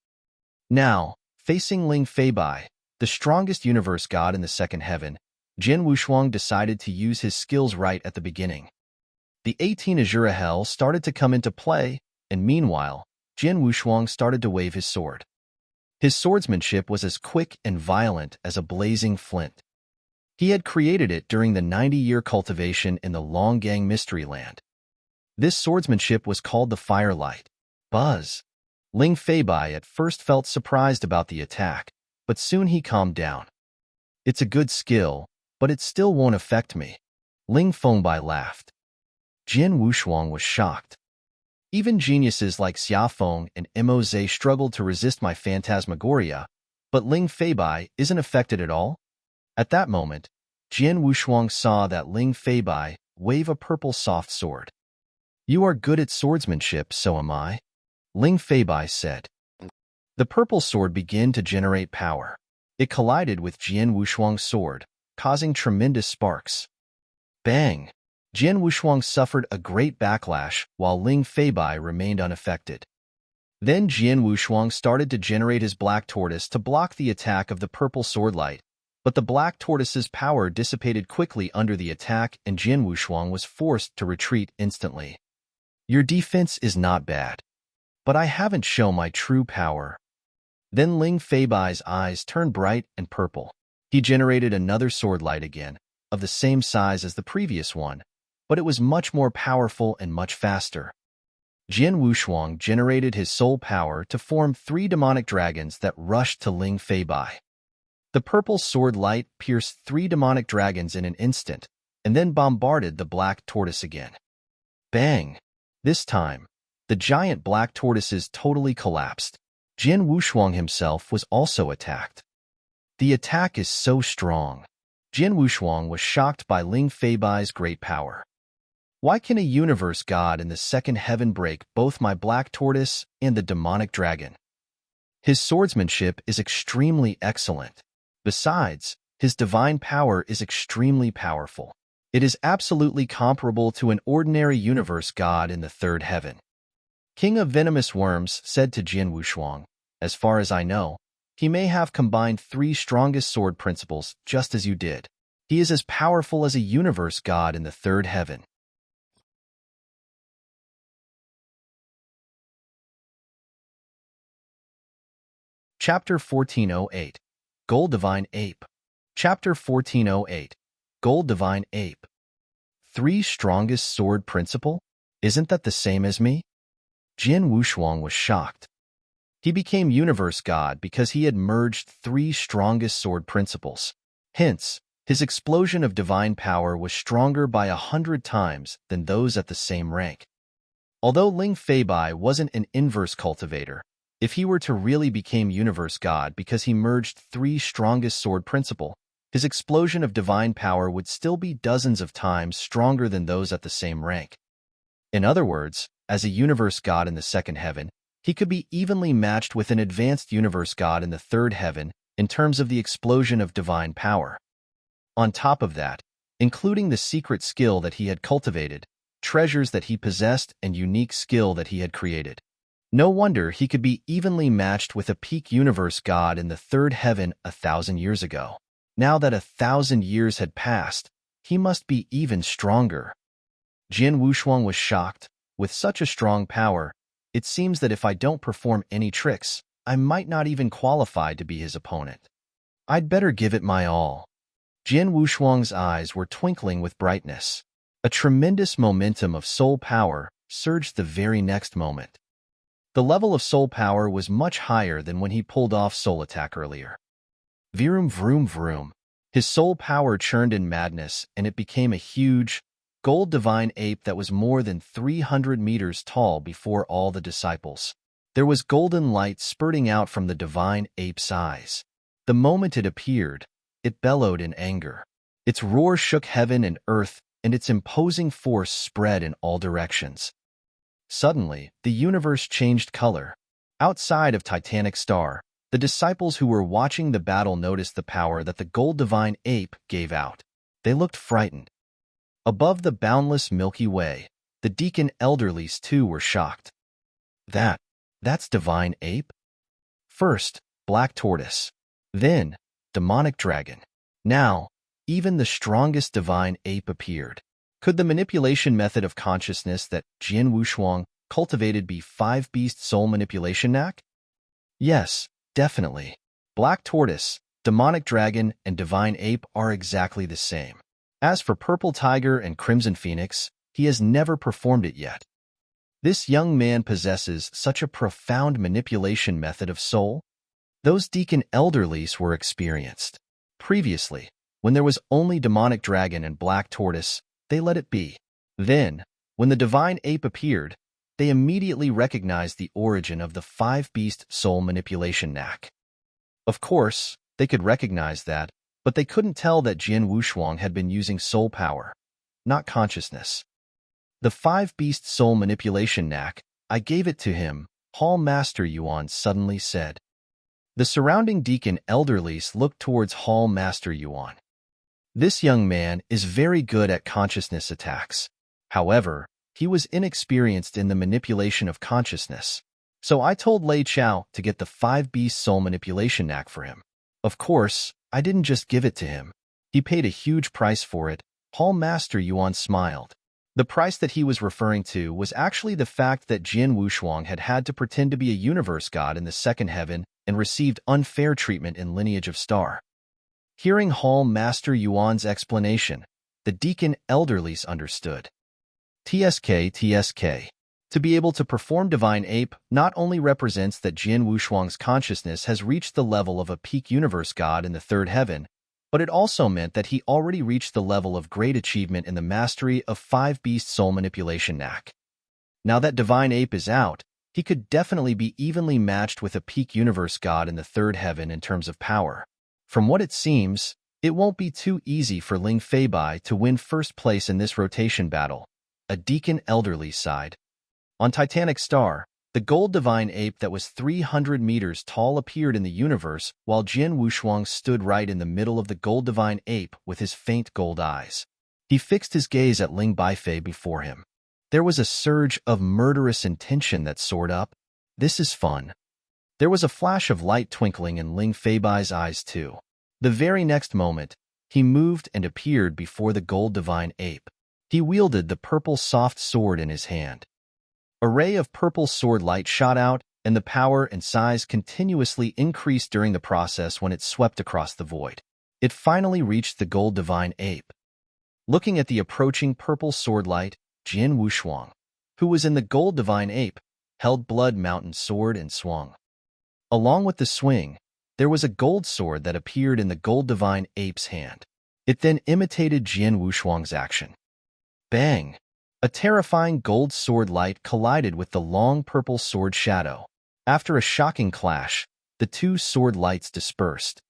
Now, facing Ling Feibai, the strongest universe god in the second heaven, Jian Wushuang decided to use his skills right at the beginning. The 18 Azura Hell started to come into play, and meanwhile, Jian Wushuang started to wave his sword. His swordsmanship was as quick and violent as a blazing flint. He had created it during the 90-year cultivation in the Longgang Mystery Land. This swordsmanship was called the Firelight. Buzz. Ling Feibai at first felt surprised about the attack, but soon he calmed down. It's a good skill, but it still won't affect me. Ling Feibai laughed. Jian Wushuang was shocked. Even geniuses like Xiafeng and Mo struggled to resist my phantasmagoria, but Ling Feibai isn't affected at all? At that moment, Jian Wushuang saw that Ling Feibai wave a purple soft sword. You are good at swordsmanship, so am I, Ling Feibai said. The purple sword began to generate power. It collided with Jian Wushuang's sword, causing tremendous sparks. Bang! Jian Wushuang suffered a great backlash while Ling Feibai remained unaffected. Then Jian Wushuang started to generate his black tortoise to block the attack of the purple swordlight, but the black tortoise's power dissipated quickly under the attack and Jian Wushuang was forced to retreat instantly. Your defense is not bad, but I haven't shown my true power. Then Ling Feibai's eyes turned bright and purple. He generated another swordlight again, of the same size as the previous one, but it was much more powerful and much faster. Jian Wushuang generated his soul power to form 3 demonic dragons that rushed to Ling Feibai. The purple sword light pierced 3 demonic dragons in an instant, and then bombarded the black tortoise again. Bang! This time, the giant black tortoises totally collapsed. Jian Wushuang himself was also attacked. The attack is so strong. Jian Wushuang was shocked by Ling Feibai's great power. Why can a universe god in the second heaven break both my black tortoise and the demonic dragon? His swordsmanship is extremely excellent. Besides, his divine power is extremely powerful. It is absolutely comparable to an ordinary universe god in the third heaven. King of Venomous Worms said to Jian Wushuang, as far as I know, he may have combined 3 strongest sword principles just as you did. He is as powerful as a universe god in the third heaven. Chapter 1408. Gold Divine Ape. Chapter 1408. Gold Divine Ape. 3 strongest sword principle? Isn't that the same as me? Jian Wushuang was shocked. He became universe god because he had merged 3 strongest sword principles. Hence, his explosion of divine power was stronger by 100 times than those at the same rank. Although Ling Feibai wasn't an inverse cultivator, if he were to really become universe god because he merged 3 strongest sword principle, his explosion of divine power would still be dozens of times stronger than those at the same rank. In other words, as a universe god in the second heaven, he could be evenly matched with an advanced universe god in the third heaven in terms of the explosion of divine power. On top of that, including the secret skill that he had cultivated, treasures that he possessed, and unique skill that he had created. No wonder he could be evenly matched with a peak universe god in the third heaven 1,000 years ago. Now that 1,000 years had passed, he must be even stronger. Jin Wushuang was shocked. With such a strong power, it seems that if I don't perform any tricks, I might not even qualify to be his opponent. I'd better give it my all. Jin Wushuang's eyes were twinkling with brightness. A tremendous momentum of soul power surged the very next moment. The level of soul power was much higher than when he pulled off soul attack earlier. Vroom vroom vroom. His soul power churned in madness, and it became a huge, gold divine ape that was more than 300 meters tall before all the disciples. There was golden light spurting out from the divine ape's eyes. The moment it appeared, it bellowed in anger. Its roar shook heaven and earth, and its imposing force spread in all directions. Suddenly, the universe changed color. Outside of Titanic Star, the disciples who were watching the battle noticed the power that the gold divine ape gave out. They looked frightened. Above the boundless Milky Way, the deacon elderlies too were shocked. That's divine ape? First, black tortoise. Then, demonic dragon. Now, even the strongest divine ape appeared. Could the manipulation method of consciousness that Jin Wushuang cultivated be 5-beast soul manipulation knack? Yes, definitely. Black tortoise, demonic dragon, and divine ape are exactly the same. As for purple tiger and crimson phoenix, he has never performed it yet. This young man possesses such a profound manipulation method of soul. Those deacon elderlies were experienced. Previously, when there was only demonic dragon and black tortoise, they let it be. Then, when the divine ape appeared, they immediately recognized the origin of the 5-beast soul manipulation knack. Of course, they could recognize that, but they couldn't tell that Jin Wushuang had been using soul power, not consciousness. The 5-beast soul manipulation knack, I gave it to him, Hall Master Yuan suddenly said. The surrounding deacon elderlies looked towards Hall Master Yuan. This young man is very good at consciousness attacks. However, he was inexperienced in the manipulation of consciousness. So I told Lei Chao to get the 5-beast soul manipulation knack for him. Of course, I didn't just give it to him. He paid a huge price for it. Hall Master Yuan smiled. The price that he was referring to was actually the fact that Jin Wushuang had to pretend to be a universe god in the second heaven and received unfair treatment in Lineage of Star. Hearing Hall Master Yuan's explanation, the deacon elderlies understood. TSK. To be able to perform Divine Ape not only represents that Jin Wushuang's consciousness has reached the level of a peak universe god in the third heaven, but it also meant that he already reached the level of great achievement in the mastery of 5-beast soul manipulation knack. Now that Divine Ape is out, he could definitely be evenly matched with a peak universe god in the third heaven in terms of power. From what it seems, it won't be too easy for Ling Feibai to win first place in this rotation battle. A deacon elderly sighed. On Titanic Star, the gold divine ape that was 300 meters tall appeared in the universe while Jin Wushuang stood right in the middle of the gold divine ape with his faint gold eyes. He fixed his gaze at Ling Baifei before him. There was a surge of murderous intention that soared up. This is fun. There was a flash of light twinkling in Ling Feibai's eyes too. The very next moment, he moved and appeared before the gold divine ape. He wielded the purple soft sword in his hand. A ray of purple sword light shot out, and the power and size continuously increased during the process when it swept across the void. It finally reached the gold divine ape. Looking at the approaching purple sword light, Jin Wushuang, who was in the gold divine ape, held Blood Mountain sword and swung. Along with the swing, there was a gold sword that appeared in the gold divine ape's hand. It then imitated Jin Wushuang's action. Bang! A terrifying gold sword light collided with the long purple sword shadow. After a shocking clash, the two sword lights dispersed.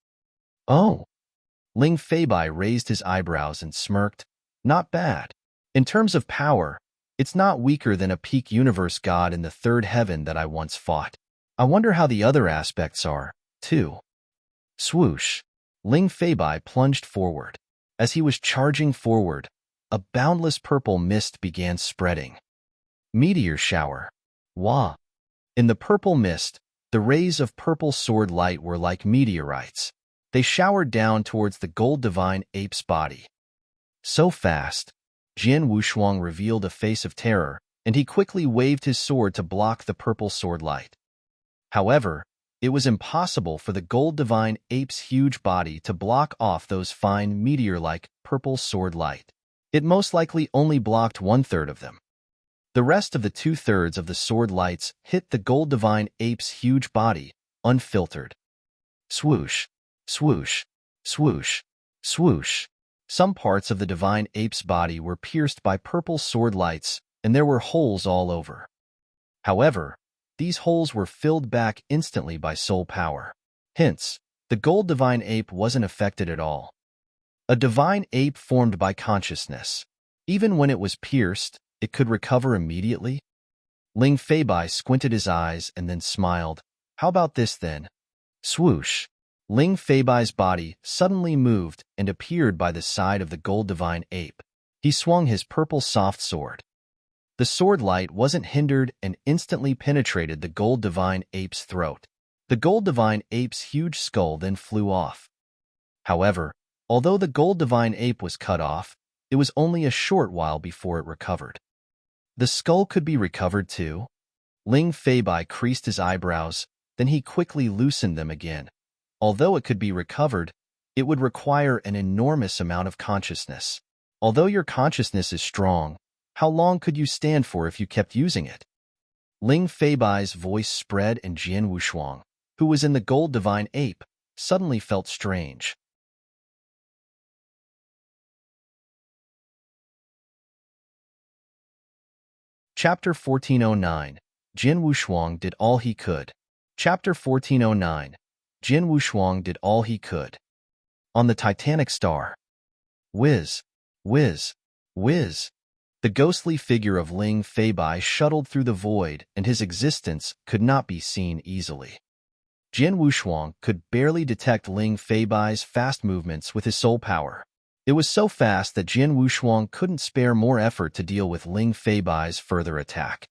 Oh! Ling Feibai raised his eyebrows and smirked. Not bad. In terms of power, it's not weaker than a peak universe god in the third heaven that I once fought. I wonder how the other aspects are, too. Swoosh. Ling Feibai plunged forward. As he was charging forward, a boundless purple mist began spreading. Meteor shower. Wah. In the purple mist, the rays of purple sword light were like meteorites. They showered down towards the gold divine ape's body. So fast, Jian Wushuang revealed a face of terror, and he quickly waved his sword to block the purple sword light. However, it was impossible for the gold divine ape's huge body to block off those fine meteor-like purple sword light. It most likely only blocked 1/3 of them. The rest of the 2/3 of the sword lights hit the gold divine ape's huge body, unfiltered. Swoosh, swoosh, swoosh, swoosh. Some parts of the divine ape's body were pierced by purple sword lights, and there were holes all over. However, these holes were filled back instantly by soul power. Hence, the gold divine ape wasn't affected at all. A divine ape formed by consciousness. Even when it was pierced, it could recover immediately? Ling Feibai squinted his eyes and then smiled. How about this then? Swoosh. Ling Feibai's body suddenly moved and appeared by the side of the gold divine ape. He swung his purple soft sword. The sword light wasn't hindered and instantly penetrated the gold divine ape's throat. The gold divine ape's huge skull then flew off. However, although the gold divine ape was cut off, it was only a short while before it recovered. The skull could be recovered too? Ling Feibai creased his eyebrows, then he quickly loosened them again. Although it could be recovered, it would require an enormous amount of consciousness. Although your consciousness is strong, how long could you stand for if you kept using it? Ling Feibai's voice spread and Jian Wushuang, who was in the gold divine ape, suddenly felt strange. Chapter 1409. Jian Wushuang did all he could. Chapter 1409. Jian Wushuang did all he could. On the Titanic star. Whiz, whiz, whiz. The ghostly figure of Ling Feibai shuttled through the void, and his existence could not be seen easily. Jian Wushuang could barely detect Ling Feibai's fast movements with his soul power. It was so fast that Jian Wushuang couldn't spare more effort to deal with Ling Feibai's further attack.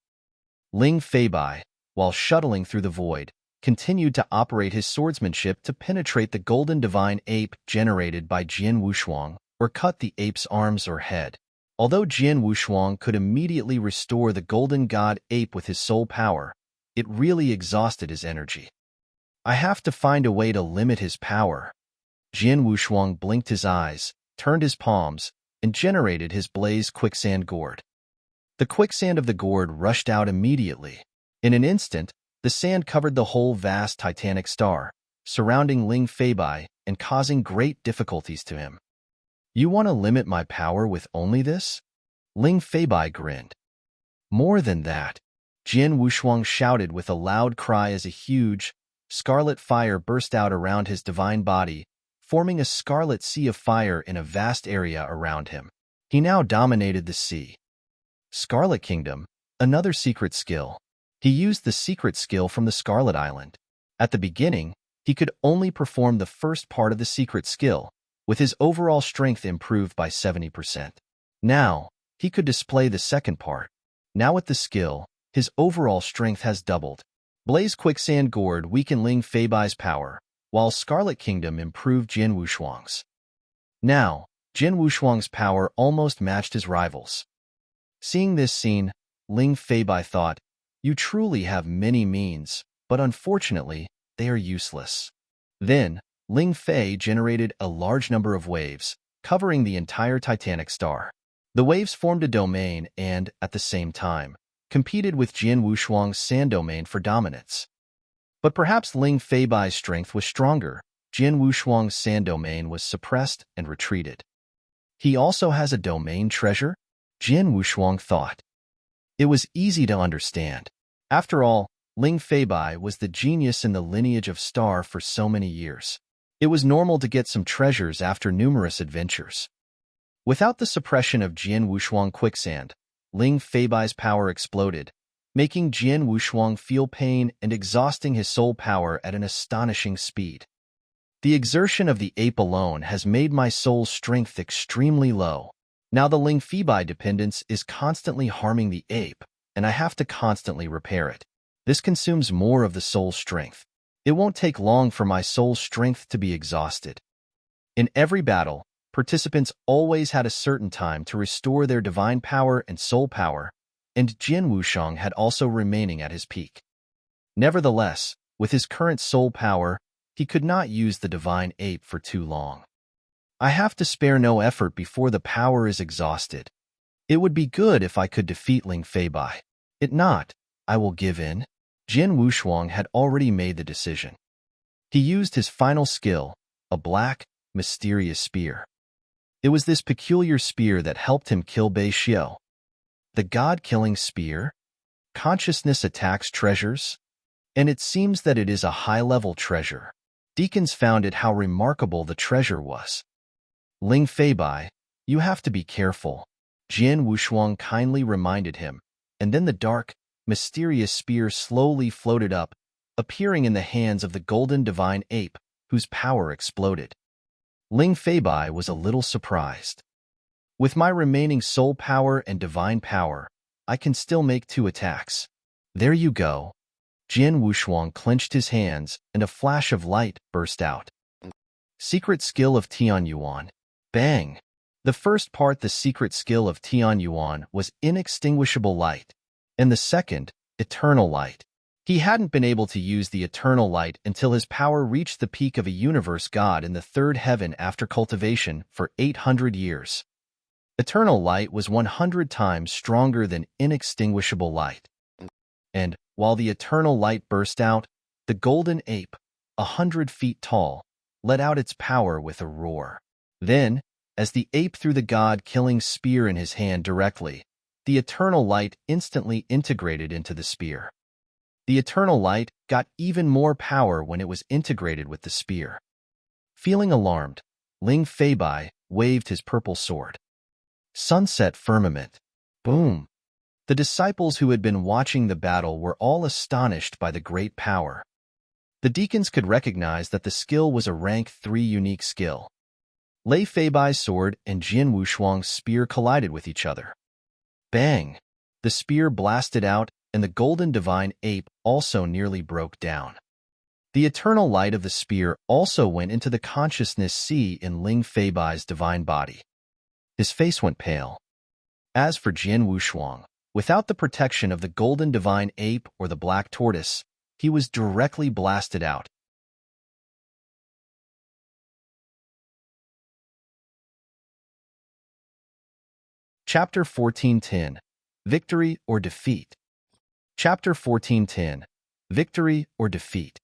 Ling Feibai, while shuttling through the void, continued to operate his swordsmanship to penetrate the golden divine ape generated by Jian Wushuang, or cut the ape's arms or head. Although Jian Wushuang could immediately restore the golden god ape with his soul power, it really exhausted his energy. I have to find a way to limit his power. Jian Wushuang blinked his eyes, turned his palms, and generated his blaze quicksand gourd. The quicksand of the gourd rushed out immediately. In an instant, the sand covered the whole vast Titanic star, surrounding Ling Feibai and causing great difficulties to him. You want to limit my power with only this? Ling Feibai grinned. More than that, Jian Wushuang shouted with a loud cry as a huge, scarlet fire burst out around his divine body, forming a scarlet sea of fire in a vast area around him. He now dominated the sea. Scarlet Kingdom, another secret skill. He used the secret skill from the Scarlet Island. At the beginning, he could only perform the first part of the secret skill, with his overall strength improved by 70%. Now, he could display the second part. Now with the skill, his overall strength has doubled. Blaze Quicksand Gourd weakened Ling Feibai's power, while Scarlet Kingdom improved Jian Wushuang's. Now, Jian Wushuang's power almost matched his rivals. Seeing this scene, Ling Feibai thought, you truly have many means, but unfortunately, they are useless. Then, Ling Fei generated a large number of waves, covering the entire Titanic star. The waves formed a domain and, at the same time, competed with Jian Wushuang's sand domain for dominance. But perhaps Ling Feibai's strength was stronger. Jian Wushuang's sand domain was suppressed and retreated. He also has a domain treasure? Jian Wushuang thought. It was easy to understand. After all, Ling Feibai was the genius in the lineage of star for so many years. It was normal to get some treasures after numerous adventures. Without the suppression of Jian Wushuang quicksand, Ling Feibai's power exploded, making Jian Wushuang feel pain and exhausting his soul power at an astonishing speed. The exertion of the ape alone has made my soul's strength extremely low. Now the Ling Feibai dependence is constantly harming the ape, and I have to constantly repair it. This consumes more of the soul's strength. It won't take long for my soul's strength to be exhausted. In every battle, participants always had a certain time to restore their divine power and soul power, and Jian Wushang had also remaining at his peak. Nevertheless, with his current soul power, he could not use the divine ape for too long. I have to spare no effort before the power is exhausted. It would be good if I could defeat Ling Feibai. If not, I will give in. Jian Wushuang had already made the decision. He used his final skill, a black, mysterious spear. It was this peculiar spear that helped him kill Bei Xiao. The god-killing spear? Consciousness attacks treasures? And it seems that it is a high-level treasure. Deacons found it how remarkable the treasure was. Ling Feibai, you have to be careful, Jian Wushuang kindly reminded him, and then the dark, mysterious spear slowly floated up, appearing in the hands of the golden divine ape, whose power exploded. Ling Feibai was a little surprised. With my remaining soul power and divine power, I can still make 2 attacks. There you go. Jian Wushuang clenched his hands, and a flash of light burst out. Secret skill of Tianyuan. Bang! The first part, the secret skill of Tianyuan, was inextinguishable light, and the second, eternal light. He hadn't been able to use the eternal light until his power reached the peak of a universe god in the 3rd heaven after cultivation for 800 years. Eternal light was 100 times stronger than inextinguishable light. And, while the eternal light burst out, the golden ape, 100 feet tall, let out its power with a roar. Then, as the ape threw the god-killing spear in his hand directly, the eternal light instantly integrated into the spear. The eternal light got even more power when it was integrated with the spear. Feeling alarmed, Ling Feibai waved his purple sword. Sunset firmament. Boom! The disciples who had been watching the battle were all astonished by the great power. The deacons could recognize that the skill was a rank 3 unique skill. Lei Feibai's sword and Jian Wushuang's spear collided with each other. Bang! The spear blasted out, and the golden divine ape also nearly broke down. The eternal light of the spear also went into the consciousness sea in Ling Feibai's divine body. His face went pale. As for Jian Wushuang, without the protection of the golden divine ape or the black tortoise, he was directly blasted out. Chapter 1410. Victory or Defeat. Chapter 1410. Victory or Defeat.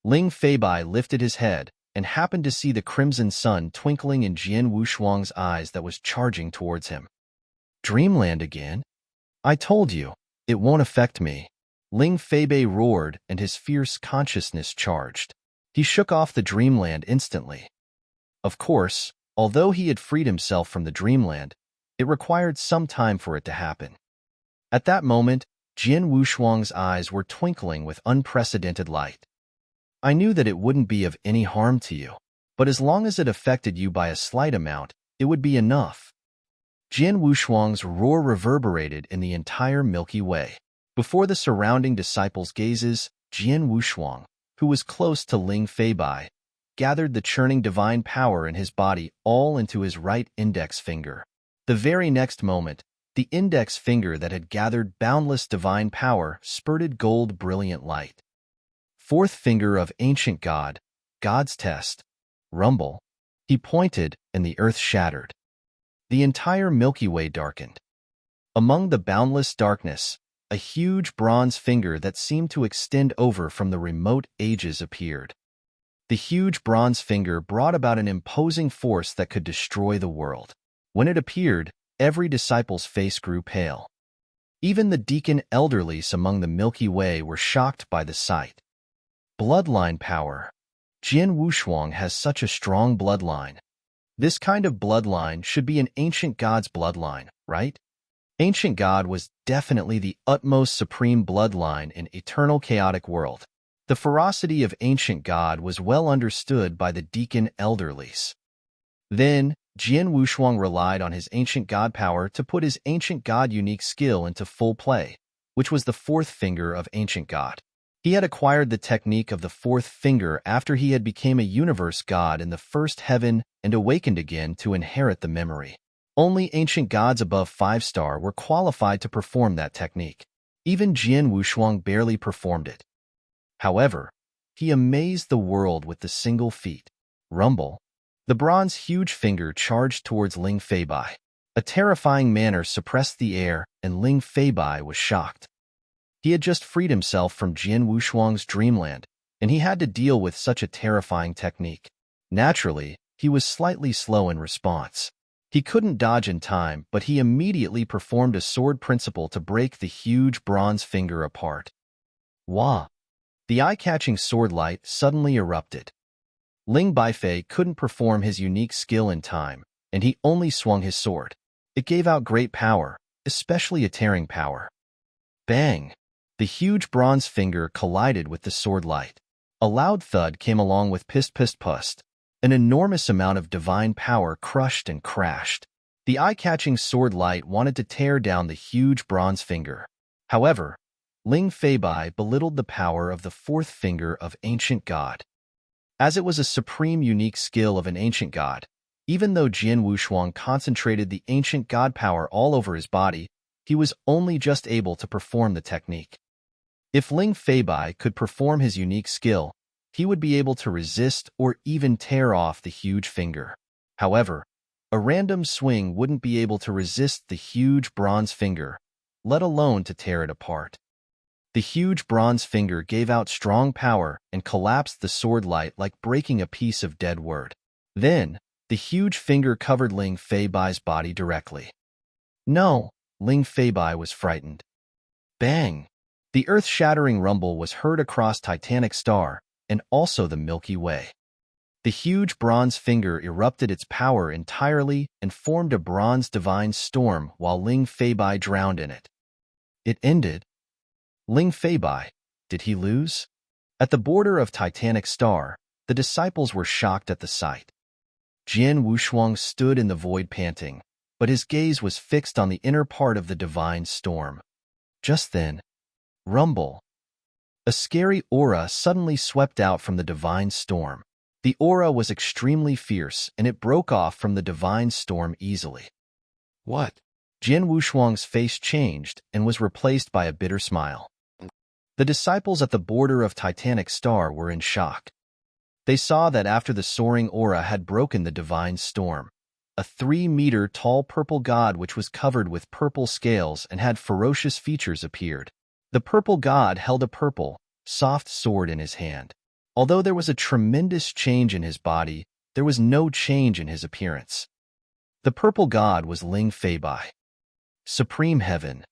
Ling Feibai lifted his head and happened to see the crimson sun twinkling in Jian Wushuang's eyes that was charging towards him. Dreamland again? I told you, it won't affect me. Ling Feibai roared and his fierce consciousness charged. He shook off the dreamland instantly. Of course, although he had freed himself from the dreamland, it required some time for it to happen. At that moment, Jian Wushuang's eyes were twinkling with unprecedented light. I knew that it wouldn't be of any harm to you, but as long as it affected you by a slight amount, it would be enough. Jian Wushuang's roar reverberated in the entire Milky Way. Before the surrounding disciples' gazes, Jian Wushuang, who was close to Ling Feibai, gathered the churning divine power in his body all into his right index finger. The very next moment, the index finger that had gathered boundless divine power spurted gold brilliant light. 4th finger of ancient god, God's test, rumble. He pointed, and the earth shattered. The entire Milky Way darkened. Among the boundless darkness, a huge bronze finger that seemed to extend over from the remote ages appeared. The huge bronze finger brought about an imposing force that could destroy the world. When it appeared, every disciple's face grew pale. Even the deacon elderlies among the Milky Way were shocked by the sight. Bloodline power. Jian Wushuang has such a strong bloodline. This kind of bloodline should be an ancient god's bloodline, right? Ancient God was definitely the utmost supreme bloodline in eternal chaotic world. The ferocity of ancient God was well understood by the deacon elderlies. Then, Jian Wushuang relied on his ancient god power to put his ancient god unique skill into full play, which was the fourth finger of ancient god. He had acquired the technique of the fourth finger after he had become a universe god in the first heaven and awakened again to inherit the memory. Only ancient gods above 5-star were qualified to perform that technique. Even Jian Wushuang barely performed it. However, he amazed the world with the single feat. Rumble. The bronze huge finger charged towards Ling Feibai. A terrifying manner suppressed the air, and Ling Feibai was shocked. He had just freed himself from Jian Wushuang's dreamland, and he had to deal with such a terrifying technique. Naturally, he was slightly slow in response. He couldn't dodge in time, but he immediately performed a sword principle to break the huge bronze finger apart. Wah! The eye-catching sword light suddenly erupted. Ling Baifei couldn't perform his unique skill in time, and he only swung his sword. It gave out great power, especially a tearing power. Bang! The huge bronze finger collided with the sword light. A loud thud came along with pist-pist-pust. An enormous amount of divine power crushed and crashed. The eye-catching sword light wanted to tear down the huge bronze finger. However, Ling Feibai belittled the power of the fourth finger of ancient god. As it was a supreme unique skill of an ancient god, even though Jian Wushuang concentrated the ancient god power all over his body, he was only just able to perform the technique. If Ling Feibai could perform his unique skill, he would be able to resist or even tear off the huge finger. However, a random swing wouldn't be able to resist the huge bronze finger, let alone to tear it apart. The huge bronze finger gave out strong power and collapsed the sword light like breaking a piece of dead wood. Then, the huge finger covered Ling Feibai's body directly. No, Ling Feibai was frightened. Bang! The earth-shattering rumble was heard across Titanic Star and also the Milky Way. The huge bronze finger erupted its power entirely and formed a bronze divine storm while Ling Feibai drowned in it. It ended. Ling Feibai, did he lose? At the border of Titanic Star, the disciples were shocked at the sight. Jian Wushuang stood in the void panting, but his gaze was fixed on the inner part of the divine storm. Just then, rumble. A scary aura suddenly swept out from the divine storm. The aura was extremely fierce, and it broke off from the divine storm easily. What? Jian Wushuang's face changed and was replaced by a bitter smile. The disciples at the border of Titanic Star were in shock. They saw that after the soaring aura had broken the divine storm, a 3-meter-tall purple god which was covered with purple scales and had ferocious features appeared. The purple god held a purple, soft sword in his hand. Although there was a tremendous change in his body, there was no change in his appearance. The purple god was Ling Feibai. Supreme Heaven.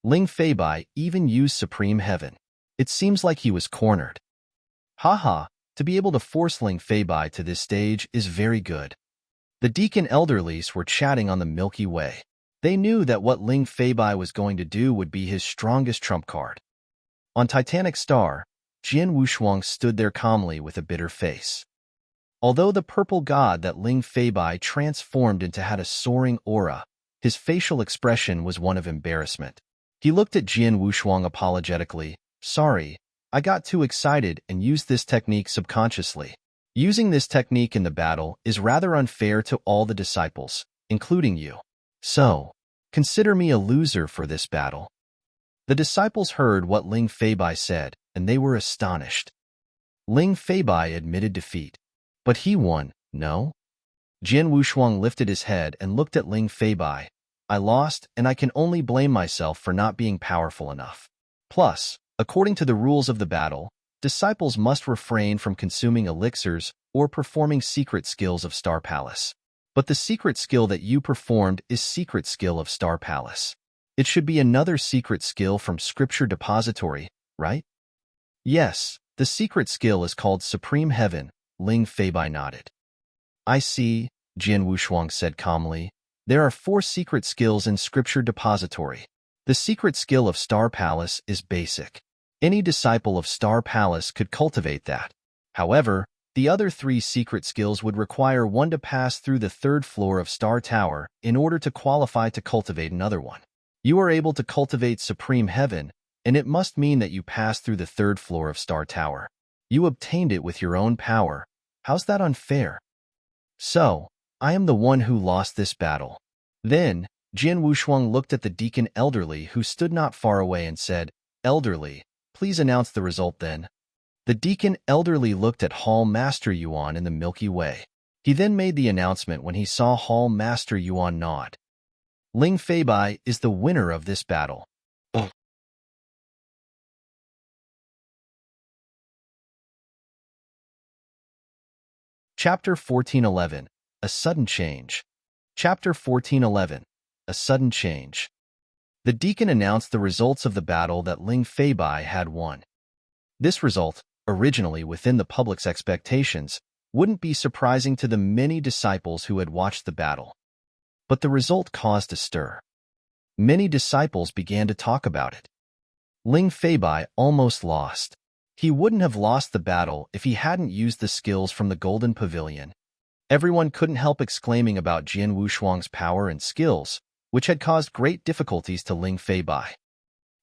Ling Feibai even used Supreme Heaven. It seems like he was cornered. Haha, to be able to force Ling Feibai to this stage is very good. The deacon elderlies were chatting on the Milky Way. They knew that what Ling Feibai was going to do would be his strongest trump card. On Titanic Star, Jian Wushuang stood there calmly with a bitter face. Although the purple god that Ling Feibai transformed into had a soaring aura, his facial expression was one of embarrassment. He looked at Jian Wushuang apologetically. Sorry, I got too excited and used this technique subconsciously. Using this technique in the battle is rather unfair to all the disciples, including you. So, consider me a loser for this battle. The disciples heard what Ling Feibai said, and they were astonished. Ling Feibai admitted defeat. But he won, no? Jian Wushuang lifted his head and looked at Ling Feibai. I lost, and I can only blame myself for not being powerful enough. Plus, according to the rules of the battle, disciples must refrain from consuming elixirs or performing secret skills of Star Palace. But the secret skill that you performed is secret skill of Star Palace. It should be another secret skill from Scripture Depository, right? Yes, the secret skill is called Supreme Heaven, Ling Feibai nodded. I see, Jian Wushuang said calmly. There are 4 secret skills in Scripture Depository. The secret skill of Star Palace is basic. Any disciple of Star Palace could cultivate that. However, the other 3 secret skills would require one to pass through the 3rd floor of Star Tower in order to qualify to cultivate another one. You are able to cultivate Supreme Heaven, and it must mean that you pass through the 3rd floor of Star Tower. You obtained it with your own power. How's that unfair? So, I am the one who lost this battle. Then, Jian Wushuang looked at the deacon elderly who stood not far away and said, Elderly, please announce the result then. The deacon elderly looked at Hall Master Yuan in the Milky Way. He then made the announcement when he saw Hall Master Yuan nod. Ling Feibai is the winner of this battle. Chapter 1411. A Sudden Change. Chapter 1411. A Sudden Change. The deacon announced the results of the battle that Ling Feibai had won. This result, originally within the public's expectations, wouldn't be surprising to the many disciples who had watched the battle. But the result caused a stir. Many disciples began to talk about it. Ling Feibai almost lost. He wouldn't have lost the battle if he hadn't used the skills from the Golden Pavilion. Everyone couldn't help exclaiming about Jian Wushuang's power and skills, which had caused great difficulties to Ling Feibai.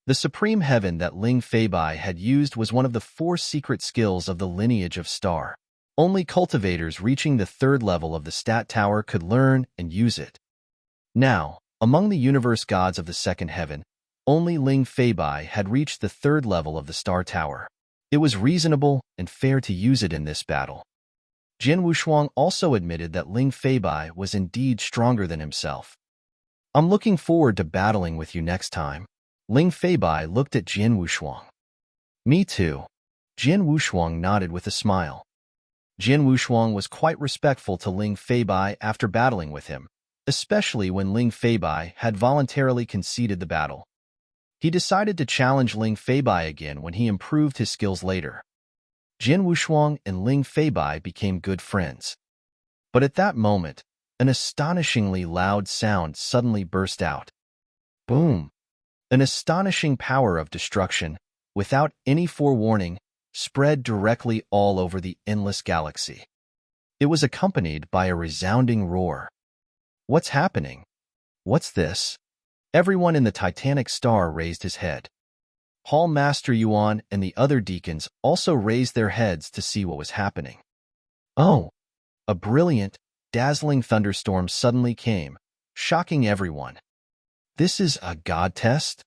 The Supreme Heaven that Ling Feibai had used was one of the 4 secret skills of the lineage of Star. Only cultivators reaching the 3rd level of the Stat Tower could learn and use it. Now, among the universe gods of the 2nd Heaven, only Ling Feibai had reached the 3rd level of the Star Tower. It was reasonable and fair to use it in this battle. Jian Wushuang also admitted that Ling Feibai was indeed stronger than himself. I'm looking forward to battling with you next time. Ling Feibai looked at Jian Wushuang. Me too. Jian Wushuang nodded with a smile. Jian Wushuang was quite respectful to Ling Feibai after battling with him, especially when Ling Feibai had voluntarily conceded the battle. He decided to challenge Ling Feibai again when he improved his skills later. Jian Wushuang and Ling Feibai became good friends. But at that moment, an astonishingly loud sound suddenly burst out. Boom! An astonishing power of destruction, without any forewarning, spread directly all over the endless galaxy. It was accompanied by a resounding roar. What's happening? What's this? Everyone in the Titanic Star raised his head. Hall Master Yuan and the other deacons also raised their heads to see what was happening. Oh! A brilliant, dazzling thunderstorm suddenly came, shocking everyone. This is a god test?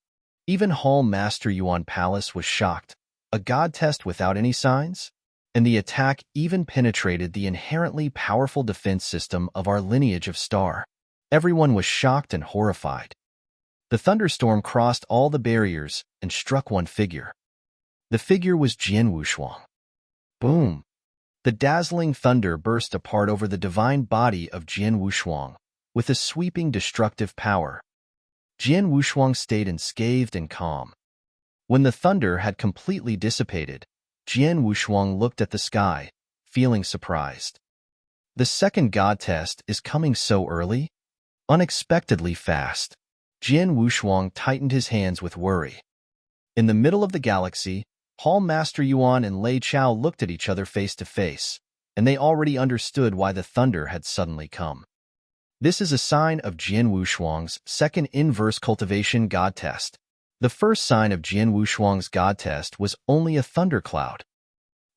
Even Hall Master Yuan Palace was shocked. A god test without any signs? And the attack even penetrated the inherently powerful defense system of our lineage of Star. Everyone was shocked and horrified. The thunderstorm crossed all the barriers and struck one figure. The figure was Jian Wushuang. Boom! The dazzling thunder burst apart over the divine body of Jian Wushuang, with a sweeping destructive power. Jian Wushuang stayed unscathed and calm. When the thunder had completely dissipated, Jian Wushuang looked at the sky, feeling surprised. The second god test is coming so early? Unexpectedly fast. Jian Wushuang tightened his hands with worry. In the middle of the galaxy, Hall Master Yuan and Lei Chao looked at each other face to face, and they already understood why the thunder had suddenly come. This is a sign of Jian Wushuang's second inverse cultivation god test. The first sign of Jian Wushuang's god test was only a thundercloud.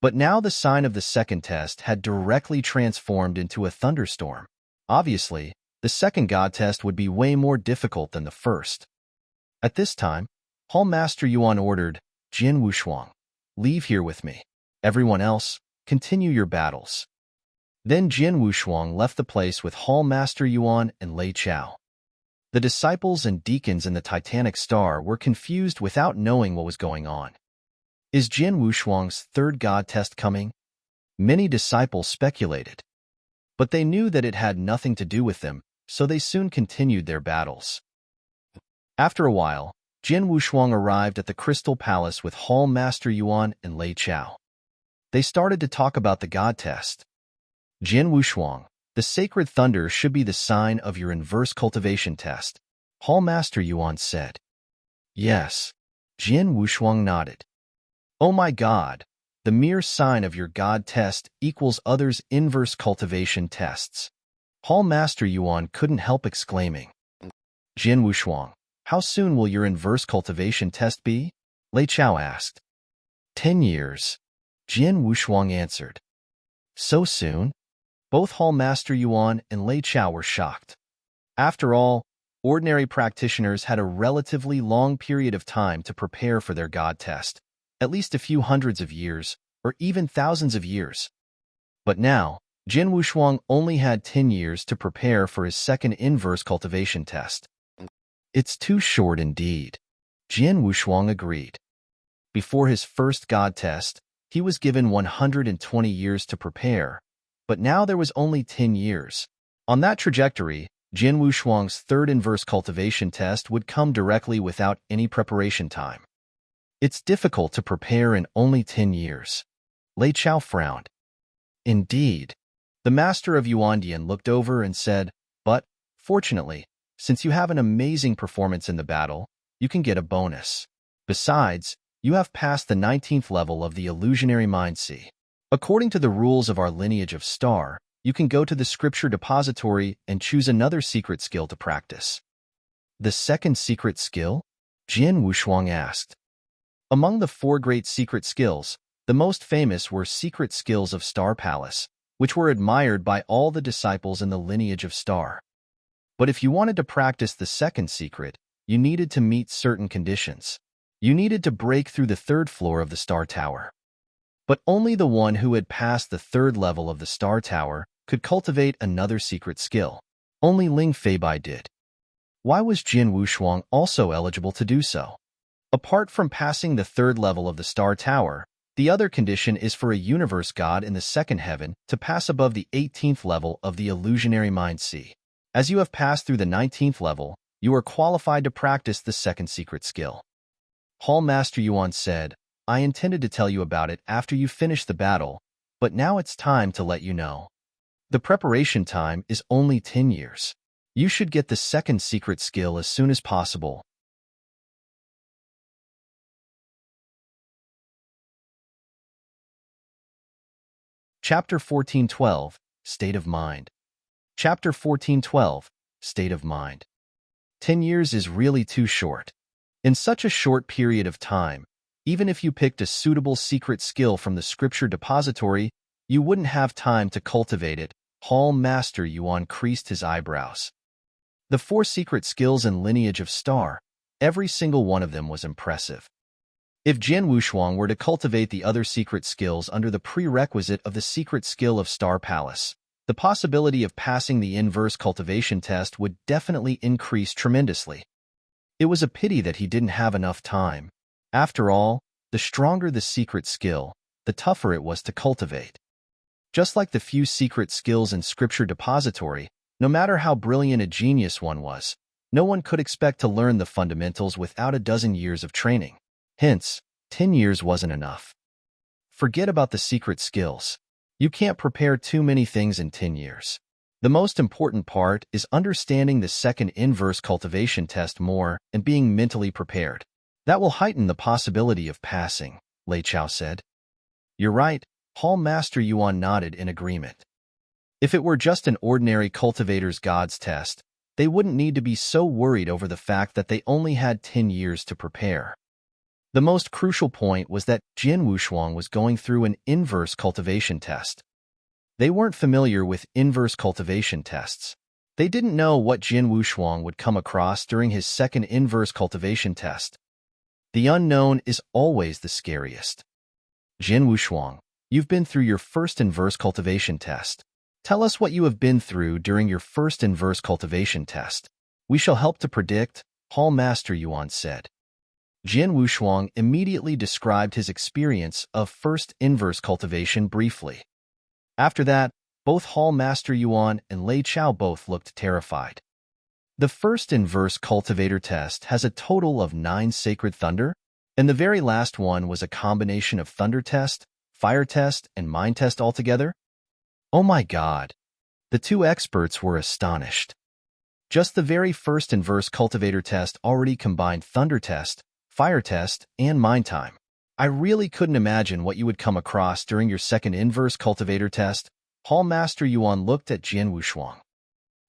But now the sign of the second test had directly transformed into a thunderstorm. Obviously, the second god test would be way more difficult than the first. At this time, Hall Master Yuan ordered, Jian Wushuang, leave here with me. Everyone else, continue your battles. Then Jian Wushuang left the place with Hall Master Yuan and Lei Chao. The disciples and deacons in the Titanic Star were confused without knowing what was going on. Is Jian Wushuang's third god test coming? Many disciples speculated. But they knew that it had nothing to do with them, so they soon continued their battles. After a while, Jian Wushuang arrived at the Crystal Palace with Hall Master Yuan and Lei Chao. They started to talk about the God test. Jin Wushuang, the sacred thunder should be the sign of your inverse cultivation test, Hall Master Yuan said. Yes. Jin Wushuang nodded. Oh my God, the mere sign of your God test equals others' inverse cultivation tests. Hall Master Yuan couldn't help exclaiming. Jin Wushuang, how soon will your inverse cultivation test be? Lei Chao asked. 10 years. Jin Wushuang answered. So soon? Both Hall Master Yuan and Lei Chao were shocked. After all, ordinary practitioners had a relatively long period of time to prepare for their God test, at least a few hundreds of years, or even thousands of years. But now, Jin Wushuang only had 10 years to prepare for his second inverse cultivation test. It's too short indeed. Jin Wushuang agreed. Before his first God test, he was given 120 years to prepare, but now there was only 10 years. On that trajectory, Jin Wushuang's third inverse cultivation test would come directly without any preparation time. It's difficult to prepare in only 10 years. Lei Chao frowned. Indeed. The master of Yuandian looked over and said, but, fortunately, since you have an amazing performance in the battle, you can get a bonus. Besides, you have passed the 19th level of the illusionary mind sea. According to the rules of our lineage of star, you can go to the scripture depository and choose another secret skill to practice. The second secret skill? Jin Wushuang asked. Among the 4 great secret skills, the most famous were secret skills of Star Palace, which were admired by all the disciples in the lineage of Star. But if you wanted to practice the second secret, you needed to meet certain conditions. You needed to break through the 3rd floor of the Star Tower. But only the one who had passed the 3rd level of the Star Tower could cultivate another secret skill. Only Ling Feibai did. Why was Jin Wushuang also eligible to do so? Apart from passing the 3rd level of the Star Tower, the other condition is for a universe god in the 2nd heaven to pass above the 18th level of the illusionary mind sea. As you have passed through the 19th level, you are qualified to practice the second secret skill. Hall Master Yuan said, I intended to tell you about it after you finish the battle, but now it's time to let you know. The preparation time is only 10 years. You should get the second secret skill as soon as possible. Chapter 14:12, State of Mind. Chapter 14:12, State of Mind. 10 years is really too short. In such a short period of time, even if you picked a suitable secret skill from the scripture depository, you wouldn't have time to cultivate it. Hall Master Yuan creased his eyebrows. The 4 secret skills in Lineage of Star, every single one of them was impressive. If Jin Wushuang were to cultivate the other secret skills under the prerequisite of the secret skill of Star Palace, the possibility of passing the inverse cultivation test would definitely increase tremendously. It was a pity that he didn't have enough time. After all, the stronger the secret skill, the tougher it was to cultivate. Just like the few secret skills in Scripture Depository, no matter how brilliant a genius one was, no one could expect to learn the fundamentals without a dozen years of training. Hence, 10 years wasn't enough. Forget about the secret skills. You can't prepare too many things in 10 years. The most important part is understanding the second inverse cultivation test more and being mentally prepared. That will heighten the possibility of passing, Lei Chao said. You're right, Hall Master Yuan nodded in agreement. If it were just an ordinary cultivator's God's test, they wouldn't need to be so worried over the fact that they only had 10 years to prepare. The most crucial point was that Jin Wushuang was going through an inverse cultivation test. They weren't familiar with inverse cultivation tests. They didn't know what Jin Wushuang would come across during his second inverse cultivation test. The unknown is always the scariest. Jin Wushuang, you've been through your first inverse cultivation test. Tell us what you have been through during your first inverse cultivation test. We shall help to predict, Hall Master Yuan said. Jin Wushuang immediately described his experience of first inverse cultivation briefly. After that, both Hall Master Yuan and Lei Chao both looked terrified. The first inverse cultivator test has a total of 9 sacred thunder, and the very last one was a combination of thunder test, fire test, and mind test altogether? Oh my God! The two experts were astonished. Just the very first inverse cultivator test already combined thunder test, fire test, and mind time. I really couldn't imagine what you would come across during your second inverse cultivator test. Hall Master Yuan looked at Jian Wushuang.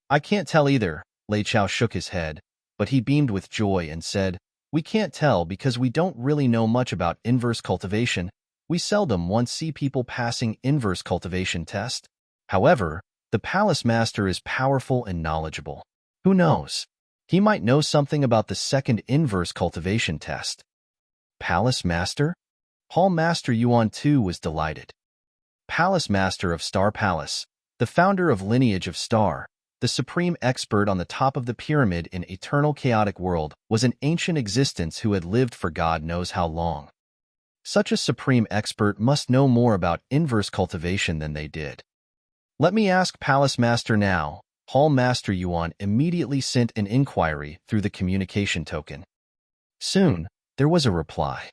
I can't tell either, Lei Chao shook his head, but he beamed with joy and said, we can't tell because we don't really know much about inverse cultivation. We seldom once see people passing inverse cultivation test. However, the Palace Master is powerful and knowledgeable. Who knows? He might know something about the second inverse cultivation test. Palace Master? Hall Master Yuan too was delighted. Palace Master of Star Palace, the founder of Lineage of Star, the supreme expert on the top of the pyramid in eternal chaotic world, was an ancient existence who had lived for God knows how long. Such a supreme expert must know more about inverse cultivation than they did. Let me ask Palace Master now. Hall Master Yuan immediately sent an inquiry through the communication token. Soon, there was a reply.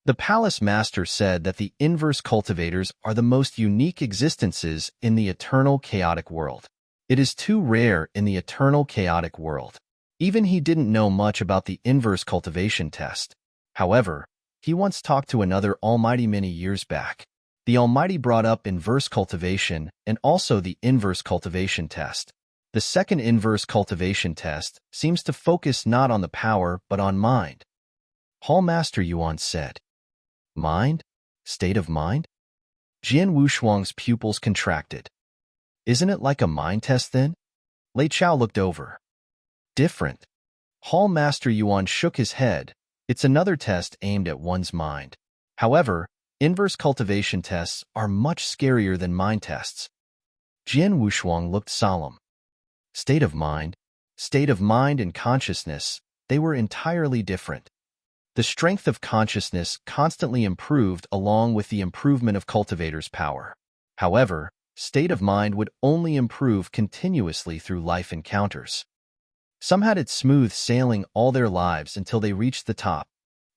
The Palace Master said that the inverse cultivators are the most unique existences in the eternal chaotic world. It is too rare in the eternal chaotic world. Even he didn't know much about the inverse cultivation test. However, he once talked to another Almighty many years back. The Almighty brought up inverse cultivation and also the inverse cultivation test. The second inverse cultivation test seems to focus not on the power but on mind. Hall Master Yuan said. Mind? State of mind? Jian Wushuang's pupils contracted. Isn't it like a mind test then? Lei Chao looked over. Different. Hall Master Yuan shook his head. It's another test aimed at one's mind. However, inverse cultivation tests are much scarier than mind tests. Jian Wushuang looked solemn. State of mind and consciousness, they were entirely different. The strength of consciousness constantly improved along with the improvement of cultivator's power. However, state of mind would only improve continuously through life encounters. Some had it smooth sailing all their lives until they reached the top.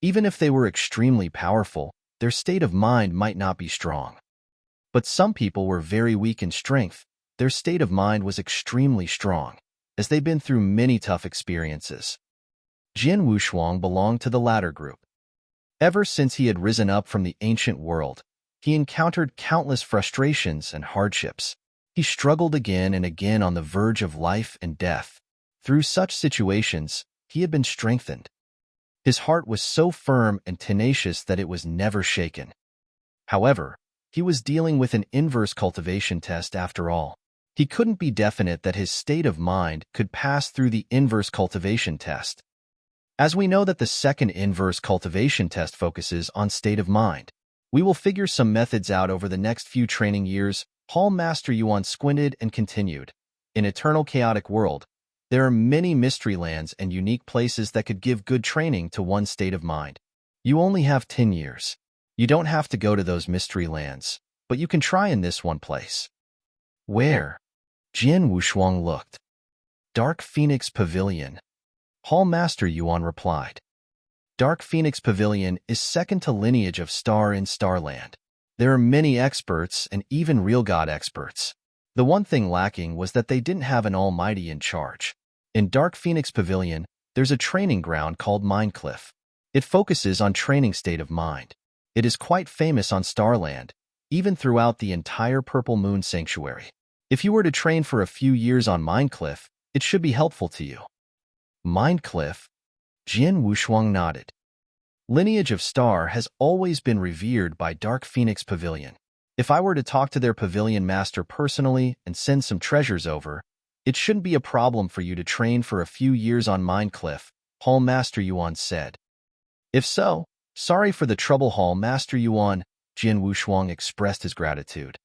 Even if they were extremely powerful, their state of mind might not be strong. But some people were very weak in strength. Their state of mind was extremely strong, as they'd been through many tough experiences. Jian Wushuang belonged to the latter group. Ever since he had risen up from the ancient world, he encountered countless frustrations and hardships. He struggled again and again on the verge of life and death. Through such situations, he had been strengthened. His heart was so firm and tenacious that it was never shaken. However, he was dealing with an inverse cultivation test after all. He couldn't be definite that his state of mind could pass through the inverse cultivation test. As we know that the second inverse cultivation test focuses on state of mind, we will figure some methods out over the next few training years. Hall Master Yuan squinted and continued. In eternal chaotic world, there are many mystery lands and unique places that could give good training to one's state of mind. You only have 10 years. You don't have to go to those mystery lands, but you can try in this one place. Where? Jian Wushuang looked. Dark Phoenix Pavilion. Hall Master Yuan replied. Dark Phoenix Pavilion is second to Lineage of Star in Starland. There are many experts and even real god experts. The one thing lacking was that they didn't have an almighty in charge. In Dark Phoenix Pavilion, there's a training ground called Mindcliff. It focuses on training state of mind. It is quite famous on Starland, even throughout the entire Purple Moon Sanctuary. If you were to train for a few years on Mindcliff, it should be helpful to you. Mindcliff? Jian Wushuang nodded. Lineage of Star has always been revered by Dark Phoenix Pavilion. If I were to talk to their pavilion master personally and send some treasures over, it shouldn't be a problem for you to train for a few years on Mindcliff, Hall Master Yuan said. If so, sorry for the trouble, Hall Master Yuan, Jian Wushuang expressed his gratitude.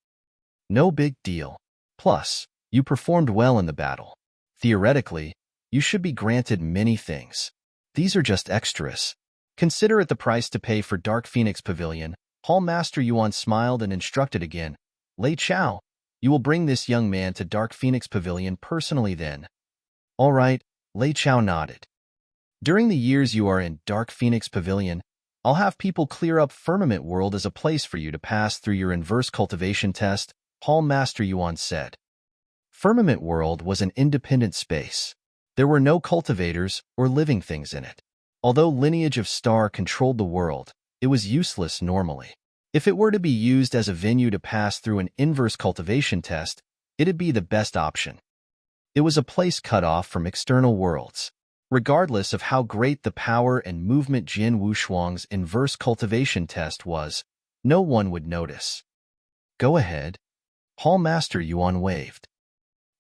No big deal. Plus, you performed well in the battle. Theoretically, you should be granted many things. These are just extras. Consider it the price to pay for Dark Phoenix Pavilion. Hall Master Yuan smiled and instructed again. Lei Chao, you will bring this young man to Dark Phoenix Pavilion personally then. All right, Lei Chao nodded. During the years you are in Dark Phoenix Pavilion, I'll have people clear up Firmament World as a place for you to pass through your inverse cultivation test, Hall Master Yuan said. Firmament World was an independent space. There were no cultivators or living things in it. Although Lineage of Star controlled the world, it was useless normally. If it were to be used as a venue to pass through an inverse cultivation test, it'd be the best option. It was a place cut off from external worlds. Regardless of how great the power and movement Jin Wushuang's inverse cultivation test was, no one would notice. Go ahead. Hall Master Yuan waved.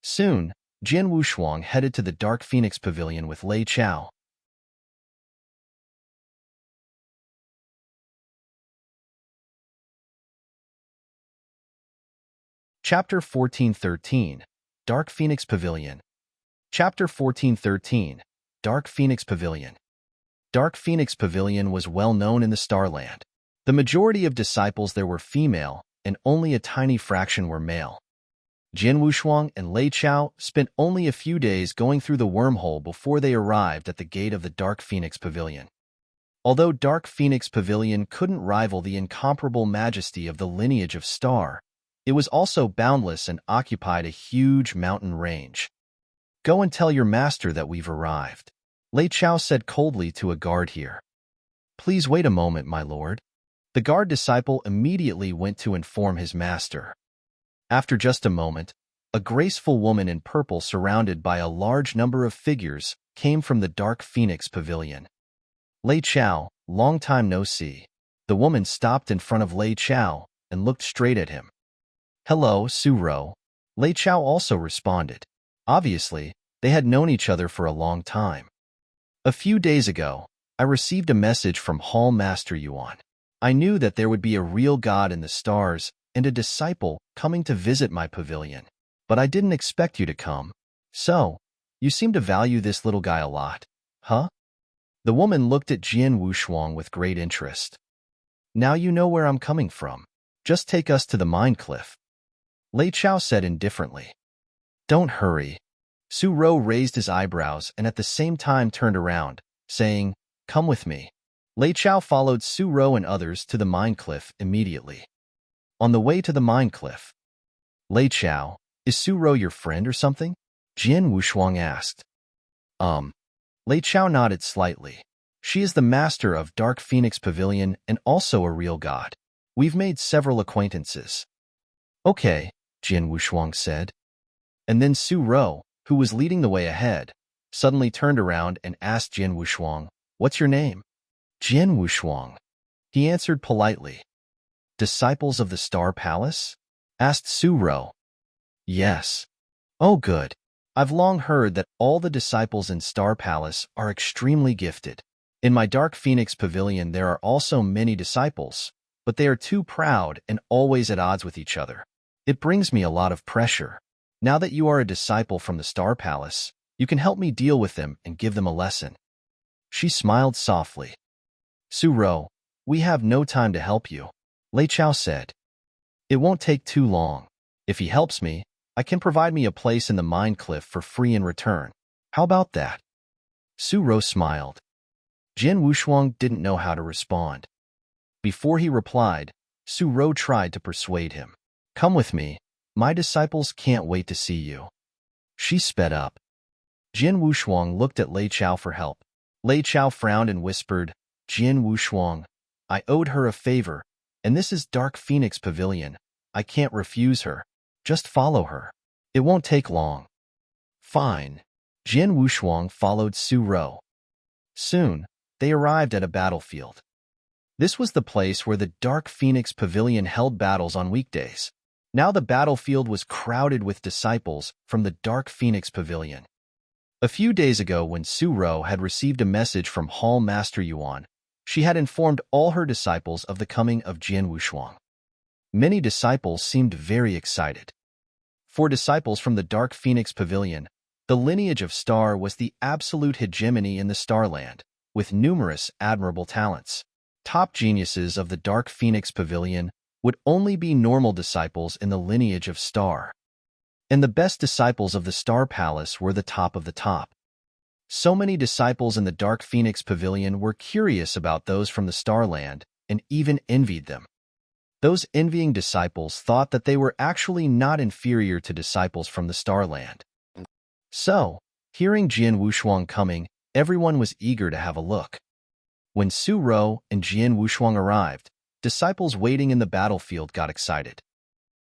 Soon, Jin Wushuang headed to the Dark Phoenix Pavilion with Lei Chao. Chapter 1413, Dark Phoenix Pavilion. Chapter 1413, Dark Phoenix Pavilion. Dark Phoenix Pavilion was well known in the Starland. The majority of disciples there were female, and only a tiny fraction were male. Jin Wushuang and Lei Chao spent only a few days going through the wormhole before they arrived at the gate of the Dark Phoenix Pavilion. Although Dark Phoenix Pavilion couldn't rival the incomparable majesty of the Lineage of Star, it was also boundless and occupied a huge mountain range. Go and tell your master that we've arrived, Lei Chao said coldly to a guard here. Please wait a moment, my lord. The guard disciple immediately went to inform his master. After just a moment, a graceful woman in purple surrounded by a large number of figures came from the Dark Phoenix Pavilion. Lei Chao, long time no see. The woman stopped in front of Lei Chao and looked straight at him. Hello, Su Ro. Lei Chao also responded. Obviously, they had known each other for a long time. A few days ago, I received a message from Hall Master Yuan. I knew that there would be a real god in the stars and a disciple coming to visit my pavilion, but I didn't expect you to come. So, you seem to value this little guy a lot, huh? The woman looked at Jin Wushuang with great interest. Now you know where I'm coming from. Just take us to the mine cliff. Lei Chao said indifferently. Don't hurry. Su Ro raised his eyebrows and at the same time turned around, saying, Come with me. Lei Chao followed Su Ro and others to the mine cliff immediately. On the way to the mine cliff, Lei Chao, is Su Ro your friend or something? Jin Wushuang asked. Lei Chao nodded slightly. She is the master of Dark Phoenix Pavilion and also a real god. We've made several acquaintances. Okay, Jin Wushuang said. And then Su Ro, who was leading the way ahead, suddenly turned around and asked Jin Wushuang, What's your name? Jin Wushuang. He answered politely. Disciples of the Star Palace? Asked Su Ro. Yes. Oh good. I've long heard that all the disciples in Star Palace are extremely gifted. In my Dark Phoenix Pavilion there are also many disciples, but they are too proud and always at odds with each other. It brings me a lot of pressure. Now that you are a disciple from the Star Palace, you can help me deal with them and give them a lesson. She smiled softly. Su Ro, we have no time to help you, Lei Chao said. It won't take too long. If he helps me, I can provide me a place in the mine cliff for free in return. How about that? Su Ro smiled. Jin Wushuang didn't know how to respond. Before he replied, Su Ro tried to persuade him. Come with me. My disciples can't wait to see you. She sped up. Jin Wushuang looked at Lei Chao for help. Lei Chao frowned and whispered, Jin Wushuang, I owed her a favor, and this is Dark Phoenix Pavilion. I can't refuse her. Just follow her. It won't take long. Fine. Jin Wushuang followed Su Ro. Soon, they arrived at a battlefield. This was the place where the Dark Phoenix Pavilion held battles on weekdays. Now the battlefield was crowded with disciples from the Dark Phoenix Pavilion. A few days ago when Su Ro had received a message from Hall Master Yuan, she had informed all her disciples of the coming of Jin Wushuang. Many disciples seemed very excited. For disciples from the Dark Phoenix Pavilion, the Lineage of Star was the absolute hegemony in the Starland, with numerous admirable talents. Top geniuses of the Dark Phoenix Pavilion would only be normal disciples in the Lineage of Star. And the best disciples of the Star Palace were the top of the top. So many disciples in the Dark Phoenix Pavilion were curious about those from the Starland and even envied them. Those envying disciples thought that they were actually not inferior to disciples from the Starland. So, hearing Jian Wushuang coming, everyone was eager to have a look. When Su Rou and Jian Wushuang arrived, disciples waiting in the battlefield got excited.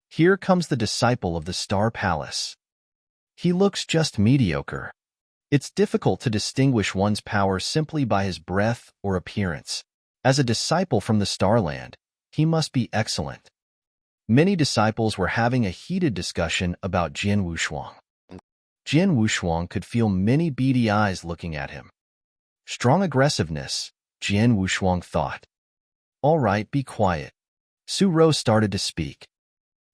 Here comes the disciple of the Star Palace. He looks just mediocre. It's difficult to distinguish one's power simply by his breath or appearance. As a disciple from the Starland, he must be excellent. Many disciples were having a heated discussion about Jian Wushuang. Jian Wushuang could feel many beady eyes looking at him. Strong aggressiveness, Jian Wushuang thought. All right, be quiet. Su Rou started to speak.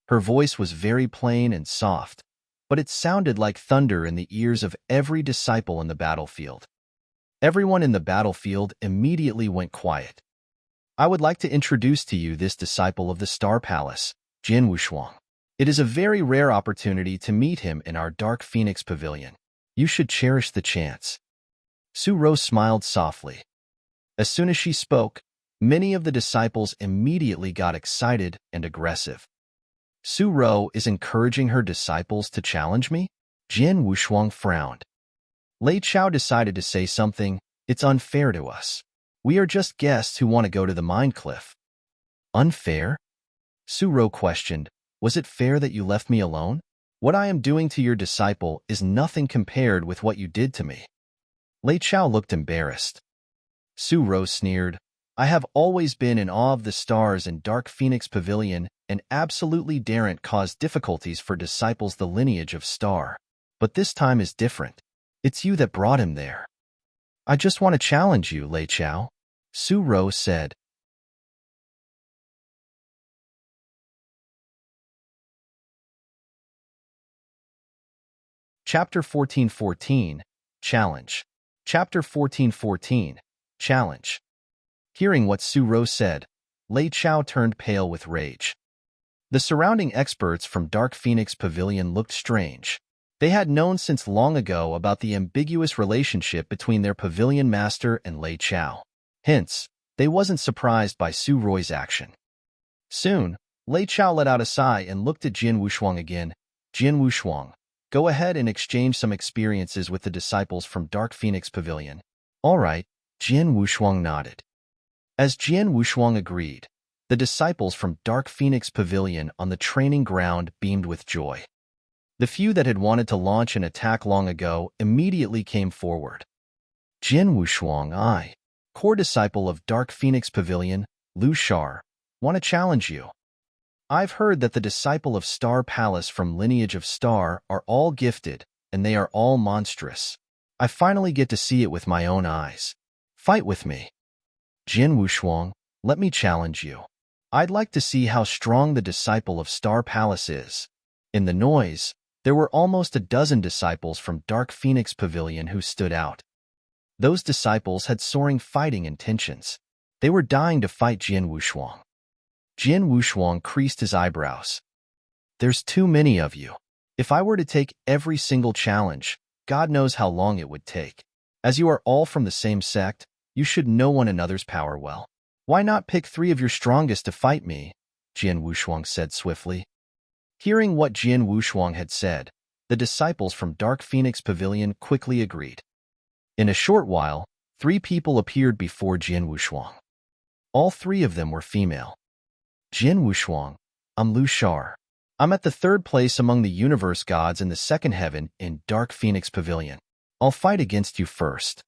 Her voice was very plain and soft, but it sounded like thunder in the ears of every disciple in the battlefield. Everyone in the battlefield immediately went quiet. I would like to introduce to you this disciple of the Star Palace, Jian Wushuang. It is a very rare opportunity to meet him in our Dark Phoenix Pavilion. You should cherish the chance. Su Rou smiled softly. As soon as she spoke, many of the disciples immediately got excited and aggressive. Su Rou is encouraging her disciples to challenge me? Jian Wushuang frowned. Lei Chao decided to say something. It's unfair to us. We are just guests who want to go to the mine cliff. Unfair? Su Rou questioned. Was it fair that you left me alone? What I am doing to your disciple is nothing compared with what you did to me. Lei Chao looked embarrassed. Su Rou sneered. I have always been in awe of the stars in Dark Phoenix Pavilion and absolutely daren't cause difficulties for disciples the lineage of Star. But this time is different. It's you that brought him there. I just want to challenge you, Lei Chao, Su Rou said. Chapter 14:14, Challenge. Chapter 14:14, Challenge. Hearing what Su Rou said, Lei Chao turned pale with rage. The surrounding experts from Dark Phoenix Pavilion looked strange. They had known since long ago about the ambiguous relationship between their pavilion master and Lei Chao. Hence, they wasn't surprised by Su Rou's action. Soon, Lei Chao let out a sigh and looked at Jian Wushuang again. Jian Wushuang, go ahead and exchange some experiences with the disciples from Dark Phoenix Pavilion. All right, Jian Wushuang nodded. As Jian Wushuang agreed, the disciples from Dark Phoenix Pavilion on the training ground beamed with joy. The few that had wanted to launch an attack long ago immediately came forward. Jian Wushuang, I, core disciple of Dark Phoenix Pavilion, Lu Shar, want to challenge you. I've heard that the disciple of Star Palace from lineage of Star are all gifted, and they are all monstrous. I finally get to see it with my own eyes. Fight with me. Jian Wushuang, let me challenge you. I'd like to see how strong the disciple of Star Palace is. In the noise, there were almost a dozen disciples from Dark Phoenix Pavilion who stood out. Those disciples had soaring fighting intentions. They were dying to fight Jian Wushuang. Jian Wushuang creased his eyebrows. There's too many of you. If I were to take every single challenge, God knows how long it would take. As you are all from the same sect, you should know one another's power well. Why not pick 3 of your strongest to fight me? Jian Wushuang said swiftly. Hearing what Jian Wushuang had said, the disciples from Dark Phoenix Pavilion quickly agreed. In a short while, 3 people appeared before Jian Wushuang. All 3 of them were female. Jian Wushuang, I'm Lu Shar. I'm at the 3rd place among the universe gods in the 2nd heaven in Dark Phoenix Pavilion. I'll fight against you first.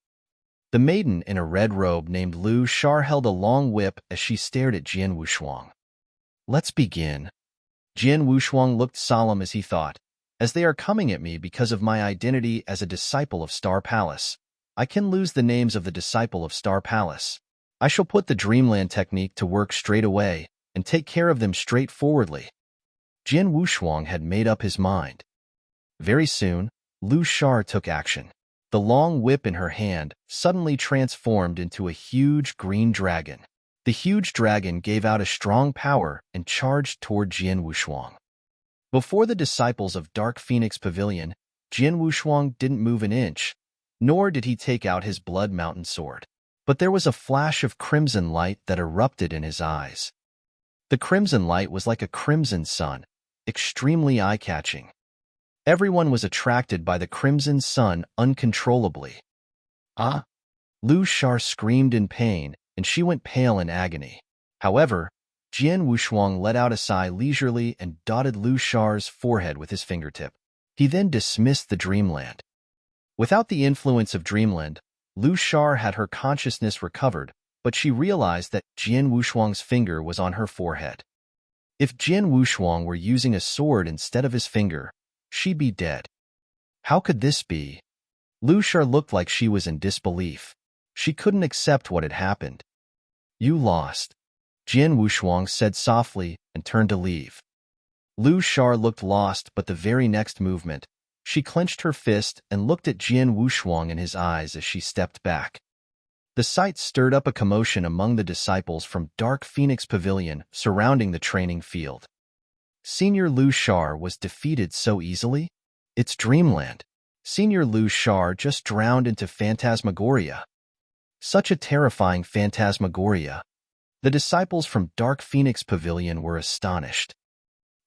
The maiden in a red robe named Lu Shar held a long whip as she stared at Jian Wushuang. Let's begin. Jian Wushuang looked solemn as he thought, as they are coming at me because of my identity as a disciple of Star Palace. I can lose the names of the disciple of Star Palace. I shall put the Dreamland technique to work straight away and take care of them straightforwardly. Jian Wushuang had made up his mind. Very soon, Lu Shar took action. The long whip in her hand suddenly transformed into a huge green dragon. The huge dragon gave out a strong power and charged toward Jian Wushuang. Before the disciples of Dark Phoenix Pavilion, Jian Wushuang didn't move an inch. nor did he take out his blood mountain sword. But there was a flash of crimson light that erupted in his eyes. The crimson light was like a crimson sun, extremely eye-catching. Everyone was attracted by the crimson sun uncontrollably. Ah! Lu Shar screamed in pain, and she went pale in agony. However, Jian Wushuang let out a sigh leisurely and dotted Lu Shar's forehead with his fingertip. He then dismissed the dreamland. Without the influence of dreamland, Lu Shar had her consciousness recovered, but she realized that Jian Wushuang's finger was on her forehead. If Jian Wushuang were using a sword instead of his finger, she'd be dead. How could this be? Lu Shar looked like she was in disbelief. She couldn't accept what had happened. You lost, Jian Wushuang said softly and turned to leave. Lu Shar looked lost, but the very next movement, she clenched her fist and looked at Jian Wushuang in his eyes as she stepped back. The sight stirred up a commotion among the disciples from Dark Phoenix Pavilion surrounding the training field. Senior Lu Shar was defeated so easily? It's dreamland. Senior Lu Shar just drowned into phantasmagoria. Such a terrifying phantasmagoria. The disciples from Dark Phoenix Pavilion were astonished.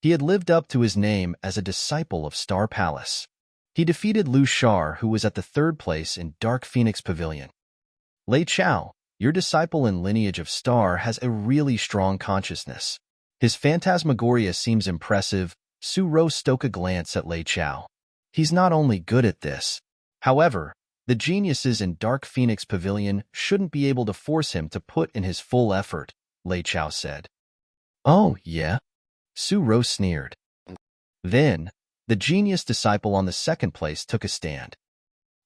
He had lived up to his name as a disciple of Star Palace. He defeated Lu Shar, who was at the third place in Dark Phoenix Pavilion. Lei Chao, your disciple in lineage of Star, has a really strong consciousness. His phantasmagoria seems impressive. Su Ro stole a glance at Lei Chao. He's not only good at this. However, the geniuses in Dark Phoenix Pavilion shouldn't be able to force him to put in his full effort, Lei Chao said. Oh, yeah? Su Ro sneered. Then, the genius disciple on the second place took a stand.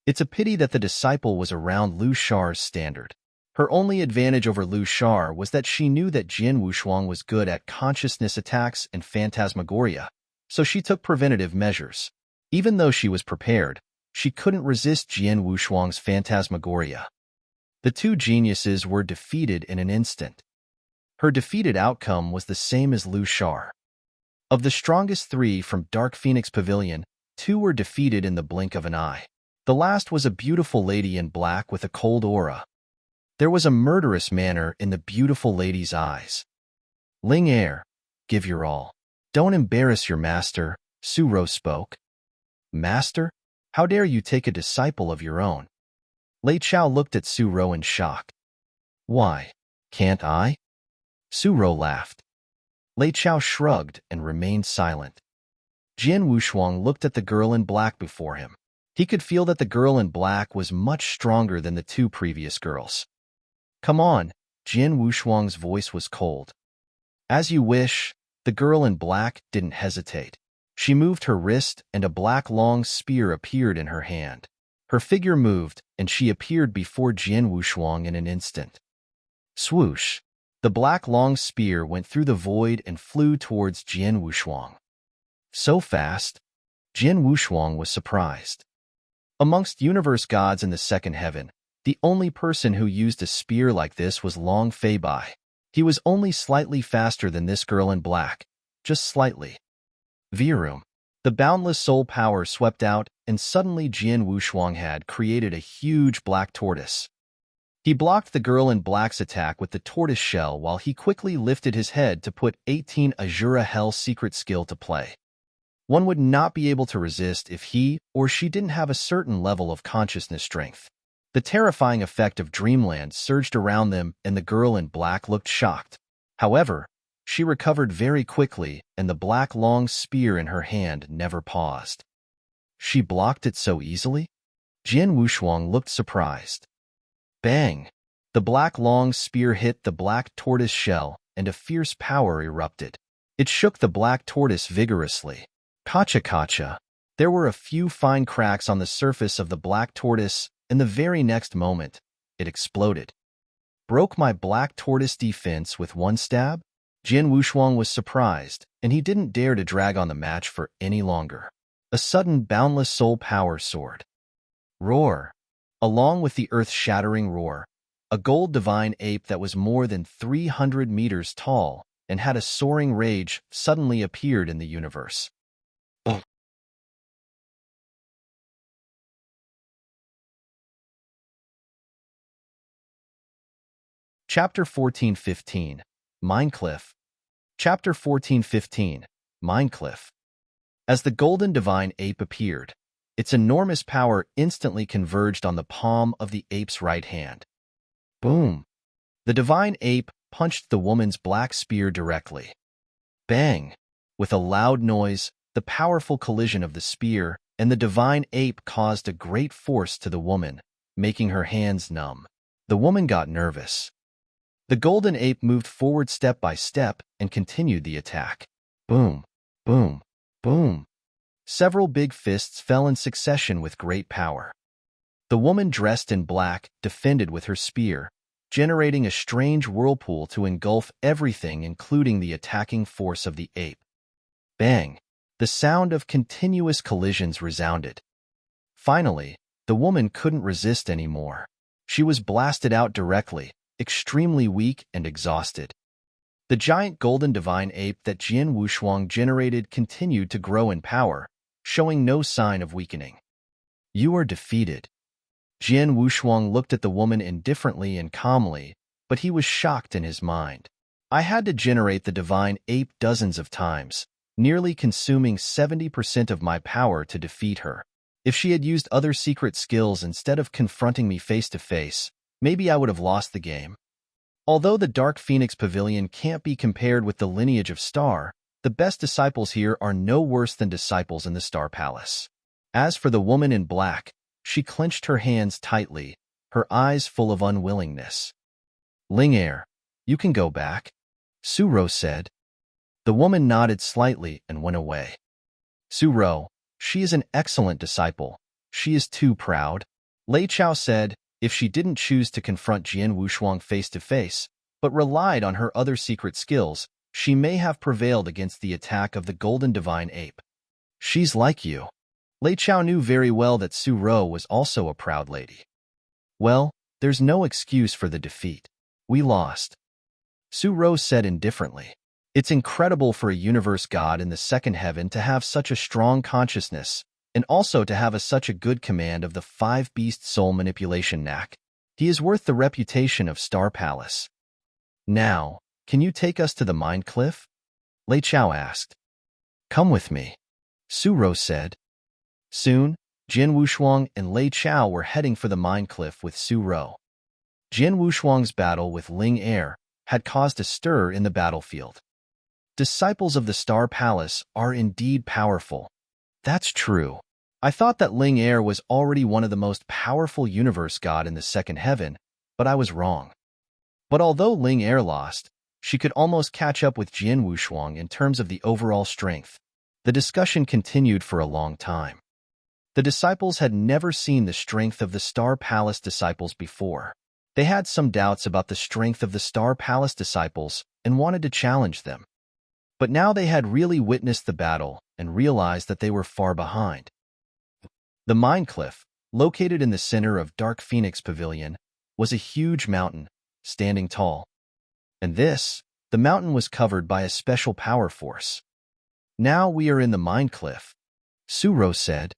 It's a pity that the disciple was around Lu Shar's standard. Her only advantage over Lu Shar was that she knew that Jian Wushuang was good at consciousness attacks and phantasmagoria, so she took preventative measures. Even though she was prepared, she couldn't resist Jian Wushuang's phantasmagoria. The two geniuses were defeated in an instant. Her defeated outcome was the same as Lu Shar. Of the strongest three from Dark Phoenix Pavilion, two were defeated in the blink of an eye. The last was a beautiful lady in black with a cold aura. There was a murderous manner in the beautiful lady's eyes. Ling Er, give your all. Don't embarrass your master, Su Ro spoke. Master? How dare you take a disciple of your own? Lei Chao looked at Su Ro in shock. Why, can't I? Su Ro laughed. Lei Chao shrugged and remained silent. Jian Wushuang looked at the girl in black before him. He could feel that the girl in black was much stronger than the two previous girls. Come on, Jian Wushuang's voice was cold. As you wish. The girl in black didn't hesitate. She moved her wrist and a black long spear appeared in her hand. Her figure moved and she appeared before Jian Wushuang in an instant. Swoosh! The black long spear went through the void and flew towards Jian Wushuang. So fast? Jian Wushuang was surprised. Amongst universe gods in the second heaven, the only person who used a spear like this was Long Fei Bai. He was only slightly faster than this girl in black, just slightly. Virum. The boundless soul power swept out, and suddenly Jian Wushuang had created a huge black tortoise. He blocked the girl in black's attack with the tortoise shell while he quickly lifted his head to put 18 Azura Hell secret skill to play. One would not be able to resist if he or she didn't have a certain level of consciousness strength. The terrifying effect of Dreamland surged around them and the girl in black looked shocked. However, she recovered very quickly and the black long spear in her hand never paused. She blocked it so easily? Jian Wushuang looked surprised. Bang! The black long spear hit the black tortoise shell and a fierce power erupted. It shook the black tortoise vigorously. Kacha-kacha. There were a few fine cracks on the surface of the black tortoise, and the very next moment, it exploded. Broke my black tortoise defense with one stab? Jian Wushuang was surprised, and he didn't dare to drag on the match for any longer. A sudden boundless soul power soared. Roar! Along with the earth-shattering roar, a gold divine ape that was more than 300 meters tall and had a soaring rage suddenly appeared in the universe. Chapter 14:15, Minecliff. Chapter 14:15, Minecliff. As the golden divine ape appeared, its enormous power instantly converged on the palm of the ape's right hand. Boom! The divine ape punched the woman's black spear directly. Bang! With a loud noise, the powerful collision of the spear and the divine ape caused a great force to the woman, making her hands numb. The woman got nervous. The golden ape moved forward step by step and continued the attack. Boom! Boom! Boom! Several big fists fell in succession with great power. The woman dressed in black defended with her spear, generating a strange whirlpool to engulf everything including the attacking force of the ape. Bang! The sound of continuous collisions resounded. Finally, the woman couldn't resist anymore. She was blasted out directly, extremely weak and exhausted. The giant golden divine ape that Jian Wushuang generated continued to grow in power, showing no sign of weakening. You are defeated. Jian Wushuang looked at the woman indifferently and calmly, but he was shocked in his mind. I had to generate the divine ape dozens of times, nearly consuming 70% of my power to defeat her. If she had used other secret skills instead of confronting me face to face, maybe I would have lost the game. Although the Dark Phoenix Pavilion can't be compared with the lineage of Star, the best disciples here are no worse than disciples in the Star Palace. As for the woman in black, she clenched her hands tightly, her eyes full of unwillingness. Ling Er, you can go back, Su Rou said. The woman nodded slightly and went away. Su Rou, she is an excellent disciple. She is too proud. Lei Chao said, if she didn't choose to confront Jian Wushuang face to face, but relied on her other secret skills, she may have prevailed against the attack of the golden divine ape. She's like you. Lei Chao knew very well that Su Rou was also a proud lady. Well, there's no excuse for the defeat. We lost. Su Rou said indifferently. It's incredible for a universe god in the second heaven to have such a strong consciousness, and also to have such a good command of the five-beast soul manipulation knack. He is worth the reputation of Star Palace. Now, can you take us to the Mind Cliff? Lei Chao asked. Come with me, Su Rou said. Soon, Jian Wushuang and Lei Chao were heading for the Mind Cliff with Su Rou. Jian Wushuang's battle with Ling Er had caused a stir in the battlefield. Disciples of the Star Palace are indeed powerful. That's true. I thought that Ling Er was already one of the most powerful universe god in the second heaven, but I was wrong. But although Ling Er lost, she could almost catch up with Jian Wushuang in terms of the overall strength. The discussion continued for a long time. The disciples had never seen the strength of the Star Palace disciples before. They had some doubts about the strength of the Star Palace disciples and wanted to challenge them. But now they had really witnessed the battle and realized that they were far behind. The Mind Cliff, located in the center of Dark Phoenix Pavilion, was a huge mountain, standing tall. And the mountain was covered by a special power force. Now we are in the Mind Cliff, Su Rou said.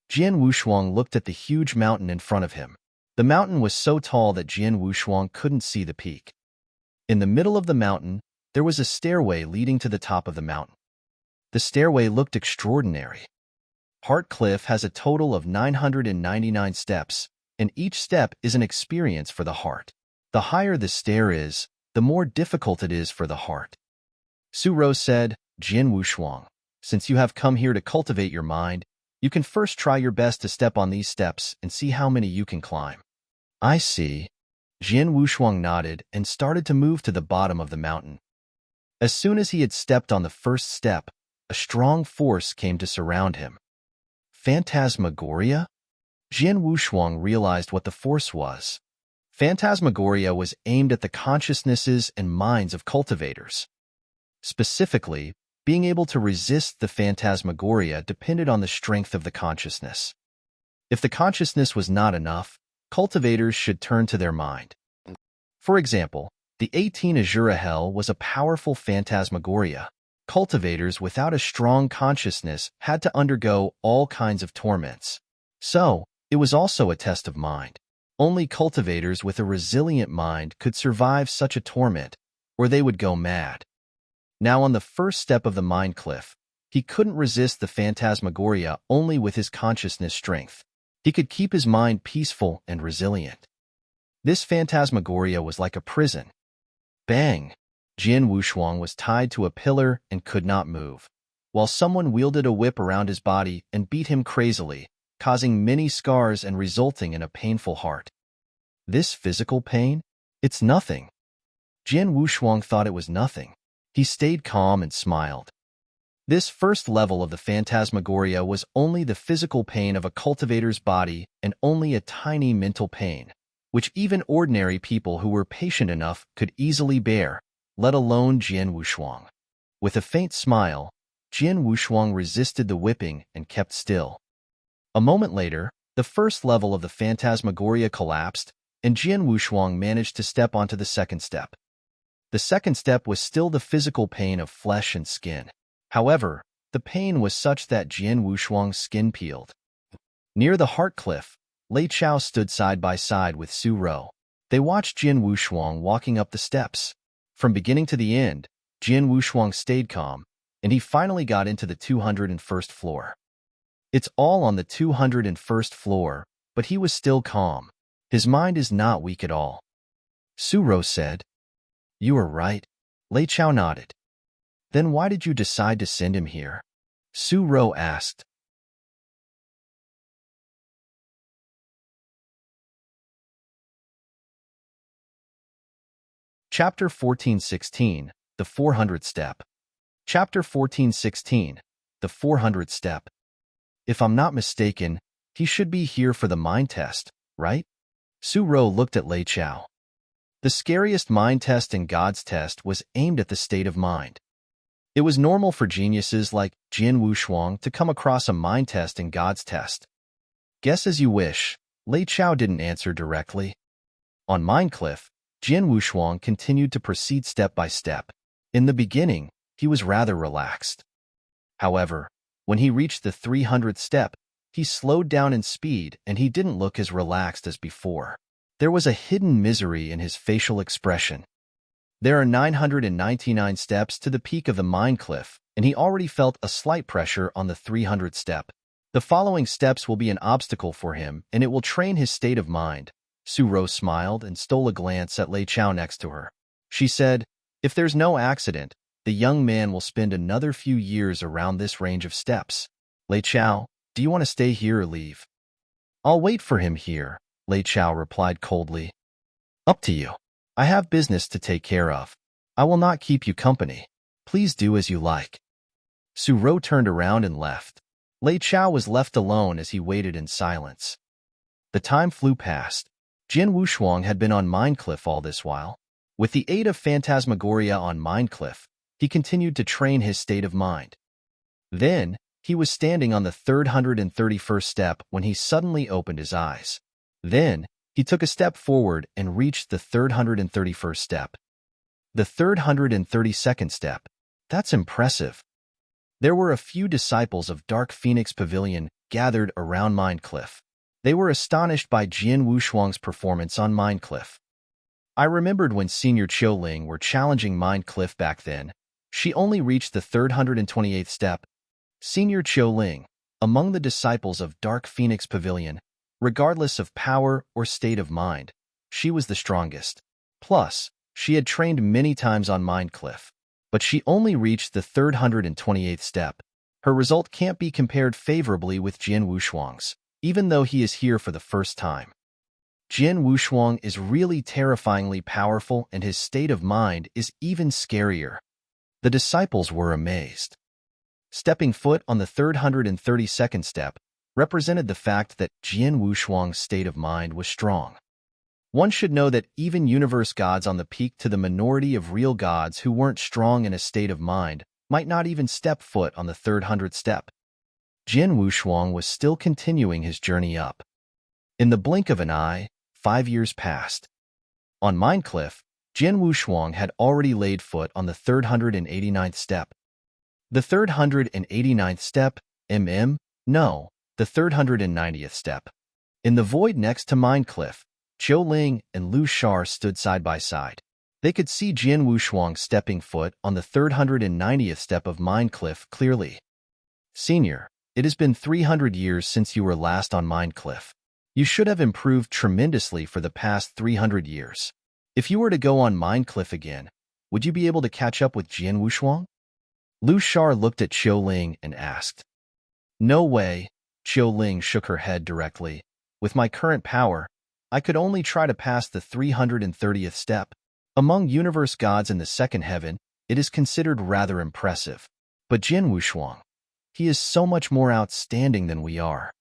Jian Wushuang looked at the huge mountain in front of him. The mountain was so tall that Jian Wushuang couldn't see the peak. In the middle of the mountain, there was a stairway leading to the top of the mountain. The stairway looked extraordinary. Heart Cliff has a total of 999 steps, and each step is an experience for the heart. The higher the stair is, the more difficult it is for the heart. Su Rou said, Jian Wushuang, since you have come here to cultivate your mind, you can first try your best to step on these steps and see how many you can climb. I see. Jian Wushuang nodded and started to move to the bottom of the mountain. As soon as he had stepped on the first step, a strong force came to surround him. Phantasmagoria? Jian Wushuang realized what the force was. Phantasmagoria was aimed at the consciousnesses and minds of cultivators. Specifically, being able to resist the phantasmagoria depended on the strength of the consciousness. If the consciousness was not enough, cultivators should turn to their mind. For example, the 18 Azura Hell was a powerful phantasmagoria. Cultivators without a strong consciousness had to undergo all kinds of torments. So, it was also a test of mind. Only cultivators with a resilient mind could survive such a torment, or they would go mad. Now on the first step of the mind cliff, he couldn't resist the phantasmagoria only with his consciousness strength. He could keep his mind peaceful and resilient. This phantasmagoria was like a prison. Bang! Jian Wushuang was tied to a pillar and could not move, while someone wielded a whip around his body and beat him crazily, causing many scars and resulting in a painful heart. This physical pain? It's nothing. Jian Wushuang thought it was nothing. He stayed calm and smiled. This first level of the phantasmagoria was only the physical pain of a cultivator's body and only a tiny mental pain, which even ordinary people who were patient enough could easily bear, let alone Jian Wushuang. With a faint smile, Jian Wushuang resisted the whipping and kept still. A moment later, the first level of the phantasmagoria collapsed, and Jian Wushuang managed to step onto the second step. The second step was still the physical pain of flesh and skin. However, the pain was such that Jian Wushuang's skin peeled. Near the heart cliff, Lei Chao stood side by side with Su Rou. They watched Jian Wushuang walking up the steps. From beginning to the end, Jian Wushuang stayed calm, and he finally got into the 201st floor. It's all on the 201st floor, but he was still calm. His mind is not weak at all. Su Rou said. You are right. Lei Chao nodded. Then why did you decide to send him here? Su Rou asked. Chapter 1416, The 400th Step. Chapter 1416, The 400th Step. If I'm not mistaken, he should be here for the mind test, right? Su Rou looked at Lei Chao. The scariest mind test in God's test was aimed at the state of mind. It was normal for geniuses like Jian Wushuang to come across a mind test in God's test. Guess as you wish, Lei Chao didn't answer directly. On Mind Cliff, Jian Wushuang continued to proceed step by step. In the beginning, he was rather relaxed. However, when he reached the 300th step, he slowed down in speed and he didn't look as relaxed as before. There was a hidden misery in his facial expression. There are 999 steps to the peak of the mind cliff, and he already felt a slight pressure on the 300th step. The following steps will be an obstacle for him, and it will train his state of mind. Su Rou smiled and stole a glance at Lei Chao next to her. She said, if there's no accident, the young man will spend another few years around this range of steps. Lei Chao, do you want to stay here or leave? I'll wait for him here, Lei Chao replied coldly. Up to you. I have business to take care of. I will not keep you company. Please do as you like. Su Rou turned around and left. Lei Chao was left alone as he waited in silence. The time flew past. Jian Wushuang had been on Mind Cliff all this while. With the aid of Phantasmagoria on Mind Cliff, he continued to train his state of mind. Then, he was standing on the 331st step when he suddenly opened his eyes. Then, he took a step forward and reached the 331st step. The 332nd step. That's impressive. There were a few disciples of Dark Phoenix Pavilion gathered around Mind Cliff. They were astonished by Jian Wushuang's performance on Mind Cliff. I remembered when Senior Qiu Ling were challenging Mind Cliff back then. She only reached the 328th step. Senior Qiu Ling, among the disciples of Dark Phoenix Pavilion, regardless of power or state of mind, she was the strongest. Plus, she had trained many times on Mind Cliff, but she only reached the 328th step. Her result can't be compared favorably with Jian Wushuang's, even though he is here for the first time. Jian Wushuang is really terrifyingly powerful and his state of mind is even scarier. The disciples were amazed. Stepping foot on the 332nd step represented the fact that Jian Wushuang's state of mind was strong. One should know that even universe gods on the peak to the minority of real gods who weren't strong in a state of mind might not even step foot on the 300th step. Jian Wushuang was still continuing his journey up. In the blink of an eye, 5 years passed. On Mind Cliff, Jian Wushuang had already laid foot on the 389th step. The 389th step, no, the 390th step. In the void next to Mind Cliff, Zhou Ling and Lu Shar stood side by side. They could see Jian Wushuang stepping foot on the 390th step of Mind Cliff clearly. Senior, it has been 300 years since you were last on Mind Cliff. You should have improved tremendously for the past 300 years. If you were to go on Mind Cliff again, would you be able to catch up with Jian Wushuang? Lu Shar looked at Zhou Ling and asked. No way, Zhou Ling shook her head directly. With my current power, I could only try to pass the 330th step. Among universe gods in the second heaven, it is considered rather impressive. But Jian Wushuang, he is so much more outstanding than we are.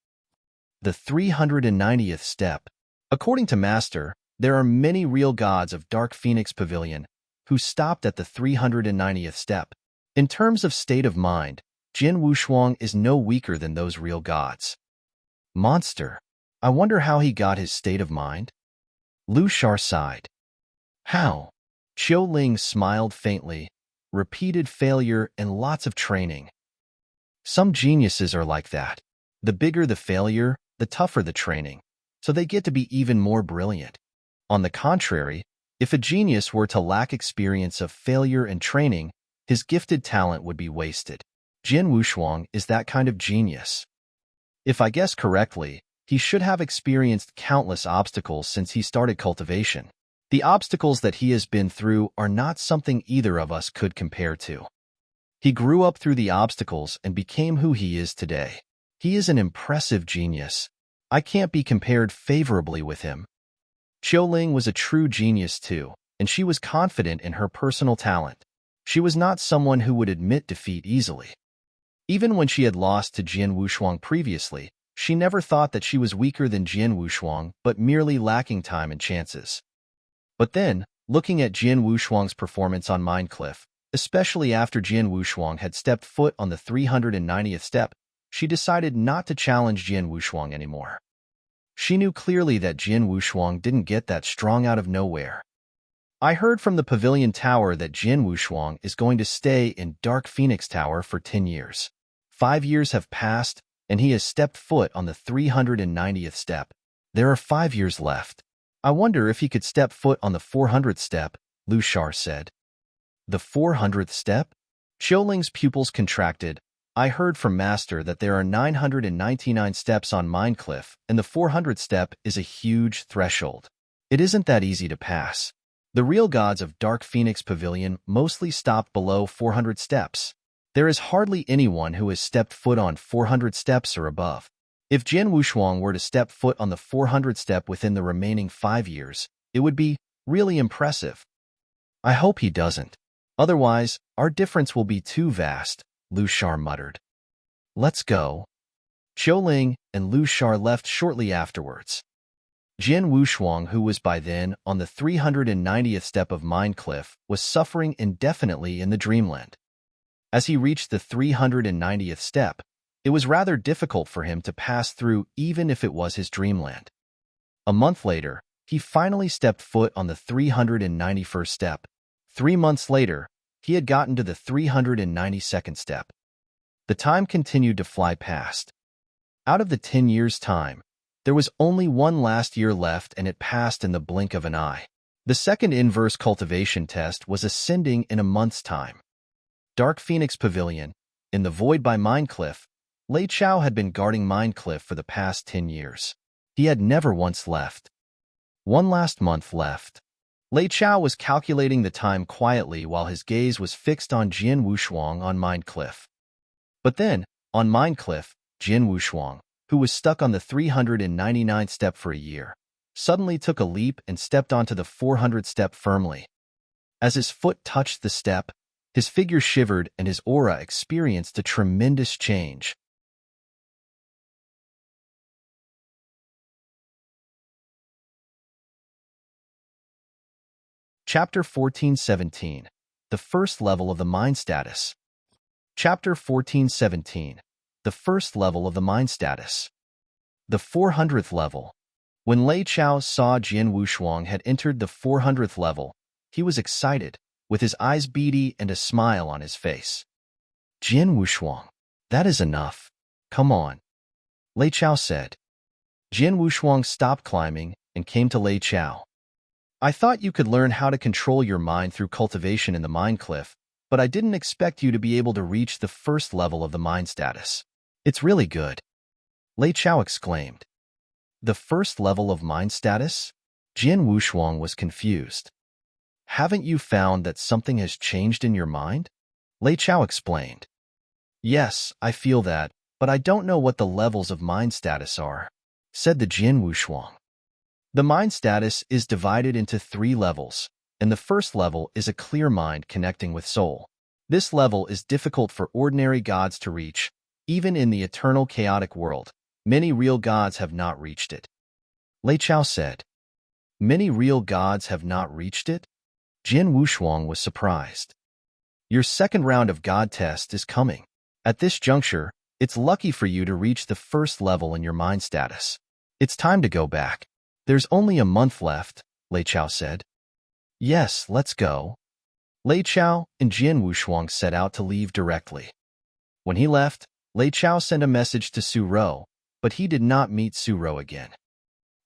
The 390th step. According to Master, there are many real gods of Dark Phoenix Pavilion who stopped at the 390th step. In terms of state of mind, Jian Wushuang is no weaker than those real gods. Monster. I wonder how he got his state of mind? Lu Shar sighed. How? Zhou Ling smiled faintly. Repeated failure and lots of training. Some geniuses are like that. The bigger the failure, the tougher the training, so they get to be even more brilliant. On the contrary, if a genius were to lack experience of failure and training, his gifted talent would be wasted. Jian Wushuang is that kind of genius. If I guess correctly, he should have experienced countless obstacles since he started cultivation. The obstacles that he has been through are not something either of us could compare to. He grew up through the obstacles and became who he is today. He is an impressive genius. I can't be compared favorably with him. Zhou Ling was a true genius too, and she was confident in her personal talent. She was not someone who would admit defeat easily. Even when she had lost to Jian Wushuang previously, she never thought that she was weaker than Jian Wushuang but merely lacking time and chances. But then, looking at Jian Wushuang's performance on Mind Cliff, especially after Jian Wushuang had stepped foot on the 390th step, she decided not to challenge Jian Wushuang anymore. She knew clearly that Jian Wushuang didn't get that strong out of nowhere. I heard from the Pavilion Tower that Jian Wushuang is going to stay in Dark Phoenix Tower for 10 years. 5 years have passed, and he has stepped foot on the 390th step. There are 5 years left. I wonder if he could step foot on the 400th step, Lu Shar said. The 400th step? Zhou Ling's pupils contracted. I heard from Master that there are 999 steps on Mind Cliff, and the 400th step is a huge threshold. It isn't that easy to pass. The real gods of Dark Phoenix Pavilion mostly stopped below 400 steps. There is hardly anyone who has stepped foot on 400 steps or above. If Jian Wushuang were to step foot on the 400th step within the remaining 5 years, it would be really impressive. I hope he doesn't. Otherwise, our difference will be too vast, Lu Shar muttered. Let's go. Zhou Ling and Lu Shar left shortly afterwards. Jian Wushuang, who was by then on the 390th step of Mind Cliff, was suffering indefinitely in the dreamland. As he reached the 390th step, it was rather difficult for him to pass through even if it was his dreamland. A month later, he finally stepped foot on the 391st step. 3 months later, he had gotten to the 392nd step. The time continued to fly past. Out of the 10 years' time, there was only one last year left and it passed in the blink of an eye. The second inverse cultivation test was ascending in a month's time. Dark Phoenix Pavilion, in the void by Mind Cliff, Lei Chao had been guarding Mind Cliff for the past 10 years. He had never once left. One last month left. Lei Chao was calculating the time quietly while his gaze was fixed on Jian Wushuang on Mind Cliff. But then, on Mind Cliff, Jian Wushuang, who was stuck on the 399th step for a year, suddenly took a leap and stepped onto the 400th step firmly. As his foot touched the step, his figure shivered and his aura experienced a tremendous change. Chapter 1417. The First Level of the Mind Status. Chapter 1417. The First Level of the Mind Status. The 400th level. When Lei Chao saw Jian Wushuang had entered the 400th level, he was excited, with his eyes beady and a smile on his face. Jian Wushuang, that is enough. Come on, Lei Chao said. Jian Wushuang stopped climbing and came to Lei Chao. I thought you could learn how to control your mind through cultivation in the mind cliff, but I didn't expect you to be able to reach the first level of the mind status. It's really good. Lei Chao exclaimed. The first level of mind status? Jian Wushuang was confused. Haven't you found that something has changed in your mind? Lei Chao explained. Yes, I feel that, but I don't know what the levels of mind status are, said the Jian Wushuang. The mind status is divided into 3 levels, and the first level is a clear mind connecting with soul. This level is difficult for ordinary gods to reach. Even in the eternal chaotic world, many real gods have not reached it. Lei Chao said. Many real gods have not reached it? Jian Wushuang was surprised. Your second round of god test is coming. At this juncture, it's lucky for you to reach the first level in your mind status. It's time to go back. There's only a month left, Lei Chao said. Yes, let's go. Lei Chao and Jian Wushuang set out to leave directly. When he left, Lei Chao sent a message to Su Rou, but he did not meet Su Rou again.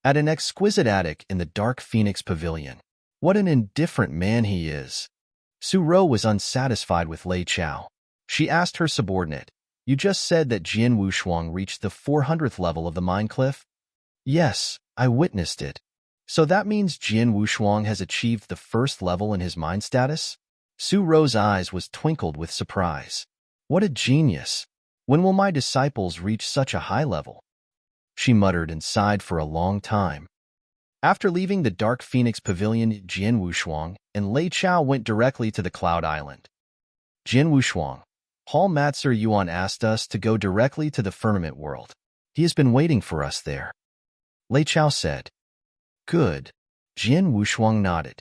At an exquisite attic in the Dark Phoenix Pavilion. What an indifferent man he is. Su Rou was unsatisfied with Lei Chao. She asked her subordinate, You just said that Jian Wushuang reached the 400th level of the mind cliff? Yes, I witnessed it. So that means Jian Wushuang has achieved the first level in his mind status? Su Rou's eyes was twinkled with surprise. What a genius! When will my disciples reach such a high level? She muttered and sighed for a long time. After leaving the Dark Phoenix Pavilion, Jian Wushuang and Lei Chao went directly to the Cloud Island. Jian Wushuang, Hall Master Yuan asked us to go directly to the firmament world. He has been waiting for us there. Lei Chao said. Good. Jian Wushuang nodded.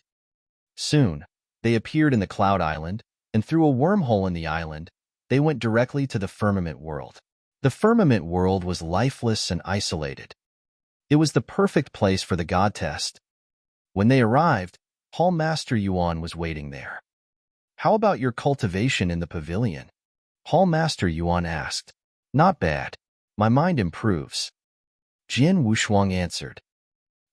Soon, they appeared in the Cloud Island, and through a wormhole in the island, they went directly to the firmament world. The firmament world was lifeless and isolated. It was the perfect place for the god test. When they arrived, Hall Master Yuan was waiting there. How about your cultivation in the pavilion? Hall Master Yuan asked. Not bad. My mind improves. Jian Wushuang answered.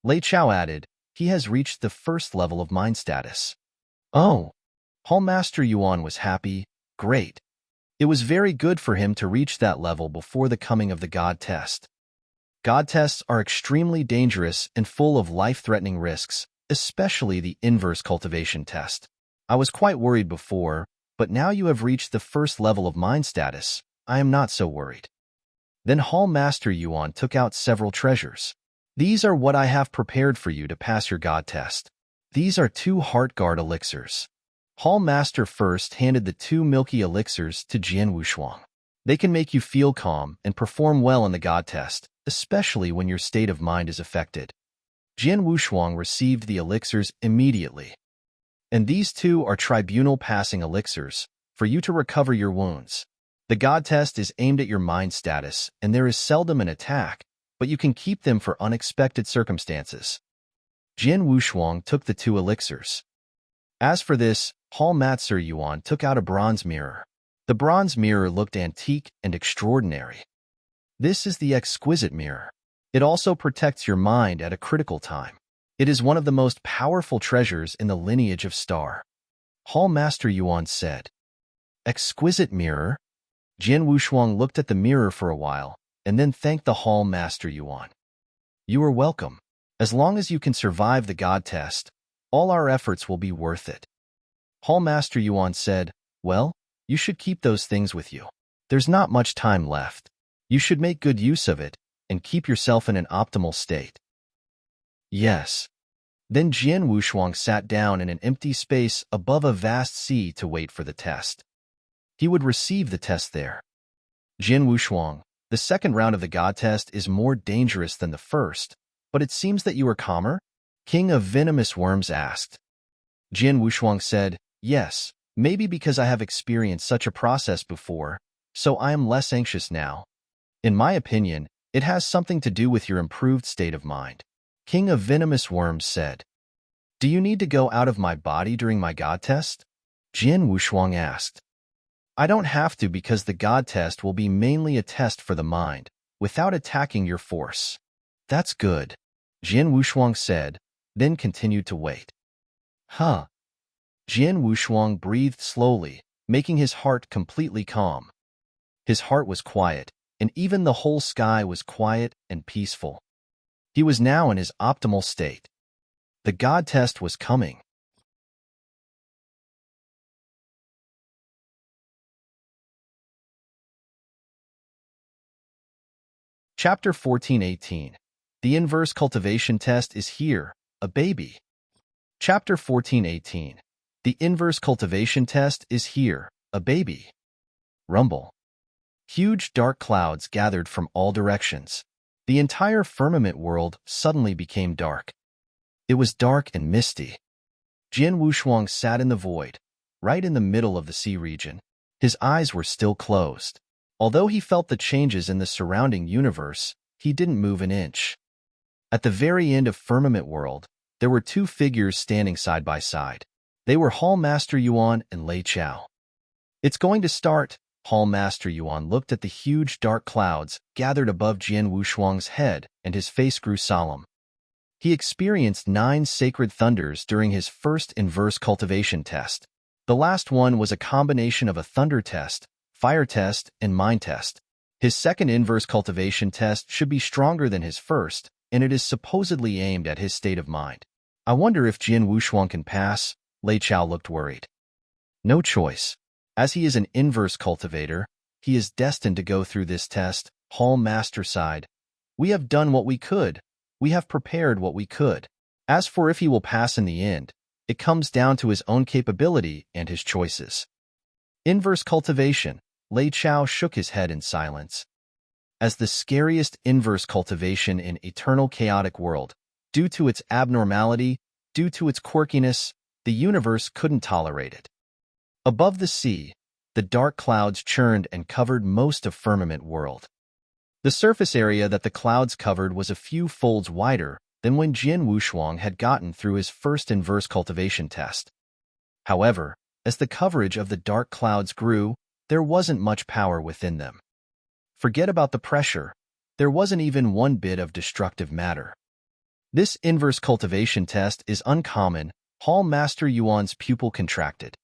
Lei Chao added, he has reached the first level of mind status. Oh. Hall Master Yuan was happy. Great. It was very good for him to reach that level before the coming of the god test. God tests are extremely dangerous and full of life-threatening risks, especially the inverse cultivation test. I was quite worried before, but now you have reached the first level of mind status, I am not so worried. Then Hall Master Yuan took out several treasures. These are what I have prepared for you to pass your god test. These are 2 heart guard elixirs. Hall Master first handed the 2 milky elixirs to Jian Wushuang. They can make you feel calm and perform well in the god test, especially when your state of mind is affected. Jian Wushuang received the elixirs immediately. And these 2 are tribunal-passing elixirs, for you to recover your wounds. The god test is aimed at your mind status, and there is seldom an attack, but you can keep them for unexpected circumstances. Jian Wushuang took the 2 elixirs. As for this, Hall Master Yuan took out a bronze mirror. The bronze mirror looked antique and extraordinary. This is the exquisite mirror. It also protects your mind at a critical time. It is one of the most powerful treasures in the lineage of Star. Hall Master Yuan said. Exquisite mirror? Jian Wushuang looked at the mirror for a while, and then thanked the Hall Master Yuan. You are welcome. As long as you can survive the god test, all our efforts will be worth it. Hall Master Yuan said, Well, you should keep those things with you. There's not much time left. You should make good use of it, and keep yourself in an optimal state. Yes. Then Jian Wushuang sat down in an empty space above a vast sea to wait for the test. He would receive the test there. Jian Wushuang, the second round of the god test is more dangerous than the first, but it seems that you are calmer? King of Venomous Worms asked. Jian Wushuang said, Yes, maybe because I have experienced such a process before, so I am less anxious now. In my opinion, it has something to do with your improved state of mind. King of Venomous Worms said. Do you need to go out of my body during my god test? Jian Wushuang asked. I don't have to because the god test will be mainly a test for the mind, without attacking your force. That's good. Jian Wushuang said, then continued to wait. Huh. Jian Wushuang breathed slowly, making his heart completely calm. His heart was quiet, and even the whole sky was quiet and peaceful. He was now in his optimal state. The God test was coming. Chapter 14:18. The inverse cultivation test is here, a baby. Chapter 14:18. The inverse cultivation test is here, a baby. Rumble. Huge dark clouds gathered from all directions. The entire firmament world suddenly became dark. It was dark and misty. Jian Wushuang sat in the void, right in the middle of the sea region. His eyes were still closed. Although he felt the changes in the surrounding universe, he didn't move an inch. At the very end of Firmament World, there were two figures standing side by side. They were Hall Master Yuan and Lei Chao. It's going to start. Hall Master Yuan looked at the huge dark clouds gathered above Jian Wushuang's head, and his face grew solemn. He experienced 9 sacred thunders during his first inverse cultivation test. The last one was a combination of a thunder test, fire test, and mind test. His second inverse cultivation test should be stronger than his first, and it is supposedly aimed at his state of mind. I wonder if Jian Wushuang can pass. Lei Chao looked worried. No choice. As he is an inverse cultivator, he is destined to go through this test. Hall Master sighed. We have done what we could. We have prepared what we could. As for if he will pass in the end, it comes down to his own capability and his choices. Inverse cultivation. Lei Chao shook his head in silence. As the scariest inverse cultivation in eternal chaotic world, due to its abnormality, due to its quirkiness, the universe couldn't tolerate it. Above the sea, the dark clouds churned and covered most of Firmament World. The surface area that the clouds covered was a few folds wider than when Jian Wushuang had gotten through his first inverse cultivation test. However, as the coverage of the dark clouds grew, there wasn't much power within them. Forget about the pressure. There wasn't even one bit of destructive matter. This inverse cultivation test is uncommon. Hall Master Yuan's pupil contracted.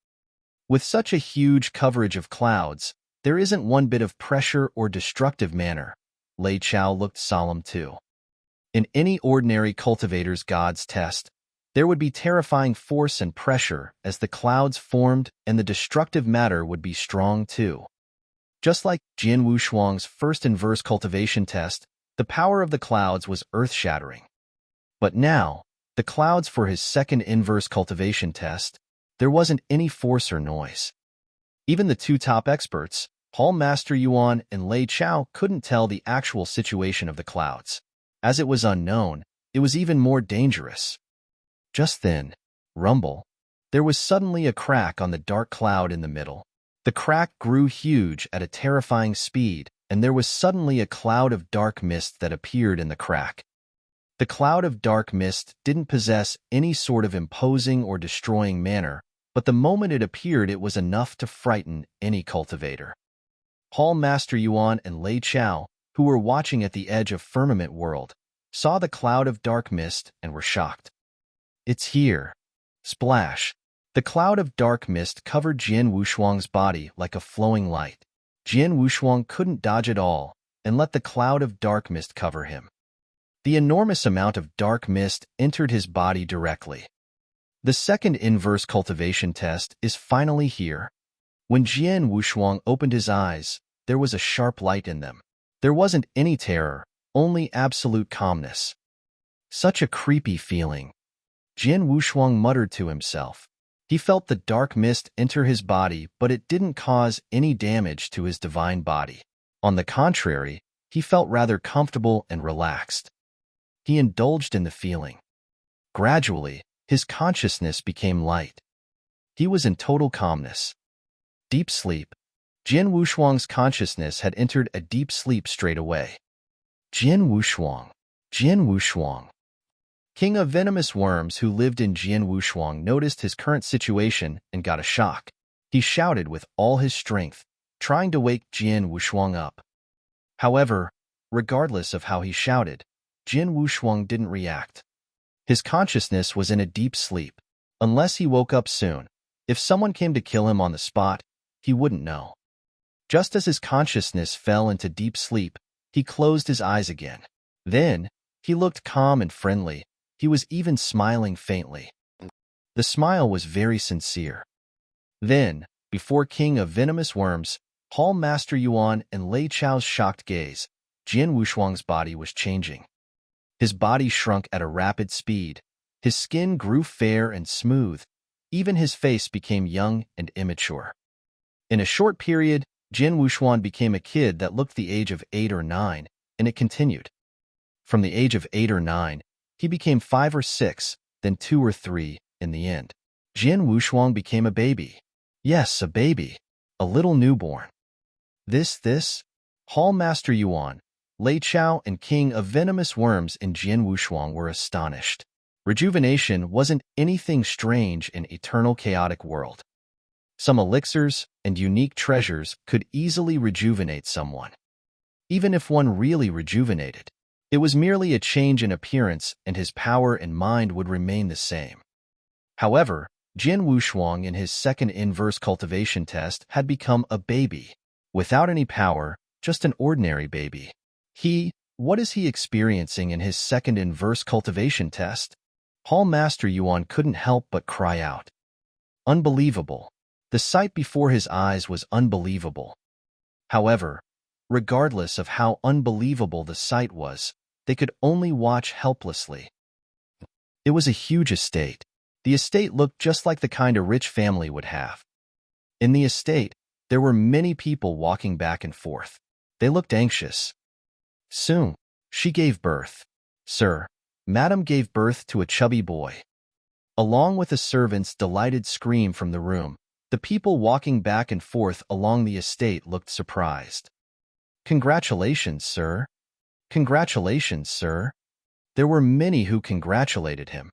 With such a huge coverage of clouds, there isn't one bit of pressure or destructive manner. Lei Chao looked solemn too. In any ordinary cultivator's God's test, there would be terrifying force and pressure as the clouds formed, and the destructive matter would be strong too. Just like Jian Wushuang's first inverse cultivation test, the power of the clouds was earth-shattering. But now, the clouds for his second inverse cultivation test, there wasn't any force or noise. Even the two top experts, Hall Master Yuan and Lei Chao, couldn't tell the actual situation of the clouds. As it was unknown, it was even more dangerous. Just then, rumble, there was suddenly a crack on the dark cloud in the middle. The crack grew huge at a terrifying speed, and there was suddenly a cloud of dark mist that appeared in the crack. The cloud of dark mist didn't possess any sort of imposing or destroying manner, but the moment it appeared it was enough to frighten any cultivator. Hall Master Yuan and Lei Chao, who were watching at the edge of Firmament World, saw the cloud of dark mist and were shocked. It's here. Splash. The cloud of dark mist covered Jian Wushuang's body like a flowing light. Jian Wushuang couldn't dodge at all and let the cloud of dark mist cover him. The enormous amount of dark mist entered his body directly. The second inverse cultivation test is finally here. When Jian Wushuang opened his eyes, there was a sharp light in them. There wasn't any terror, only absolute calmness. Such a creepy feeling. Jian Wushuang muttered to himself. He felt the dark mist enter his body, but it didn't cause any damage to his divine body. On the contrary, he felt rather comfortable and relaxed. He indulged in the feeling. Gradually, his consciousness became light. He was in total calmness. Deep sleep. Jian Wushuang's consciousness had entered a deep sleep straight away. Jian Wushuang. Jian Wushuang. King of venomous worms who lived in Jian Wushuang noticed his current situation and got a shock. He shouted with all his strength, trying to wake Jian Wushuang up. However, regardless of how he shouted, Jin Wushuang didn't react. His consciousness was in a deep sleep. Unless he woke up soon, if someone came to kill him on the spot, he wouldn't know. Just as his consciousness fell into deep sleep, he closed his eyes again. Then, he looked calm and friendly. He was even smiling faintly. The smile was very sincere. Then, before King of Venomous Worms, Hall Master Yuan and Lei Chao's shocked gaze, Jin Wushuang's body was changing. His body shrunk at a rapid speed. His skin grew fair and smooth. Even his face became young and immature. In a short period, Jin Wushuang became a kid that looked the age of 8 or 9, and it continued. From the age of 8 or 9, he became 5 or 6, then 2 or 3, in the end. Jin Wushuang became a baby. Yes, a baby. A little newborn. This, Hall Master Yuan, Lei Chao and King of Venomous Worms and Jin Wushuang were astonished. Rejuvenation wasn't anything strange in eternal chaotic world. Some elixirs and unique treasures could easily rejuvenate someone. Even if one really rejuvenated, it was merely a change in appearance and his power and mind would remain the same. However, Jin Wushuang in his second inverse cultivation test had become a baby. Without any power, just an ordinary baby. What is he experiencing in his second inverse cultivation test? Hall Master Yuan couldn't help but cry out. Unbelievable. The sight before his eyes was unbelievable. However, regardless of how unbelievable the sight was, they could only watch helplessly. It was a huge estate. The estate looked just like the kind a rich family would have. In the estate, there were many people walking back and forth. They looked anxious. Soon, she gave birth. Sir, Madam gave birth to a chubby boy. Along with the servant's delighted scream from the room, the people walking back and forth along the estate looked surprised. Congratulations, sir. Congratulations, sir. There were many who congratulated him.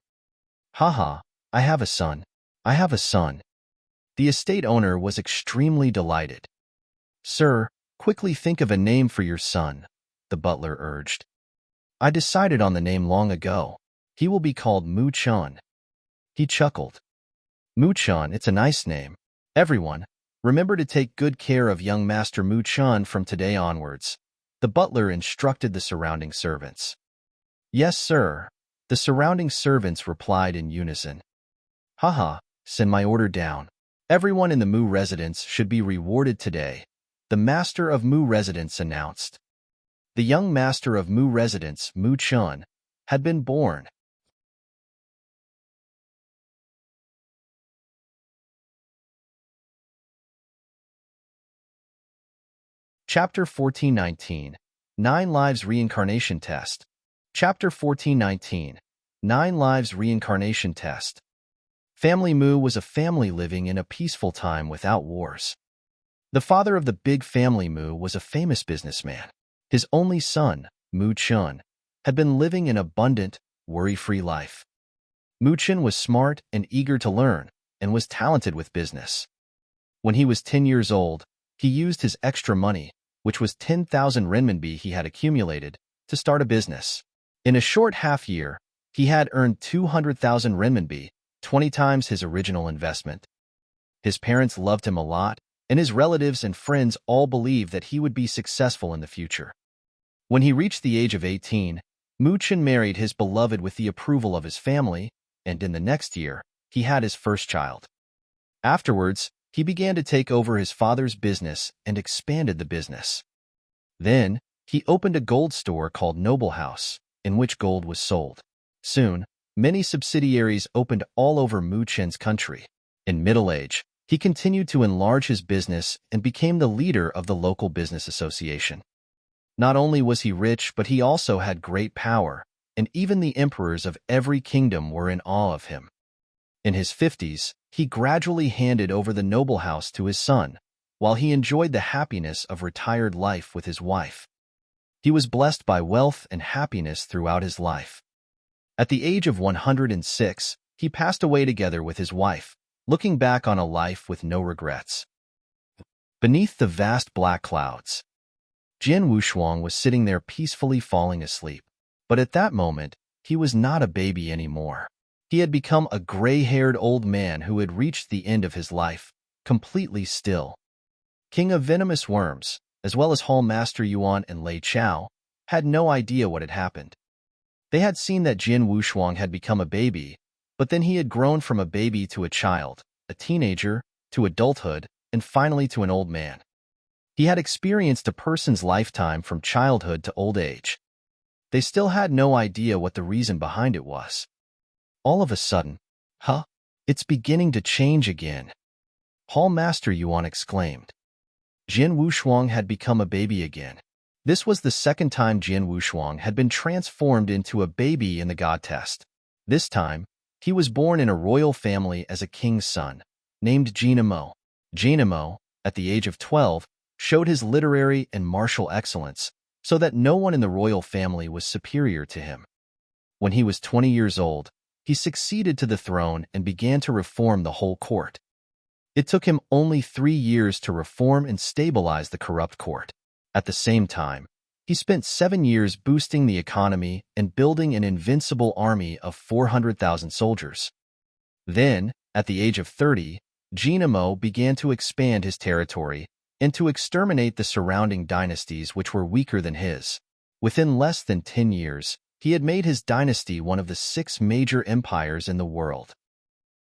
Haha, I have a son. I have a son. The estate owner was extremely delighted. Sir, quickly think of a name for your son, the butler urged. I decided on the name long ago. He will be called Mu Chun. He chuckled. Mu Chun, it's a nice name. Everyone, remember to take good care of young Master Mu Chun from today onwards. The butler instructed the surrounding servants. Yes, sir. The surrounding servants replied in unison. Haha, send my order down. Everyone in the Mu residence should be rewarded today, the master of Mu residence announced. The young master of Mu residence, Mu Chun, had been born. Chapter 1419, 9 Lives Reincarnation Test. Chapter 1419, 9 Lives Reincarnation Test. Family Mu was a family living in a peaceful time without wars. The father of the big family Mu was a famous businessman. His only son, Mu Chun, had been living an abundant, worry-free life. Mu Chun was smart and eager to learn, and was talented with business. When he was 10 years old, he used his extra money, which was 10,000 renminbi he had accumulated, to start a business. In a short half-year, he had earned 200,000 renminbi, 20 times his original investment. His parents loved him a lot, and his relatives and friends all believed that he would be successful in the future. When he reached the age of 18, Mu Chun married his beloved with the approval of his family, and in the next year, he had his first child. Afterwards, he began to take over his father's business and expanded the business. Then, he opened a gold store called Noble House, in which gold was sold. Soon, many subsidiaries opened all over Mu Chun's country. In middle age, he continued to enlarge his business and became the leader of the local business association. Not only was he rich, but he also had great power, and even the emperors of every kingdom were in awe of him. In his 50s, he gradually handed over the noble house to his son, while he enjoyed the happiness of retired life with his wife. He was blessed by wealth and happiness throughout his life. At the age of 106, he passed away together with his wife, looking back on a life with no regrets. Beneath the vast black clouds, Jin Wushuang was sitting there peacefully falling asleep. But at that moment, he was not a baby anymore. He had become a gray-haired old man who had reached the end of his life, completely still. King of Venomous Worms, as well as Hall Master Yuan and Lei Chao, had no idea what had happened. They had seen that Jin Wushuang had become a baby, but then he had grown from a baby to a child, a teenager, to adulthood, and finally to an old man. He had experienced a person's lifetime from childhood to old age. They still had no idea what the reason behind it was. All of a sudden, it's beginning to change again. Hall Master Yuan exclaimed. Jin Wushuang had become a baby again. This was the second time Jin Wushuang had been transformed into a baby in the God test. This time, he was born in a royal family as a king's son, named Jinamo. Jinamo, at the age of 12, showed his literary and martial excellence, so that no one in the royal family was superior to him. When he was 20 years old, he succeeded to the throne and began to reform the whole court. It took him only 3 years to reform and stabilize the corrupt court. At the same time, he spent 7 years boosting the economy and building an invincible army of 400,000 soldiers. Then, at the age of 30, Jinamo began to expand his territory and to exterminate the surrounding dynasties which were weaker than his. Within less than 10 years, he had made his dynasty one of the 6 major empires in the world.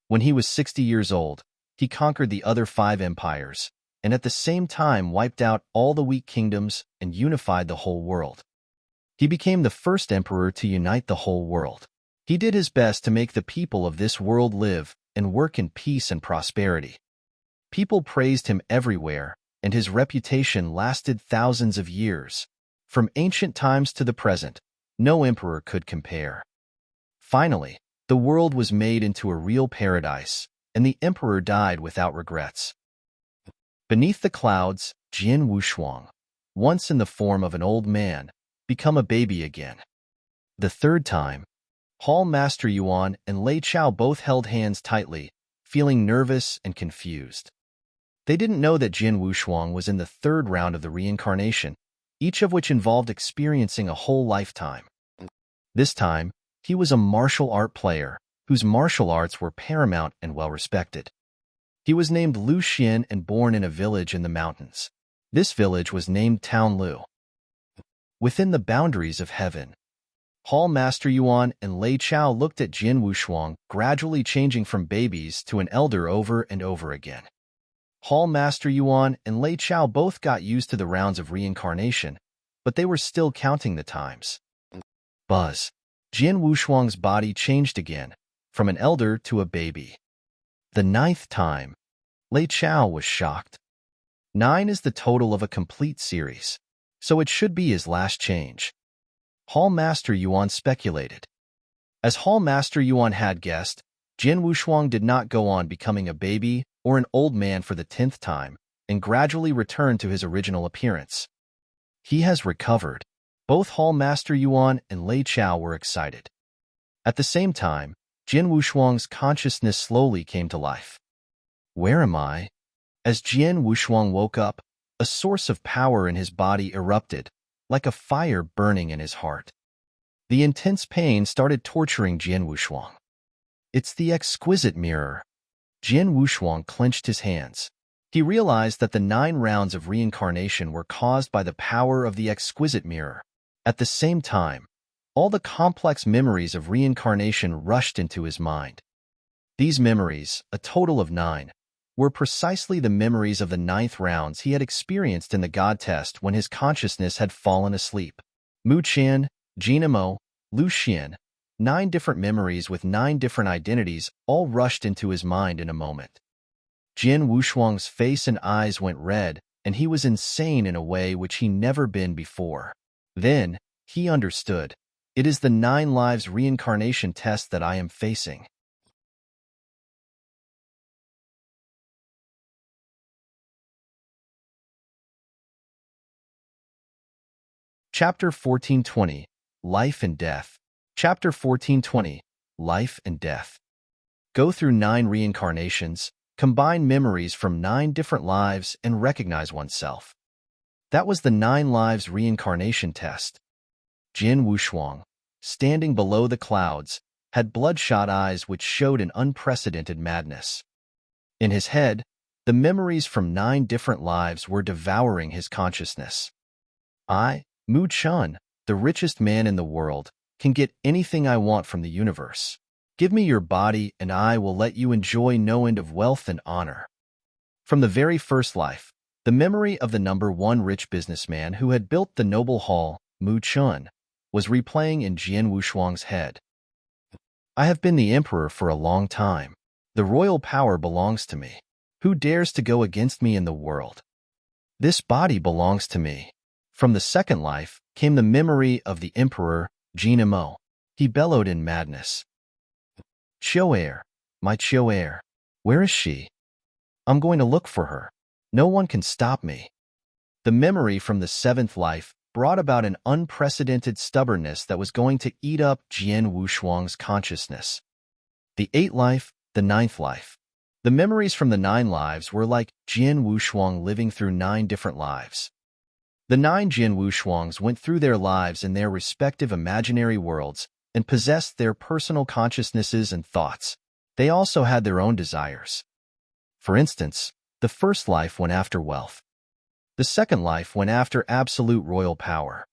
When he was 60 years old, he conquered the other 5 empires, and at the same time wiped out all the weak kingdoms and unified the whole world. He became the first emperor to unite the whole world. He did his best to make the people of this world live and work in peace and prosperity. People praised him everywhere, and his reputation lasted thousands of years. From ancient times to the present, no emperor could compare. Finally, the world was made into a real paradise, and the emperor died without regrets. Beneath the clouds, Jin Wushuang, once in the form of an old man, became a baby again. The third time, Hall Master Yuan and Lei Chao both held hands tightly, feeling nervous and confused. They didn't know that Jin Wushuang was in the third round of the reincarnation, each of which involved experiencing a whole lifetime. This time, he was a martial art player, whose martial arts were paramount and well-respected. He was named Lu Xian and born in a village in the mountains. This village was named Town Lu. Within the boundaries of heaven, Hall Master Yuan and Lei Chao looked at Jin Wushuang gradually changing from babies to an elder over and over again. Hall Master Yuan and Lei Chao both got used to the rounds of reincarnation, but they were still counting the times. Buzz. Jin Wushuang's body changed again, from an elder to a baby. The 9th time, Lei Chao was shocked. 9 is the total of a complete series, so it should be his last change. Hall Master Yuan speculated. As Hall Master Yuan had guessed, Jin Wushuang did not go on becoming a baby or an old man for the 10th time, and gradually returned to his original appearance. He has recovered. Both Hall Master Yuan and Lei Chao were excited. At the same time, Jin Wushuang's consciousness slowly came to life. Where am I? As Jin Wushuang woke up, a source of power in his body erupted, like a fire burning in his heart. The intense pain started torturing Jin Wushuang. It's the exquisite mirror. Jin Wushuang clenched his hands. He realized that the 9 rounds of reincarnation were caused by the power of the exquisite mirror. At the same time, all the complex memories of reincarnation rushed into his mind. These memories, a total of 9, were precisely the memories of the 9th rounds he had experienced in the God test when his consciousness had fallen asleep. Mu Qian, Jinamo, Lu Xian, 9 different memories with 9 different identities all rushed into his mind in a moment. Jin Wushuang's face and eyes went red, and he was insane in a way which he never been before. Then, he understood. It is the 9 lives reincarnation test that I am facing. Chapter 1420, Life and Death. Chapter 1420, Life and Death. Go through 9 reincarnations, combine memories from 9 different lives, and recognize oneself. That was the 9 lives reincarnation test. Jin Wushuang, standing below the clouds, had bloodshot eyes which showed an unprecedented madness. In his head, the memories from 9 different lives were devouring his consciousness. I, Mu Chun, the richest man in the world, can get anything I want from the universe. Give me your body and I will let you enjoy no end of wealth and honor. From the very first life, the memory of the number 1 rich businessman who had built the noble hall, Mu Chun, was replaying in Jian Wushuang's head. I have been the emperor for a long time. The royal power belongs to me. Who dares to go against me in the world? This body belongs to me. From the second life came the memory of the emperor, Jin Mo. He bellowed in madness. Chou-er, my Chou-er, where is she? I'm going to look for her. No one can stop me. The memory from the 7th life brought about an unprecedented stubbornness that was going to eat up Jian Wushuang's consciousness. The 8th life, the 9th life. The memories from the 9 lives were like Jian Wushuang living through 9 different lives. The 9 Jian Wushuangs went through their lives in their respective imaginary worlds and possessed their personal consciousnesses and thoughts. They also had their own desires. For instance, the first life went after wealth. The second life went after absolute royal power.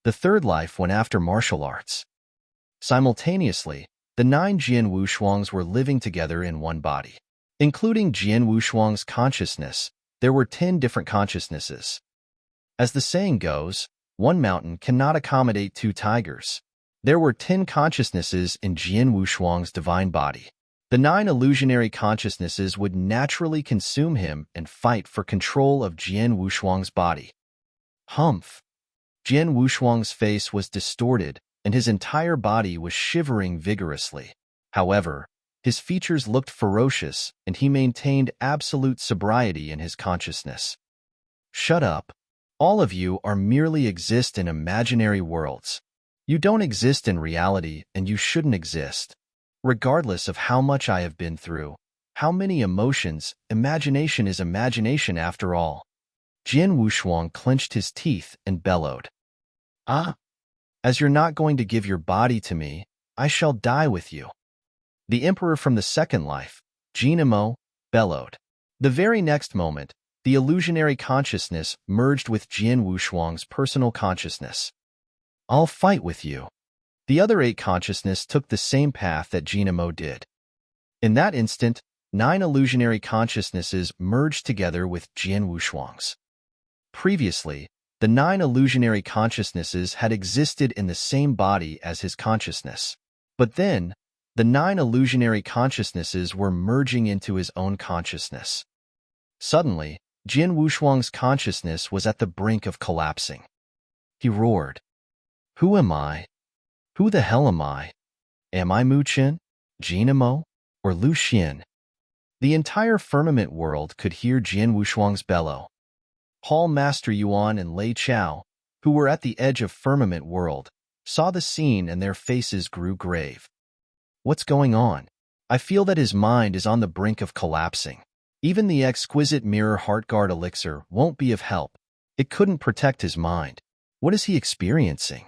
The third life went after martial arts. Simultaneously, the 9 Jian Wushuangs were living together in one body. Including Jian Wushuang's consciousness, there were 10 different consciousnesses. As the saying goes, one mountain cannot accommodate 2 tigers. There were 10 consciousnesses in Jian Wushuang's divine body. The 9 illusionary consciousnesses would naturally consume him and fight for control of Jian Wushuang's body. Humph! Jian Wushuang's face was distorted, and his entire body was shivering vigorously. However, his features looked ferocious, and he maintained absolute sobriety in his consciousness. Shut up. All of you are merely exist in imaginary worlds. You don't exist in reality, and you shouldn't exist. Regardless of how much I have been through, how many emotions, imagination is imagination after all. Jian Wushuang clenched his teeth and bellowed. Ah! As you're not going to give your body to me, I shall die with you. The emperor from the second life, Jin Mo, bellowed. The very next moment, the illusionary consciousness merged with Jian Wushuang's personal consciousness. I'll fight with you. The other 8 consciousness took the same path that Jin Mo did. In that instant, 9 illusionary consciousnesses merged together with Jian Wushuang's. Previously, the 9 illusionary consciousnesses had existed in the same body as his consciousness. But then, the 9 illusionary consciousnesses were merging into his own consciousness. Suddenly, Jian Wushuang's consciousness was at the brink of collapsing. He roared. Who am I? Who the hell am I? Am I Mu Chen, Jin Mo, or Lu Xian? The entire firmament world could hear Jian Wushuang's bellow. Hall Master Yuan and Lei Chao, who were at the edge of firmament world, saw the scene and their faces grew grave. What's going on? I feel that his mind is on the brink of collapsing. Even the exquisite mirror Heartguard elixir won't be of help. It couldn't protect his mind. What is he experiencing?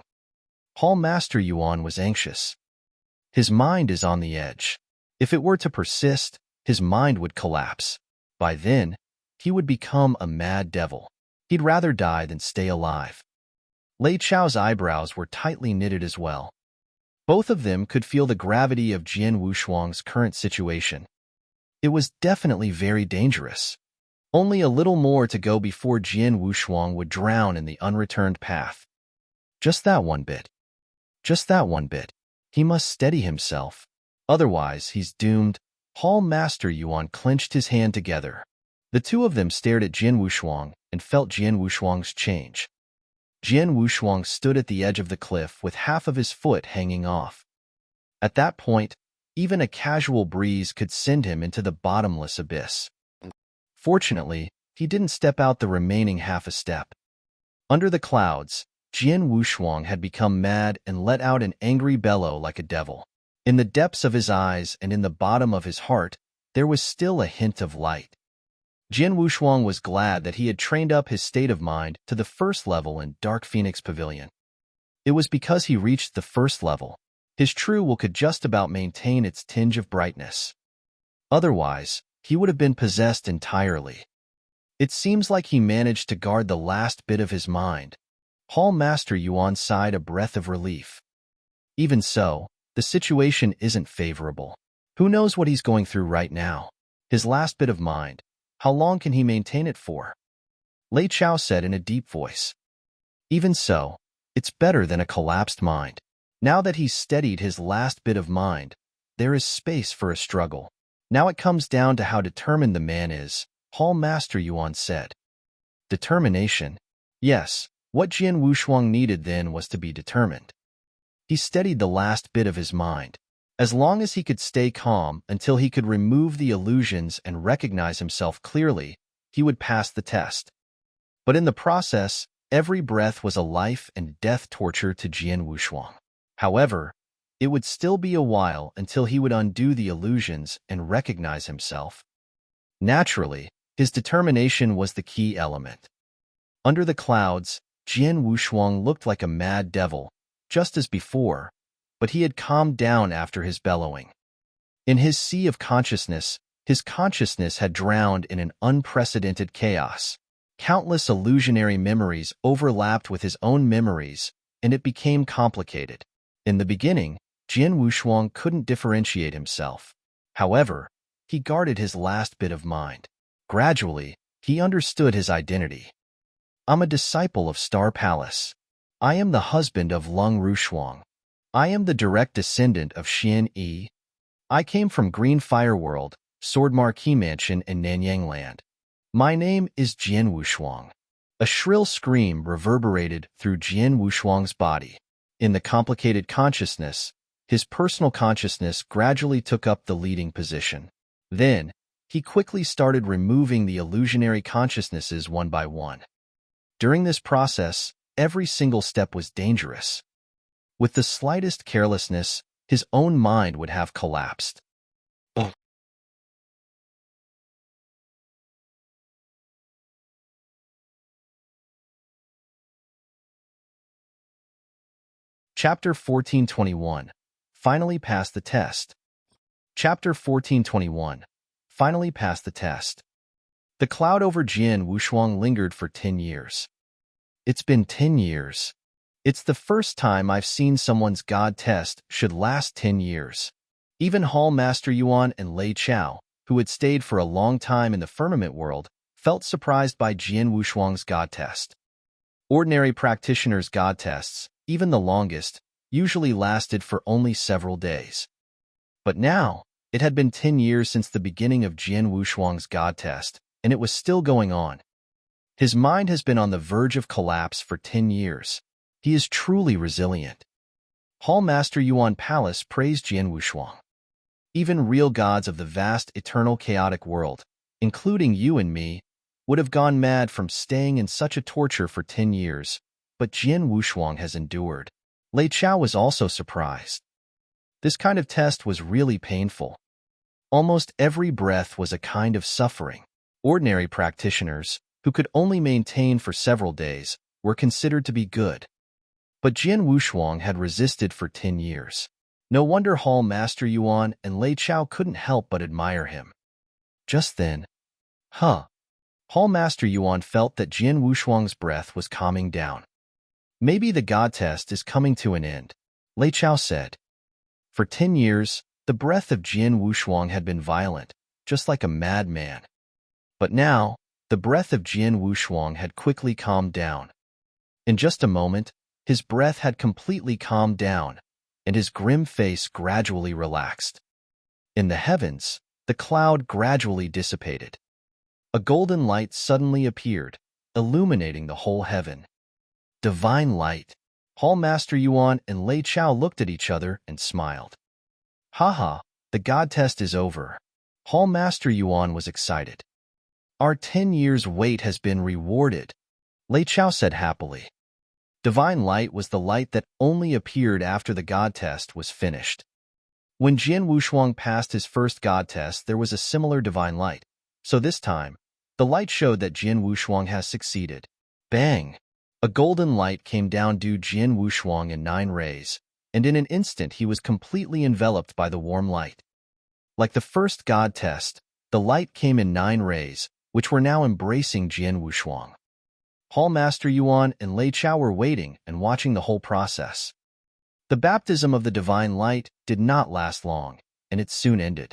Hall Master Yuan was anxious. His mind is on the edge. If it were to persist, his mind would collapse. By then, he would become a mad devil. He'd rather die than stay alive. Lei Chao's eyebrows were tightly knitted as well. Both of them could feel the gravity of Jian Wushuang's current situation. It was definitely very dangerous. Only a little more to go before Jian Wushuang would drown in the unreturned path. Just that one bit. Just that one bit. He must steady himself. Otherwise, he's doomed. Hall Master Yuan clenched his hand together. The two of them stared at Jian Wushuang and felt Jian Wushuang's change. Jian Wushuang stood at the edge of the cliff with half of his foot hanging off. At that point, even a casual breeze could send him into the bottomless abyss. Fortunately, he didn't step out the remaining half a step. Under the clouds, Jian Wushuang had become mad and let out an angry bellow like a devil. In the depths of his eyes and in the bottom of his heart, there was still a hint of light. Jian Wushuang was glad that he had trained up his state of mind to the first level in Dark Phoenix Pavilion. It was because he reached the first level. His true will could just about maintain its tinge of brightness. Otherwise, he would have been possessed entirely. It seems like he managed to guard the last bit of his mind. Hall Master Yuan sighed a breath of relief. Even so, the situation isn't favorable. Who knows what he's going through right now? His last bit of mind. How long can he maintain it for? Lei Chao said in a deep voice. Even so, it's better than a collapsed mind. Now that he's steadied his last bit of mind, there is space for a struggle. Now it comes down to how determined the man is, Hall Master Yuan said. Determination? Yes, what Jian Wushuang needed then was to be determined. He steadied the last bit of his mind. As long as he could stay calm until he could remove the illusions and recognize himself clearly, he would pass the test. But in the process, every breath was a life and death torture to Jian Wushuang. However, it would still be a while until he would undo the illusions and recognize himself. Naturally, his determination was the key element. Under the clouds, Jian Wushuang looked like a mad devil, just as before, but he had calmed down after his bellowing. In his sea of consciousness, his consciousness had drowned in an unprecedented chaos. Countless illusionary memories overlapped with his own memories, and it became complicated. In the beginning, Jian Wushuang couldn't differentiate himself. However, he guarded his last bit of mind. Gradually, he understood his identity. I'm a disciple of Star Palace. I am the husband of Lung Rushuang. I am the direct descendant of Xian Yi. I came from Green Fire World, Sword Marquee Mansion in Nanyang Land. My name is Jian Wushuang. A shrill scream reverberated through Jian Wushuang's body. In the complicated consciousness, his personal consciousness gradually took up the leading position. Then, he quickly started removing the illusionary consciousnesses one by one. During this process, every single step was dangerous. With the slightest carelessness, his own mind would have collapsed. Chapter 1421. Finally passed the test. Chapter 1421. Finally passed the test. The cloud over Jian Wushuang lingered for 10 years. It's been 10 years. It's the first time I've seen someone's God test should last 10 years. Even Hall Master Yuan and Lei Chao, who had stayed for a long time in the firmament world, felt surprised by Jian Wushuang's God test. Ordinary practitioners' God tests, even the longest, usually lasted for only several days. But now, it had been 10 years since the beginning of Jian Wushuang's God test, and it was still going on. His mind has been on the verge of collapse for 10 years. He is truly resilient. Hall Master Yuan Palace praised Jian Wushuang. Even real gods of the vast, eternal, chaotic world, including you and me, would have gone mad from staying in such a torture for 10 years, but Jian Wushuang has endured. Lei Chao was also surprised. This kind of test was really painful. Almost every breath was a kind of suffering. Ordinary practitioners, who could only maintain for several days, were considered to be good. But Jian Wushuang had resisted for 10 years. No wonder Hall Master Yuan and Lei Chao couldn't help but admire him. Just then, Hall Master Yuan felt that Jian Wushuang's breath was calming down. Maybe the God test is coming to an end, Lei Chao said. For 10 years, the breath of Jian Wushuang had been violent, just like a madman. But now, the breath of Jian Wushuang had quickly calmed down. In just a moment, his breath had completely calmed down, and his grim face gradually relaxed. In the heavens, the cloud gradually dissipated. A golden light suddenly appeared, illuminating the whole heaven. Divine light. Hall Master Yuan and Lei Chao looked at each other and smiled. Haha, the God test is over. Hall Master Yuan was excited. Our 10 years' wait has been rewarded, Lei Chao said happily. Divine light was the light that only appeared after the God test was finished. When Jian Wushuang passed his first God test, there was a similar divine light. So this time, the light showed that Jian Wushuang has succeeded. Bang! A golden light came down due Jian Wushuang in 9 rays, and in an instant he was completely enveloped by the warm light. Like the first god test, the light came in 9 rays, which were now embracing Jian Wushuang. Hall Master Yuan and Lei Chao were waiting and watching the whole process. The baptism of the divine light did not last long, and it soon ended.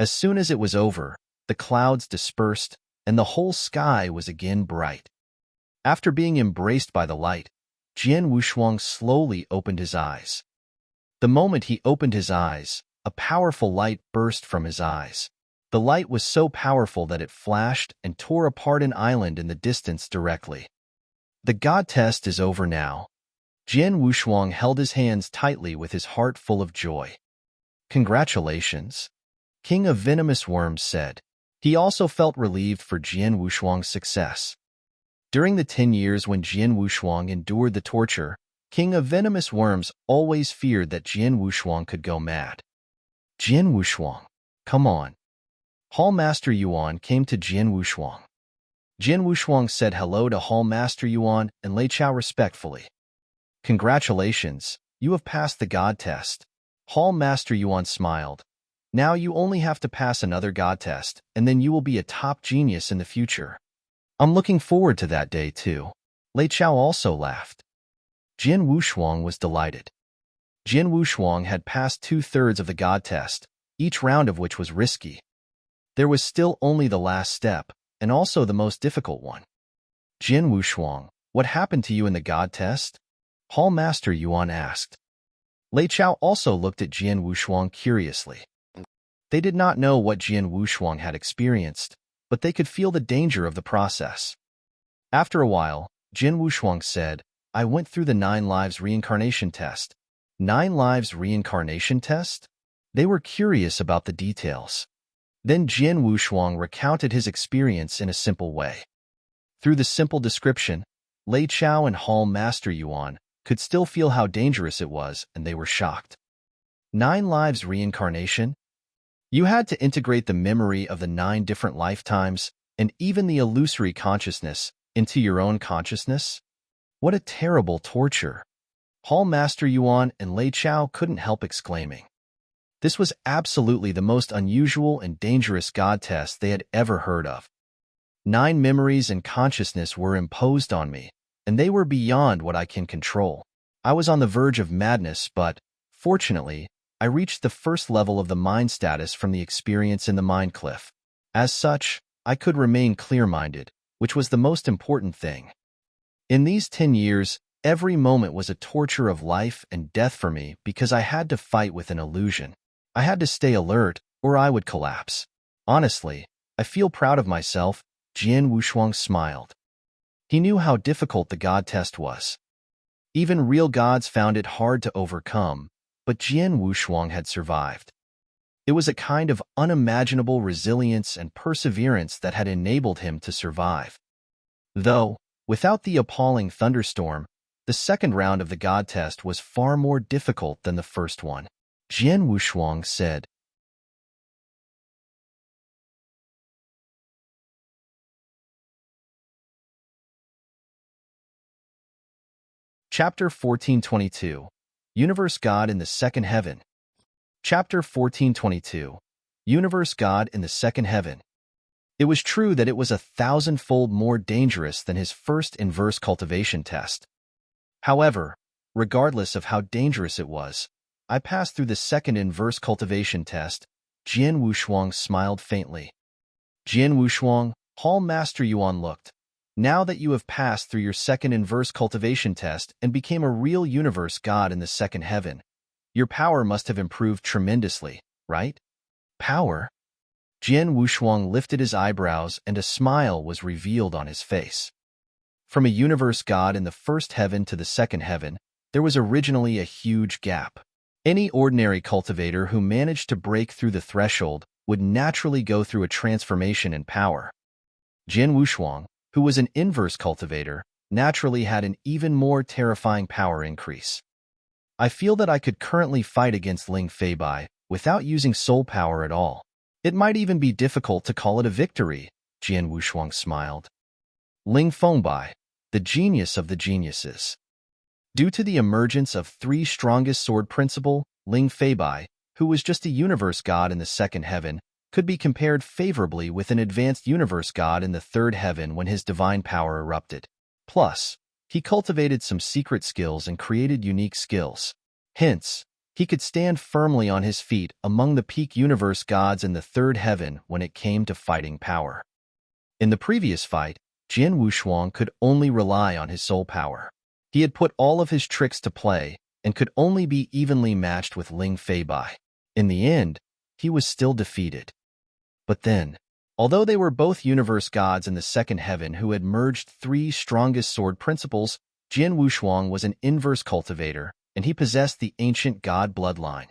As soon as it was over, the clouds dispersed, and the whole sky was again bright. After being embraced by the light, Jian Wushuang slowly opened his eyes. The moment he opened his eyes, a powerful light burst from his eyes. The light was so powerful that it flashed and tore apart an island in the distance directly. The god test is over now. Jian Wushuang held his hands tightly with his heart full of joy. Congratulations, King of Venomous Worms said. He also felt relieved for Jian Wushuang's success. During the 10 years when Jian Wushuang endured the torture, King of Venomous Worms always feared that Jian Wushuang could go mad. Jian Wushuang, come on. Hall Master Yuan came to Jian Wushuang. Jian Wushuang said hello to Hall Master Yuan and Lei Chao respectfully. Congratulations, you have passed the god test. Hall Master Yuan smiled. Now you only have to pass another god test, and then you will be a top genius in the future. I'm looking forward to that day too. Lei Chao also laughed. Jian Wushuang was delighted. Jian Wushuang had passed 2/3 of the god test, each round of which was risky. There was still only the last step, and also the most difficult one. Jian Wushuang, what happened to you in the god test? Hall Master Yuan asked. Lei Chao also looked at Jian Wushuang curiously. They did not know what Jian Wushuang had experienced, but they could feel the danger of the process. After a while, Jian Wushuang said, I went through the 9 lives reincarnation test. 9 lives reincarnation test? They were curious about the details. Then Jian Wushuang recounted his experience in a simple way. Through the simple description, Lei Chao and Hall Master Yuan could still feel how dangerous it was, and they were shocked. 9 lives reincarnation? You had to integrate the memory of the 9 different lifetimes, and even the illusory consciousness, into your own consciousness? What a terrible torture! Hall Master Yuan and Lei Chao couldn't help exclaiming. This was absolutely the most unusual and dangerous god test they had ever heard of. 9 memories and consciousness were imposed on me, and they were beyond what I can control. I was on the verge of madness, but, fortunately, I reached the first level of the mind status from the experience in the mind cliff. As such, I could remain clear-minded, which was the most important thing. In these 10 years, every moment was a torture of life and death for me because I had to fight with an illusion. I had to stay alert, or I would collapse. Honestly, I feel proud of myself, Jian Wushuang smiled. He knew how difficult the god test was. Even real gods found it hard to overcome, but Jian Wushuang had survived. It was a kind of unimaginable resilience and perseverance that had enabled him to survive. Though, without the appalling thunderstorm, the second round of the god test was far more difficult than the first one. Jian Wushuang said. Chapter 1422. Universe God in the Second Heaven. Chapter 1422. Universe God in the Second Heaven. It was true that it was 1,000-fold more dangerous than his first inverse cultivation test. However, regardless of how dangerous it was, I passed through the second inverse cultivation test. Jian Wushuang smiled faintly. Jian Wushuang, Hall Master Yuan looked. Now that you have passed through your second inverse cultivation test and became a real universe god in the second heaven, your power must have improved tremendously, right? Power? Jian Wushuang lifted his eyebrows and a smile was revealed on his face. From a universe god in the first heaven to the second heaven, there was originally a huge gap. Any ordinary cultivator who managed to break through the threshold would naturally go through a transformation in power. Jian Wushuang, who was an inverse cultivator, naturally had an even more terrifying power increase. I feel that I could currently fight against Ling Feibai without using soul power at all. It might even be difficult to call it a victory, Jian Wushuang smiled. Ling Feibai, the genius of the geniuses. Due to the emergence of three strongest sword principle, Ling Feibai, who was just a universe god in the second heaven, could be compared favorably with an advanced universe god in the third heaven when his divine power erupted. Plus, he cultivated some secret skills and created unique skills. Hence, he could stand firmly on his feet among the peak universe gods in the third heaven when it came to fighting power. In the previous fight, Jian Wushuang could only rely on his soul power. He had put all of his tricks to play and could only be evenly matched with Ling Feibai. In the end, he was still defeated. But then, although they were both universe gods in the second heaven who had merged three strongest sword principles, Jian Wushuang was an inverse cultivator, and he possessed the ancient god bloodline.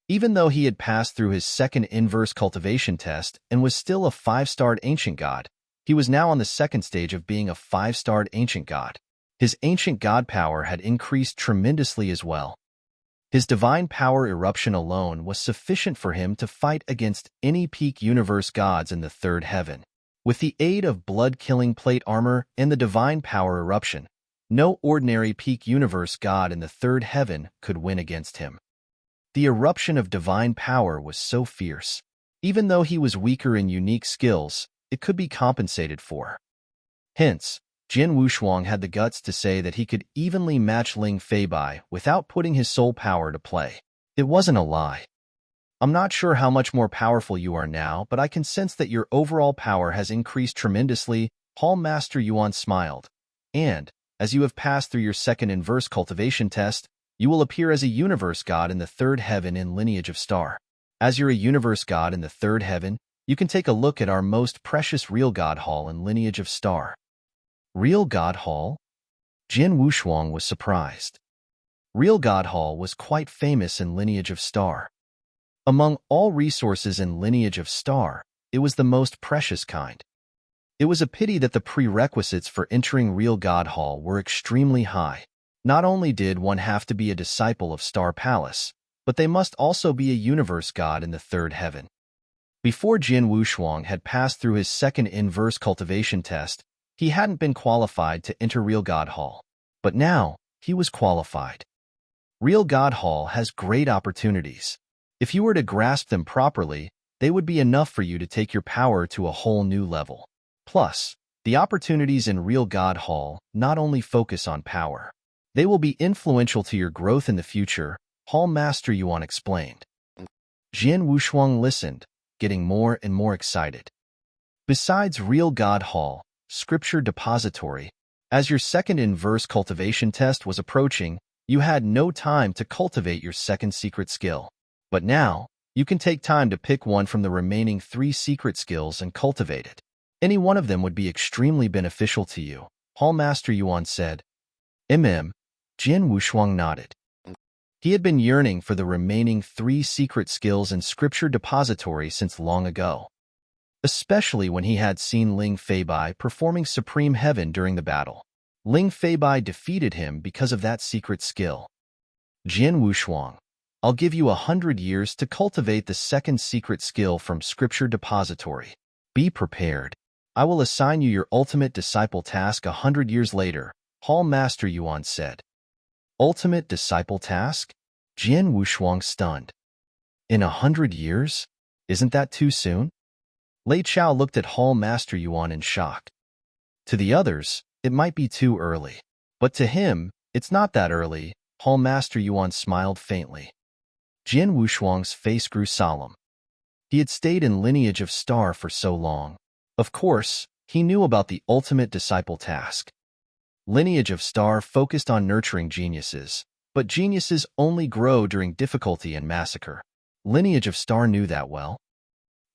Even though he had passed through his second inverse cultivation test and was still a 5-starred ancient god, he was now on the second stage of being a 5-starred ancient god. His ancient god power had increased tremendously as well. His divine power eruption alone was sufficient for him to fight against any peak universe gods in the third heaven. With the aid of blood-killing plate armor and the divine power eruption, no ordinary peak universe god in the third heaven could win against him. The eruption of divine power was so fierce. Even though he was weaker in unique skills, it could be compensated for. Hence, Jian Wushuang had the guts to say that he could evenly match Ling Feibai without putting his soul power to play. It wasn't a lie. I'm not sure how much more powerful you are now, but I can sense that your overall power has increased tremendously. Hall Master Yuan smiled. And, as you have passed through your second inverse cultivation test, you will appear as a universe god in the third heaven in Lineage of Star. As you're a universe god in the third heaven, you can take a look at our most precious real god hall in Lineage of Star. Real God Hall? Jian Wushuang was surprised. Real God Hall was quite famous in Lineage of Star. Among all resources in Lineage of Star, it was the most precious kind. It was a pity that the prerequisites for entering Real God Hall were extremely high. Not only did one have to be a disciple of Star Palace, but they must also be a universe god in the third heaven. Before Jian Wushuang had passed through his second inverse cultivation test, he hadn't been qualified to enter Real God Hall, but now he was qualified. Real God Hall has great opportunities. If you were to grasp them properly, they would be enough for you to take your power to a whole new level. Plus, the opportunities in Real God Hall not only focus on power. They will be influential to your growth in the future, Hall Master Yuan explained. Jian Wushuang listened, getting more and more excited. Besides Real God Hall, Scripture Depository, as your second inverse cultivation test was approaching, you had no time to cultivate your second secret skill. But now, you can take time to pick one from the remaining 3 secret skills and cultivate it. Any one of them would be extremely beneficial to you, Hall Master Yuan said. Jian Wushuang nodded. He had been yearning for the remaining 3 secret skills in Scripture Depository since long ago. Especially when he had seen Ling Feibai performing Supreme Heaven during the battle. Ling Feibai defeated him because of that secret skill. Jian Wushuang, I'll give you 100 years to cultivate the second secret skill from Scripture Depository. Be prepared. I will assign you your ultimate disciple task 100 years later, Hall Master Yuan said. Ultimate disciple task? Jian Wushuang stunned. In 100 years? Isn't that too soon? Lei Chao looked at Hall Master Yuan in shock. To the others, it might be too early. But to him, it's not that early, Hall Master Yuan smiled faintly. Jian Wushuang's face grew solemn. He had stayed in Lineage of Star for so long. Of course, he knew about the ultimate disciple task. Lineage of Star focused on nurturing geniuses, but geniuses only grow during difficulty and massacre. Lineage of Star knew that well.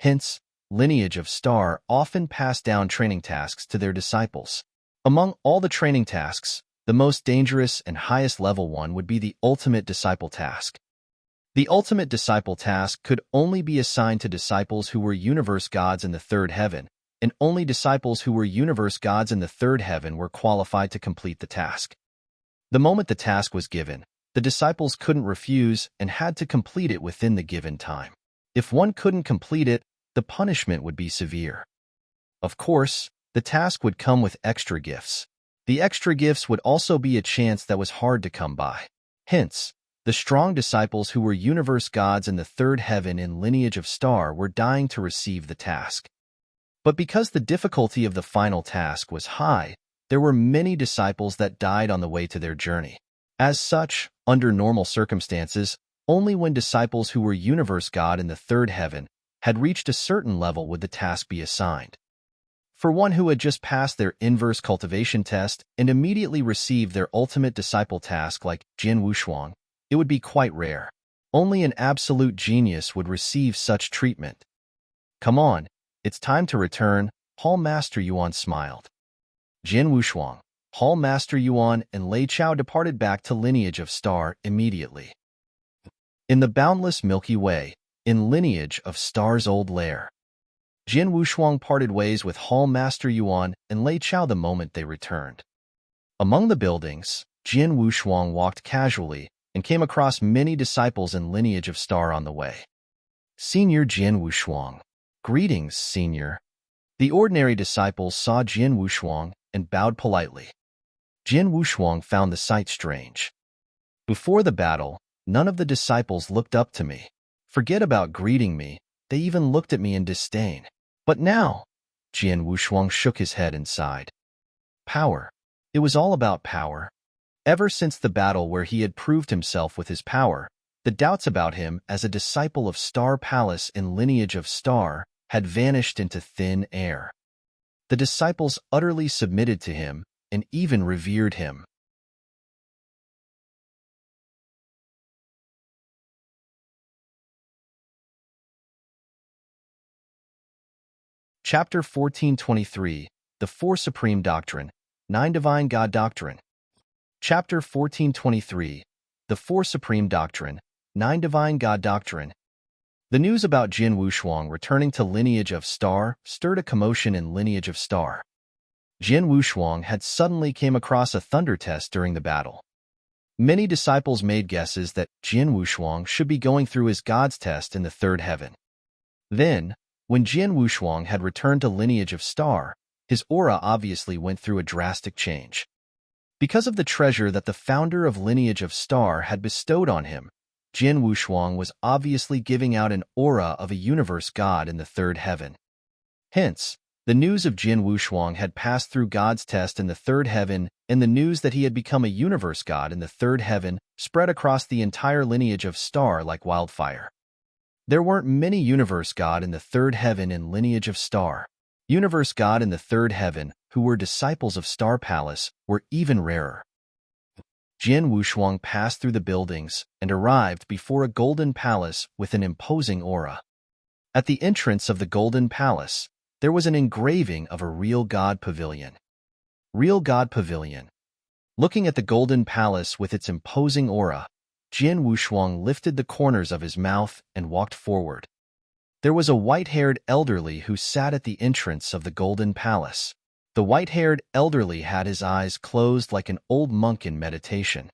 Hence, Lineage of Star often passed down training tasks to their disciples. Among all the training tasks, the most dangerous and highest level one would be the ultimate disciple task. The ultimate disciple task could only be assigned to disciples who were universe gods in the third heaven, and only disciples who were universe gods in the third heaven were qualified to complete the task. The moment the task was given, the disciples couldn't refuse and had to complete it within the given time. If one couldn't complete it, the punishment would be severe. Of course, the task would come with extra gifts. The extra gifts would also be a chance that was hard to come by. Hence, the strong disciples who were universe gods in the third heaven in lineage of star were dying to receive the task. But because the difficulty of the final task was high, there were many disciples that died on the way to their journey. As such, under normal circumstances, only when disciples who were universe god in the third heaven had reached a certain level would the task be assigned. For one who had just passed their inverse cultivation test and immediately received their ultimate disciple task like Jin Wushuang, it would be quite rare. Only an absolute genius would receive such treatment. Come on, it's time to return, Hall Master Yuan smiled. Jin Wushuang, Hall Master Yuan, and Lei Chao departed back to lineage of star immediately. In the boundless Milky Way, in lineage of star's old lair, Jin Wushuang parted ways with Hall Master Yuan and Lei Chao the moment they returned. Among the buildings, Jin Wushuang walked casually and came across many disciples in lineage of star on the way. Senior Jin Wushuang. Greetings, Senior. The ordinary disciples saw Jin Wushuang and bowed politely. Jin Wushuang found the sight strange. Before the battle, none of the disciples looked up to me. Forget about greeting me, they even looked at me in disdain. But now, Jin Wushuang shook his head and sighed. Power. It was all about power. Ever since the battle where he had proved himself with his power, the doubts about him as a disciple of Star Palace in lineage of Star had vanished into thin air. The disciples utterly submitted to him and even revered him. Chapter 1423, The Four Supreme Doctrine, 9 Divine God Doctrine. Chapter 1423, The Four Supreme Doctrine, 9 Divine God Doctrine. The news about Jin Wushuang returning to lineage of star stirred a commotion in lineage of star. Jin Wushuang had suddenly came across a thunder test during the battle. Many disciples made guesses that Jin Wushuang should be going through his God's test in the third heaven. Then, when Jin Wushuang had returned to lineage of star, his aura obviously went through a drastic change. Because of the treasure that the founder of lineage of star had bestowed on him, Jin Wushuang was obviously giving out an aura of a universe god in the third heaven. Hence, the news of Jin Wushuang had passed through God's test in the third heaven, and the news that he had become a universe god in the third heaven spread across the entire lineage of star like wildfire. There weren't many universe god in the third heaven in lineage of star. Universe god in the third heaven, who were disciples of Star Palace, were even rarer. Jin Wushuang passed through the buildings and arrived before a golden palace with an imposing aura. At the entrance of the golden palace, there was an engraving of a real god pavilion. Real god pavilion. Looking at the golden palace with its imposing aura, Jin Wushuang lifted the corners of his mouth and walked forward. There was a white-haired elderly who sat at the entrance of the golden palace. The white-haired elderly had his eyes closed like an old monk in meditation.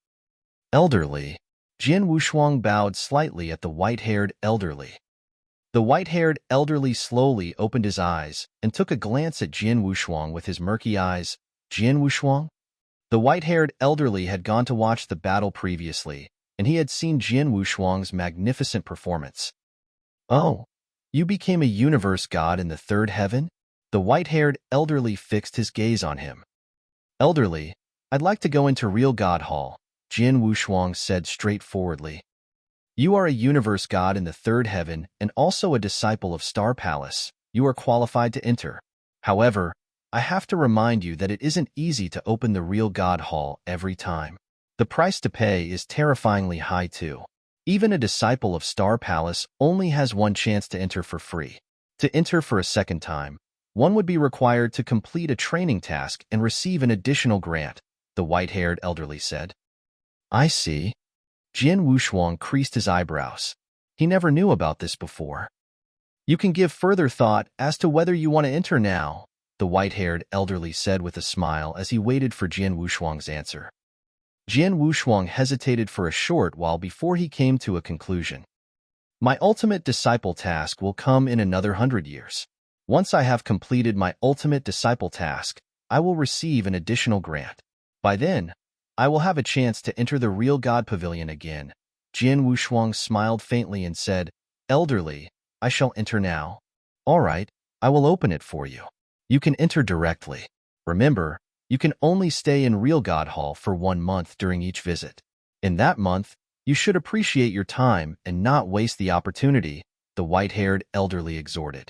Elderly. Jin Wushuang bowed slightly at the white-haired elderly. The white-haired elderly slowly opened his eyes and took a glance at Jin Wushuang with his murky eyes. Jin Wushuang? The white-haired elderly had gone to watch the battle previously, and he had seen Jin Wushuang's magnificent performance. Oh, you became a universe god in the third heaven? The white-haired elderly fixed his gaze on him. Elderly, I'd like to go into Real God Hall, Jin Wushuang said straightforwardly. You are a universe god in the third heaven and also a disciple of Star Palace. You are qualified to enter. However, I have to remind you that it isn't easy to open the Real God Hall every time. The price to pay is terrifyingly high too. Even a disciple of Star Palace only has one chance to enter for free. To enter for a second time, one would be required to complete a training task and receive an additional grant, the white-haired elderly said. I see. Jin Wushuang creased his eyebrows. He never knew about this before. You can give further thought as to whether you want to enter now, the white-haired elderly said with a smile as he waited for Jin Wushuang's answer. Jin Wushuang hesitated for a short while before he came to a conclusion. My ultimate disciple task will come in another 100 years. Once I have completed my ultimate disciple task, I will receive an additional grant. By then, I will have a chance to enter the real God Pavilion again. Jian Wushuang smiled faintly and said, Elderly, I shall enter now. All right, I will open it for you. You can enter directly. Remember, you can only stay in Real God Hall for 1 month during each visit. In that month, you should appreciate your time and not waste the opportunity, the white-haired elderly exhorted.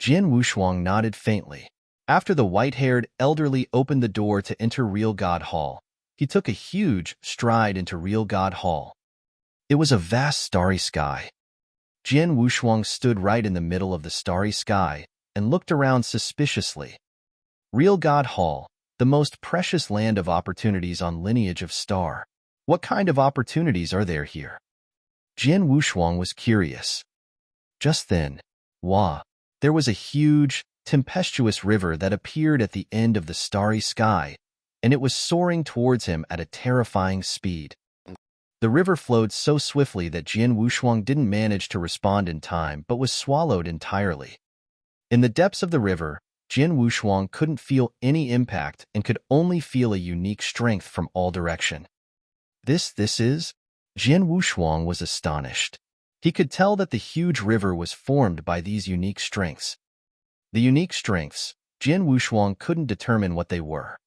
Jian Wushuang nodded faintly. After the white-haired elderly opened the door to enter Real God Hall, he took a huge stride into Real God Hall. It was a vast starry sky. Jian Wushuang stood right in the middle of the starry sky and looked around suspiciously. Real God Hall, the most precious land of opportunities on lineage of star. What kind of opportunities are there here? Jian Wushuang was curious. Just then, there was a huge, tempestuous river that appeared at the end of the starry sky, and it was soaring towards him at a terrifying speed. The river flowed so swiftly that Jian Wushuang didn't manage to respond in time but was swallowed entirely. In the depths of the river, Jian Wushuang couldn't feel any impact and could only feel a unique strength from all direction. This is? Jian Wushuang was astonished. He could tell that the huge river was formed by these unique strengths. The unique strengths, Jian Wushuang couldn't determine what they were.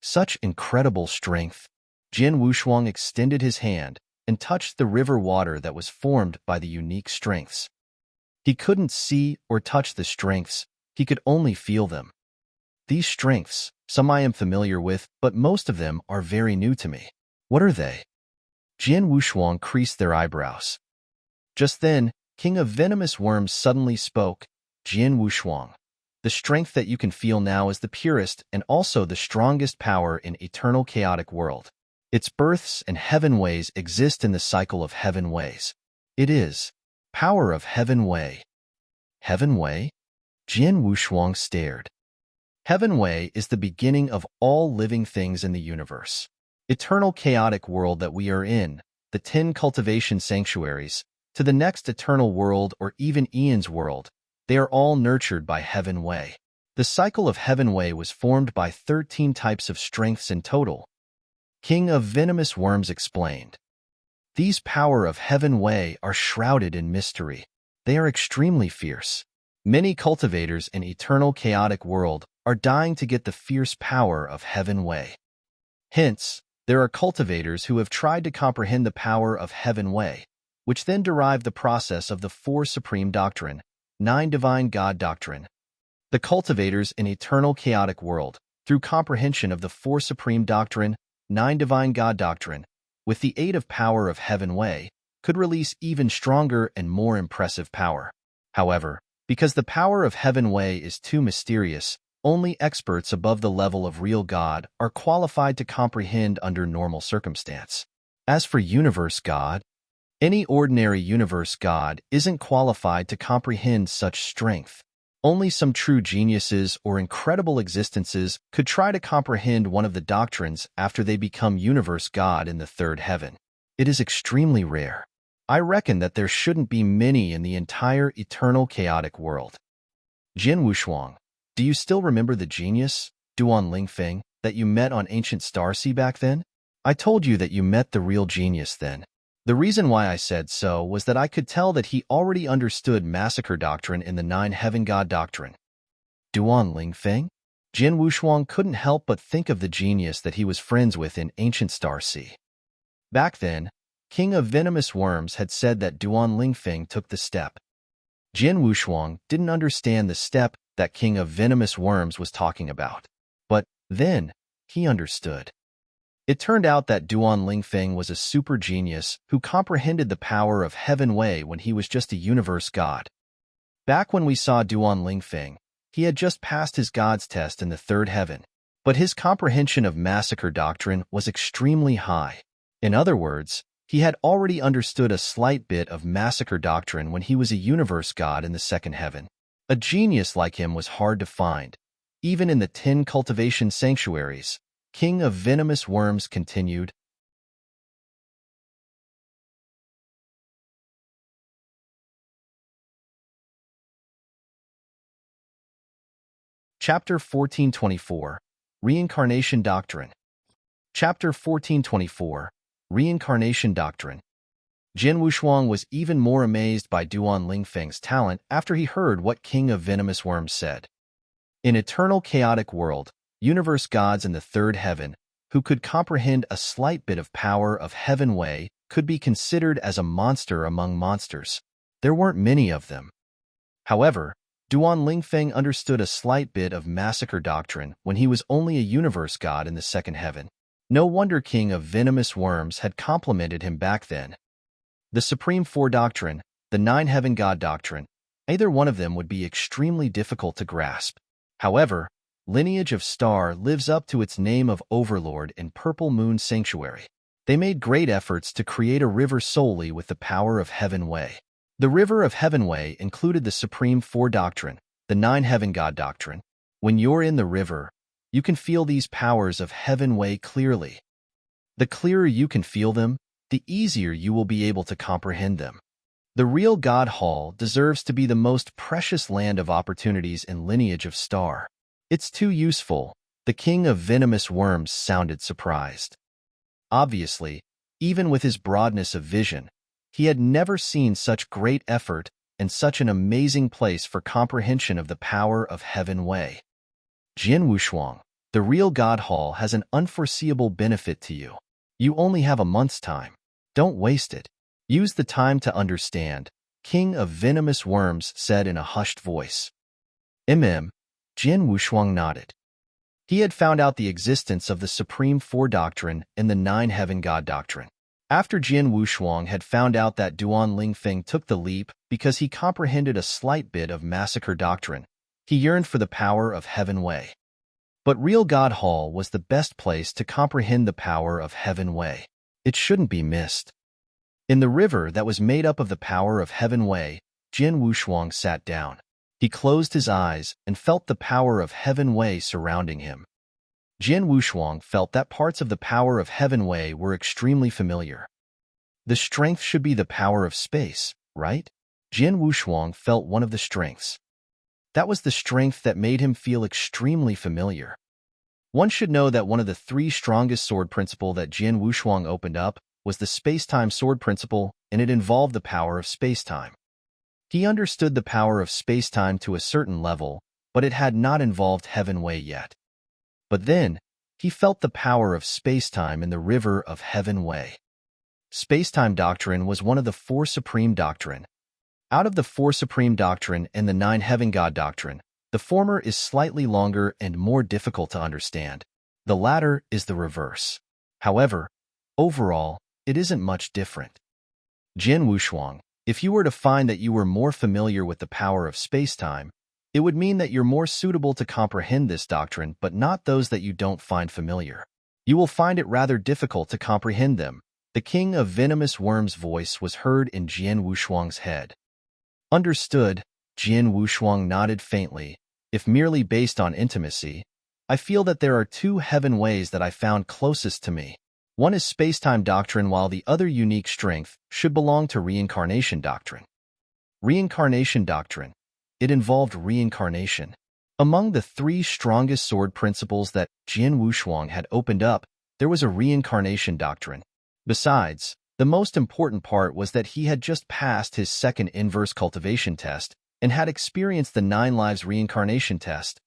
Such incredible strength. Jian Wushuang extended his hand and touched the river water that was formed by the unique strengths. He couldn't see or touch the strengths, he could only feel them. These strengths, some I am familiar with, but most of them are very new to me. What are they? Jian Wushuang creased their eyebrows. Just then, King of Venomous Worms suddenly spoke. Jian Wushuang, the strength that you can feel now is the purest and also the strongest power in eternal chaotic world. Its births and heaven ways exist in the cycle of heaven ways. It is power of heaven way. Heaven way? Jian Wushuang stared. Heaven way is the beginning of all living things in the universe. Eternal chaotic world that we are in, the 10 cultivation sanctuaries, to the next eternal world or even Eon's world, they are all nurtured by Heaven Way. The cycle of Heaven Way was formed by 13 types of strengths in total. King of Venomous Worms explained. These power of Heaven Way are shrouded in mystery. They are extremely fierce. Many cultivators in eternal chaotic world are dying to get the fierce power of Heaven Way. Hence, there are cultivators who have tried to comprehend the power of Heaven Way, which then derive the process of the 4 Supreme Doctrine, 9 Divine God Doctrine. The cultivators in eternal chaotic world, through comprehension of the 4 Supreme Doctrine, 9 Divine God Doctrine, with the aid of power of Heaven Way, could release even stronger and more impressive power. However, because the power of Heaven Way is too mysterious, only experts above the level of real God are qualified to comprehend under normal circumstance. As for Universe God, any ordinary Universe God isn't qualified to comprehend such strength. Only some true geniuses or incredible existences could try to comprehend one of the doctrines after they become Universe God in the 3rd heaven. It is extremely rare. I reckon that there shouldn't be many in the entire eternal chaotic world. Jian Wushuang, do you still remember the genius, Duan Lingfeng, that you met on Ancient Starsea back then? I told you that you met the real genius then. The reason why I said so was that I could tell that he already understood Massacre Doctrine in the 9 Heaven God Doctrine. Duan Lingfeng? Jian Wushuang couldn't help but think of the genius that he was friends with in Ancient Starsea. Back then, King of Venomous Worms had said that Duan Lingfeng took the step. Jian Wushuang didn't understand the step that King of Venomous Worms was talking about. But then, he understood. It turned out that Duan Lingfeng was a super genius who comprehended the power of Heaven Way when he was just a universe god. Back when we saw Duan Lingfeng, he had just passed his god's test in the 3rd heaven, but his comprehension of Massacre Doctrine was extremely high. In other words, he had already understood a slight bit of Massacre Doctrine when he was a universe god in the 2nd heaven. A genius like him was hard to find, even in the 10 cultivation sanctuaries. King of Venomous Worms continued. Chapter 1424, Reincarnation Doctrine. Chapter 1424, Reincarnation Doctrine. Jin Wushuang was even more amazed by Duan Lingfeng's talent after he heard what King of Venomous Worms said. In eternal chaotic world, universe gods in the third heaven, who could comprehend a slight bit of power of heaven way, could be considered as a monster among monsters. There weren't many of them. However, Duan Lingfeng understood a slight bit of massacre doctrine when he was only a universe god in the second heaven. No wonder King of Venomous Worms had complimented him back then. The Supreme Four Doctrine, the Nine Heaven God Doctrine, either one of them would be extremely difficult to grasp. However, Lineage of Star lives up to its name of Overlord in Purple Moon Sanctuary. They made great efforts to create a river solely with the power of Heaven Way. The River of Heaven Way included the Supreme Four Doctrine, the Nine Heaven God Doctrine. When you're in the river, you can feel these powers of Heaven Way clearly. The clearer you can feel them, the easier you will be able to comprehend them. The real God Hall deserves to be the most precious land of opportunities in Lineage of Star. It's too useful. The King of Venomous Worms sounded surprised. Obviously, even with his broadness of vision, he had never seen such great effort and such an amazing place for comprehension of the power of Heaven Way. Jin Wushuang, the real God Hall has an unforeseeable benefit to you. You only have a month's time. Don't waste it. Use the time to understand, King of Venomous Worms said in a hushed voice. Jin Wushuang nodded. He had found out the existence of the Supreme Four Doctrine and the Nine Heaven God Doctrine. After Jin Wushuang had found out that Duan Lingfeng took the leap because he comprehended a slight bit of massacre doctrine, he yearned for the power of Heaven Way. But Real God Hall was the best place to comprehend the power of Heaven Way. It shouldn't be missed. In the river that was made up of the power of Heaven Way, Jin Wushuang sat down. He closed his eyes and felt the power of Heaven Way surrounding him. Jin Wushuang felt that parts of the power of Heaven Way were extremely familiar. The strength should be the power of space, right? Jin Wushuang felt one of the strengths. That was the strength that made him feel extremely familiar. One should know that one of the three strongest sword principle that Jin Wushuang opened up was the space-time sword principle, and it involved the power of space-time. He understood the power of space-time to a certain level, but it had not involved Heaven Way yet. But then, he felt the power of space-time in the river of Heaven Way. Space-time doctrine was one of the four supreme doctrine. Out of the four supreme doctrine and the Nine Heaven God Doctrine, the former is slightly longer and more difficult to understand. The latter is the reverse. However, overall, it isn't much different. Jin Wushuang, if you were to find that you were more familiar with the power of space-time, it would mean that you're more suitable to comprehend this doctrine, but not those that you don't find familiar. You will find it rather difficult to comprehend them. The King of Venomous Worms' voice was heard in Jin Wushuang's head. Understood, Jin Wushuang nodded faintly. If merely based on intimacy, I feel that there are two Heaven Ways that I found closest to me. One is space-time doctrine, while the other unique strength should belong to reincarnation doctrine. Reincarnation doctrine. It involved reincarnation. Among the three strongest sword principles that Jin Wushuang had opened up, there was a reincarnation doctrine. Besides, the most important part was that he had just passed his second inverse cultivation test and had experienced the 9 lives reincarnation test.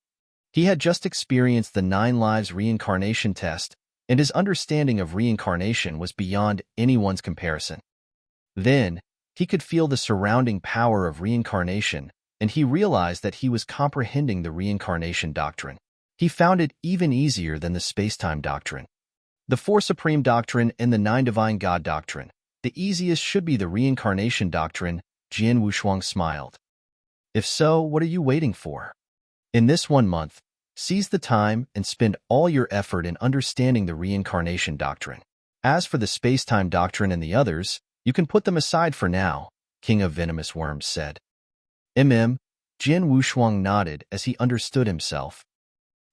He had just experienced the 9 lives reincarnation test, and his understanding of reincarnation was beyond anyone's comparison. Then, he could feel the surrounding power of reincarnation, and he realized that he was comprehending the reincarnation doctrine. He found it even easier than the space-time doctrine. The Four Supreme Doctrine and the Nine Divine God Doctrine. The easiest should be the reincarnation doctrine, Jin Wushuang smiled. If so, what are you waiting for? In this 1 month, seize the time and spend all your effort in understanding the reincarnation doctrine. As for the space-time doctrine and the others, you can put them aside for now, King of Venomous Worms said. Jin Wushuang nodded as he understood himself.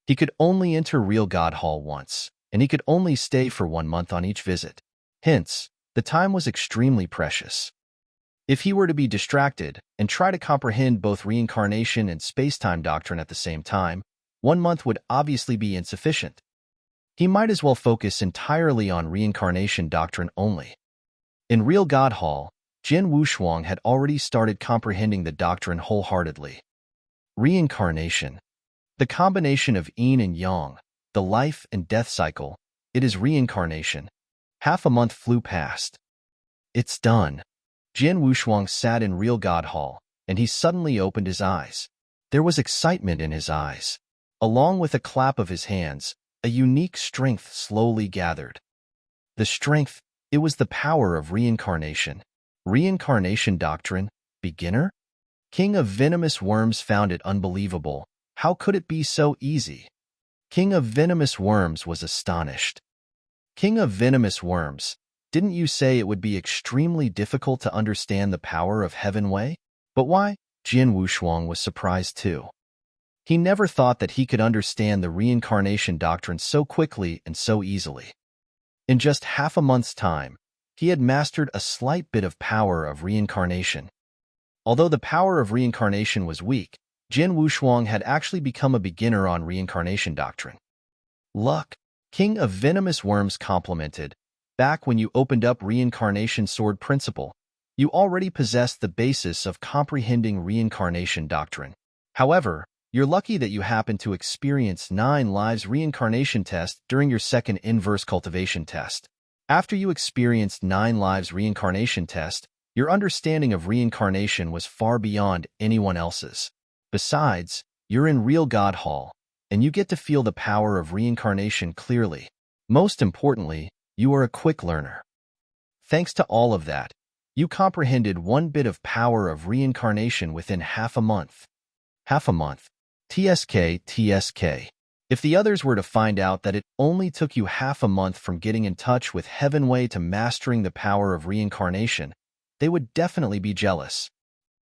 He could only enter Real God Hall once, and he could only stay for 1 month on each visit. Hence, the time was extremely precious. If he were to be distracted and try to comprehend both reincarnation and space-time doctrine at the same time, 1 month would obviously be insufficient. He might as well focus entirely on reincarnation doctrine only. In Real God Hall, Jin Wushuang had already started comprehending the doctrine wholeheartedly. Reincarnation. The combination of yin and yang, the life and death cycle, it is reincarnation. Half a month flew past. It's done. Jin Wushuang sat in Real God Hall, and he suddenly opened his eyes. There was excitement in his eyes. Along with a clap of his hands, a unique strength slowly gathered. The strength, it was the power of reincarnation. Reincarnation doctrine, beginner? King of Venomous Worms found it unbelievable. How could it be so easy? King of Venomous Worms was astonished. King of Venomous Worms, didn't you say it would be extremely difficult to understand the power of Heaven Way? But why? Jin Wushuang was surprised too. He never thought that he could understand the reincarnation doctrine so quickly and so easily. In just half a month's time, he had mastered a slight bit of power of reincarnation. Although the power of reincarnation was weak, Jin Wushuang had actually become a beginner on reincarnation doctrine. Luck. King of Venomous Worms complimented. Back when you opened up reincarnation sword principle, you already possessed the basis of comprehending reincarnation doctrine. However, you're lucky that you happened to experience 9 lives reincarnation test during your second inverse cultivation test. After you experienced 9 lives reincarnation test, your understanding of reincarnation was far beyond anyone else's. Besides, you're in Real God Hall, and you get to feel the power of reincarnation clearly. Most importantly, you are a quick learner. Thanks to all of that, you comprehended 1 bit of power of reincarnation within half a month. Half a month. TSK. If the others were to find out that it only took you half a month from getting in touch with Heaven Way to mastering the power of reincarnation, they would definitely be jealous.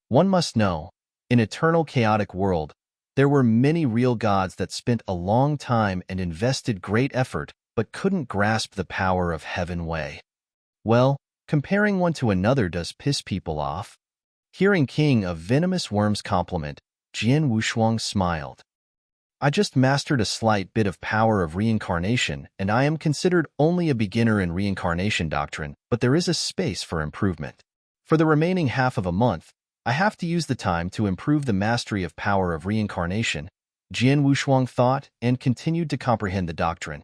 One must know, in eternal chaotic world, there were many real gods that spent a long time and invested great effort but couldn't grasp the power of Heaven Way. Well, comparing one to another does piss people off. Hearing King of Venomous Worms compliment, Jin Wushuang smiled. I just mastered a slight bit of power of reincarnation, and I am considered only a beginner in reincarnation doctrine, but there is a space for improvement. For the remaining half of a month, I have to use the time to improve the mastery of power of reincarnation, Jin Wushuang thought, and continued to comprehend the doctrine.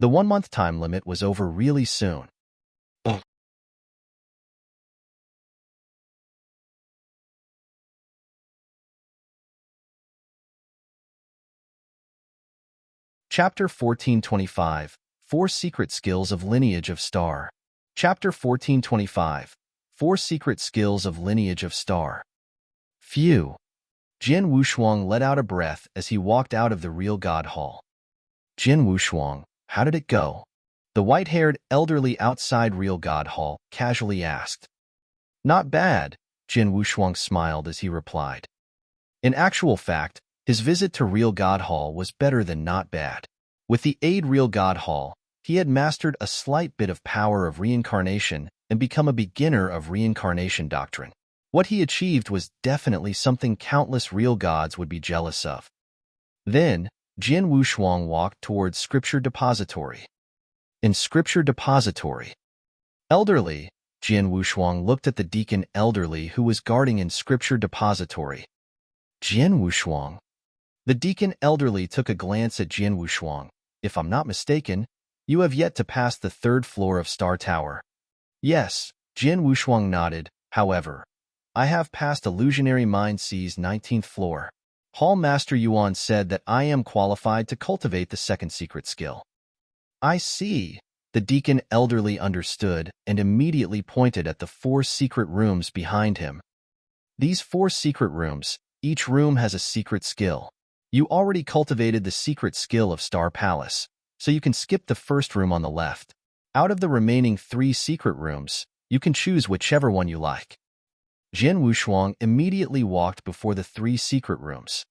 The 1-month time limit was over really soon. Chapter 1425, 4 Secret Skills of Lineage of Star. Chapter 1425, 4 Secret Skills of Lineage of Star. Phew. Jin Wushuang let out a breath as he walked out of the Real God Hall. Jin Wushuang, how did it go? The white-haired elderly outside Real God Hall casually asked. Not bad, Jin Wushuang smiled as he replied. In actual fact, his visit to Real God Hall was better than not bad. With the aid Real God Hall, he had mastered a slight bit of power of reincarnation and become a beginner of reincarnation doctrine. What he achieved was definitely something countless real gods would be jealous of. Then, Jin Wushuang walked towards Scripture Depository. In Scripture Depository. Elderly, Jin Wushuang looked at the deacon elderly who was guarding in Scripture Depository. Jin Wushuang. The deacon elderly took a glance at Jin Wushuang. If I'm not mistaken, you have yet to pass the 3rd floor of Star Tower. Yes, Jin Wushuang nodded. However, I have passed Illusionary Mind C's 19th floor. Hall Master Yuan said that I am qualified to cultivate the 2nd secret skill. I see. The deacon elderly understood and immediately pointed at the 4 secret rooms behind him. These 4 secret rooms, each room has a secret skill. You already cultivated the secret skill of Star Palace, so you can skip the 1st room on the left. Out of the remaining 3 secret rooms, you can choose whichever one you like. Jin Wushuang immediately walked before the 3 secret rooms.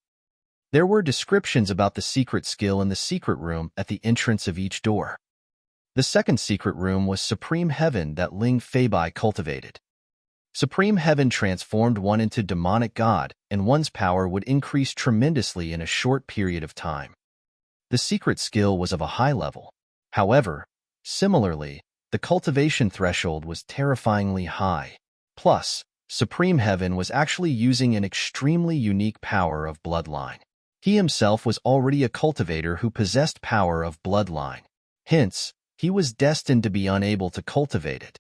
There were descriptions about the secret skill in the secret room at the entrance of each door. The 2nd secret room was Supreme Heaven that Ling Feibai cultivated. Supreme Heaven transformed one into demonic god, and one's power would increase tremendously in a short period of time. The secret skill was of a high level. However, similarly, the cultivation threshold was terrifyingly high. Plus, Supreme Heaven was actually using an extremely unique power of bloodline. He himself was already a cultivator who possessed power of bloodline. Hence, he was destined to be unable to cultivate it.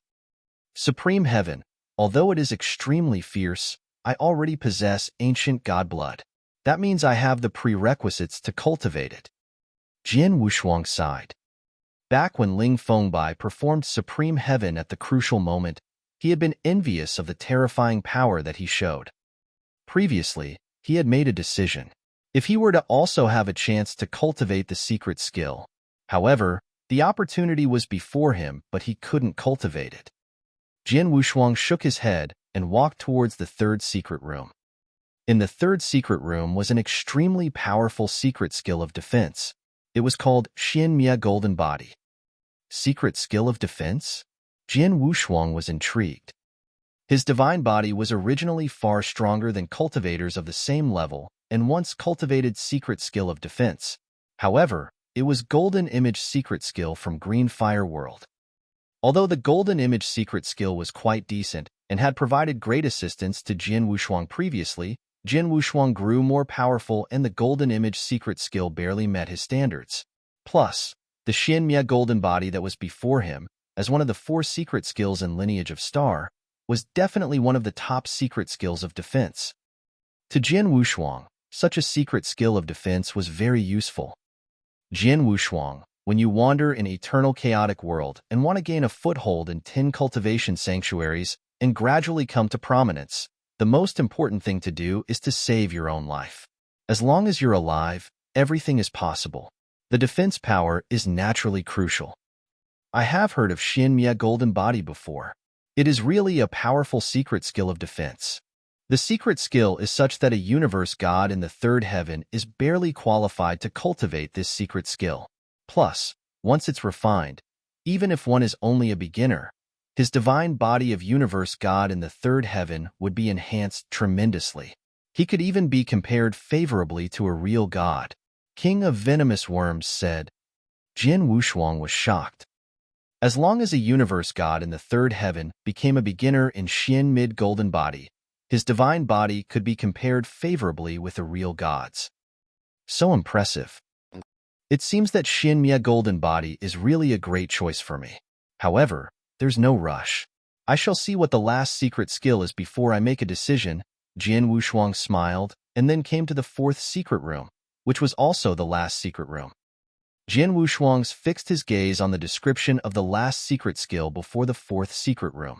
Supreme Heaven, although it is extremely fierce, I already possess ancient god blood. That means I have the prerequisites to cultivate it. Jian Wushuang sighed. Back when Ling Fengbai performed Supreme Heaven at the crucial moment, he had been envious of the terrifying power that he showed. Previously, he had made a decision. If he were to also have a chance to cultivate the secret skill. However, the opportunity was before him, but he couldn't cultivate it. Jian Wushuang shook his head and walked towards the third secret room. In the third secret room was an extremely powerful secret skill of defense. It was called Xian Mia Golden Body. Secret skill of defense? Jian Wushuang was intrigued. His divine body was originally far stronger than cultivators of the same level and once cultivated secret skill of defense. However, it was Golden Image secret skill from Green Fire World. Although the Golden Image secret skill was quite decent and had provided great assistance to Jian Wushuang previously, Jian Wushuang grew more powerful and the Golden Image secret skill barely met his standards. Plus, the Xian Mia Golden Body that was before him, as one of the 4 secret skills in Lineage of Star, was definitely one of the top secret skills of defense. To Jian Wushuang, such a secret skill of defense was very useful. Jian Wushuang, when you wander in eternal chaotic world and want to gain a foothold in 10 cultivation sanctuaries and gradually come to prominence, the most important thing to do is to save your own life. As long as you're alive, everything is possible. The defense power is naturally crucial. I have heard of Xian Mia Golden Body before. It is really a powerful secret skill of defense. The secret skill is such that a universe god in the third heaven is barely qualified to cultivate this secret skill. Plus, once it's refined, even if one is only a beginner, his divine body of universe god in the third heaven would be enhanced tremendously. He could even be compared favorably to a real god. King of Venomous Worms said. Jian Wushuang was shocked. As long as a universe god in the third heaven became a beginner in Xian Mid Golden Body, his divine body could be compared favorably with the real gods. So impressive. It seems that Xian Mia Golden Body is really a great choice for me. However, there's no rush. I shall see what the last secret skill is before I make a decision. Jian Wushuang smiled and then came to the 4th secret room, which was also the last secret room. Jian Wushuang fixed his gaze on the description of the last secret skill before the 4th secret room.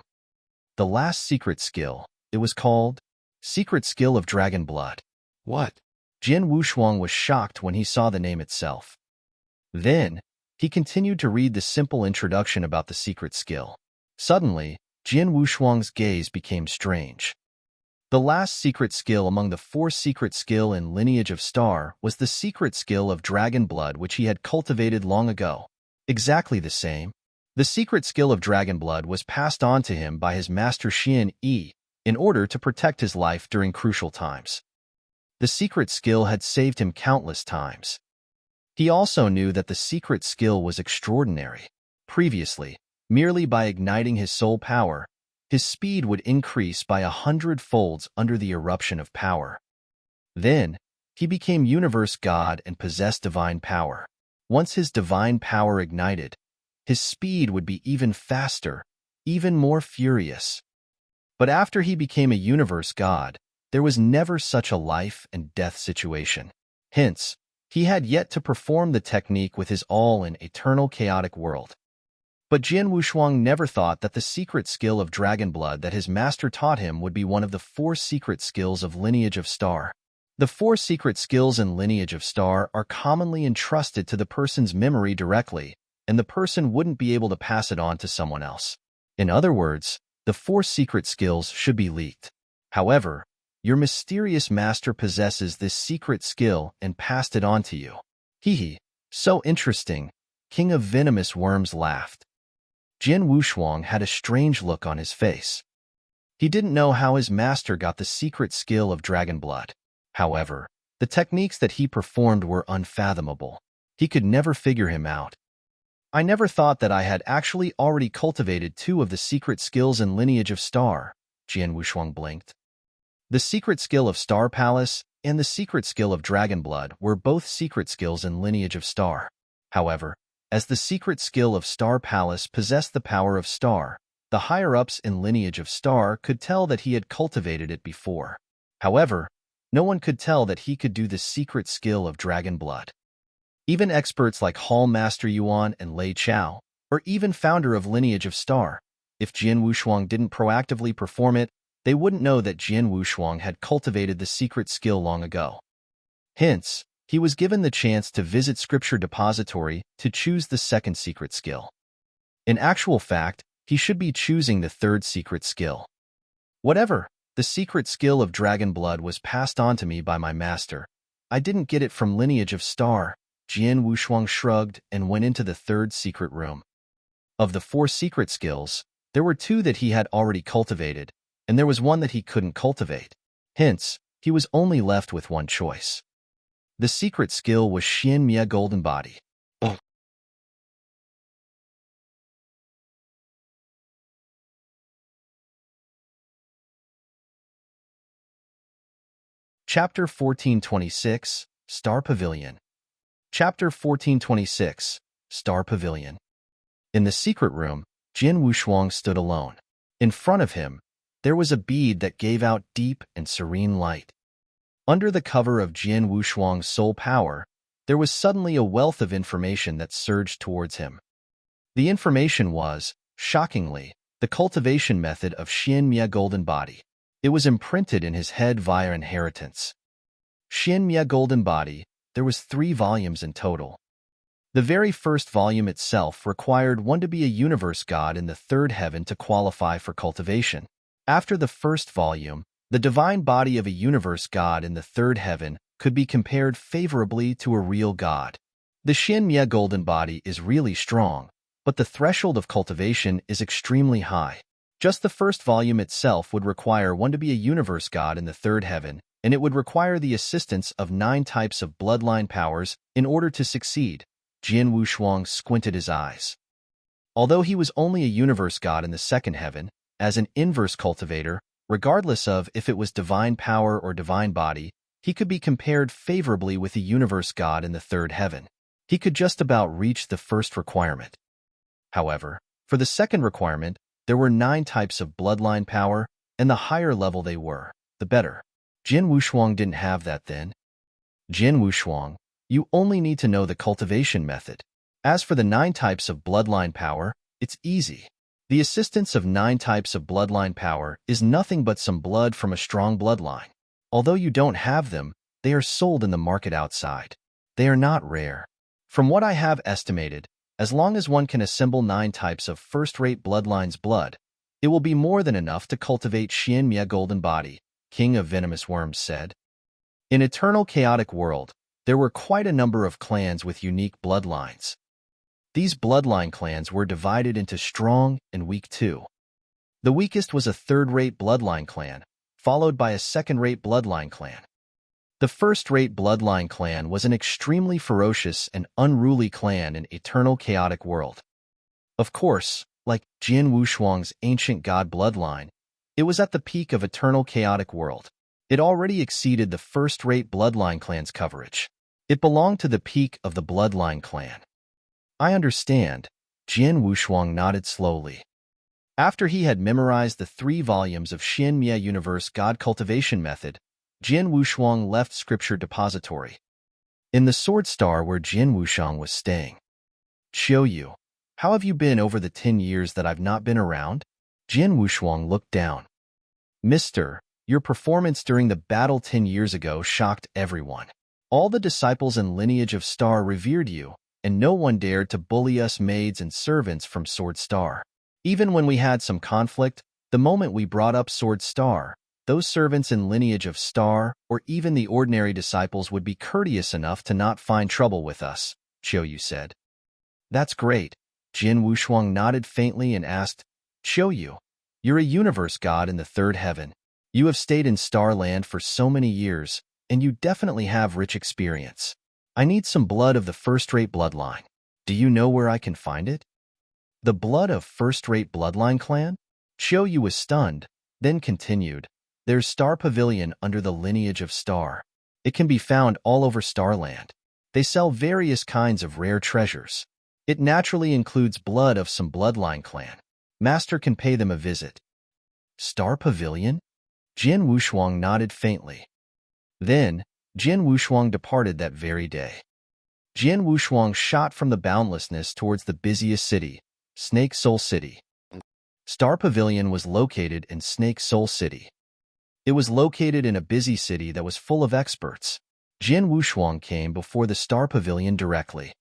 The last secret skill, it was called Secret Skill of Dragon Blood. What? Jian Wushuang was shocked when he saw the name itself. Then, he continued to read the simple introduction about the secret skill. Suddenly, Jian Wushuang's gaze became strange. The last secret skill among the 4 secret skill in Lineage of Star was the secret skill of Dragon Blood which he had cultivated long ago. Exactly the same. The secret skill of Dragon Blood was passed on to him by his master Xian Yi in order to protect his life during crucial times. The secret skill had saved him countless times. He also knew that the secret skill was extraordinary. Previously, merely by igniting his soul power, his speed would increase by 100 folds under the eruption of power. Then, he became universe god and possessed divine power. Once his divine power ignited, his speed would be even faster, even more furious. But after he became a universe god, there was never such a life and death situation. Hence, he had yet to perform the technique with his all in eternal chaotic world. But Jian Wushuang never thought that the secret skill of Dragon Blood that his master taught him would be one of the 4 secret skills of Lineage of Star. The 4 secret skills in Lineage of Star are commonly entrusted to the person's memory directly, and the person wouldn't be able to pass it on to someone else. In other words, the 4 secret skills should be leaked. However, your mysterious master possesses this secret skill and passed it on to you. Hee, so interesting. King of Venomous Worms laughed. Jian Wushuang had a strange look on his face. He didn't know how his master got the secret skill of dragon blood. However, the techniques that he performed were unfathomable. He could never figure him out. I never thought that I had actually already cultivated 2 of the secret skills in Lineage of Star, Jian Wushuang blinked. The secret skill of Star Palace and the secret skill of Dragon Blood were both secret skills in Lineage of Star. However, as the secret skill of Star Palace possessed the power of Star, the higher-ups in Lineage of Star could tell that he had cultivated it before. However, no one could tell that he could do the secret skill of Dragon Blood. Even experts like Hall Master Yuan and Lei Chao, or even founder of Lineage of Star, if Jian Wushuang didn't proactively perform it, they wouldn't know that Jian Wushuang had cultivated the secret skill long ago. Hence, he was given the chance to visit Scripture Depository to choose the second secret skill. In actual fact, he should be choosing the third secret skill. Whatever, the secret skill of Dragon Blood was passed on to me by my master. I didn't get it from Lineage of Star. Jian Wushuang shrugged and went into the third secret room. Of the 4 secret skills, there were 2 that he had already cultivated, and there was 1 that he couldn't cultivate. Hence, he was only left with 1 choice. The secret skill was Xian Mia Golden Body. Chapter 1426, Star Pavilion. Chapter 1426, Star Pavilion. In the secret room, Jian Wushuang stood alone. In front of him, there was a bead that gave out deep and serene light. Under the cover of Jian Wushuang's soul power, there was suddenly a wealth of information that surged towards him. The information was, shockingly, the cultivation method of Xian Mia Golden Body. It was imprinted in his head via inheritance. Xian Mia Golden Body, there was 3 volumes in total. The very first volume itself required one to be a universe god in the 3rd heaven to qualify for cultivation. After the first volume, the divine body of a universe god in the 3rd heaven could be compared favorably to a real god. The Xian Mia Golden Body is really strong, but the threshold of cultivation is extremely high. Just the first volume itself would require one to be a universe god in the 3rd heaven, and it would require the assistance of 9 types of bloodline powers in order to succeed. Jian Wushuang squinted his eyes. Although he was only a universe god in the 2nd heaven, as an inverse cultivator, regardless of if it was divine power or divine body, he could be compared favorably with a universe god in the 3rd heaven. He could just about reach the first requirement. However, for the second requirement, there were 9 types of bloodline power, and the higher level they were, the better. Jian Wushuang didn't have that then. Jian Wushuang, you only need to know the cultivation method. As for the 9 types of bloodline power, it's easy. The assistance of 9 types of bloodline power is nothing but some blood from a strong bloodline. Although you don't have them, they are sold in the market outside. They are not rare. From what I have estimated, as long as one can assemble 9 types of first-rate bloodline's blood, it will be more than enough to cultivate Xian Mia Golden Body, King of Venomous Worms said. In Eternal Chaotic World, there were quite a number of clans with unique bloodlines. These bloodline clans were divided into strong and weak too. The weakest was a 3rd-rate bloodline clan, followed by a 2nd-rate bloodline clan. The 1st-rate bloodline clan was an extremely ferocious and unruly clan in Eternal Chaotic World. Of course, like Jian Wushuang's ancient god bloodline, it was at the peak of Eternal Chaotic World. It already exceeded the 1st-rate bloodline clan's coverage. It belonged to the peak of the bloodline clan. I understand, Jian Wushuang nodded slowly. After he had memorized the 3 volumes of Xian Mia Universe God Cultivation Method, Jian Wushuang left Scripture Depository. In the Sword Star where Jian Wushuang was staying. Qiuyu, how have you been over the 10 years that I've not been around? Jian Wushuang looked down. Mister, your performance during the battle 10 years ago shocked everyone. All the disciples in Lineage of Star revered you, and no one dared to bully us maids and servants from Sword Star. Even when we had some conflict, the moment we brought up Sword Star, those servants in Lineage of Star, or even the ordinary disciples would be courteous enough to not find trouble with us, Qiuyu said. That's great. Jian Wushuang nodded faintly and asked, Qiuyu, You're a universe god in the third heaven. You have stayed in Starland for so many years, and you definitely have rich experience. I need some blood of the first-rate bloodline. Do you know where I can find it? The blood of first-rate bloodline clan? Chiou was stunned, then continued. There's Star Pavilion under the lineage of Star. It can be found all over Starland. They sell various kinds of rare treasures. It naturally includes blood of some bloodline clan. Master can pay them a visit. Star Pavilion? Jin Wushuang nodded faintly. Then, Jin Wushuang departed that very day. Jin Wushuang shot from the boundlessness towards the busiest city, Snake Soul City. Star Pavilion was located in Snake Soul City. It was located in a busy city that was full of experts. Jin Wushuang came before the Star Pavilion directly.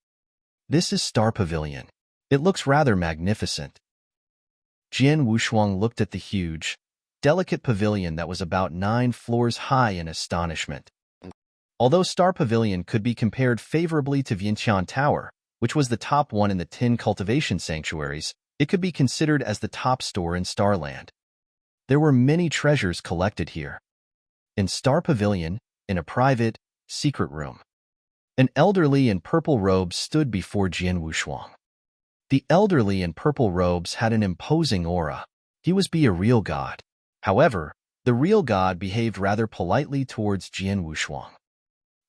This is Star Pavilion. It looks rather magnificent. Jin Wushuang looked at the huge, delicate pavilion that was about 9 floors high in astonishment. Although Star Pavilion could be compared favorably to Vientiane Tower, which was the top one in the 10 cultivation sanctuaries, it could be considered as the top store in Starland. There were many treasures collected here. In Star Pavilion, in a private, secret room, an elderly in purple robes stood before Jin Wushuang. The elderly in purple robes had an imposing aura. He was a real god. However, the real god behaved rather politely towards Jin Wushuang.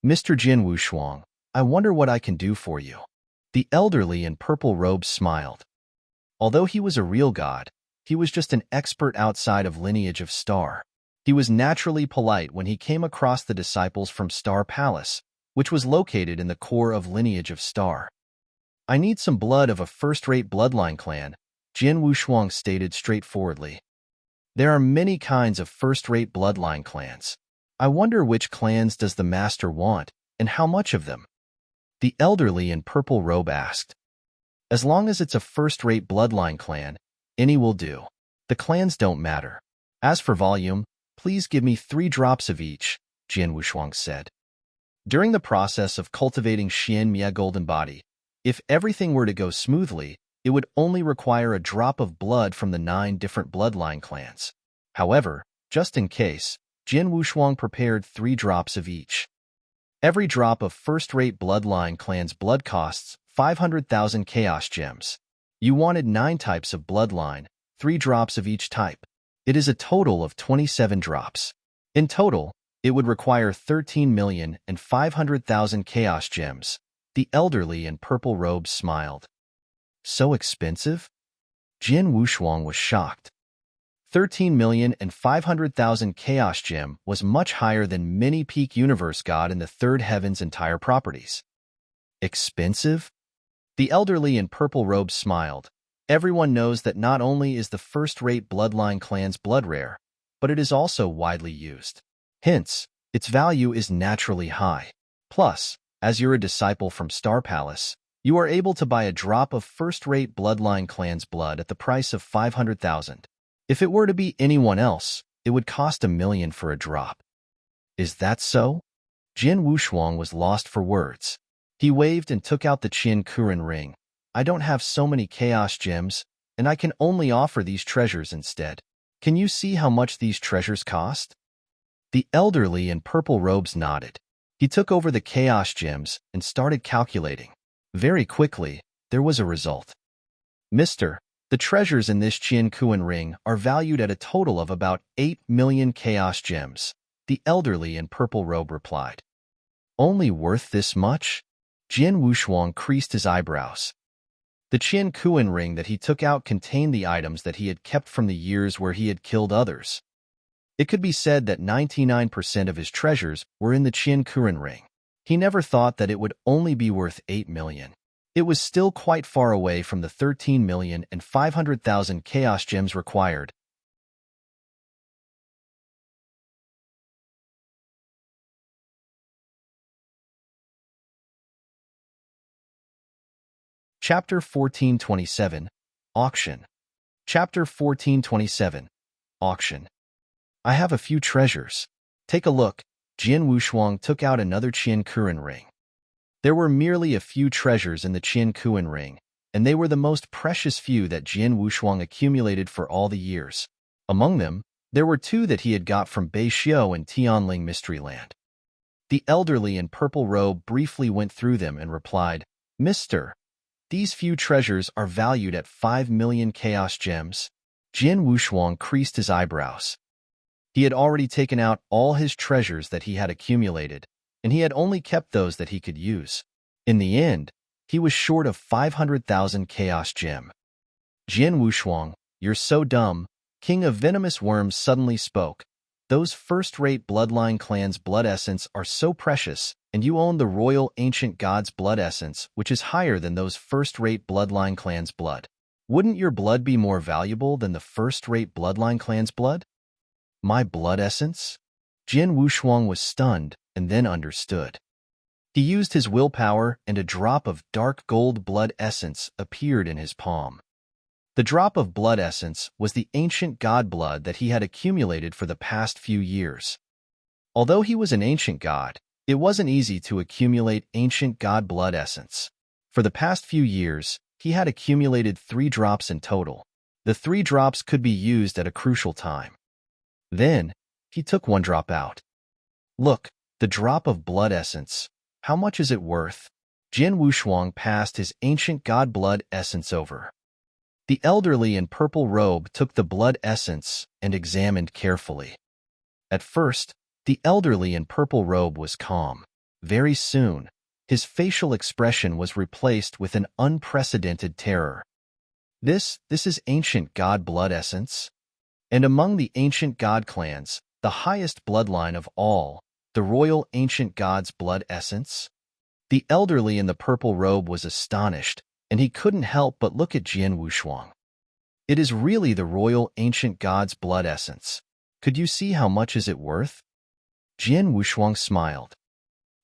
Mr. Jin Wushuang, I wonder what I can do for you. The elderly in purple robes smiled. Although he was a real god, he was just an expert outside of lineage of Star. He was naturally polite when he came across the disciples from Star Palace, which was located in the core of lineage of Star. I need some blood of a first-rate bloodline clan, Jin Wushuang stated straightforwardly. There are many kinds of first-rate bloodline clans. I wonder which clans does the master want, and how much of them? The elderly in purple robe asked. As long as it's a first-rate bloodline clan, any will do. The clans don't matter. As for volume, please give me 3 drops of each, Jin Wushuang said. During the process of cultivating Xian Mia Golden Body, if everything were to go smoothly, it would only require a drop of blood from the 9 different bloodline clans. However, just in case, Jin Wushuang prepared 3 drops of each. Every drop of first-rate bloodline clan's blood costs 500,000 chaos gems. You wanted 9 types of bloodline, 3 drops of each type. It is a total of 27 drops. In total, it would require 13,500,000 chaos gems. The elderly in purple robes smiled. So expensive? Jin Wushuang was shocked. 13,500,000 chaos gem was much higher than many peak universe god in the third heaven's entire properties. Expensive? The elderly in purple robes smiled. Everyone knows that not only is the first-rate bloodline clan's blood rare, but it is also widely used. Hence, its value is naturally high. Plus, as you're a disciple from Star Palace, you are able to buy a drop of first-rate bloodline clan's blood at the price of 500,000. If it were to be anyone else, it would cost $1 million for a drop. Is that so? Jin Wushuang was lost for words. He waved and took out the Qin Kuren ring. I don't have so many chaos gems, and I can only offer these treasures instead. Can you see how much these treasures cost? The elderly in purple robes nodded. He took over the chaos gems and started calculating. Very quickly, there was a result. Mister, the treasures in this Qin Kuren ring are valued at a total of about 8 million chaos gems, the elderly in purple robe replied. Only worth this much? Jin Wushuang creased his eyebrows. The Qin Kuren ring that he took out contained the items that he had kept from the years where he had killed others. It could be said that 99% of his treasures were in the Qin Kuren ring. He never thought that it would only be worth 8 million. It was still quite far away from the 13,500,000 chaos gems required. Chapter 1427, Auction. Chapter 1427, Auction. I have a few treasures. Take a look. Jin Wushuang took out another Qin Kuren ring. There were merely a few treasures in the Qin Kuren ring, and they were the most precious few that Jin Wushuang accumulated for all the years. Among them, there were two that he had got from Bei Xiao and Tianling Mystery Land. The elderly in purple robe briefly went through them and replied, "Mister, these few treasures are valued at 5 million chaos gems." Jin Wushuang creased his eyebrows. He had already taken out all his treasures that he had accumulated, and he had only kept those that he could use. In the end, he was short of 500,000 chaos gem. Jin Wushuang, you're so dumb, King of Venomous Worms suddenly spoke. Those first-rate bloodline clans' blood essence are so precious, and you own the royal ancient god's blood essence, which is higher than those first-rate bloodline clans' blood. Wouldn't your blood be more valuable than the first-rate bloodline clan's blood? My blood essence? Jin Wushuang was stunned and then understood. He used his willpower and a drop of dark gold blood essence appeared in his palm. The drop of blood essence was the ancient god blood that he had accumulated for the past few years. Although he was an ancient god, it wasn't easy to accumulate ancient god blood essence. For the past few years, he had accumulated 3 drops in total. The 3 drops could be used at a crucial time. Then, he took 1 drop out. Look, the drop of blood essence. How much is it worth? Jin Wushuang passed his ancient god blood essence over. The elderly in purple robe took the blood essence and examined carefully. At first, the elderly in purple robe was calm. Very soon, his facial expression was replaced with an unprecedented terror. This is ancient god blood essence? And among the ancient god clans, the highest bloodline of all, the royal ancient god's blood essence? The elderly in the purple robe was astonished, and he couldn't help but look at Jin Wushuang. It is really the royal ancient god's blood essence. Could you see how much is it worth? Jin Wushuang smiled.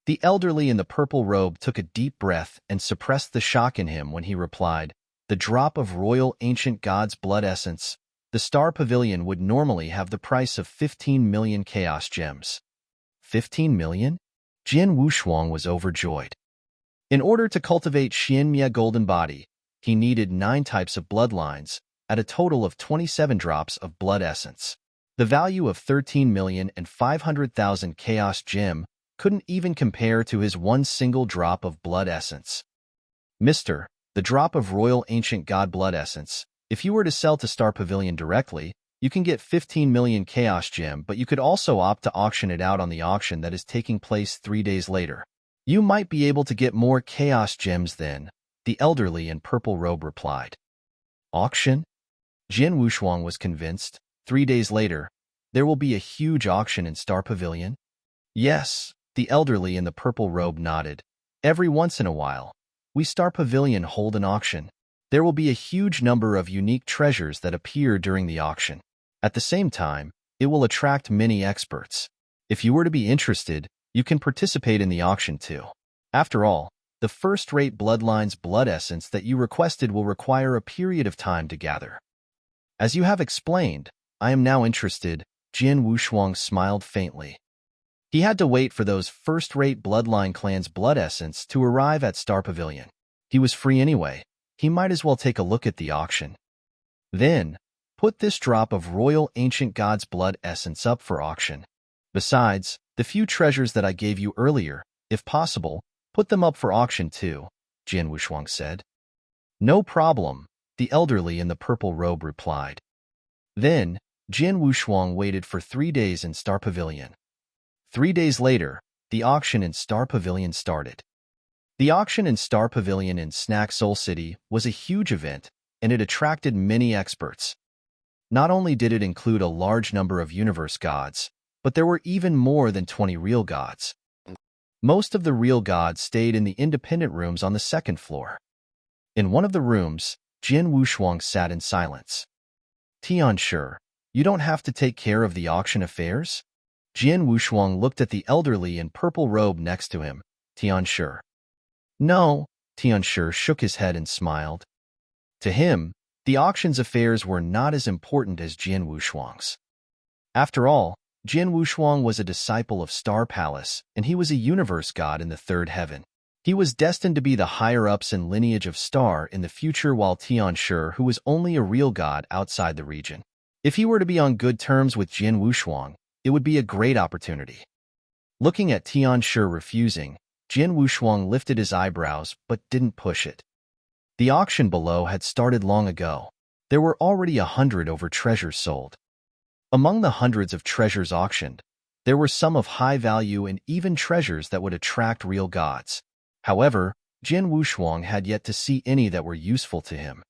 The elderly in the purple robe took a deep breath and suppressed the shock in him when he replied, "The drop of royal ancient god's blood essence. The Star Pavilion would normally have the price of 15 million chaos gems." 15 million? Jin Wushuang was overjoyed. In order to cultivate Xianmia Golden Body, he needed 9 types of bloodlines, at a total of 27 drops of blood essence. The value of 13,500,000 chaos gem couldn't even compare to his 1 single drop of blood essence. Mister, the drop of royal ancient god blood essence, if you were to sell to Star Pavilion directly, you can get 15 million chaos gem, but you could also opt to auction it out on the auction that is taking place 3 days later. You might be able to get more chaos gems then, the elderly in purple robe replied. Auction? Jin Wushuang was convinced. 3 days later, there will be a huge auction in Star Pavilion? Yes, the elderly in the purple robe nodded. Every once in a while, we Star Pavilion hold an auction. There will be a huge number of unique treasures that appear during the auction. At the same time, it will attract many experts. If you were to be interested, you can participate in the auction too. After all, the first-rate bloodline's blood essence that you requested will require a period of time to gather. As you have explained, I am now interested. Jin Wushuang smiled faintly. He had to wait for those first-rate bloodline clans' blood essence to arrive at Star Pavilion. He was free anyway. He might as well take a look at the auction. Then, put this drop of royal ancient god's blood essence up for auction. Besides, the few treasures that I gave you earlier, if possible, put them up for auction too, Jin Wushuang said. No problem, the elderly in the purple robe replied. Then, Jin Wushuang waited for 3 days in Star Pavilion. 3 days later, the auction in Star Pavilion started. The auction in Star Pavilion in Snack Soul City was a huge event, and it attracted many experts. Not only did it include a large number of universe gods, but there were even more than 20 real gods. Most of the real gods stayed in the independent rooms on the 2nd floor. In one of the rooms, Jin Wushuang sat in silence. Tianshi, you don't have to take care of the auction affairs? Jin Wushuang looked at the elderly in purple robe next to him. Tianshi. No, Tianshi shook his head and smiled. To him, the auction's affairs were not as important as Jin Wushuang's. After all, Jin Wushuang was a disciple of Star Palace, and he was a universe god in the 3rd heaven. He was destined to be the higher-ups in lineage of Star in the future, while Tianshi, who was only a real god outside the region. If he were to be on good terms with Jin Wushuang, it would be a great opportunity. Looking at Tian Shi refusing, Jin Wushuang lifted his eyebrows but didn't push it. The auction below had started long ago. There were already 100 over treasures sold. Among the hundreds of treasures auctioned, there were some of high value and even treasures that would attract real gods. However, Jin Wushuang had yet to see any that were useful to him.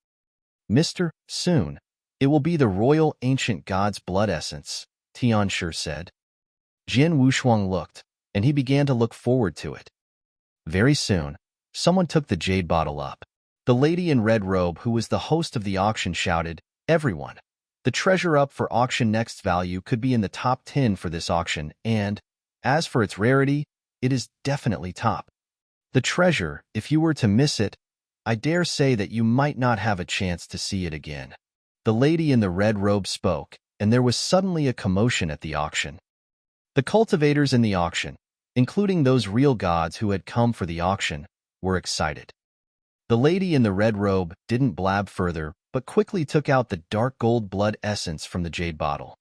Mr. Soon, it will be the royal ancient god's blood essence, Tian Shi said. Jin Wushuang looked, and he began to look forward to it. Very soon, someone took the jade bottle up. The lady in red robe who was the host of the auction shouted, "Everyone! The treasure up for auction next value could be in the top 10 for this auction, and, as for its rarity, it is definitely top. The treasure, if you were to miss it, I dare say that you might not have a chance to see it again." The lady in the red robe spoke, and there was suddenly a commotion at the auction. The cultivators in the auction, including those real gods who had come for the auction, were excited. The lady in the red robe didn't blab further, but quickly took out the dark gold blood essence from the jade bottle.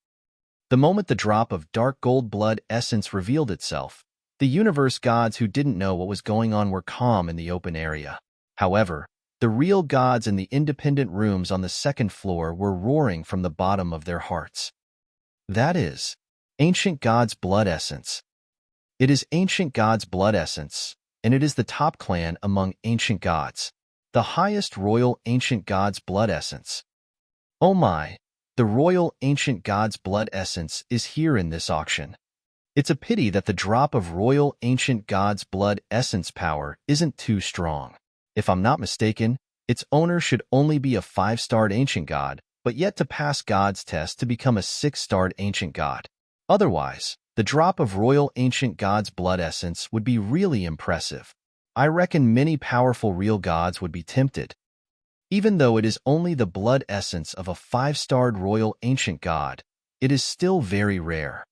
The moment the drop of dark gold blood essence revealed itself, the universe gods who didn't know what was going on were calm in the open area. However, the real gods in the independent rooms on the second floor were roaring from the bottom of their hearts. That is, ancient god's blood essence. It is ancient god's blood essence, and it is the top clan among ancient gods. The highest royal ancient god's blood essence. Oh my, the royal ancient god's blood essence is here in this auction. It's a pity that the drop of royal ancient god's blood essence power isn't too strong. If I'm not mistaken, its owner should only be a 5-starred ancient god, but yet to pass God's test to become a 6-starred ancient god. Otherwise, the drop of royal ancient god's blood essence would be really impressive. I reckon many powerful real gods would be tempted. Even though it is only the blood essence of a 5-starred royal ancient god, it is still very rare.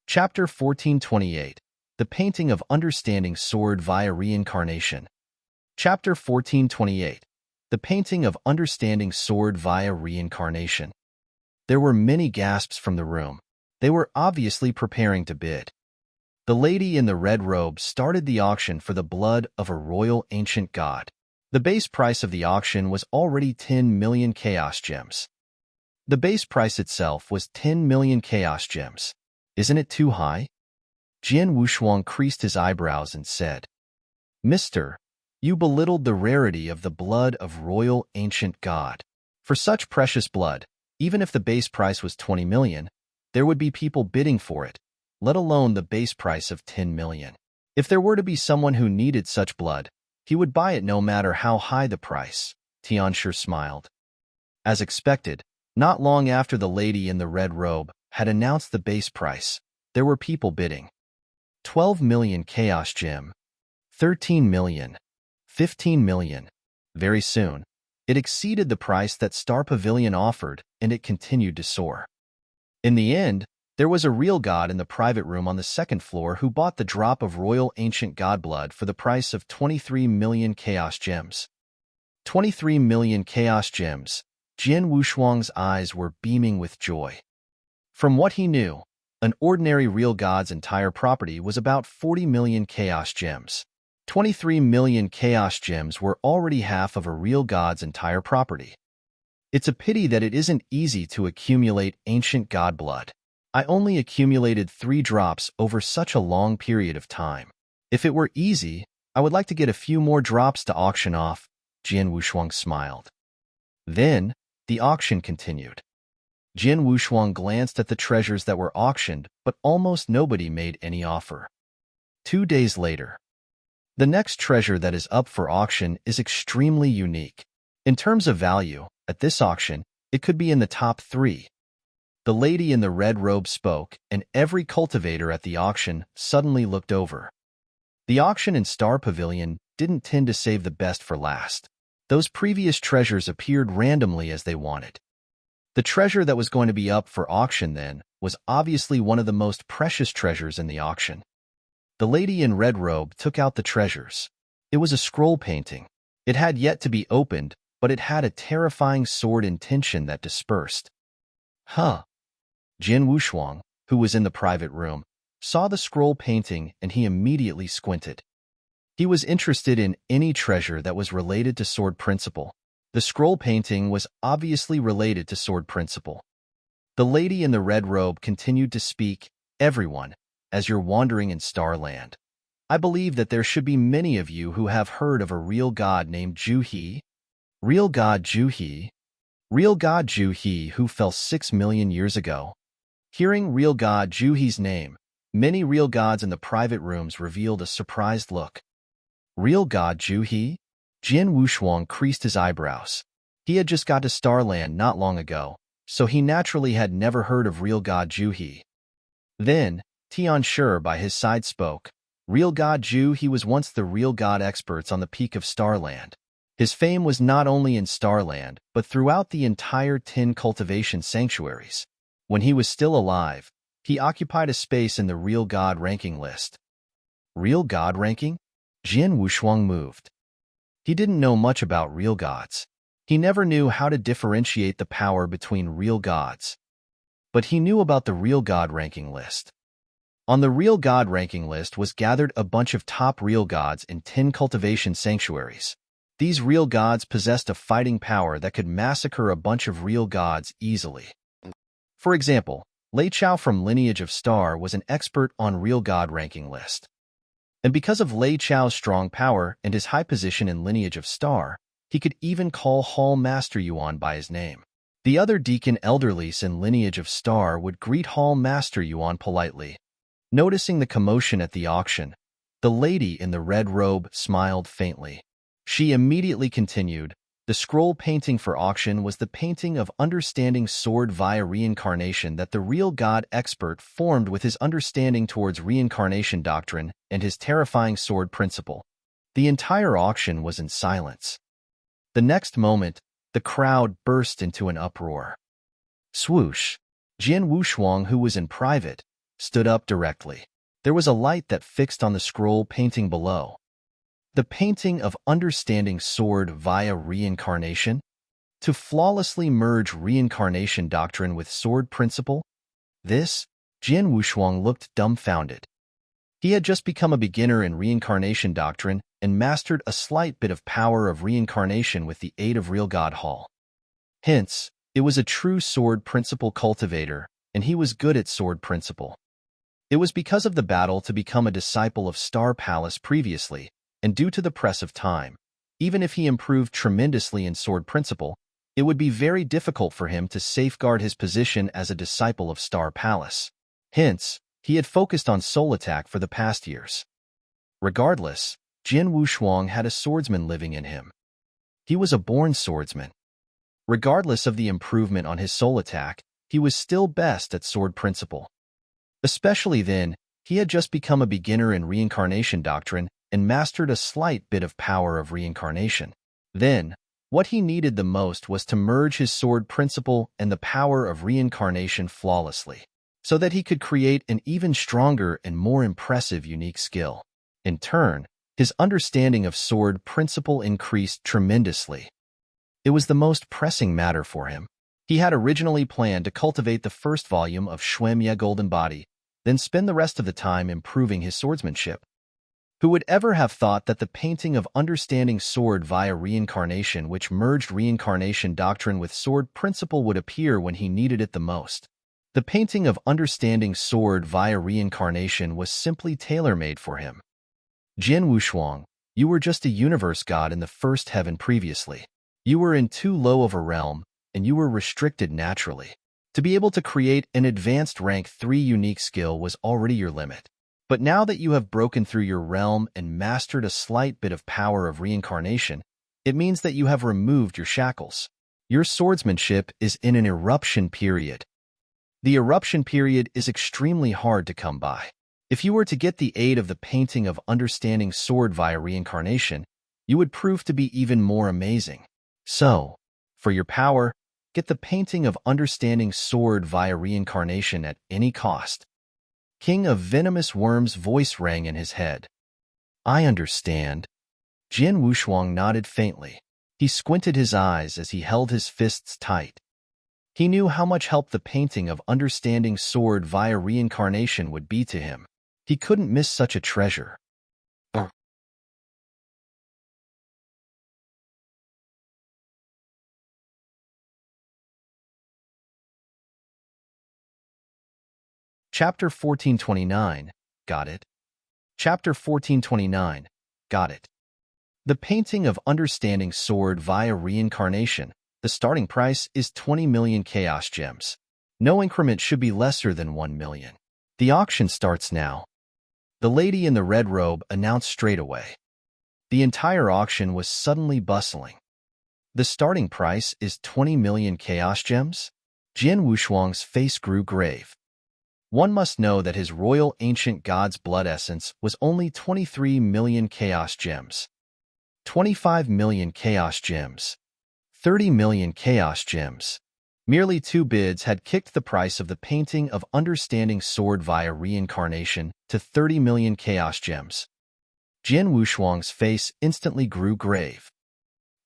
Chapter 1428. The Painting of Understanding Sword via Reincarnation. Chapter 1428. The Painting of Understanding Sword via Reincarnation. There were many gasps from the room. They were obviously preparing to bid. The lady in the red robe started the auction for the blood of a royal ancient god. The base price of the auction was already 10 million chaos gems. The base price itself was 10 million chaos gems. Isn't it too high? Jin Wushuang creased his eyebrows and said, "Mister, you belittled the rarity of the blood of royal ancient god. For such precious blood, even if the base price was 20 million, there would be people bidding for it, let alone the base price of 10 million. If there were to be someone who needed such blood, he would buy it no matter how high the price." Tian Shi smiled. As expected, not long after the lady in the red robe had announced the base price, there were people bidding. 12 million chaos gem, 13 million, 15 million. Very soon, it exceeded the price that Star Pavilion offered, and it continued to soar. In the end, there was a real god in the private room on the second floor who bought the drop of royal ancient god blood for the price of 23 million chaos gems. 23 million chaos gems. Jin Wushuang's eyes were beaming with joy. From what he knew, an ordinary real god's entire property was about 40 million chaos gems. 23 million chaos gems were already half of a real god's entire property. It's a pity that it isn't easy to accumulate ancient god blood. I only accumulated 3 drops over such a long period of time. If it were easy, I would like to get a few more drops to auction off. Jin Wushuang smiled. Then, the auction continued. Jin Wushuang glanced at the treasures that were auctioned, but almost nobody made any offer. 2 days later. The next treasure that is up for auction is extremely unique. In terms of value, at this auction, it could be in the top 3. The lady in the red robe spoke, and every cultivator at the auction suddenly looked over. The auction in Star Pavilion didn't tend to save the best for last. Those previous treasures appeared randomly as they wanted. The treasure that was going to be up for auction then was obviously one of the most precious treasures in the auction. The lady in red robe took out the treasures. It was a scroll painting. It had yet to be opened, but it had a terrifying sword intention that dispersed. Huh. Jin Wushuang, who was in the private room, saw the scroll painting and he immediately squinted. He was interested in any treasure that was related to sword principle. The scroll painting was obviously related to sword principle. The lady in the red robe continued to speak. Everyone, as you're wandering in Starland, I believe that there should be many of you who have heard of a real god named Juhi. Real god Juhi? Real god Juhi who fell 6 million years ago. Hearing real god Juhi's name, many real gods in the private rooms revealed a surprised look. Real god Juhi? Jin Wushuang creased his eyebrows. He had just got to Starland not long ago, so he naturally had never heard of real god Juhi. Then, Tian Shi by his side spoke. Real god Juhi was once the real god experts on the peak of Starland. His fame was not only in Starland, but throughout the entire 10 cultivation sanctuaries. When he was still alive, he occupied a space in the real god ranking list. Real god ranking? Jin Wushuang moved. He didn't know much about real gods. He never knew how to differentiate the power between real gods. But he knew about the real god ranking list. On the real god ranking list was gathered a bunch of top real gods in 10 cultivation sanctuaries. These real gods possessed a fighting power that could massacre a bunch of real gods easily. For example, Lei Chao from Lineage of Star was an expert on real god ranking list. And because of Lei Chao's strong power and his high position in Lineage of Star, he could even call Hall Master Yuan by his name. The other Deacon Elderlies in Lineage of Star would greet Hall Master Yuan politely. Noticing the commotion at the auction, the lady in the red robe smiled faintly. She immediately continued, the scroll painting for auction was the painting of understanding sword via reincarnation that the real god expert formed with his understanding towards reincarnation doctrine and his terrifying sword principle. The entire auction was in silence. The next moment, the crowd burst into an uproar. Swoosh! Jin Wushuang, who was in private, stood up directly. There was a light that fixed on the scroll painting below. The painting of understanding sword via reincarnation? To flawlessly merge reincarnation doctrine with sword principle? This? Jin Wushuang looked dumbfounded. He had just become a beginner in reincarnation doctrine and mastered a slight bit of power of reincarnation with the aid of real god Hall. Hence, it was a true sword principle cultivator, and he was good at sword principle. It was because of the battle to become a disciple of Star Palace previously, and due to the press of time, even if he improved tremendously in sword principle, it would be very difficult for him to safeguard his position as a disciple of Star Palace. Hence, he had focused on soul attack for the past years. Regardless, Jin Wushuang had a swordsman living in him. He was a born swordsman. Regardless of the improvement on his soul attack, he was still best at sword principle. Especially then, he had just become a beginner in reincarnation doctrine and mastered a slight bit of power of reincarnation. Then, what he needed the most was to merge his sword principle and the power of reincarnation flawlessly, so that he could create an even stronger and more impressive unique skill. In turn, his understanding of sword principle increased tremendously. It was the most pressing matter for him. He had originally planned to cultivate the first volume of Shuemye Golden Body, then spend the rest of the time improving his swordsmanship. Who would ever have thought that the painting of understanding sword via reincarnation, which merged reincarnation doctrine with sword principle, would appear when he needed it the most? The painting of understanding sword via reincarnation was simply tailor-made for him. Jin Wushuang, you were just a universe god in the first heaven previously. You were in too low of a realm, and you were restricted naturally. To be able to create an advanced rank 3 unique skill was already your limit. But now that you have broken through your realm and mastered a slight bit of power of reincarnation, it means that you have removed your shackles. Your swordsmanship is in an eruption period. The eruption period is extremely hard to come by. If you were to get the aid of the painting of understanding sword via reincarnation, you would prove to be even more amazing. So, for your power, get the painting of understanding sword via reincarnation at any cost. King of Venomous Worms' voice rang in his head. I understand. Jin Wushuang nodded faintly. He squinted his eyes as he held his fists tight. He knew how much help the painting of Understanding Sword via reincarnation would be to him. He couldn't miss such a treasure. Chapter 1429. Got it. Chapter 1429. Got it. The painting of Understanding Sword via reincarnation. The starting price is 20 million Chaos Gems. No increment should be lesser than 1 million. The auction starts now. The lady in the red robe announced straight away. The entire auction was suddenly bustling. The starting price is 20 million Chaos Gems? Jin Wushuang's face grew grave. One must know that his royal ancient god's blood essence was only 23 million Chaos Gems. 25 million Chaos Gems. 30 million Chaos Gems. Merely 2 bids had kicked the price of the painting of Understanding Sword via reincarnation to 30 million Chaos Gems. Jin Wushuang's face instantly grew grave.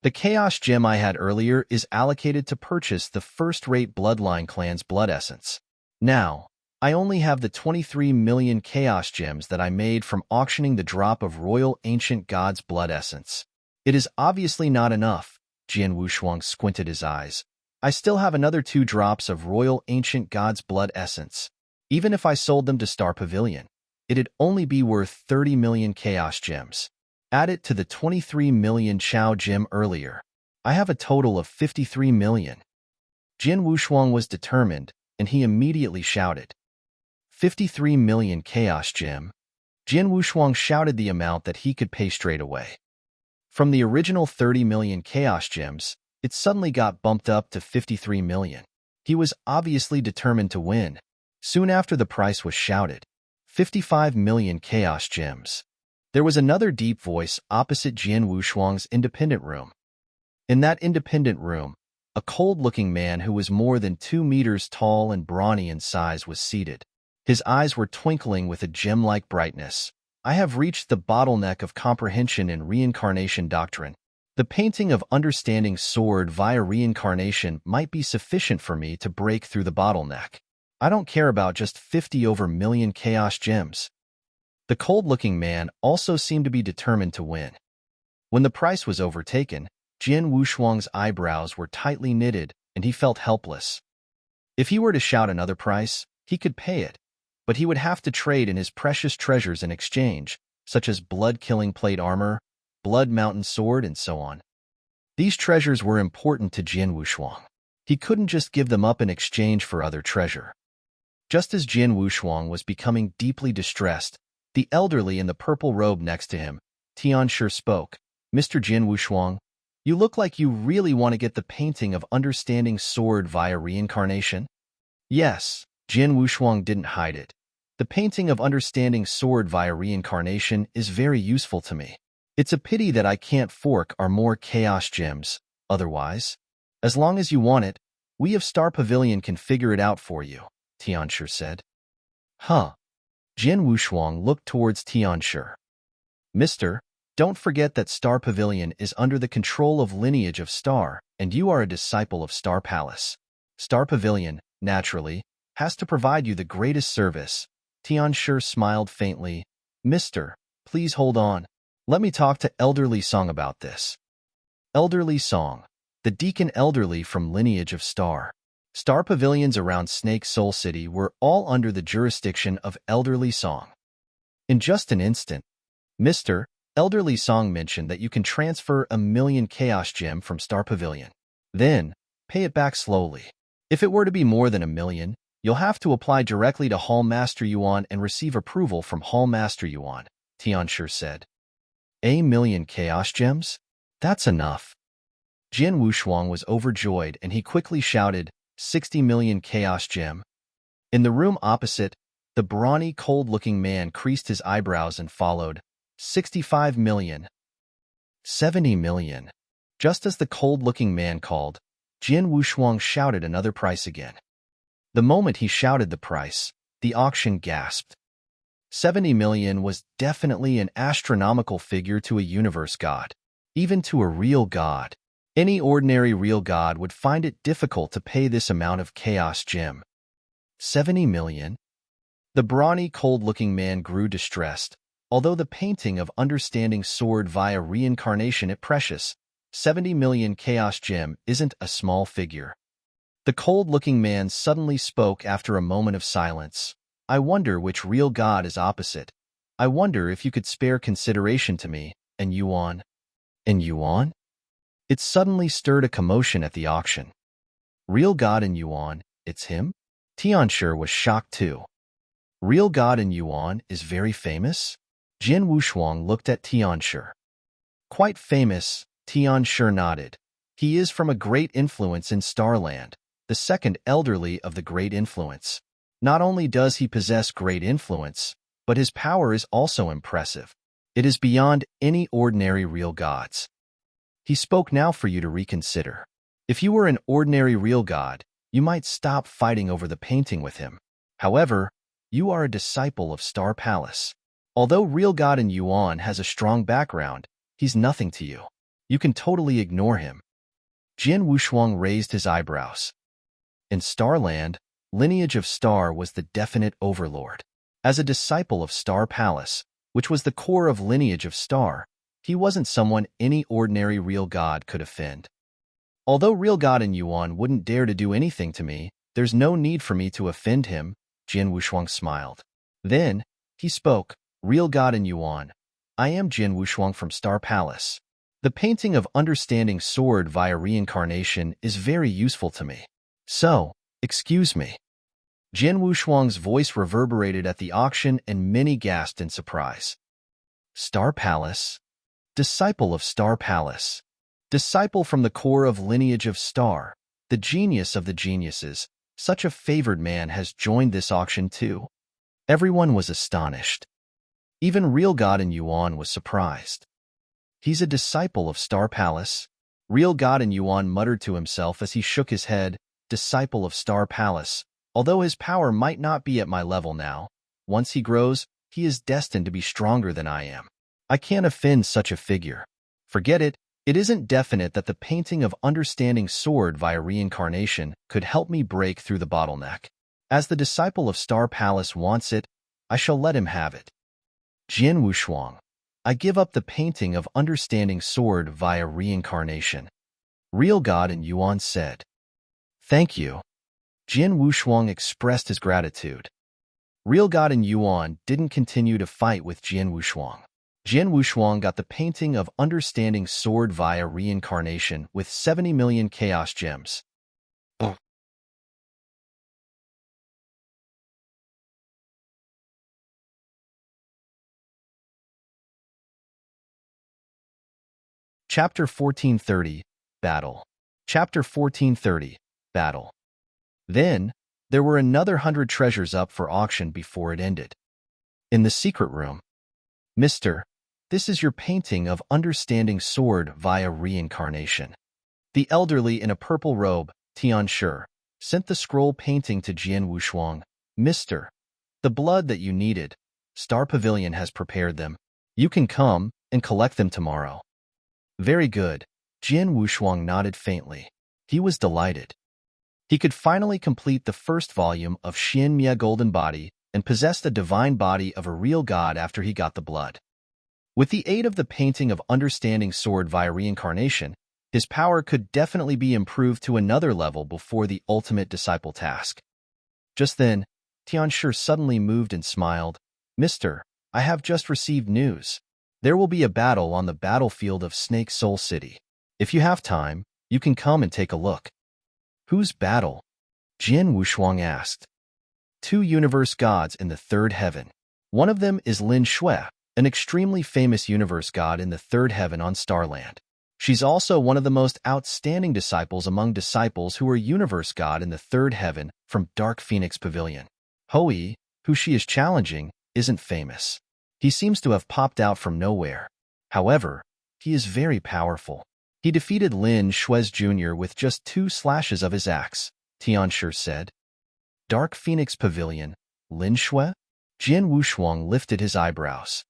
The Chaos Gem I had earlier is allocated to purchase the first-rate Bloodline clan's blood essence. Now, I only have the 23 million Chaos Gems that I made from auctioning the drop of Royal Ancient God's blood essence. It is obviously not enough. Jin Wushuang squinted his eyes. I still have another 2 drops of Royal Ancient God's blood essence. Even if I sold them to Star Pavilion, it'd only be worth 30 million Chaos Gems. Add it to the 23 million Chao Gem earlier. I have a total of 53 million. Jin Wushuang was determined, and he immediately shouted. 53 million Chaos Gem. Jin Wushuang shouted the amount that he could pay straight away. From the original 30 million Chaos Gems, it suddenly got bumped up to 53 million. He was obviously determined to win. Soon after the price was shouted, 55 million Chaos Gems. There was another deep voice opposite Jin Wushuang's independent room. In that independent room, a cold-looking man who was more than 2 meters tall and brawny in size was seated. His eyes were twinkling with a gem-like brightness. I have reached the bottleneck of comprehension in reincarnation doctrine. The painting of Understanding Sword via reincarnation might be sufficient for me to break through the bottleneck. I don't care about just 50 over million Chaos Gems. The cold-looking man also seemed to be determined to win. When the price was overtaken, Jin Wushuang's eyebrows were tightly knitted, and he felt helpless. If he were to shout another price, he could pay it, but he would have to trade in his precious treasures in exchange, such as blood-killing plate armor, blood mountain sword, and so on. These treasures were important to Jin Wushuang. He couldn't just give them up in exchange for other treasure. Just as Jin Wushuang was becoming deeply distressed, the elderly in the purple robe next to him, Tianshi, spoke. Mr. Jin Wushuang, you look like you really want to get the painting of Understanding Sword via reincarnation? Yes, Jin Wushuang didn't hide it. The painting of Understanding Sword via reincarnation is very useful to me. It's a pity that I can't fork our more Chaos Gems, otherwise. As long as you want it, we of Star Pavilion can figure it out for you, Tianshi said. Huh. Jin Wushuang looked towards Tianshi. Mister, don't forget that Star Pavilion is under the control of lineage of Star, and you are a disciple of Star Palace. Star Pavilion, naturally, has to provide you the greatest service. Tianshi smiled faintly. Mister, please hold on. Let me talk to Elderly Song about this. Elderly Song, the Deacon Elderly from lineage of Star. Star Pavilions around Snake Soul City were all under the jurisdiction of Elderly Song. In just an instant, Mr. Elderly Song mentioned that you can transfer 1 million Chaos Gem from Star Pavilion. Then, pay it back slowly. If it were to be more than 1 million, you'll have to apply directly to Hall Master Yuan and receive approval from Hall Master Yuan, Tianshi said. 1 million Chaos Gems? That's enough. Jin Wushuang was overjoyed and he quickly shouted, 60 million Chaos Gem. In the room opposite, the brawny, cold-looking man creased his eyebrows and followed, 65 million. 70 million. Just as the cold-looking man called, Jin Wushuang shouted another price again. The moment he shouted the price, the auction gasped. 70 million was definitely an astronomical figure to a universe god. Even to a real god. Any ordinary real god would find it difficult to pay this amount of chaos gem. 70 million? The brawny, cold-looking man grew distressed. Although the painting of understanding sword via reincarnation is precious, 70 million chaos gem isn't a small figure. The cold-looking man suddenly spoke after a moment of silence. I wonder which real god is opposite. I wonder if you could spare consideration to me, and Yuan. And Yuan? It suddenly stirred a commotion at the auction. Real god in Yuan, it's him? Tianshi was shocked too. Real god in Yuan is very famous? Jin Wushuang looked at Tianshi. Quite famous, Tianshi nodded. He is from a great influence in Starland, the second elderly of the great influence. Not only does he possess great influence, but his power is also impressive. It is beyond any ordinary real gods. He spoke now for you to reconsider. If you were an ordinary real god, you might stop fighting over the painting with him. However, you are a disciple of Star Palace. Although real god in Yuan has a strong background, he's nothing to you. You can totally ignore him. Jin Wushuang raised his eyebrows. In Starland, lineage of Star was the definite overlord. As a disciple of Star Palace, which was the core of lineage of Star, he wasn't someone any ordinary real god could offend. Although real god in Yuan wouldn't dare to do anything to me, there's no need for me to offend him, Jin Wushuang smiled. Then, he spoke, real god in Yuan. I am Jin Wushuang from Star Palace. The painting of understanding sword via reincarnation is very useful to me. So, excuse me. Jin Wushuang's voice reverberated at the auction and many gasped in surprise. Star Palace? Disciple of Star Palace. Disciple from the core of lineage of Star, the genius of the geniuses. Such a favored man has joined this auction too. Everyone was astonished. Even real god in Yuan was surprised. He's a disciple of Star Palace? Real god in Yuan muttered to himself as he shook his head, disciple of Star Palace. Although his power might not be at my level now, once he grows, he is destined to be stronger than I am. I can't offend such a figure. Forget it. It isn't definite that the painting of understanding sword via reincarnation could help me break through the bottleneck. As the disciple of Star Palace wants it, I shall let him have it. Jin Wushuang. I give up the painting of understanding sword via reincarnation. Real god in Yuan said. Thank you. Jin Wushuang expressed his gratitude. Real god in Yuan didn't continue to fight with Jin Wushuang. Jin Wushuang got the painting of understanding sword via reincarnation with 70 million chaos gems. Chapter 1430, Battle. Chapter 1430, Battle. Then, there were another 100 treasures up for auction before it ended. In the secret room, Mr. This is your painting of understanding sword via reincarnation. The elderly in a purple robe, Tianshi, sent the scroll painting to Jin Wushuang. Mr. The blood that you needed, Star Pavilion has prepared them. You can come and collect them tomorrow. Very good. Jin Wushuang nodded faintly. He was delighted. He could finally complete the first volume of Xin Mia Golden Body and possess the divine body of a real god after he got the blood. With the aid of the painting of understanding sword via reincarnation, his power could definitely be improved to another level before the ultimate disciple task. Just then, Tianshi suddenly moved and smiled. Mister, I have just received news. There will be a battle on the battlefield of Snake Soul City. If you have time, you can come and take a look. Whose battle? Jin Wushuang asked. 2 universe gods in the third heaven. One of them is Lin Shui, an extremely famous universe god in the third heaven on Starland. She's also one of the most outstanding disciples among disciples who are universe god in the third heaven from Dark Phoenix Pavilion. Hoi, who she is challenging, isn't famous. He seems to have popped out from nowhere. However, he is very powerful. He defeated Lin Shui Jr. with just 2 slashes of his axe, Tianshi said. Dark Phoenix Pavilion, Lin Shui? Jin Wushuang lifted his eyebrows.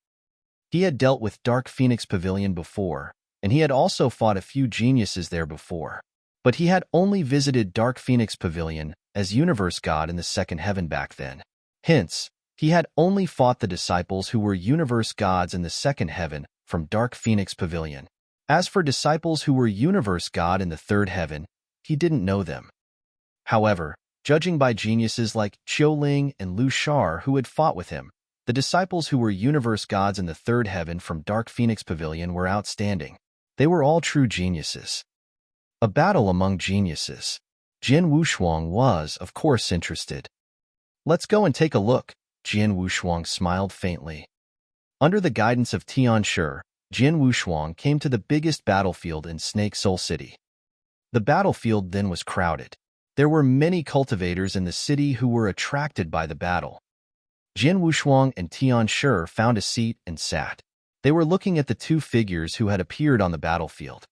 He had dealt with Dark Phoenix Pavilion before, and he had also fought a few geniuses there before. But he had only visited Dark Phoenix Pavilion as Universe God in the Second Heaven back then. Hence, he had only fought the disciples who were Universe Gods in the Second Heaven from Dark Phoenix Pavilion. As for disciples who were Universe God in the Third Heaven, he didn't know them. However, judging by geniuses like Qiu Ling and Lu Shar who had fought with him, the disciples who were Universe Gods in the Third Heaven from Dark Phoenix Pavilion were outstanding. They were all true geniuses. A battle among geniuses. Jin Wushuang was, of course, interested. Let's go and take a look, Jin Wushuang smiled faintly. Under the guidance of Tian Shi, Jin Wushuang came to the biggest battlefield in Snake Soul City. The battlefield then was crowded. There were many cultivators in the city who were attracted by the battle. Jin Wushuang and Tian Shi found a seat and sat. They were looking at the two figures who had appeared on the battlefield.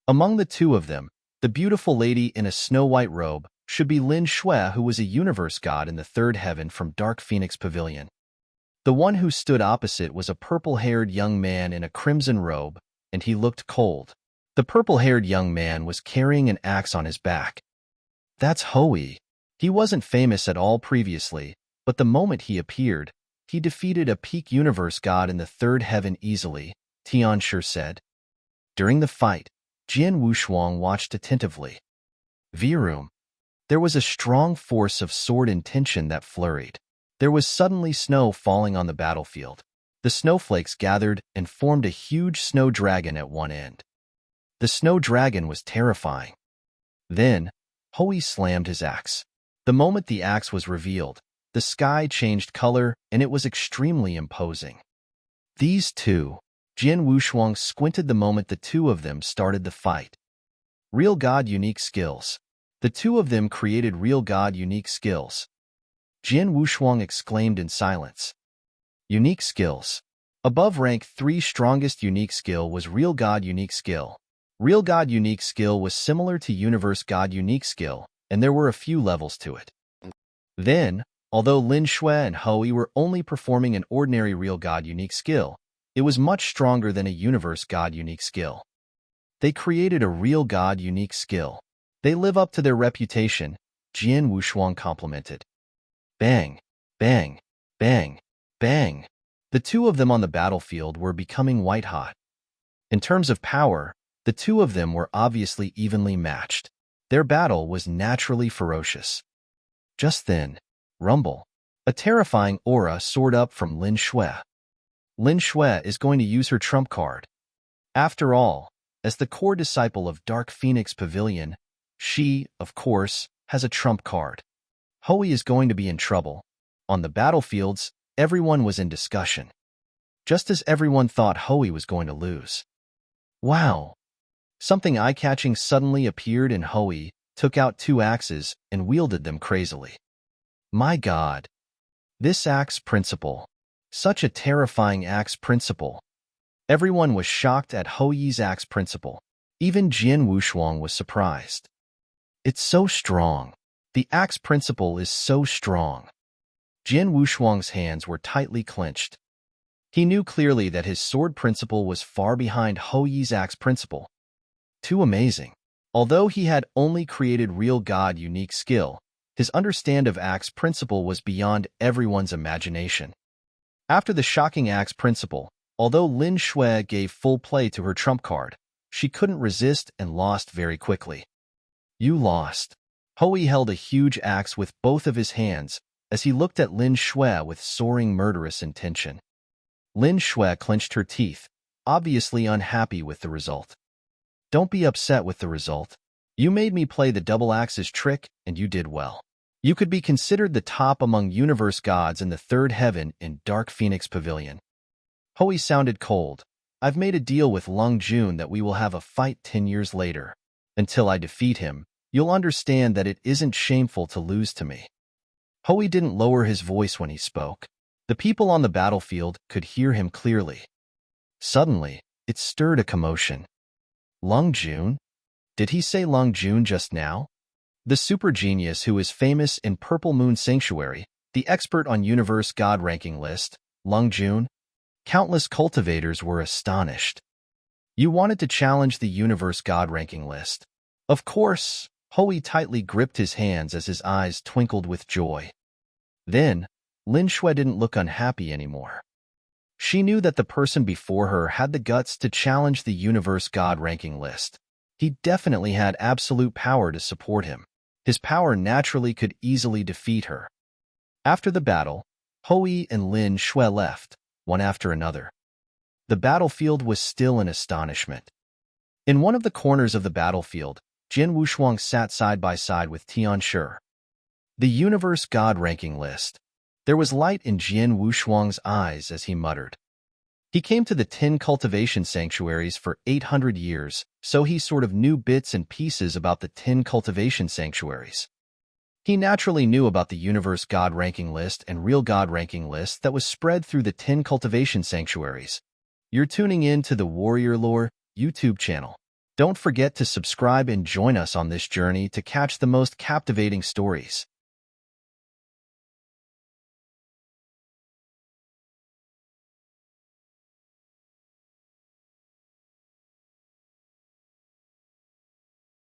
Among the two of them, the beautiful lady in a snow-white robe should be Lin Shui, who was a universe god in the Third Heaven from Dark Phoenix Pavilion. The one who stood opposite was a purple-haired young man in a crimson robe, and he looked cold. The purple-haired young man was carrying an axe on his back. That's Hui. He wasn't famous at all previously, but the moment he appeared, he defeated a peak universe god in the Third Heaven easily, Tian Shi said. During the fight, Jin Wushuang watched attentively. Virum. There was a strong force of sword intention that flurried. There was suddenly snow falling on the battlefield. The snowflakes gathered and formed a huge snow dragon at one end. The snow dragon was terrifying. Then, Hui slammed his axe. The moment the axe was revealed, the sky changed color and it was extremely imposing. These two, Jin Wushuang squinted the moment the two of them started the fight. Real God unique skills. The two of them created real God unique skills. Jin Wushuang exclaimed in silence. Unique skills. Above rank 3 strongest unique skill was Real God unique skill. Real God unique skill was similar to Universe God unique skill, and there were a few levels to it. Then, although Lin Shui and Hui were only performing an ordinary Real God unique skill, it was much stronger than a Universe God unique skill. They created a Real God unique skill. They live up to their reputation, Jin Wushuang complimented. Bang, bang, bang, bang. The two of them on the battlefield were becoming white-hot. In terms of power, the two of them were obviously evenly matched. Their battle was naturally ferocious. Just then, rumble. A terrifying aura soared up from Lin Shui. Lin Shui is going to use her trump card. After all, as the core disciple of Dark Phoenix Pavilion, she, of course, has a trump card. Hui is going to be in trouble. On the battlefields, everyone was in discussion. Just as everyone thought Hui was going to lose. Wow! Something eye-catching suddenly appeared and Hui took out 2 axes and wielded them crazily. My God! This axe principle. Such a terrifying axe principle. Everyone was shocked at Hui's axe principle. Even Jin Wushuang was surprised. It's so strong. The axe principle is so strong. Jin Wushuang's hands were tightly clenched. He knew clearly that his sword principle was far behind Hui's axe principle. Too amazing. Although he had only created Real God unique skill, his understand of axe principle was beyond everyone's imagination. After the shocking axe principle, although Lin Shui gave full play to her trump card, she couldn't resist and lost very quickly. You lost. Hui held a huge axe with both of his hands as he looked at Lin Shui with soaring murderous intention. Lin Shui clenched her teeth, obviously unhappy with the result. Don't be upset with the result. You made me play the double axes trick, and you did well. You could be considered the top among universe gods in the Third Heaven in Dark Phoenix Pavilion. Hui sounded cold. I've made a deal with Lung Jun that we will have a fight 10 years later. Until I defeat him, you'll understand that it isn't shameful to lose to me. Hui didn't lower his voice when he spoke. The people on the battlefield could hear him clearly. Suddenly, it stirred a commotion. Lung Jun? Did he say Lung Jun just now? The super genius who is famous in Purple Moon Sanctuary, the expert on Universe God ranking list, Lung Jun. Countless cultivators were astonished. You wanted to challenge the Universe God ranking list. Of course, Hui tightly gripped his hands as his eyes twinkled with joy. Then, Lin Shui didn't look unhappy anymore. She knew that the person before her had the guts to challenge the Universe God ranking list. He definitely had absolute power to support him. His power naturally could easily defeat her. After the battle, Hui and Lin Shui left, one after another. The battlefield was still in astonishment. In one of the corners of the battlefield, Jin Wushuang sat side by side with Tian Shi. The Universe God ranking list. There was light in Jin Wushuang's eyes as he muttered. He came to the 10 cultivation sanctuaries for 800 years, so he sort of knew bits and pieces about the 10 cultivation sanctuaries. He naturally knew about the Universe God ranking list and Real God ranking list that was spread through the 10 cultivation sanctuaries. You're tuning in to the Warrior Lore YouTube channel. Don't forget to subscribe and join us on this journey to catch the most captivating stories.